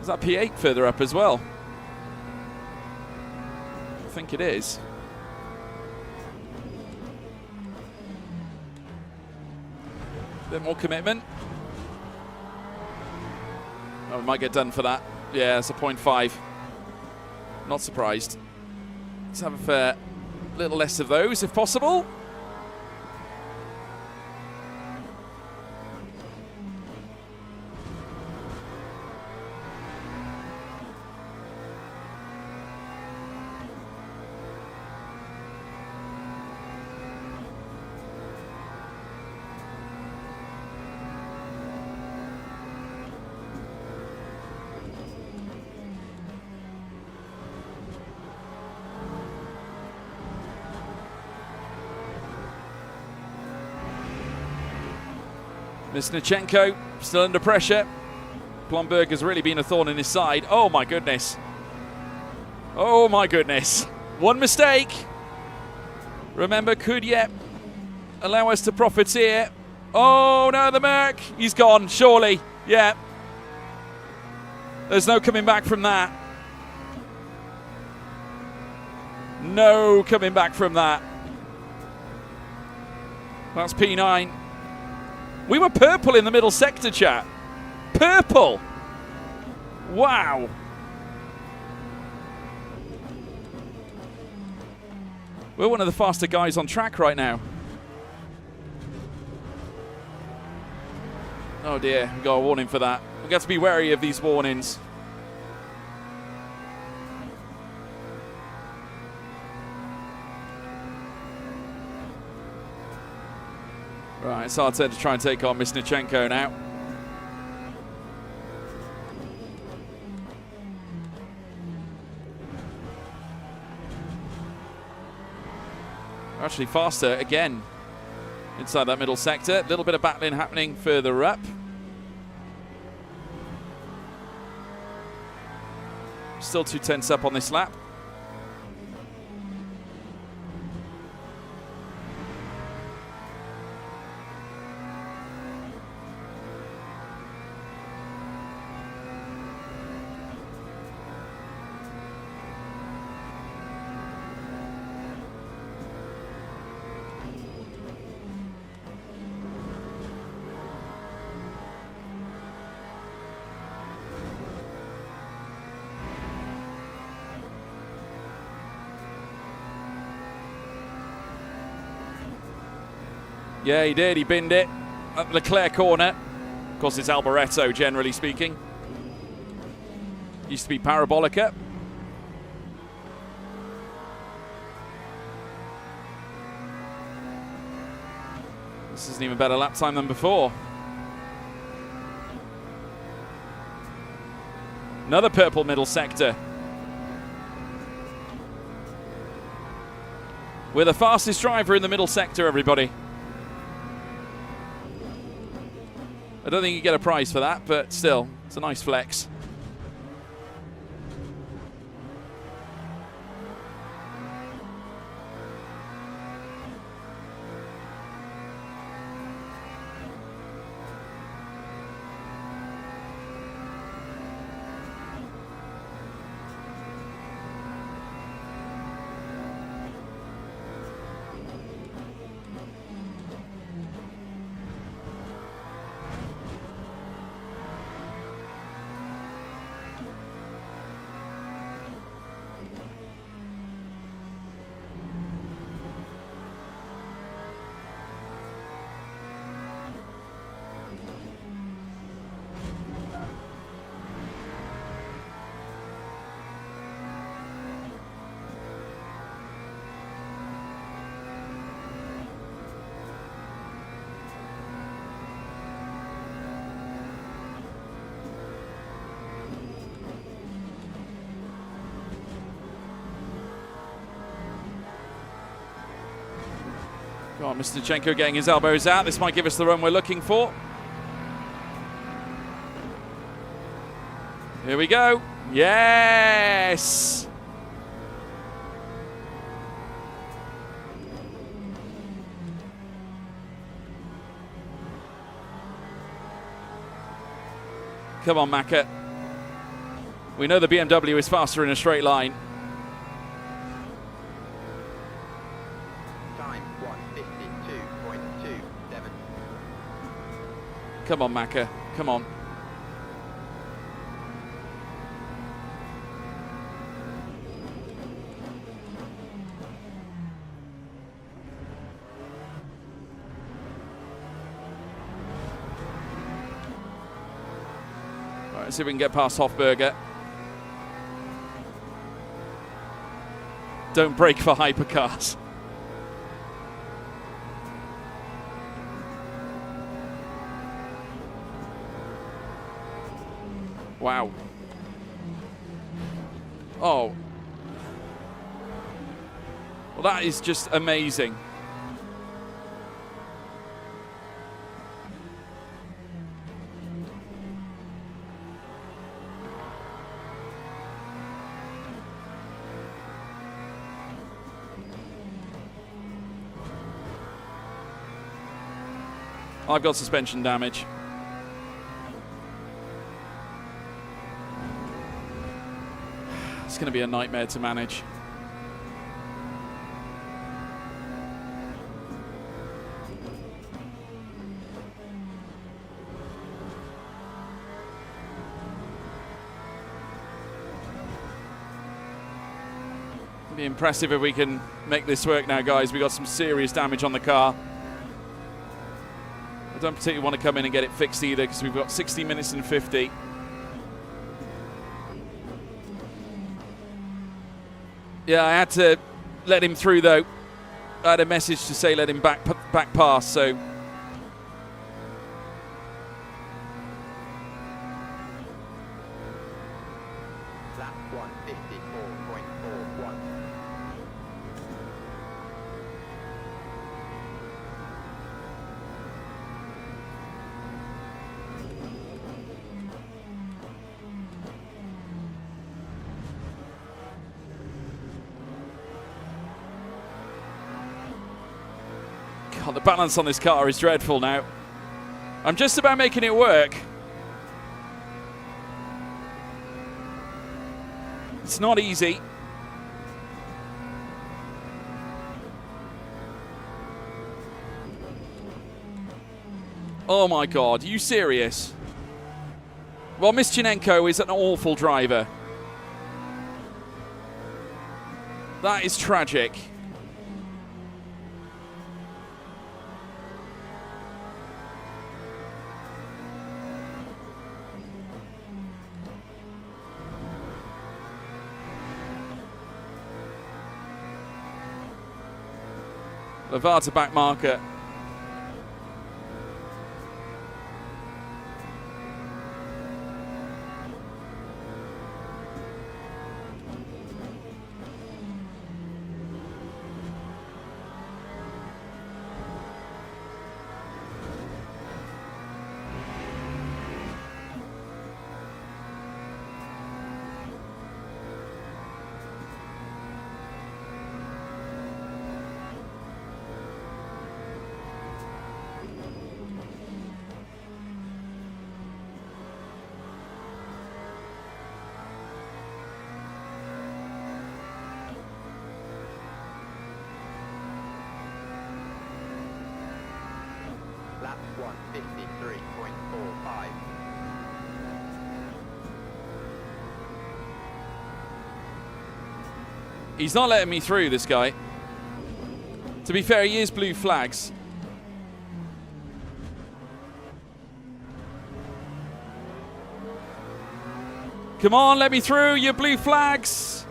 Is that P8 further up as well? I think it is. A bit more commitment. Oh, we might get done for that. Yeah, it's a 0.5. Not surprised. Let's have a little less of those if possible. Misnichenko still under pressure. Blomberg has really been a thorn in his side. Oh my goodness. Oh my goodness. One mistake. Remember, could yet allow us to profiteer. Oh no, the Merc. He's gone, surely. Yeah. There's no coming back from that. No coming back from that. That's P9. We were purple in the middle sector, chat. Purple. Wow. We're one of the faster guys on track right now. Oh dear, we got a warning for that. We've got to be wary of these warnings. Right, it's our turn to try and take on Misnichenko now. Actually faster again inside that middle sector. A little bit of battling happening further up. Still 2 tenths up on this lap. Yeah, he did. He binned it up Leclerc corner. Of course, it's Alboreto, generally speaking. Used to be Parabolica. This is an even better lap time than before. Another purple middle sector. We're the fastest driver in the middle sector, everybody. I don't think you get a prize for that, but still, it's a nice flex. Come on, Mr. Chenko getting his elbows out. This might give us the run we're looking for. Here we go. Yes! Come on, Maka. We know the BMW is faster in a straight line. Time 1:52.27. Come on, Maka. Come on. Let's see if we can get past Hofberger. Don't brake for hypercars. Wow. Oh. Well, that is just amazing. I've got suspension damage. It's going to be a nightmare to manage. It'll be impressive if we can make this work now, guys. We got some serious damage on the car. I don't particularly want to come in and get it fixed either because we've got 60 minutes and 50. Yeah, I had to let him through though. I had a message to say let him back pass, so. Lap 1:54.41. God, the balance on this car is dreadful now. I'm just about making it work. It's not easy. Oh my God, are you serious? Well, Mischinenko is an awful driver. That is tragic. Lavard's a back marker. Lap 1:53.45. He's not letting me through, this guy. To be fair, he is blue flags. Come on, let me through, you blue flags.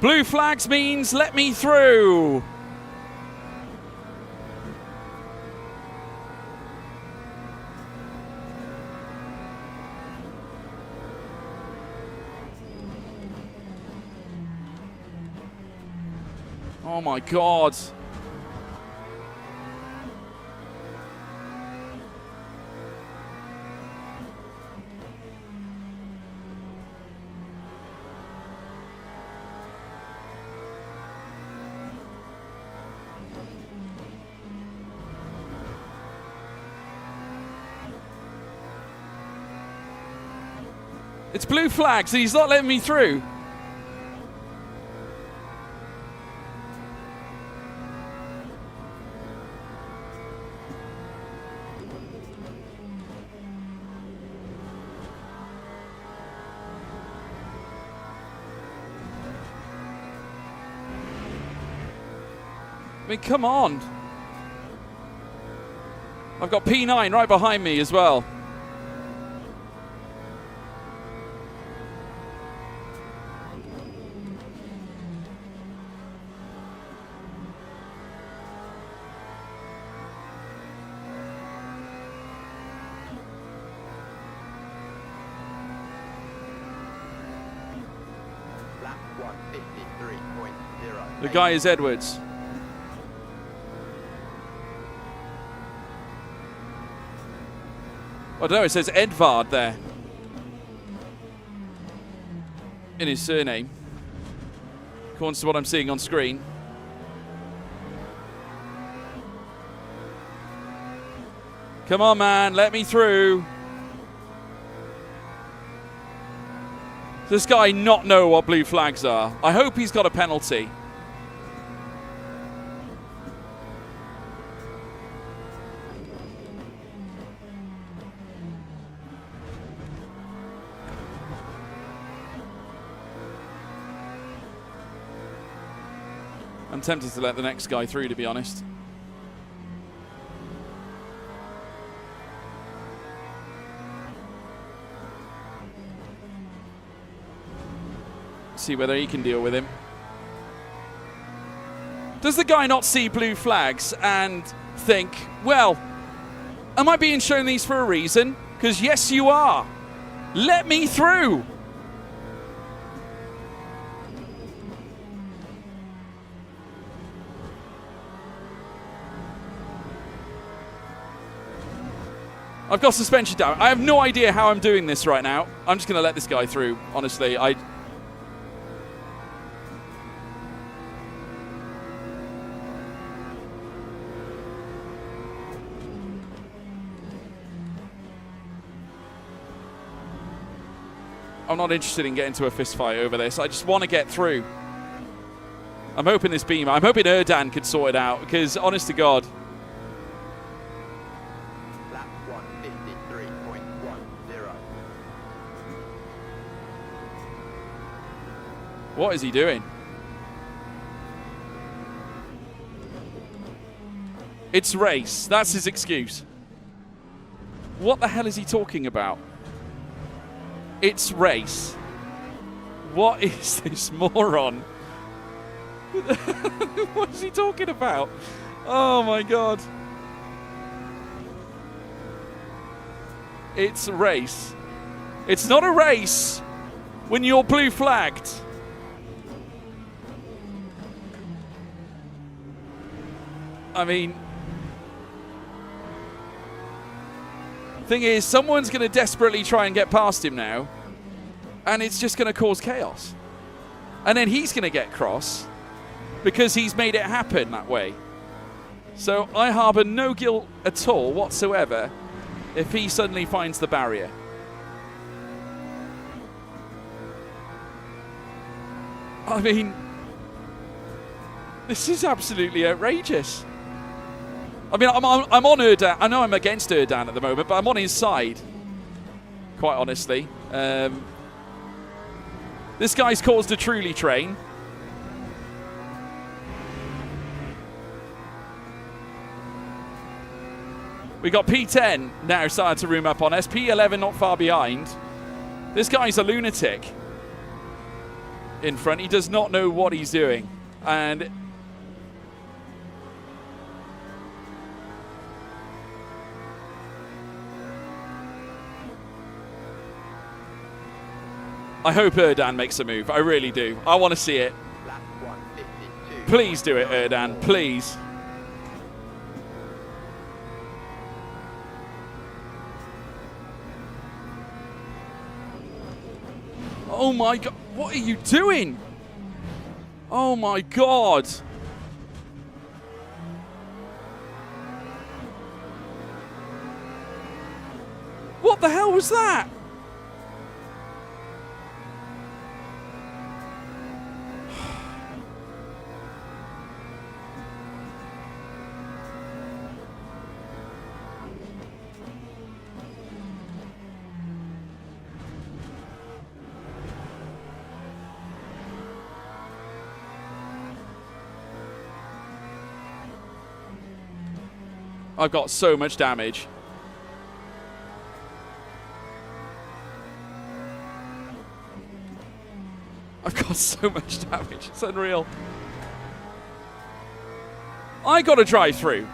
Blue flags means let me through. Oh my God. It's blue flags and he's not letting me through. I mean, come on. I've got P9 right behind me as well. Lap 153.0. The guy is Edwards. I don't know, it says Edvard there in his surname, according to what I'm seeing on screen. Come on, man, let me through. Does this guy not know what blue flags are? I hope he's got a penalty. I'm tempted to let the next guy through, to be honest. See whether he can deal with him. Does the guy not see blue flags and think, well, am I being shown these for a reason? Because yes, you are. Let me through. I've got suspension down. I have no idea how I'm doing this right now. I'm just going to let this guy through, honestly. I'm not interested in getting into a fist fight over this. I just want to get through. I'm hoping this beam, I'm hoping Erdan could sort it out, because honest to God. Lap 153.10. What is he doing? It's race. That's his excuse. What the hell is he talking about? It's race. What is this moron? What is he talking about? Oh my God. It's a race. It's not a race when you're blue flagged. I mean, thing is, someone's going to desperately try and get past him now, and it's just going to cause chaos. And then he's going to get cross because he's made it happen that way. So I harbour no guilt at all whatsoever if he suddenly finds the barrier. I mean, this is absolutely outrageous. I mean, I'm on Erdan. I know I'm against Erdan at the moment, but I'm on his side, quite honestly. This guy's caused a truly train. We got P10 now starting to room up on us. P11 not far behind. This guy's a lunatic in front. He does not know what he's doing. And I hope Erdan makes a move. I really do. I want to see it. Lap 152. Please do it, Erdan. Please. Oh my God. What are you doing? Oh my God. What the hell was that? I've got so much damage. I've got so much damage. It's unreal. I got to drive through.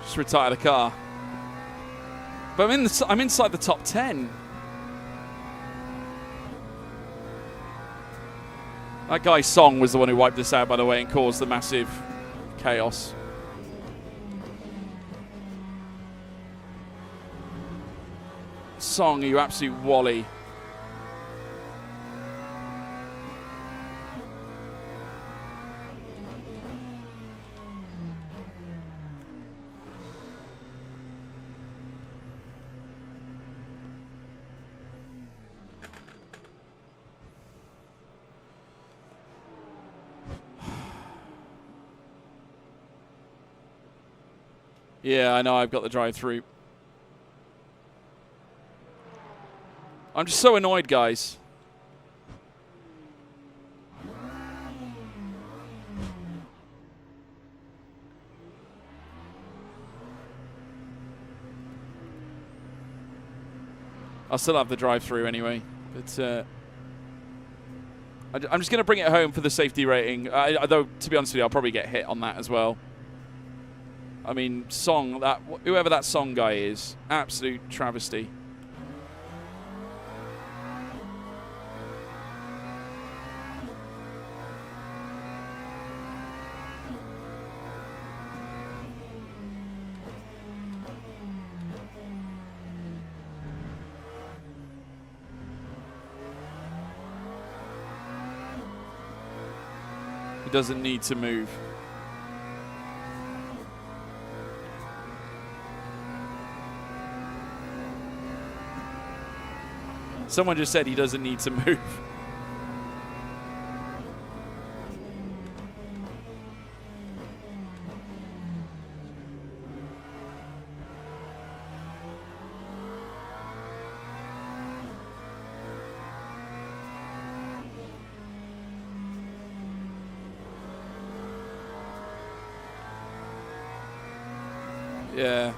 Just retire the car. But I'm inside the top 10. That guy Song was the one who wiped this out, by the way, and caused the massive chaos. Song, you absolute wally. Yeah, I know, I've got the drive-through. I'm just so annoyed, guys. I'll still have the drive-through anyway. But I'm just going to bring it home for the safety rating. Though, to be honest with you, I'll probably get hit on that as well. I mean, Song, whoever that Song guy is, absolute travesty. He doesn't need to move. Someone just said he doesn't need to move. Yeah.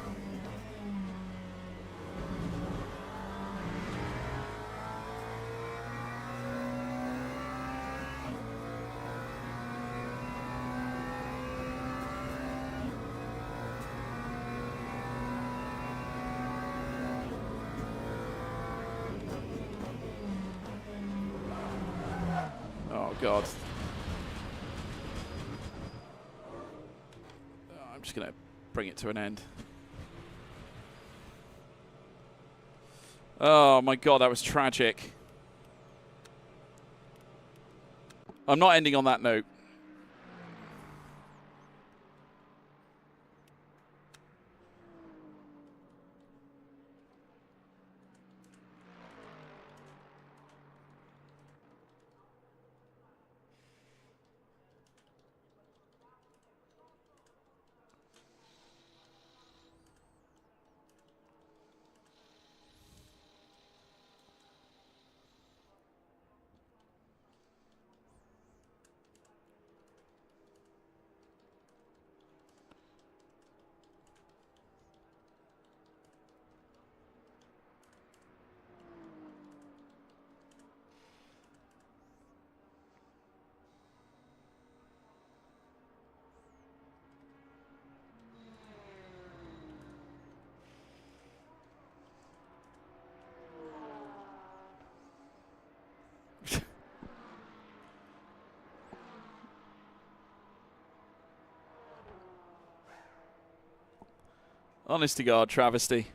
Oh, God. I'm just going to bring it to an end. Oh, my God, that was tragic. I'm not ending on that note. Honest to God, travesty.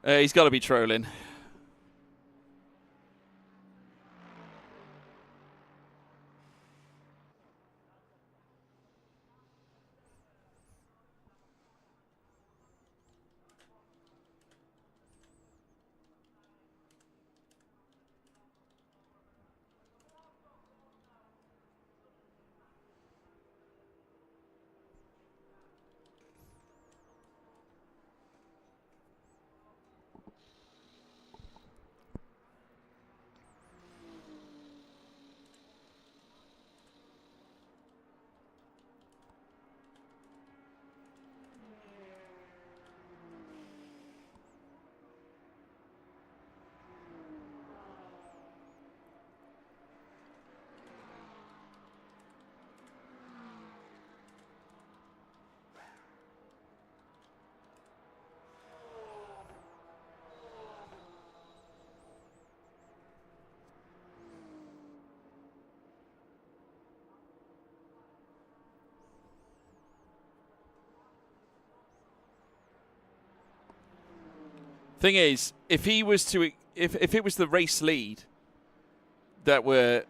He's got to be trolling. Thing is, if he was to, if it was the race lead that were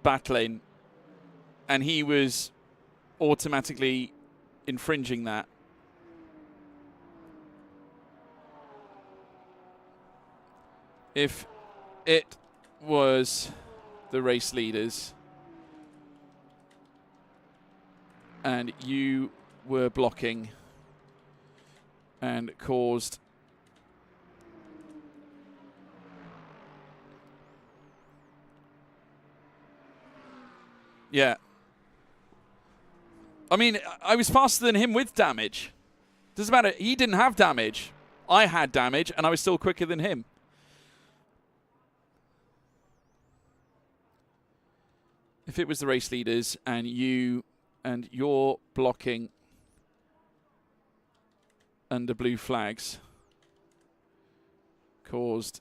battling, and he was automatically infringing that, if it was the race leaders and you were blocking and caused yeah. I mean, I was faster than him with damage. Doesn't matter. He didn't have damage. I had damage, and I was still quicker than him. If it was the race leaders and you're blocking under blue flags caused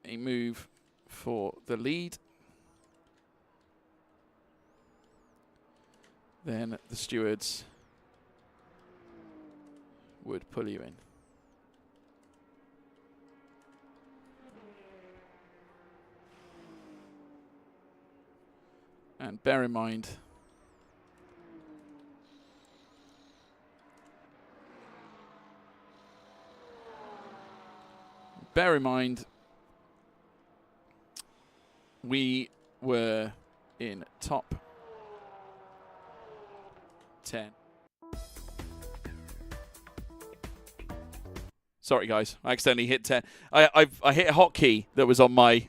a move for the lead, then the stewards would pull you in. And bear in mind, we were in top 10. Sorry, guys. I accidentally hit 10. I hit a hotkey that was on my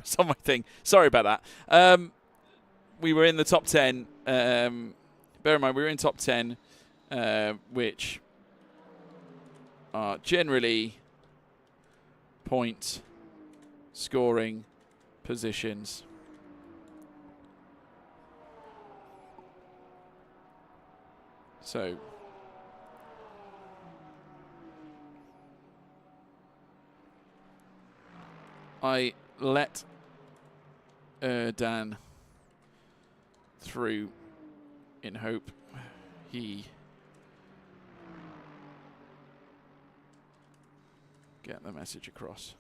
was on my thing. Sorry about that. We were in the top 10. Bear in mind, we were in top 10, which are generally point scoring positions. So I let Dan through in hope he get the message across.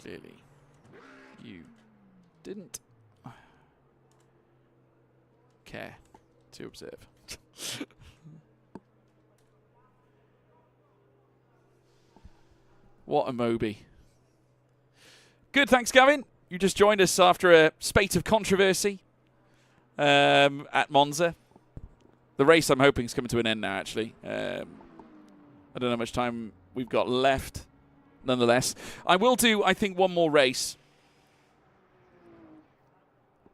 Clearly, you didn't care to observe. What a Moby. Good, thanks, Gavin. You just joined us after a spate of controversy at Monza. The race, I'm hoping, is coming to an end now, actually. I don't know how much time we've got left. Nonetheless, I will do, I think, one more race.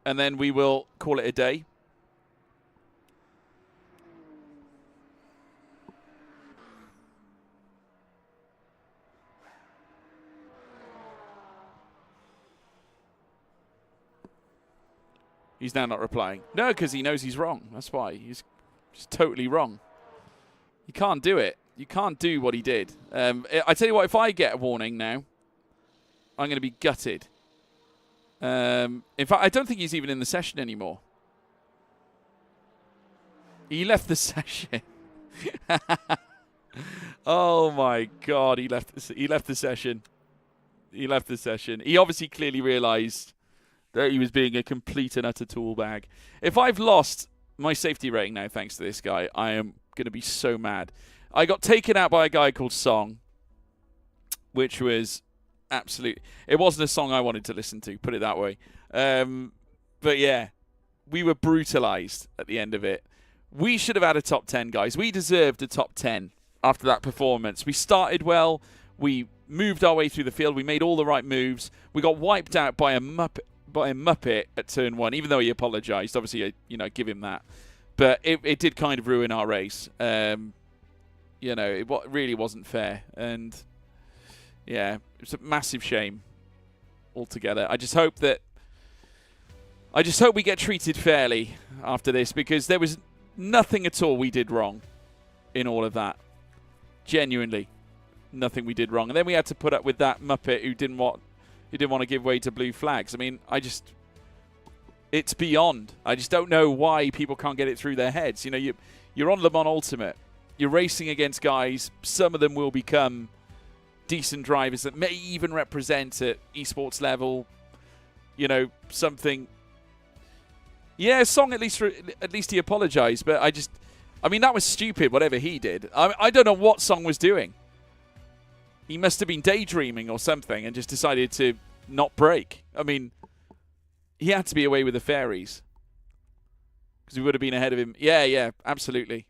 And then we will call it a day. He's now not replying. No, because he knows he's wrong. That's why. He's just totally wrong. You can't do it. You can't do what he did. I tell you what, if I get a warning now, I'm going to be gutted. In fact, I don't think he's even in the session anymore. He left the session. Oh my God, he left the session. He left the session. He obviously clearly realised that he was being a complete and utter tool bag. If I've lost my safety rating now thanks to this guy, I am going to be so mad. I got taken out by a guy called Song, which was absolute. It wasn't a song I wanted to listen to, put it that way. But yeah, we were brutalised at the end of it. We should have had a top 10, guys. We deserved a top 10 after that performance. We started well. We moved our way through the field. We made all the right moves. We got wiped out by a Muppet at turn 1, even though he apologised. Obviously, give him that. But it did kind of ruin our race. It really wasn't fair. And, yeah, it's a massive shame altogether. I just hope we get treated fairly after this, because there was nothing at all we did wrong in all of that. Genuinely, nothing we did wrong. And then we had to put up with that Muppet who didn't want to give way to blue flags. I mean, it's beyond. I just don't know why people can't get it through their heads. You're on Le Mans Ultimate. You're racing against guys. Some of them will become decent drivers that may even represent at esports level, something. Yeah, Song, at least he apologized, but that was stupid, whatever he did. I don't know what Song was doing. He must have been daydreaming or something and just decided to not brake. I mean, he had to be away with the fairies, because we would have been ahead of him. Yeah, absolutely.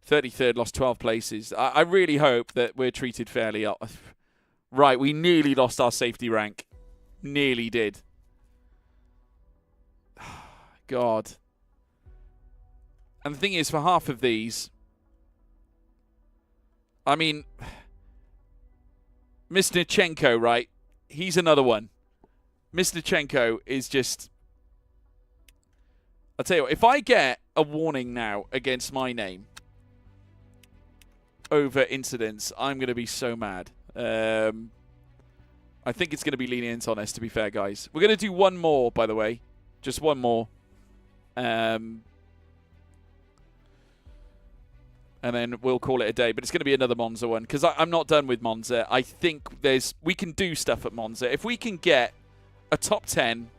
33rd, lost 12 places. I really hope that we're treated fairly. Right, we nearly lost our safety rank. Nearly did. God. And the thing is, for half of these, I mean, Misnichenko, right? He's another one. Misnichenko is just... I'll tell you what, if I get a warning now against my name over incidents, I'm going to be so mad. I think it's going to be lenient on us, to be fair, guys. We're going to do one more, by the way. Just one more. And then we'll call it a day. But it's going to be another Monza one, because I'm not done with Monza. I think we can do stuff at Monza. If we can get a top 10,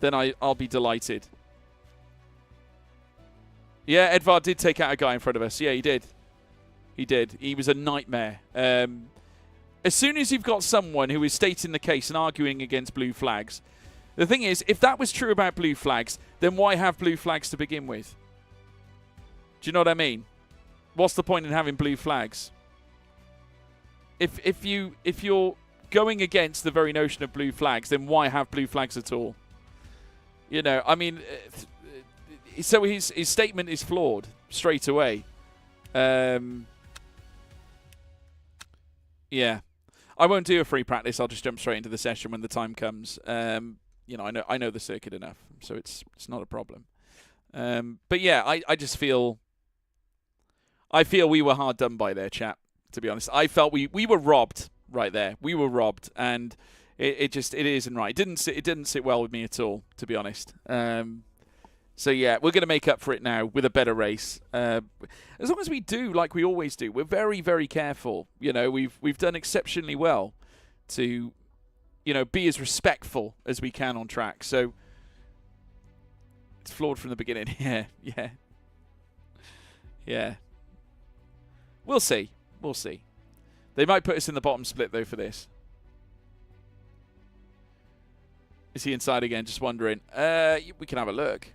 then I'll be delighted. Yeah, Edvard did take out a guy in front of us. Yeah, he did. He did. He was a nightmare. As soon as you've got someone who is stating the case and arguing against blue flags, the thing is, if that was true about blue flags, then why have blue flags to begin with? Do you know what I mean? What's the point in having blue flags? If you're going against the very notion of blue flags, then why have blue flags at all? I mean, so his statement is flawed straight away. Yeah, I won't do a free practice. I'll just jump straight into the session when the time comes. I know the circuit enough, so it's not a problem. But yeah, I just feel we were hard done by there, chap. To be honest, I felt we were robbed right there. We were robbed, and it isn't right. It didn't sit well with me at all, to be honest. So yeah, we're going to make up for it now with a better race. As long as we do like we always do, we're very, very careful. We've done exceptionally well to, be as respectful as we can on track. So it's flawed from the beginning. Yeah. We'll see. They might put us in the bottom split though for this. Is he inside again? Just wondering. We can have a look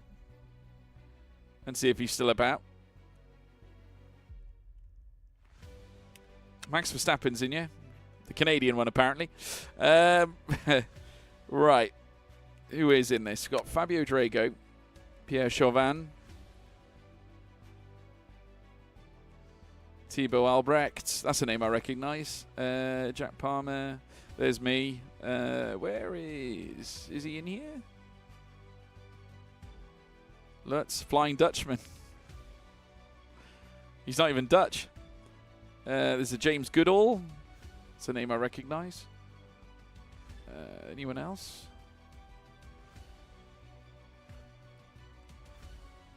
and see if he's still about. Max Verstappen's in here. The Canadian one, apparently. Right. Who is in this? We've got Fabio Drago, Pierre Chauvin, Thibaut Albrecht. That's a name I recognise. Jack Palmer. There's me. Where is he in here? Lutz, Flying Dutchman. He's not even Dutch. There's a James Goodall. It's a name I recognise. Anyone else?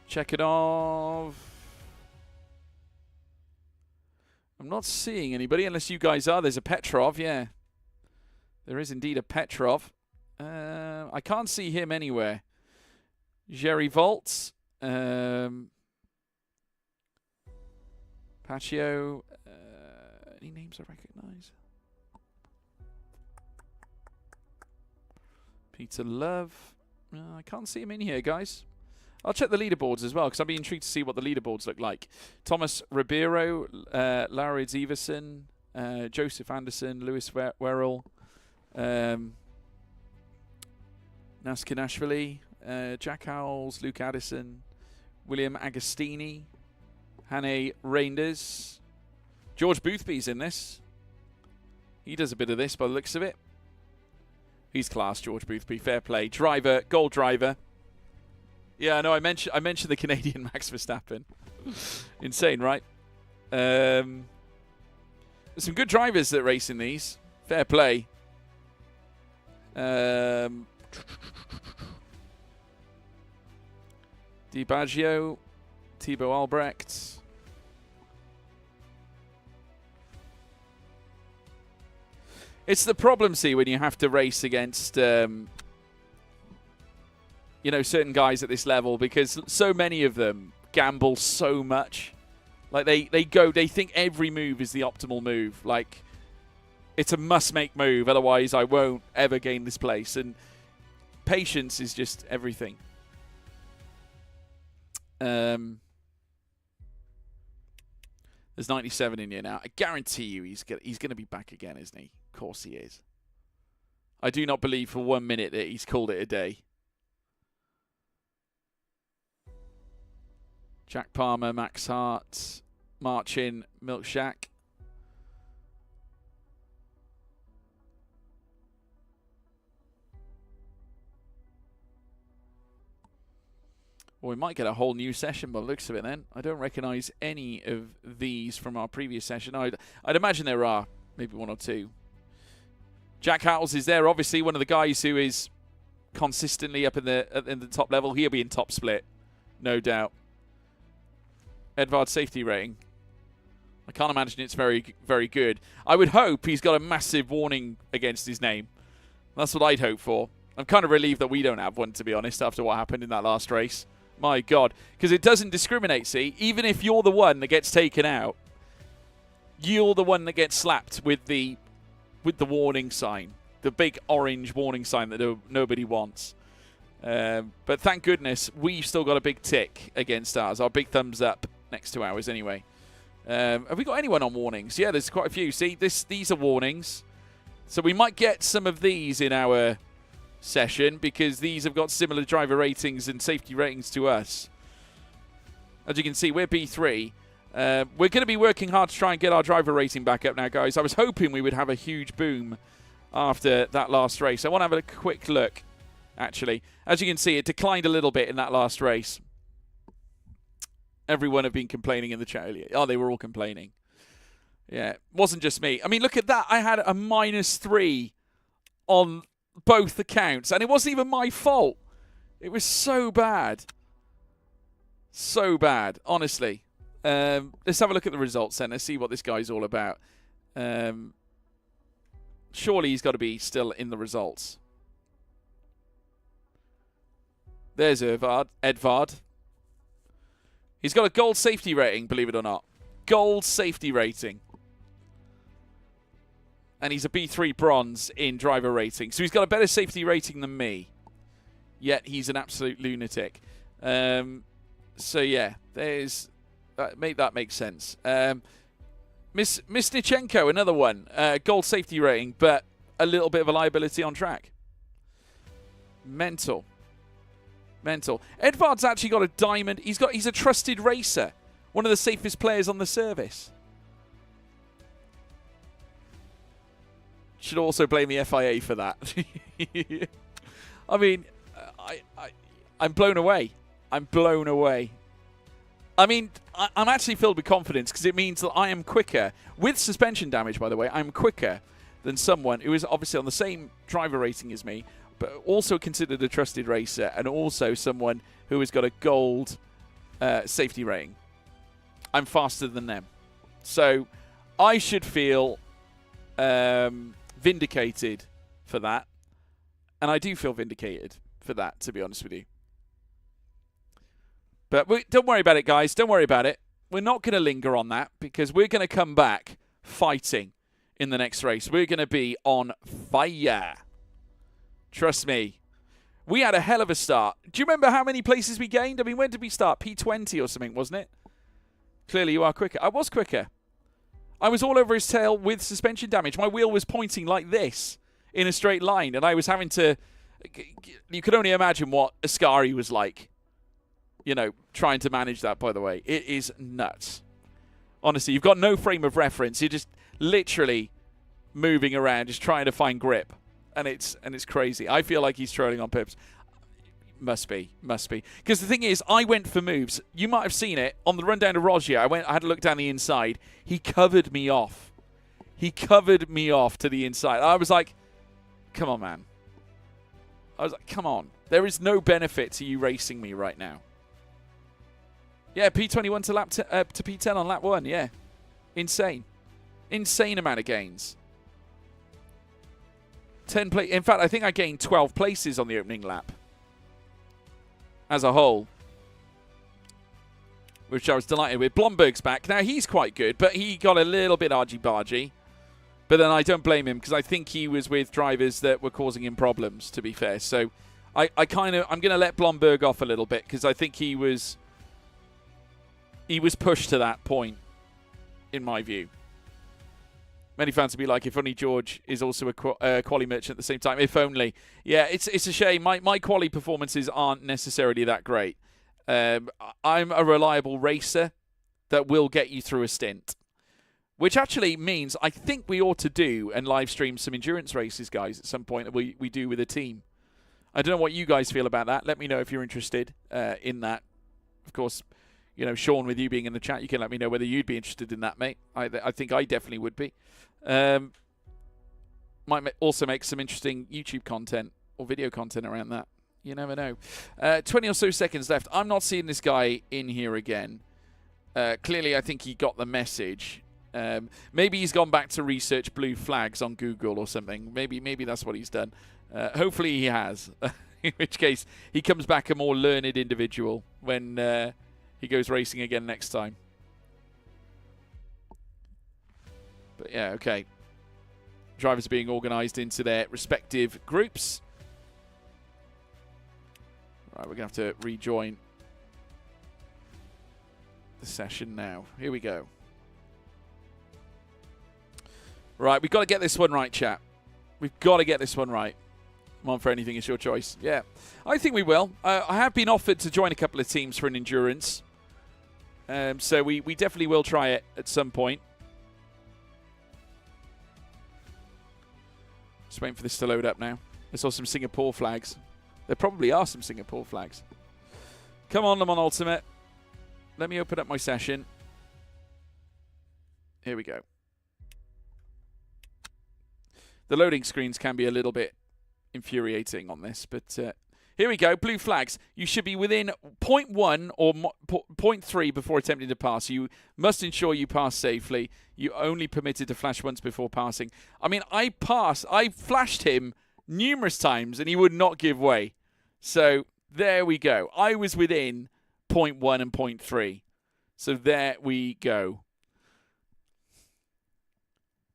Chekhanov. I'm not seeing anybody, unless you guys are. There's a Petrov, yeah. There is indeed a Petrov. I can't see him anywhere. Jerry Volts. Paccio. Any names I recognize? Peter Love. I can't see him in here, guys. I'll check the leaderboards as well, because I'd be intrigued to see what the leaderboards look like. Thomas Ribeiro, Lauritz Everson, Joseph Anderson, Lewis Werrell, Naskinashvili, Jack Howells, Luke Addison, William Agostini, Hannay Reinders. George Boothby's in this. He does a bit of this by the looks of it. He's class, George Boothby. Fair play. Driver, gold driver. Yeah, no, I mentioned the Canadian Max Verstappen. Insane, right? There's some good drivers that race in these. Fair play. Di Baggio, Thibaut Albrecht. It's the problem, see, when you have to race against, you know, certain guys at this level, because so many of them gamble so much. Like, they think every move is the optimal move. Like, it's a must-make move, otherwise I won't ever gain this place. And patience is just everything. There's 97 in here now. I guarantee you he's going to be back again, isn't he? Of course he is. I do not believe for 1 minute that he's called it a day. Jack Palmer, Max Hart, Marcin, Milkshack. Well, we might get a whole new session by the looks of it then. I don't recognise any of these from our previous session. I'd imagine there are maybe one or two. Jack Howells is there, obviously, one of the guys who is consistently up in the top level. He'll be in top split, no doubt. Edvard safety rating. I can't imagine it's very, very good. I would hope he's got a massive warning against his name. That's what I'd hope for. I'm kind of relieved that we don't have one, to be honest, after what happened in that last race. My God. Because it doesn't discriminate, see? Even if you're the one that gets taken out, you're the one that gets slapped with the warning sign. The big orange warning sign that nobody wants. But thank goodness, we've still got a big tick against ours. Our big thumbs up next to ours anyway. Have we got anyone on warnings? Yeah, there's quite a few. See, these are warnings. So we might get some of these in our session, because these have got similar driver ratings and safety ratings to us. As you can see, we're B3. We're going to be working hard to try and get our driver rating back up now, guys. I was hoping we would have a huge boom after that last race. I want to have a quick look, actually. As you can see, it declined a little bit in that last race. Everyone have been complaining in the chat earlier. Oh, they were all complaining. Yeah, it wasn't just me. I mean, look at that. I had a -3 on both accounts, and it wasn't even my fault. It was so bad. So bad, honestly. Let's have a look at the results then. Let's see what this guy's all about. Surely he's got to be still in the results. There's Edvard. He's got a gold safety rating, believe it or not. Gold safety rating. And he's a B3 bronze in driver rating. So he's got a better safety rating than me. Yet he's an absolute lunatic. So yeah, there's... that makes sense. Misnichenko, another one. Gold safety rating, but a little bit of a liability on track. Mental. Edvard's actually got a diamond. He's a trusted racer. One of the safest players on the service. Should also blame the FIA for that. I mean, I'm blown away. I'm blown away. I mean, I'm actually filled with confidence, because it means that I am quicker. With suspension damage, by the way, I'm quicker than someone who is obviously on the same driver rating as me, but also considered a trusted racer, and also someone who has got a gold safety rating. I'm faster than them. So I should feel vindicated for that. And I do feel vindicated for that, to be honest with you. But don't worry about it, guys. Don't worry about it. We're not going to linger on that because we're going to come back fighting in the next race. We're going to be on fire. Trust me. We had a hell of a start. Do you remember how many places we gained? I mean, when did we start? P20 or something, wasn't it? Clearly you are quicker. I was quicker. I was all over his tail with suspension damage. My wheel was pointing like this in a straight line, and I was having to... You could only imagine what Ascari was like. You know, trying to manage that, by the way. It is nuts. Honestly, you've got no frame of reference. You're just literally moving around, just trying to find grip. And it's crazy. I feel like he's trolling on purpose. Must be. Because the thing is, I went for moves. You might have seen it on the run down to Rogier. I had a look down the inside. He covered me off. He covered me off to the inside. I was like, come on, man. I was like, come on. There is no benefit to you racing me right now. Yeah, P21 to P10 on lap 1, yeah. Insane. Insane amount of gains. 10 In fact, I think I gained 12 places on the opening lap. As a whole. Which I was delighted with. Blomberg's back. Now, he's quite good, but he got a little bit argy-bargy. But then I don't blame him, because I think he was with drivers that were causing him problems, to be fair. So, I'm going to let Blomberg off a little bit, because I think he was pushed to that point, in my view. Many fans would be like, if only George is also a quali merchant at the same time. If only. Yeah, it's a shame. My quali performances aren't necessarily that great. I'm a reliable racer that will get you through a stint. Which actually means I think we ought to do and live stream some endurance races, guys, at some point that we do with a team. I don't know what you guys feel about that. Let me know if you're interested in that. Of course, you know, Sean, with you being in the chat, you can let me know whether you'd be interested in that, mate. I think I definitely would be. Might also make some interesting YouTube content or video content around that. You never know. 20 or so seconds left. I'm not seeing this guy in here again. Clearly, I think he got the message. Maybe he's gone back to research blue flags on Google or something. Maybe that's what he's done. Hopefully he has. In which case, he comes back a more learned individual when he goes racing again next time. But yeah, okay. Drivers are being organised into their respective groups. Right, we're going to have to rejoin the session now. Here we go. Right, we've got to get this one right, chat. We've got to get this one right. Come on, for anything, it's your choice. Yeah, I think we will. I have been offered to join a couple of teams for an endurance. So we definitely will try it at some point. Just waiting for this to load up now. I saw some Singapore flags. There probably are some Singapore flags. Come on, Le Mans Ultimate. Let me open up my session. Here we go. The loading screens can be a little bit infuriating on this, but here we go. Blue flags. You should be within 0.1 or 0.3 before attempting to pass. You must ensure you pass safely. You only permitted to flash once before passing. I mean, I flashed him numerous times and he would not give way. So there we go. I was within 0.1 and 0.3. So there we go.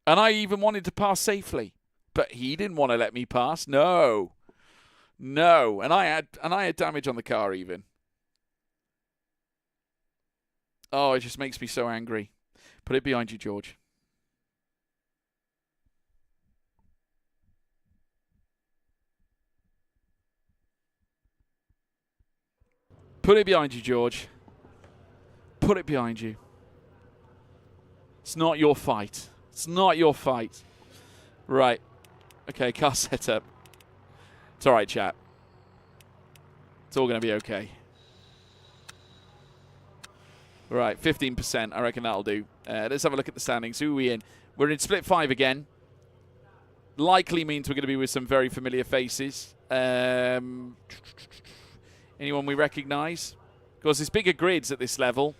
And I even wanted to pass safely. But he didn't want to let me pass. No. No. And I had damage on the car even. Oh, it just makes me so angry. Put it behind you, George. Put it behind you, George. Put it behind you. It's not your fight. It's not your fight. Right. Okay, car setup. It's all right, chat. It's all going to be okay. All right, 15%. I reckon that'll do. Let's have a look at the standings. Who are we in? We're in split 5 again. Likely means we're going to be with some very familiar faces. Anyone we recognise? Of course, there's bigger grids at this level.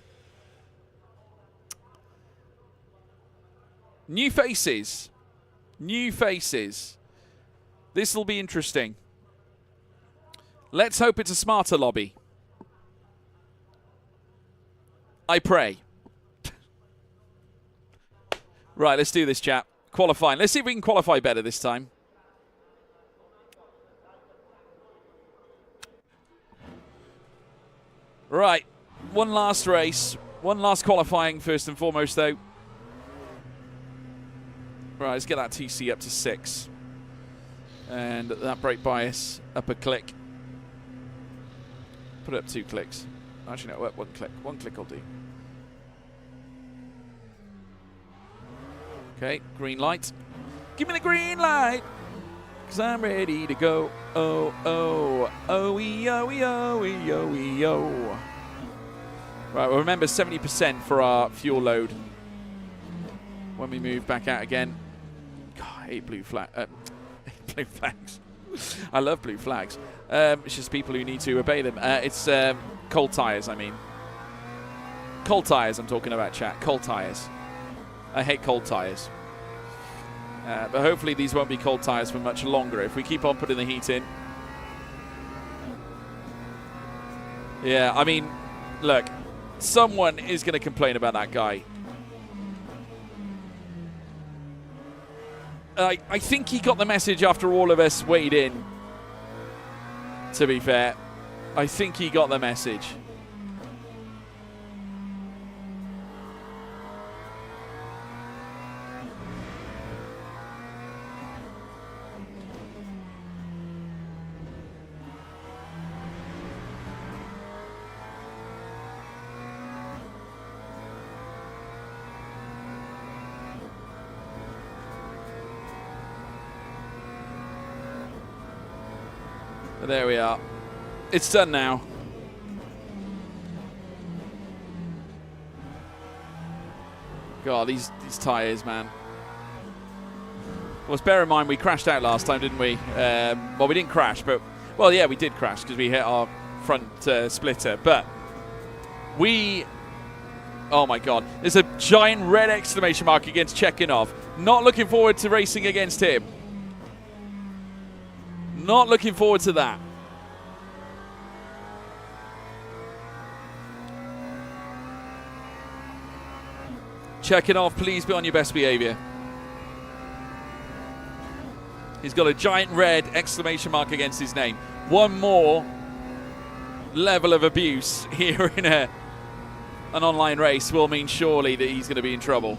New faces. New faces. This will be interesting. Let's hope it's a smarter lobby. I pray. Right, let's do this, chap. Qualifying. Let's see if we can qualify better this time. Right, one last race. One last qualifying, first and foremost, though. Right, let's get that TC up to 6. And that brake bias up a click. Put it up 2 clicks. Actually, no, 1 click. 1 click will do. Okay, green light. Give me the green light, 'cause I'm ready to go. Oh, oh, oh-ee, oh-ee, oh-ee, oh-ee, oh. Right, well, remember 70% for our fuel load when we move back out again. God, I hate blue flag. Blue flags. I love blue flags. It's just people who need to obey them. It's cold tyres, I mean. Cold tyres I'm talking about, chat. Cold tyres. I hate cold tyres. But hopefully these won't be cold tyres for much longer if we keep on putting the heat in. Yeah, I mean, look, someone is going to complain about that guy. I think he got the message after all of us weighed in, to be fair. I think he got the message. There we are. It's done now. God, these tyres, man. Well, bear in mind we crashed out last time, didn't we? Well, we didn't crash, but... Well, yeah, we did crash because we hit our front splitter. But we... Oh, my God. There's a giant red exclamation mark against Chekhinov. Not looking forward to racing against him. Not looking forward to that. Chekhinov, please be on your best behavior. He's got a giant red exclamation mark against his name. One more level of abuse here in an online race will mean surely that he's going to be in trouble.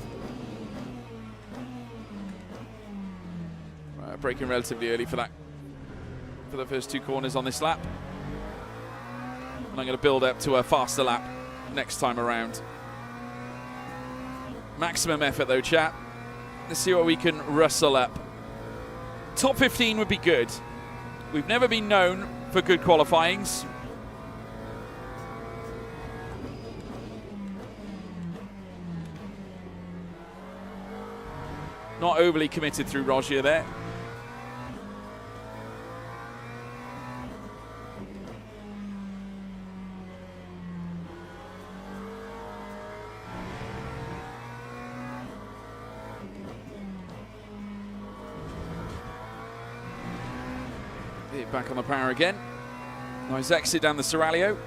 Right, braking relatively early for that. For the first 2 corners on this lap. And I'm going to build up to a faster lap next time around. Maximum effort though, chat. Let's see what we can rustle up. Top 15 would be good. We've never been known for good qualifyings. Not overly committed through Rogier there. Back on the power again. Nice exit down the Seraglio.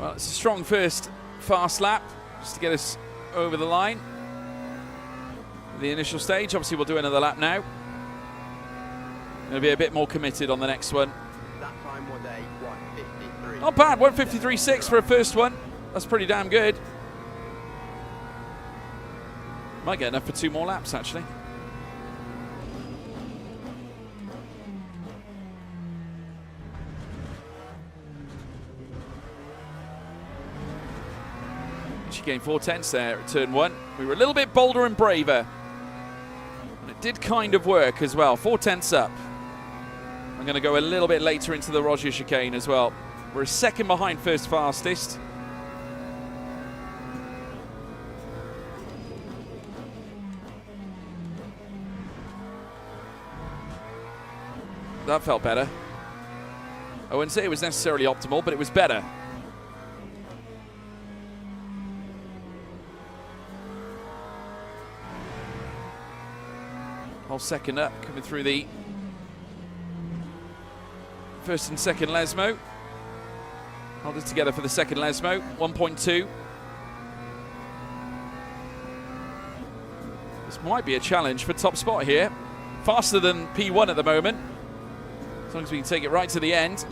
Well, it's a strong first fast lap just to get us over the line. The initial stage, obviously we'll do another lap now. Going to be a bit more committed on the next one. That time was a 1:53. Not bad, 1:53.6 for a first one. That's pretty damn good. Might get enough for 2 more laps, actually. Actually gained 4/10 there at turn 1. We were a little bit bolder and braver. And it did kind of work as well. 4/10 up. I'm going to go a little bit later into the Roger chicane as well. We're a second behind first fastest. That felt better. I wouldn't say it was necessarily optimal, but it was better. Whole second up, coming through the first and second Lesmo. Hold it together for the second Lesmo, 1.2. This might be a challenge for top spot here. Faster than P1 at the moment. As long as we can take it right to the end.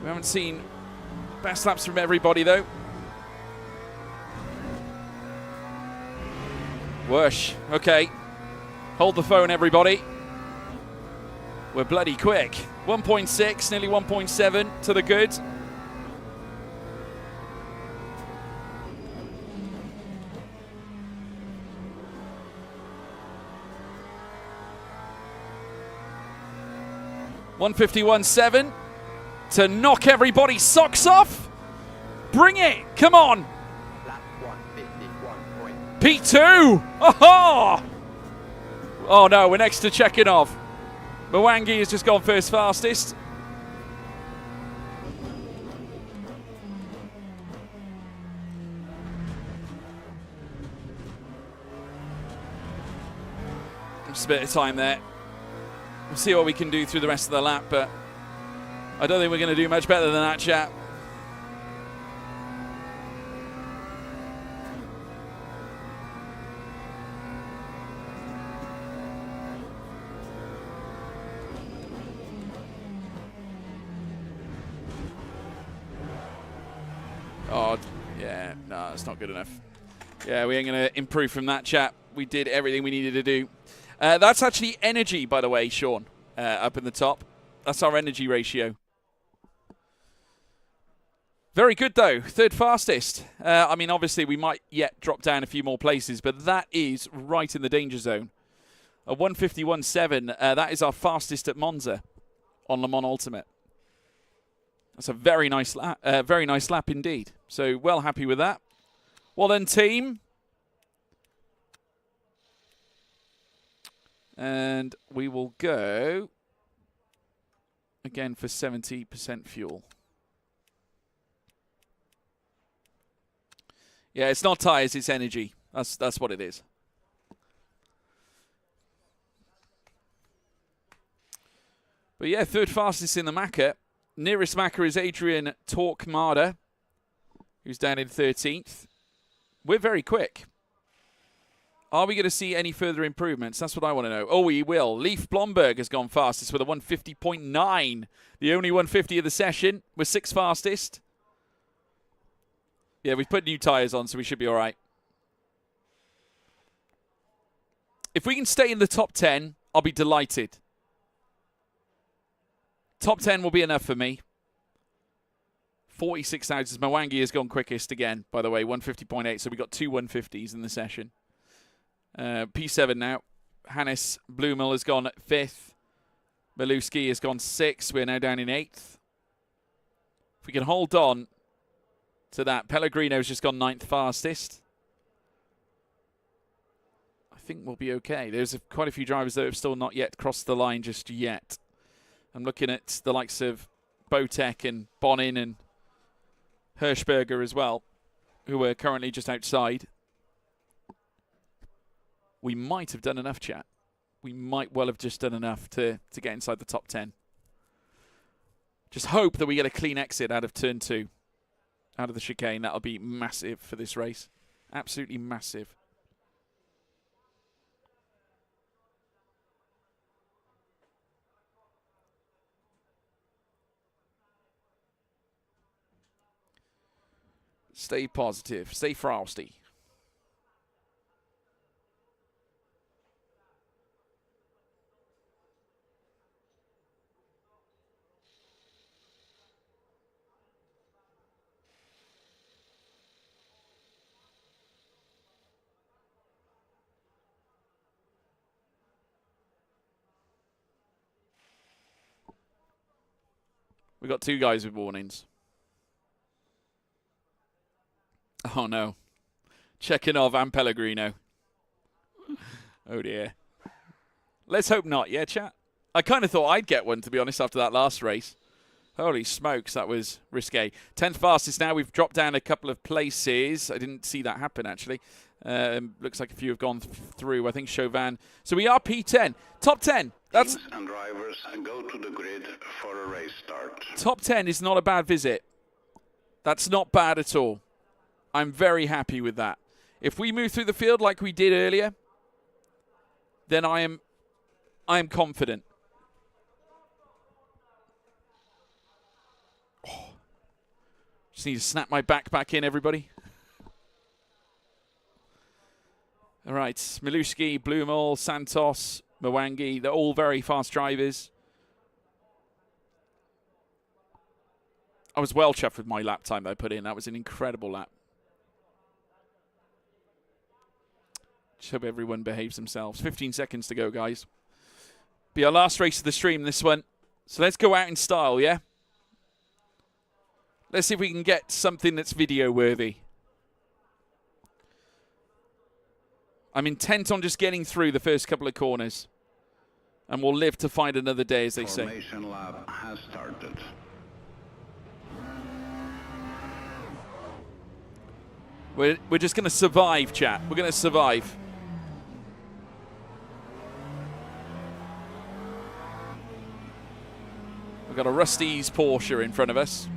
We haven't seen best laps from everybody though. Whoosh. Okay. Hold the phone, everybody. We're bloody quick. 1.6, nearly 1.7 to the good. .151.7 to knock everybody's socks off. Bring it. Come on. Lap 151. P2! Oh! Oh no, we're next to checking off. Mwangi has just gone first fastest. Just a bit of time there. We'll see what we can do through the rest of the lap, but I don't think we're going to do much better than that, chap. Oh, yeah, no, it's not good enough. Yeah, we ain't going to improve from that, chap. We did everything we needed to do. That's actually energy, by the way, Sean, up in the top. That's our energy ratio. Very good, though. Third fastest. I mean, obviously, we might yet drop down a few more places, but that is right in the danger zone. A 151.7, that is our fastest at Monza on Le Mans Ultimate. That's a very nice lap indeed. So, well happy with that. Well then, team. And we will go again for 70% fuel. Yeah, it's not tyres, it's energy. That's what it is. But yeah, third fastest in the Macca. Nearest Macca is Adrian Torquemada, who's down in 13th. We're very quick. Are we going to see any further improvements? That's what I want to know. Oh, we will. Leif Blomberg has gone fastest with a 150.9. The only 150 of the session. We're sixth fastest. Yeah, we've put new tyres on, so we should be all right. If we can stay in the top 10, I'll be delighted. Top 10 will be enough for me. 46 ounces. Mwangi has gone quickest again, by the way, 150.8. So we got two 150s in the session. P7 now. Hannes Blumel has gone 5th. Maluski has gone 6th. We're now down in 8th. If we can hold on to that. Pellegrino's just gone 9th fastest. I think we'll be okay. There's quite a few drivers that have still not yet crossed the line just yet. I'm looking at the likes of Botek and Bonin and Hirschberger as well, who are currently just outside. We might have done enough, chat. We might well have just done enough to get inside the top 10. Just hope that we get a clean exit out of turn 2, out of the chicane. That'll be massive for this race. Absolutely massive. Stay positive. Stay frosty. We got 2 guys with warnings. Oh no. Chechinov and Pellegrino. Oh dear. Let's hope not, yeah, chat? I kind of thought I'd get one, to be honest, after that last race. Holy smokes, that was risque. 10th fastest now. We've dropped down a couple of places. I didn't see that happen, actually. Looks like a few have gone through. I think Chauvin. So we are P10. Top 10. That's Teams and drivers go to the grid for a race start. top 10 is not a bad visit. That's not bad at all. I'm very happy with that. If we move through the field like we did earlier, then I am confident. Oh. Just need to snap my back in, everybody. All right, Milewski, Blumel, Santos, Mwangi, they're all very fast drivers. I was well chuffed with my lap time that I put in. That was an incredible lap. Just hope everyone behaves themselves. 15 seconds to go, guys. Be our last race of the stream, this one. So let's go out in style, yeah? Let's see if we can get something that's video-worthy. I'm intent on just getting through the first couple of corners. And we'll live to find another day, as they say. Formation lap has started. We're just going to survive, chat. We're going to survive. We've got a Rusty's Porsche in front of us.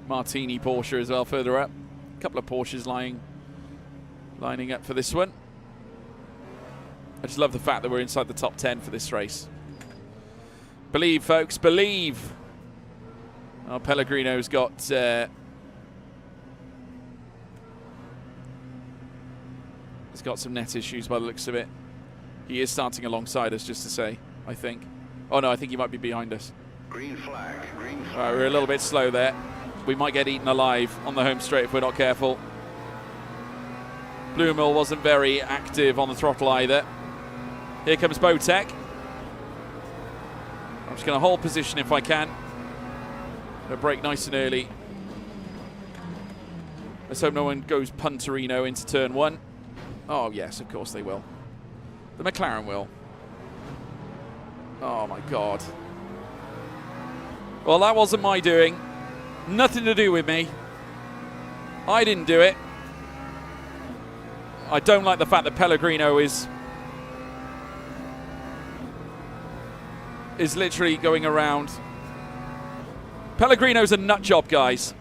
Martini Porsche as well further up. A couple of Porsches lining up for this one. I just love the fact that we're inside the top 10 for this race. Believe, folks, believe. Oh, Pellegrino's got he's got some net issues by the looks of it. He is starting alongside us, just to say, I think. Oh no, I think he might be behind us. Green flag, green flag. All right, we're a little bit slow there. We might get eaten alive on the home straight if we're not careful. Blumel wasn't very active on the throttle either. Here comes Botek. I'm just going to hold position if I can. Going to brake nice and early. Let's hope no one goes punterino into turn 1. Oh, yes, of course they will. The McLaren will. Oh, my God. Well, that wasn't my doing. Nothing to do with me. I didn't do it. I don't like the fact that Pellegrino is literally going around. Pellegrino's a nut job, guys.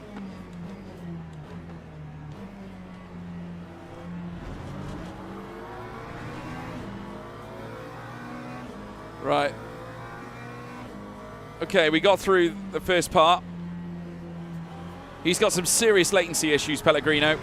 Right. Okay, we got through the first part. He's got some serious latency issues, Pellegrino.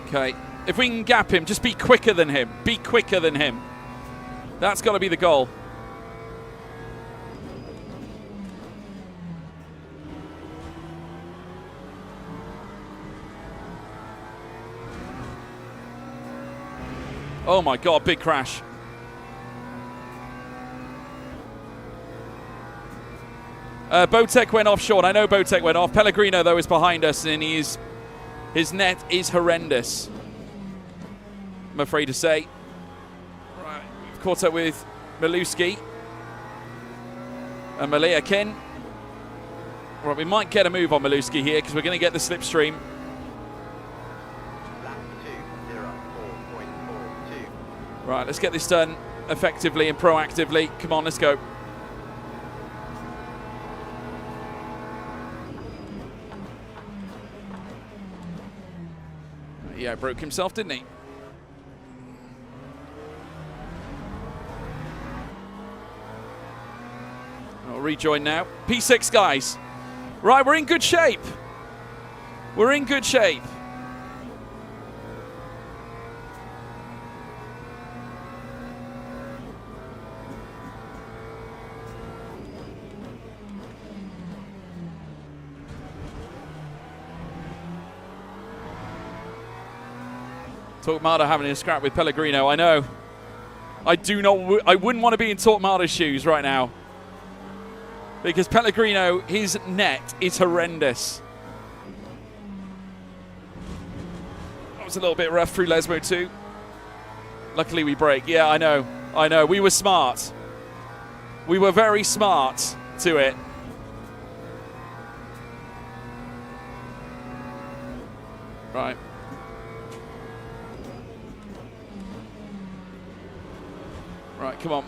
Okay, if we can gap him, just be quicker than him. Be quicker than him. That's got to be the goal. Oh my God, big crash. Botek went off short. I know Botek went off. Pellegrino, though, is behind us, and his net is horrendous, I'm afraid to say. Right, we've caught up with Milewski and Maliakin. Right, we might get a move on Milewski here because we're going to get the slipstream. Lap 2, 04.42. Right, let's get this done effectively and proactively. Come on, let's go. Yeah, broke himself, didn't he? I'll rejoin now. P6, guys. Right, we're in good shape. We're in good shape. Torquemada having a scrap with Pellegrino. I know. I wouldn't want to be in Torquemada's shoes right now. Because Pellegrino, his net is horrendous. That was a little bit rough through Lesmo too. Luckily we break. Yeah, I know. I know. We were smart. We were very smart to it. Right. Right, come on.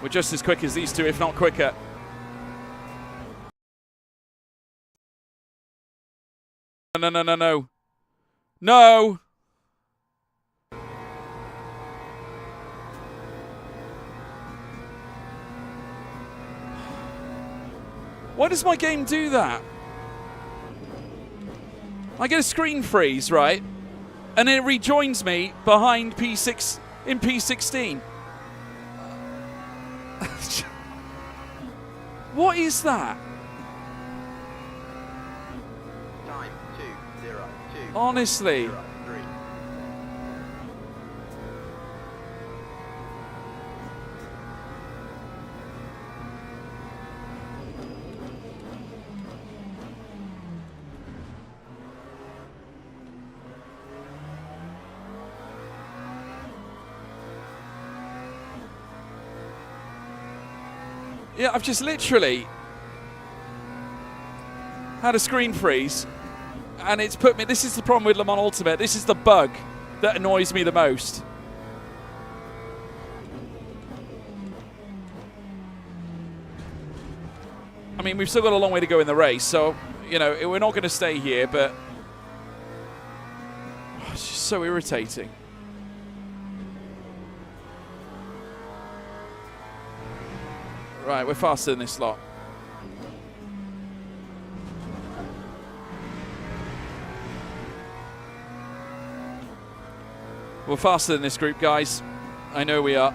We're just as quick as these two, if not quicker. No, no, no, no. No! Why does my game do that? I get a screen freeze, right? And it rejoins me behind P6 in P16. What is that? Time 2:02. Honestly. 03. Yeah, I've just literally had a screen freeze, and it's put me. This is the problem with Le Mans Ultimate. This is the bug that annoys me the most. I mean, we've still got a long way to go in the race, so, you know, we're not going to stay here, but it's just so irritating. Right, we're faster than this lot. We're faster than this group, guys. I know we are.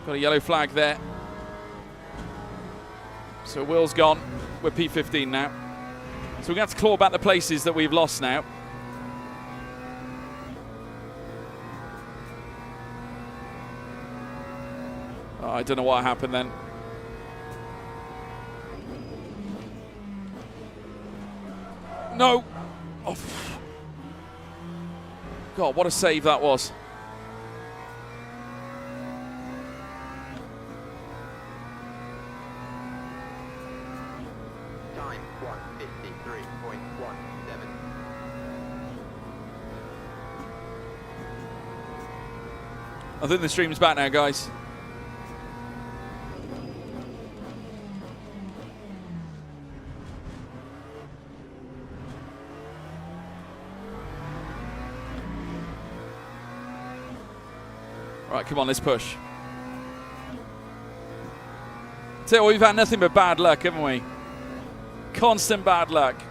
Got a yellow flag there. So Will's gone. We're P15 now. So we're going to have to claw back the places that we've lost now. Oh, I don't know what happened then. No. Oh. God, what a save that was. Time 1:53.17. I think the stream's back now, guys. Right, come on, let's push. So we've had nothing but bad luck, haven't we? Constant bad luck.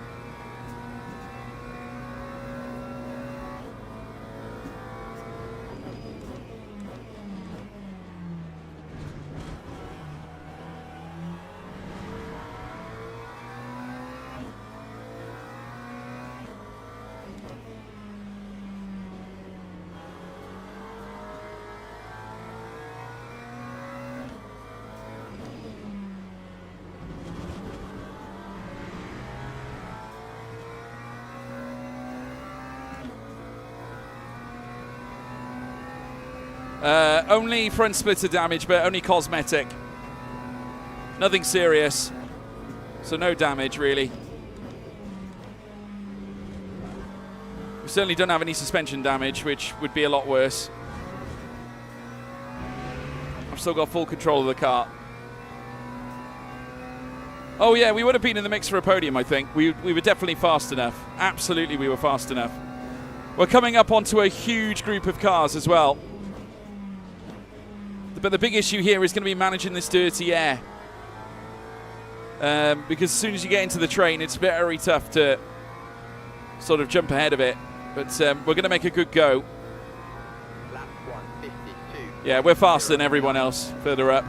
Only front splitter damage, but only cosmetic. Nothing serious. So no damage, really. We certainly don't have any suspension damage, which would be a lot worse. I've still got full control of the car. Oh yeah, we would have been in the mix for a podium, I think. We were definitely fast enough. Absolutely, we were fast enough. We're coming up onto a huge group of cars as well. But the big issue here is going to be managing this dirty air. Because as soon as you get into the train, it's very tough to sort of jump ahead of it. But we're going to make a good go Yeah, we're faster than everyone else further up.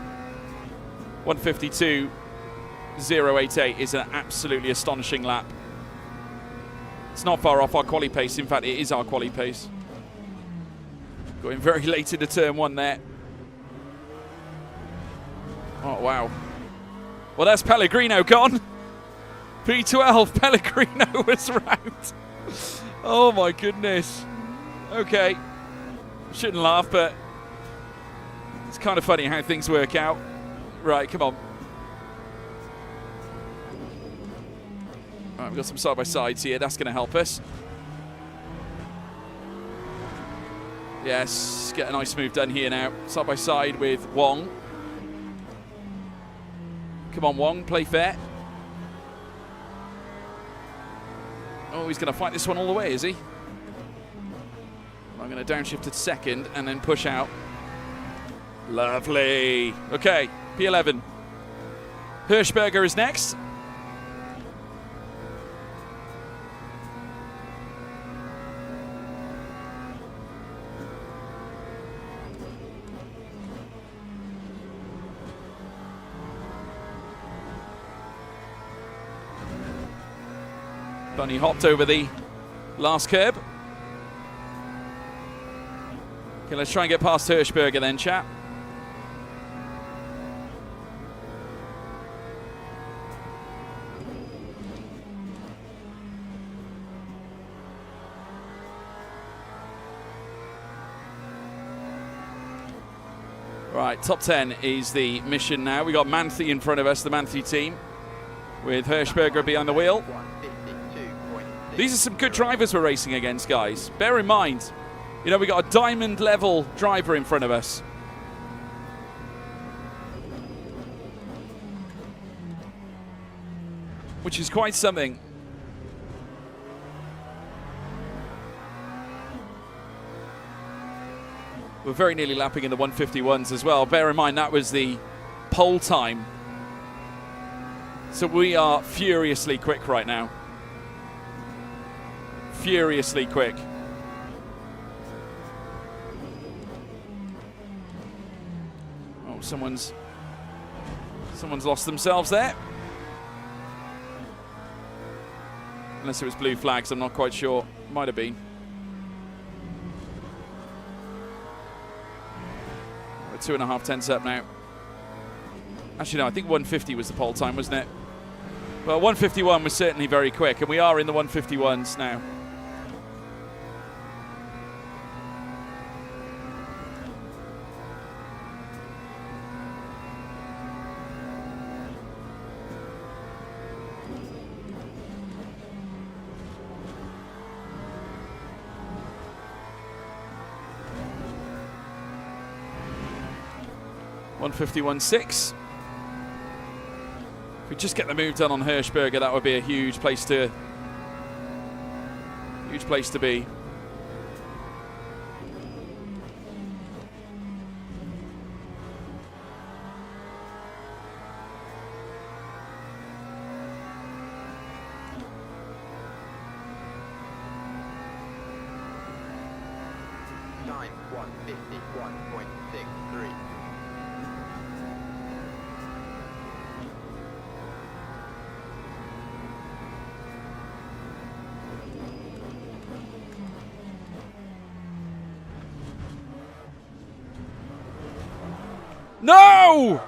152.088 is an absolutely astonishing lap. It's not far off our quali pace. In fact, it is our quali pace. Got in very late into turn 1 there. Oh, wow. Well, that's Pellegrino gone. P12, Pellegrino was round. Oh, my goodness. Okay. Shouldn't laugh, but it's kind of funny how things work out. Right, come on. Right, we've got some side-by-sides here. That's going to help us. Yes, get a nice move done here now. Side-by-side with Wong. Come on, Wong, play fair. Oh, he's going to fight this one all the way, is he? I'm going to downshift to second and then push out. Lovely. Okay, P11. Hirschberger is next. Bunny hopped over the last curb. Okay, let's try and get past Hirschberger then, chap. Right, top 10 is the mission now. We got Manthe in front of us, the Manthe team, with Hirschberger behind the wheel. These are some good drivers we're racing against, guys. Bear in mind, you know, we got a diamond level driver in front of us. Which is quite something. We're very nearly lapping in the 151s as well. Bear in mind, that was the pole time. So we are furiously quick right now. Furiously quick. Oh, someone's lost themselves there. Unless it was blue flags, I'm not quite sure. Might have been. We're 2.5 tenths up now. Actually, no, I think 150 was the pole time, wasn't it? Well, 151 was certainly very quick, and we are in the 151s now. .151.6. If we just get the move done on Hirschberger, that would be a huge place to be. Time 151.63. No!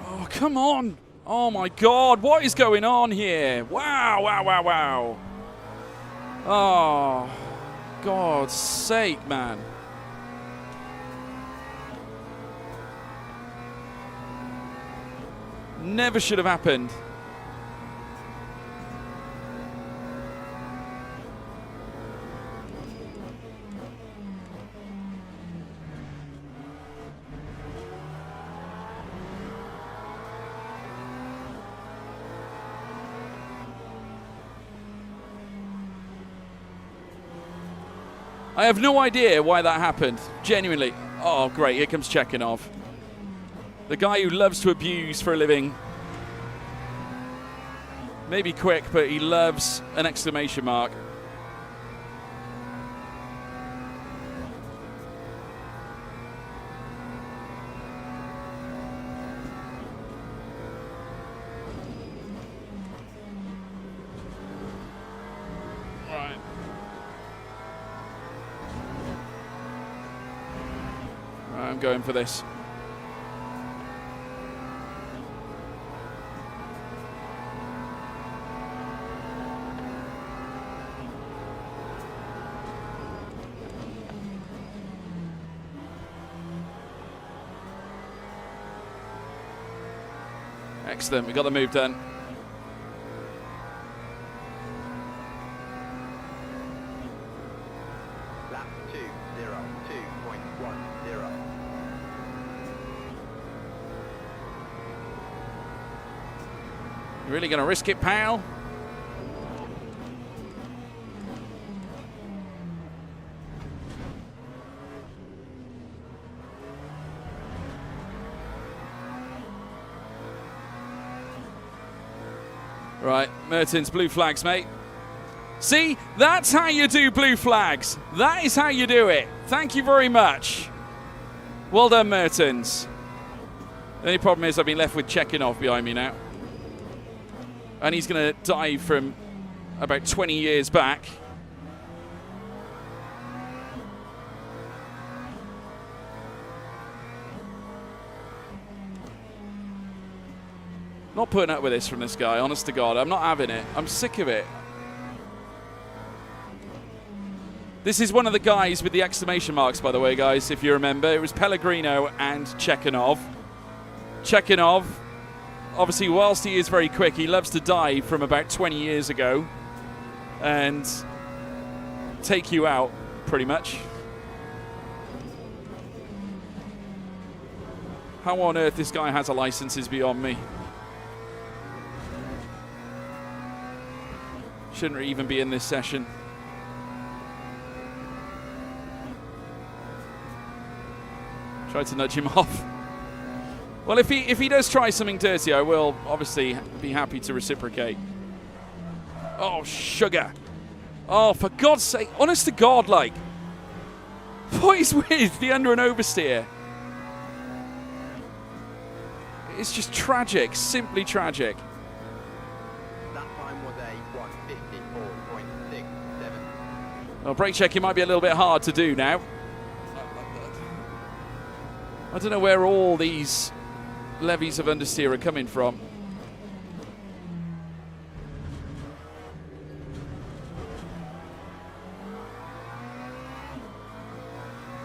Oh, come on. Oh, my God. What is going on here? Wow, wow, wow, wow. Oh, God's sake, man. Never should have happened. I have no idea why that happened. Genuinely. Oh, great. Here comes Chekhanov. The guy who loves to abuse for a living. Maybe quick, but he loves an exclamation mark. I'm going for this. Excellent, we got the move done. Lap 2:02.10. You really going to risk it, pal? Right, Mertens, blue flags, mate. See, that's how you do blue flags. That is how you do it. Thank you very much. Well done, Mertens. The only problem is I've been left with Chekhinov behind me now. And he's going to dive from about 20 years back. Not putting up with this from this guy, honest to God. I'm not having it. I'm sick of it. This is one of the guys with the exclamation marks, by the way, guys, if you remember. It was Pellegrino and Chekhinov. Chekhinov, obviously, whilst he is very quick, he loves to dive from about 20 years ago and take you out, pretty much. How on earth this guy has a license is beyond me. Shouldn't even be in this session. Try to nudge him off. Well, if he does try something dirty, I will obviously be happy to reciprocate. Oh, sugar. Oh, for God's sake. Honest to God, like. What is with the under and oversteer? It's just tragic. Simply tragic. That time was a 1:54.67. Well, brake checking might be a little bit hard to do now. I don't know where all these levies of understeer are coming from.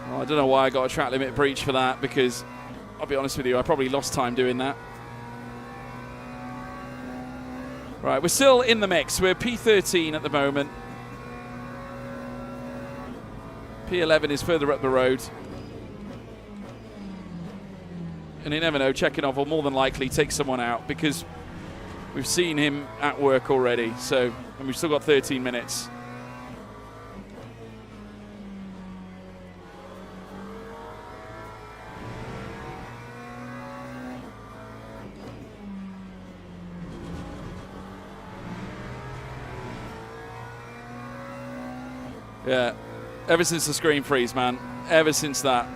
Well, I don't know why I got a track limit breach for that, because I'll be honest with you, I probably lost time doing that. Right, we're still in the mix. We're P13 at the moment. P11 is further up the road. And you never know, Chekhinov will more than likely take someone out, because we've seen him at work already. So, and we've still got 13 minutes. Yeah, ever since the screen freeze, man. Ever since that.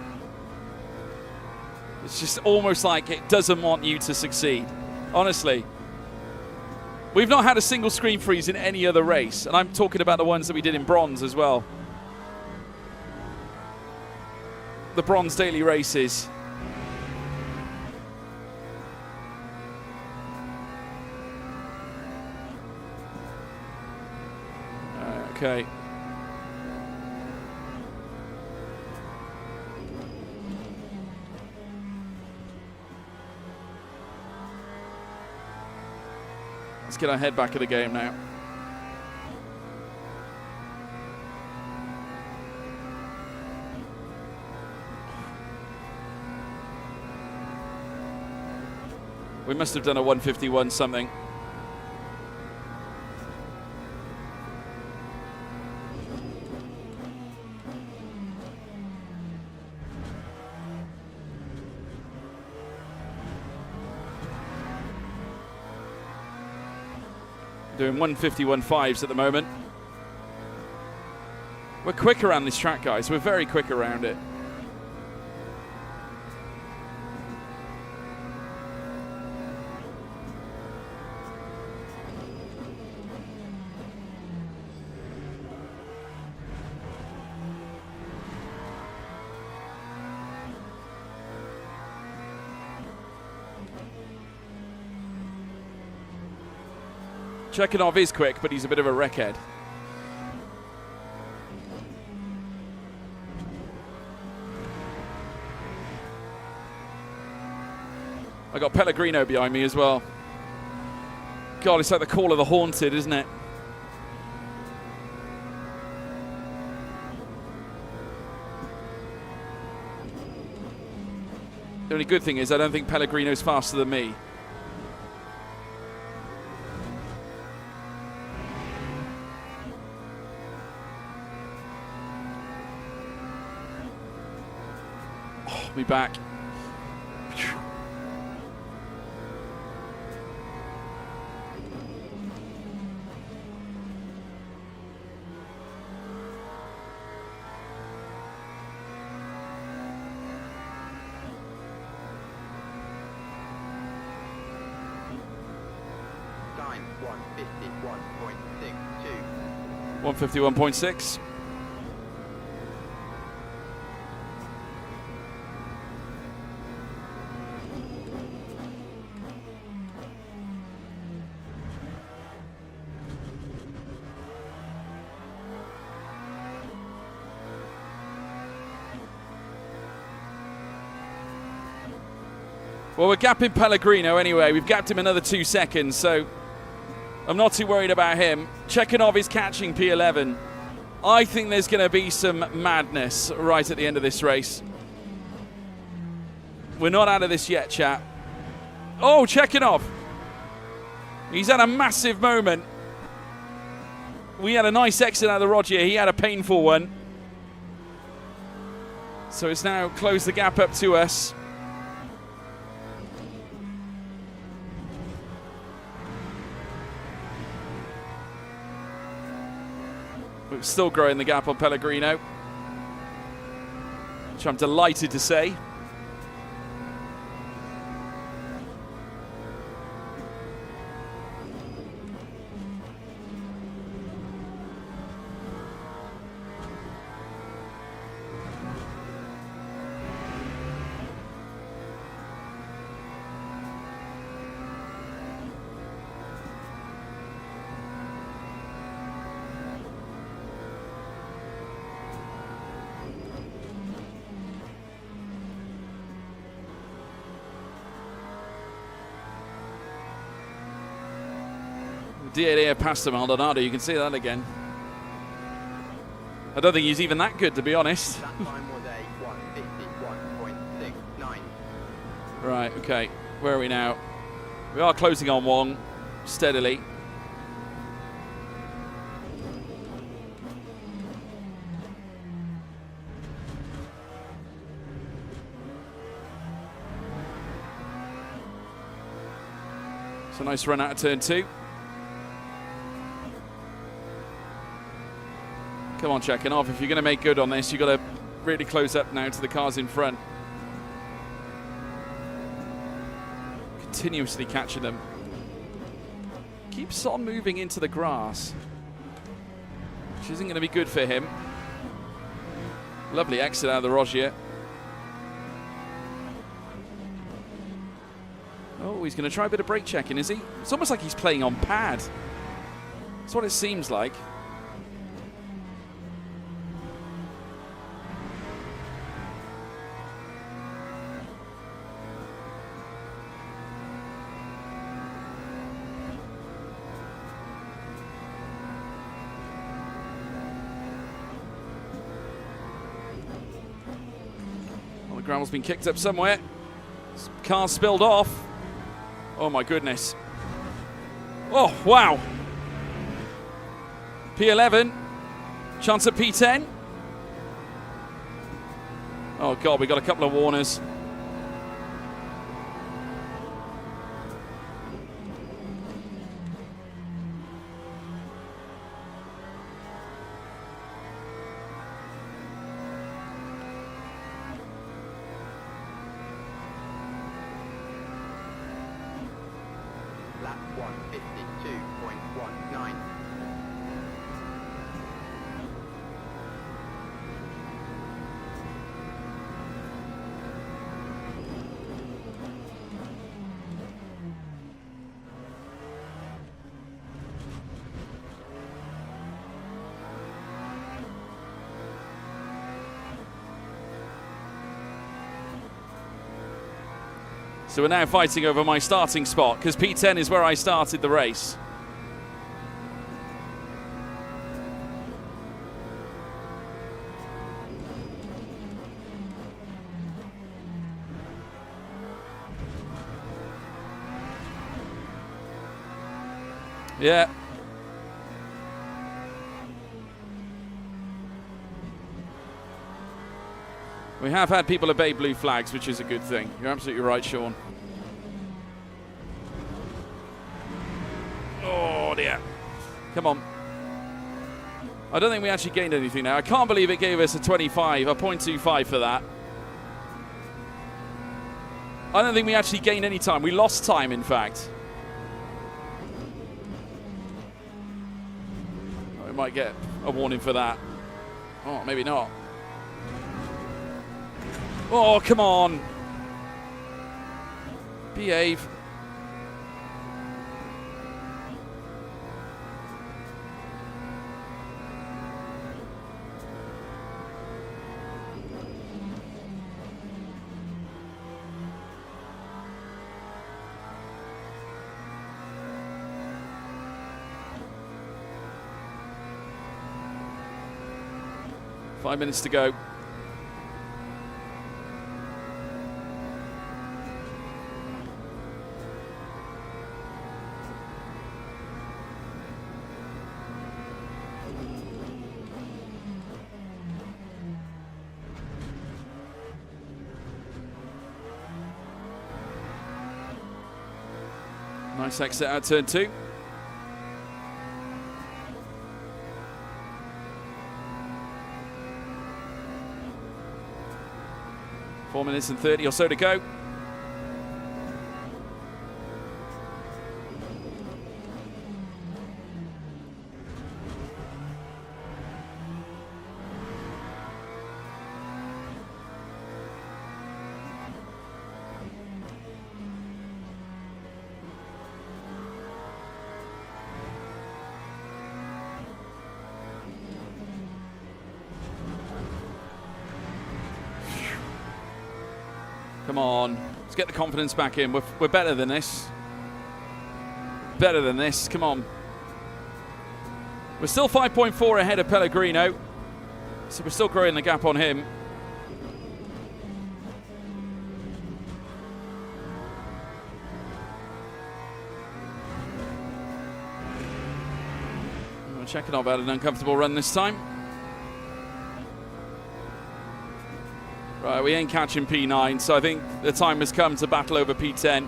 It's just almost like it doesn't want you to succeed. Honestly. We've not had a single screen freeze in any other race. And I'm talking about the ones that we did in bronze as well. The bronze daily races. Okay. Let's get our head back in the game now. We must have done a 151 something. Doing 151.5s at the moment. We're quick around this track, guys. We're very quick around it. Chekhanov is quick, but he's a bit of a wreckhead. I got Pellegrino behind me as well. God, it's like the call of the haunted, isn't it? The only good thing is I don't think Pellegrino's faster than me. Oh, me back. Time 151.62. 151.6. Well, we're gapping Pellegrino anyway. We've gapped him another 2 seconds, so I'm not too worried about him. Chekhanov is catching P11. I think there's going to be some madness right at the end of this race. We're not out of this yet, chat. Oh, Chekhanov. He's had a massive moment. We had a nice exit out of the Roger. He had a painful one. So it's now closed the gap up to us. We're still growing the gap on Pellegrino, which I'm delighted to say. DAD passed him, Maldonado. You can see that again. I don't think he's even that good, to be honest. That time was a 151.69. Right, okay. Where are we now? We are closing on Wong steadily. It's a nice run out of turn 2. Come on, Chekhanov. If you're going to make good on this, you've got to really close up now to the cars in front. Continuously catching them. Keeps on moving into the grass, which isn't going to be good for him. Lovely exit out of the Rogier. Oh, he's going to try a bit of brake checking, is he? It's almost like he's playing on pad. That's what it seems like. Gravel's been kicked up somewhere. Car spilled off. Oh my goodness. Oh, wow. P11. Chance at P10. Oh God, we got a couple of warners. Lap 152.19. So we're now fighting over my starting spot because P10 is where I started the race. Yeah. We have had people obey blue flags, which is a good thing. You're absolutely right, Sean. Oh, dear. Come on. I don't think we actually gained anything now. I can't believe it gave us a 0.25 for that. I don't think we actually gained any time. We lost time, in fact. We might get a warning for that. Oh, maybe not. Oh, come on. Behave. Five minutes to go. Nice exit out turn 2. Four minutes and 30 or so to go. Come on, let's get the confidence back in. We're better than this. Better than this, come on. We're still 5.4 ahead of Pellegrino, so we're still growing the gap on him. We're checking out about an uncomfortable run this time. Right, we ain't catching P9, so I think the time has come to battle over P10.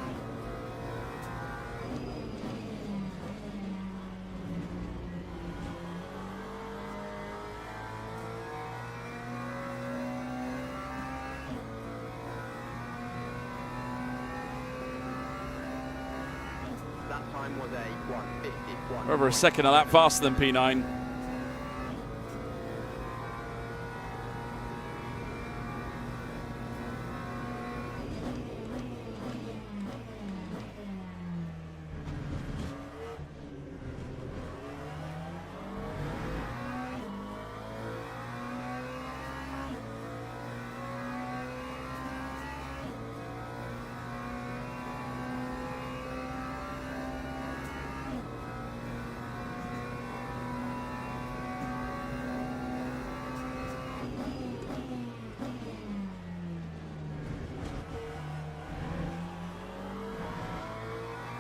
That time was a 1:51. We're over a second a lap faster than P9.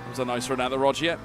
Was a nice run out of the Roger yet.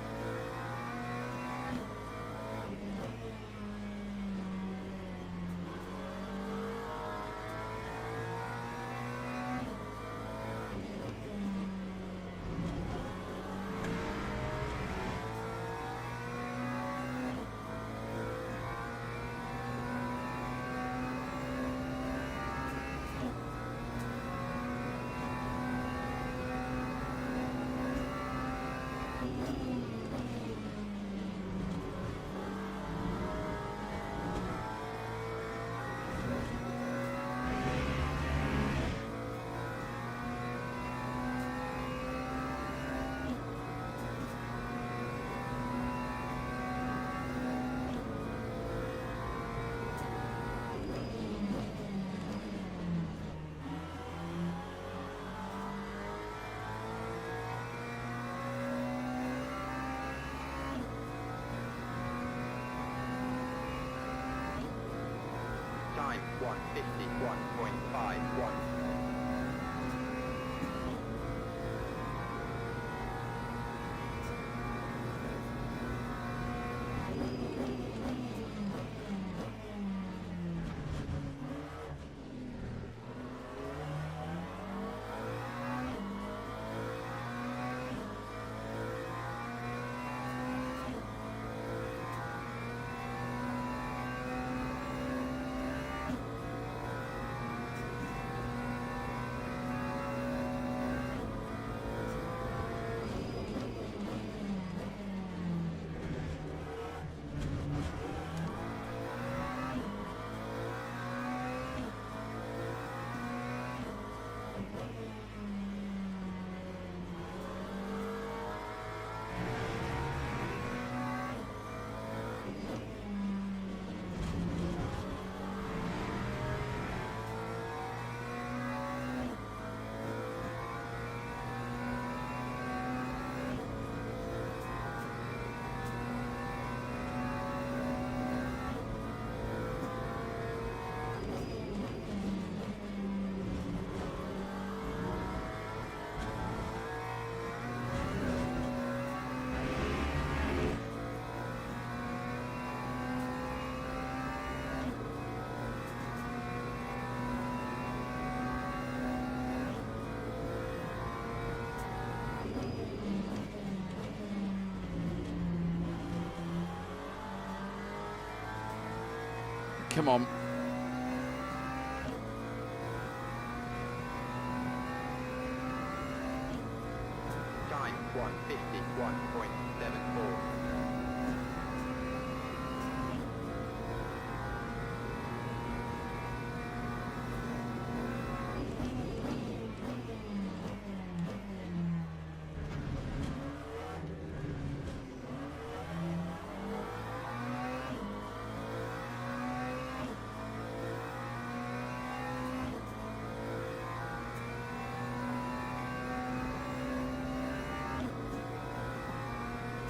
Time 151.51. Come on. Time 151.74.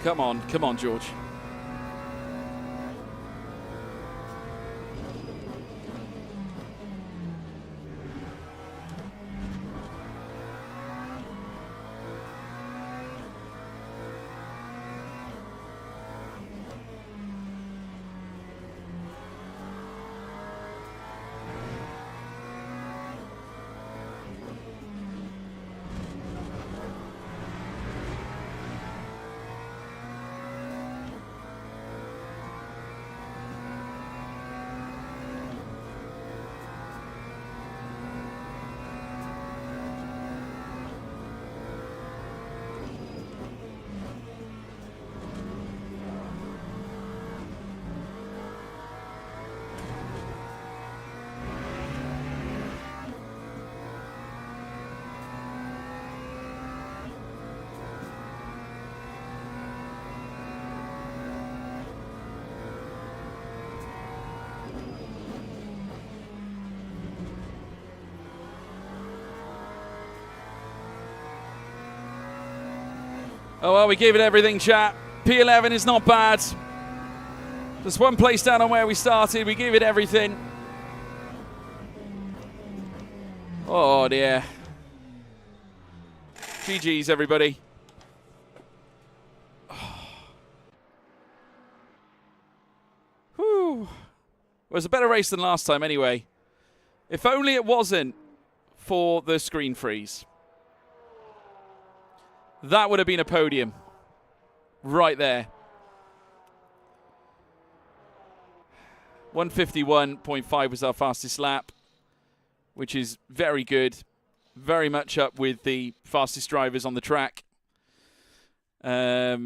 Come on, George. Oh, well, we gave it everything, chat. P11 is not bad. Just one place down on where we started. We gave it everything. Oh, dear. GG's, everybody. Whew. It was a better race than last time anyway. If only it wasn't for the screen freeze. That would have been a podium. Right there. 151.5 was our fastest lap, which is very good. Very much up with the fastest drivers on the track. Or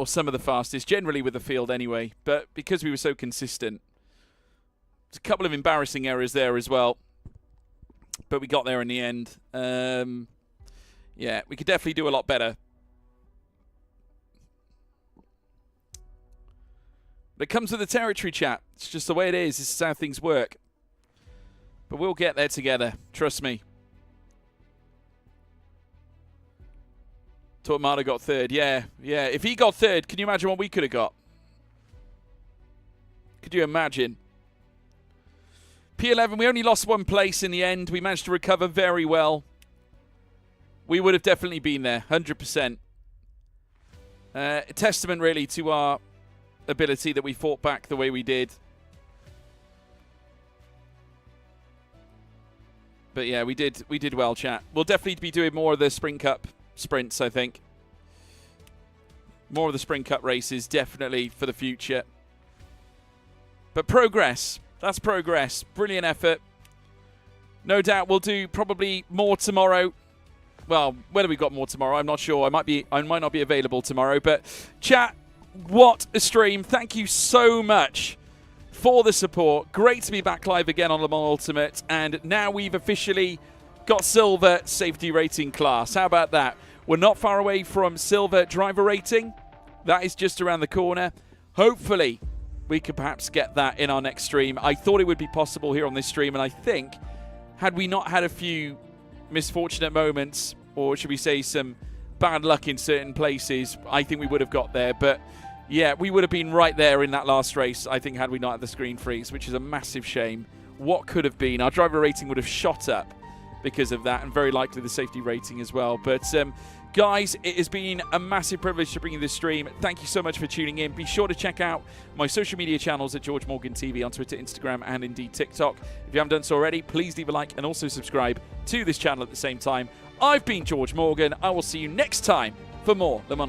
some of the fastest, generally with the field anyway. But because we were so consistent, there's a couple of embarrassing errors there as well. But we got there in the end. Yeah, we could definitely do a lot better. But it comes with the territory, chat. It's just the way it is. This is how things work. But we'll get there together. Trust me. Torquemada got third. Yeah. If he got third, can you imagine what we could have got? Could you imagine? P11, we only lost 1 place in the end. We managed to recover very well. We would have definitely been there, 100%. A testament, really, to our ability that we fought back the way we did. But yeah, we did well, chat. We'll definitely be doing more of the Spring Cup sprints, I think. More of the Spring Cup races, definitely, for the future. But progress. That's progress. Brilliant effort. No doubt we'll do probably more tomorrow. Well, whether we've got more tomorrow, I'm not sure. I might not be available tomorrow. But chat, what a stream. Thank you so much for the support. Great to be back live again on Le Mans Ultimate. And now we've officially got silver safety rating class. How about that? We're not far away from silver driver rating. That is just around the corner. Hopefully, we could perhaps get that in our next stream. I thought it would be possible here on this stream, and I think had we not had a few misfortunate moments, or should we say some bad luck in certain places, I think we would have got there. But yeah, we would have been right there in that last race, I think, had we not had the screen freeze, which is a massive shame. What could have been? Our driver rating would have shot up because of that, and very likely the safety rating as well. But guys, it has been a massive privilege to bring you this stream. Thank you so much for tuning in. Be sure to check out my social media channels at George Morgan TV on Twitter, Instagram, and indeed TikTok. If you haven't done so already, please leave a like and also subscribe to this channel at the same time. I've been George Morgan. I will see you next time for more Le Mans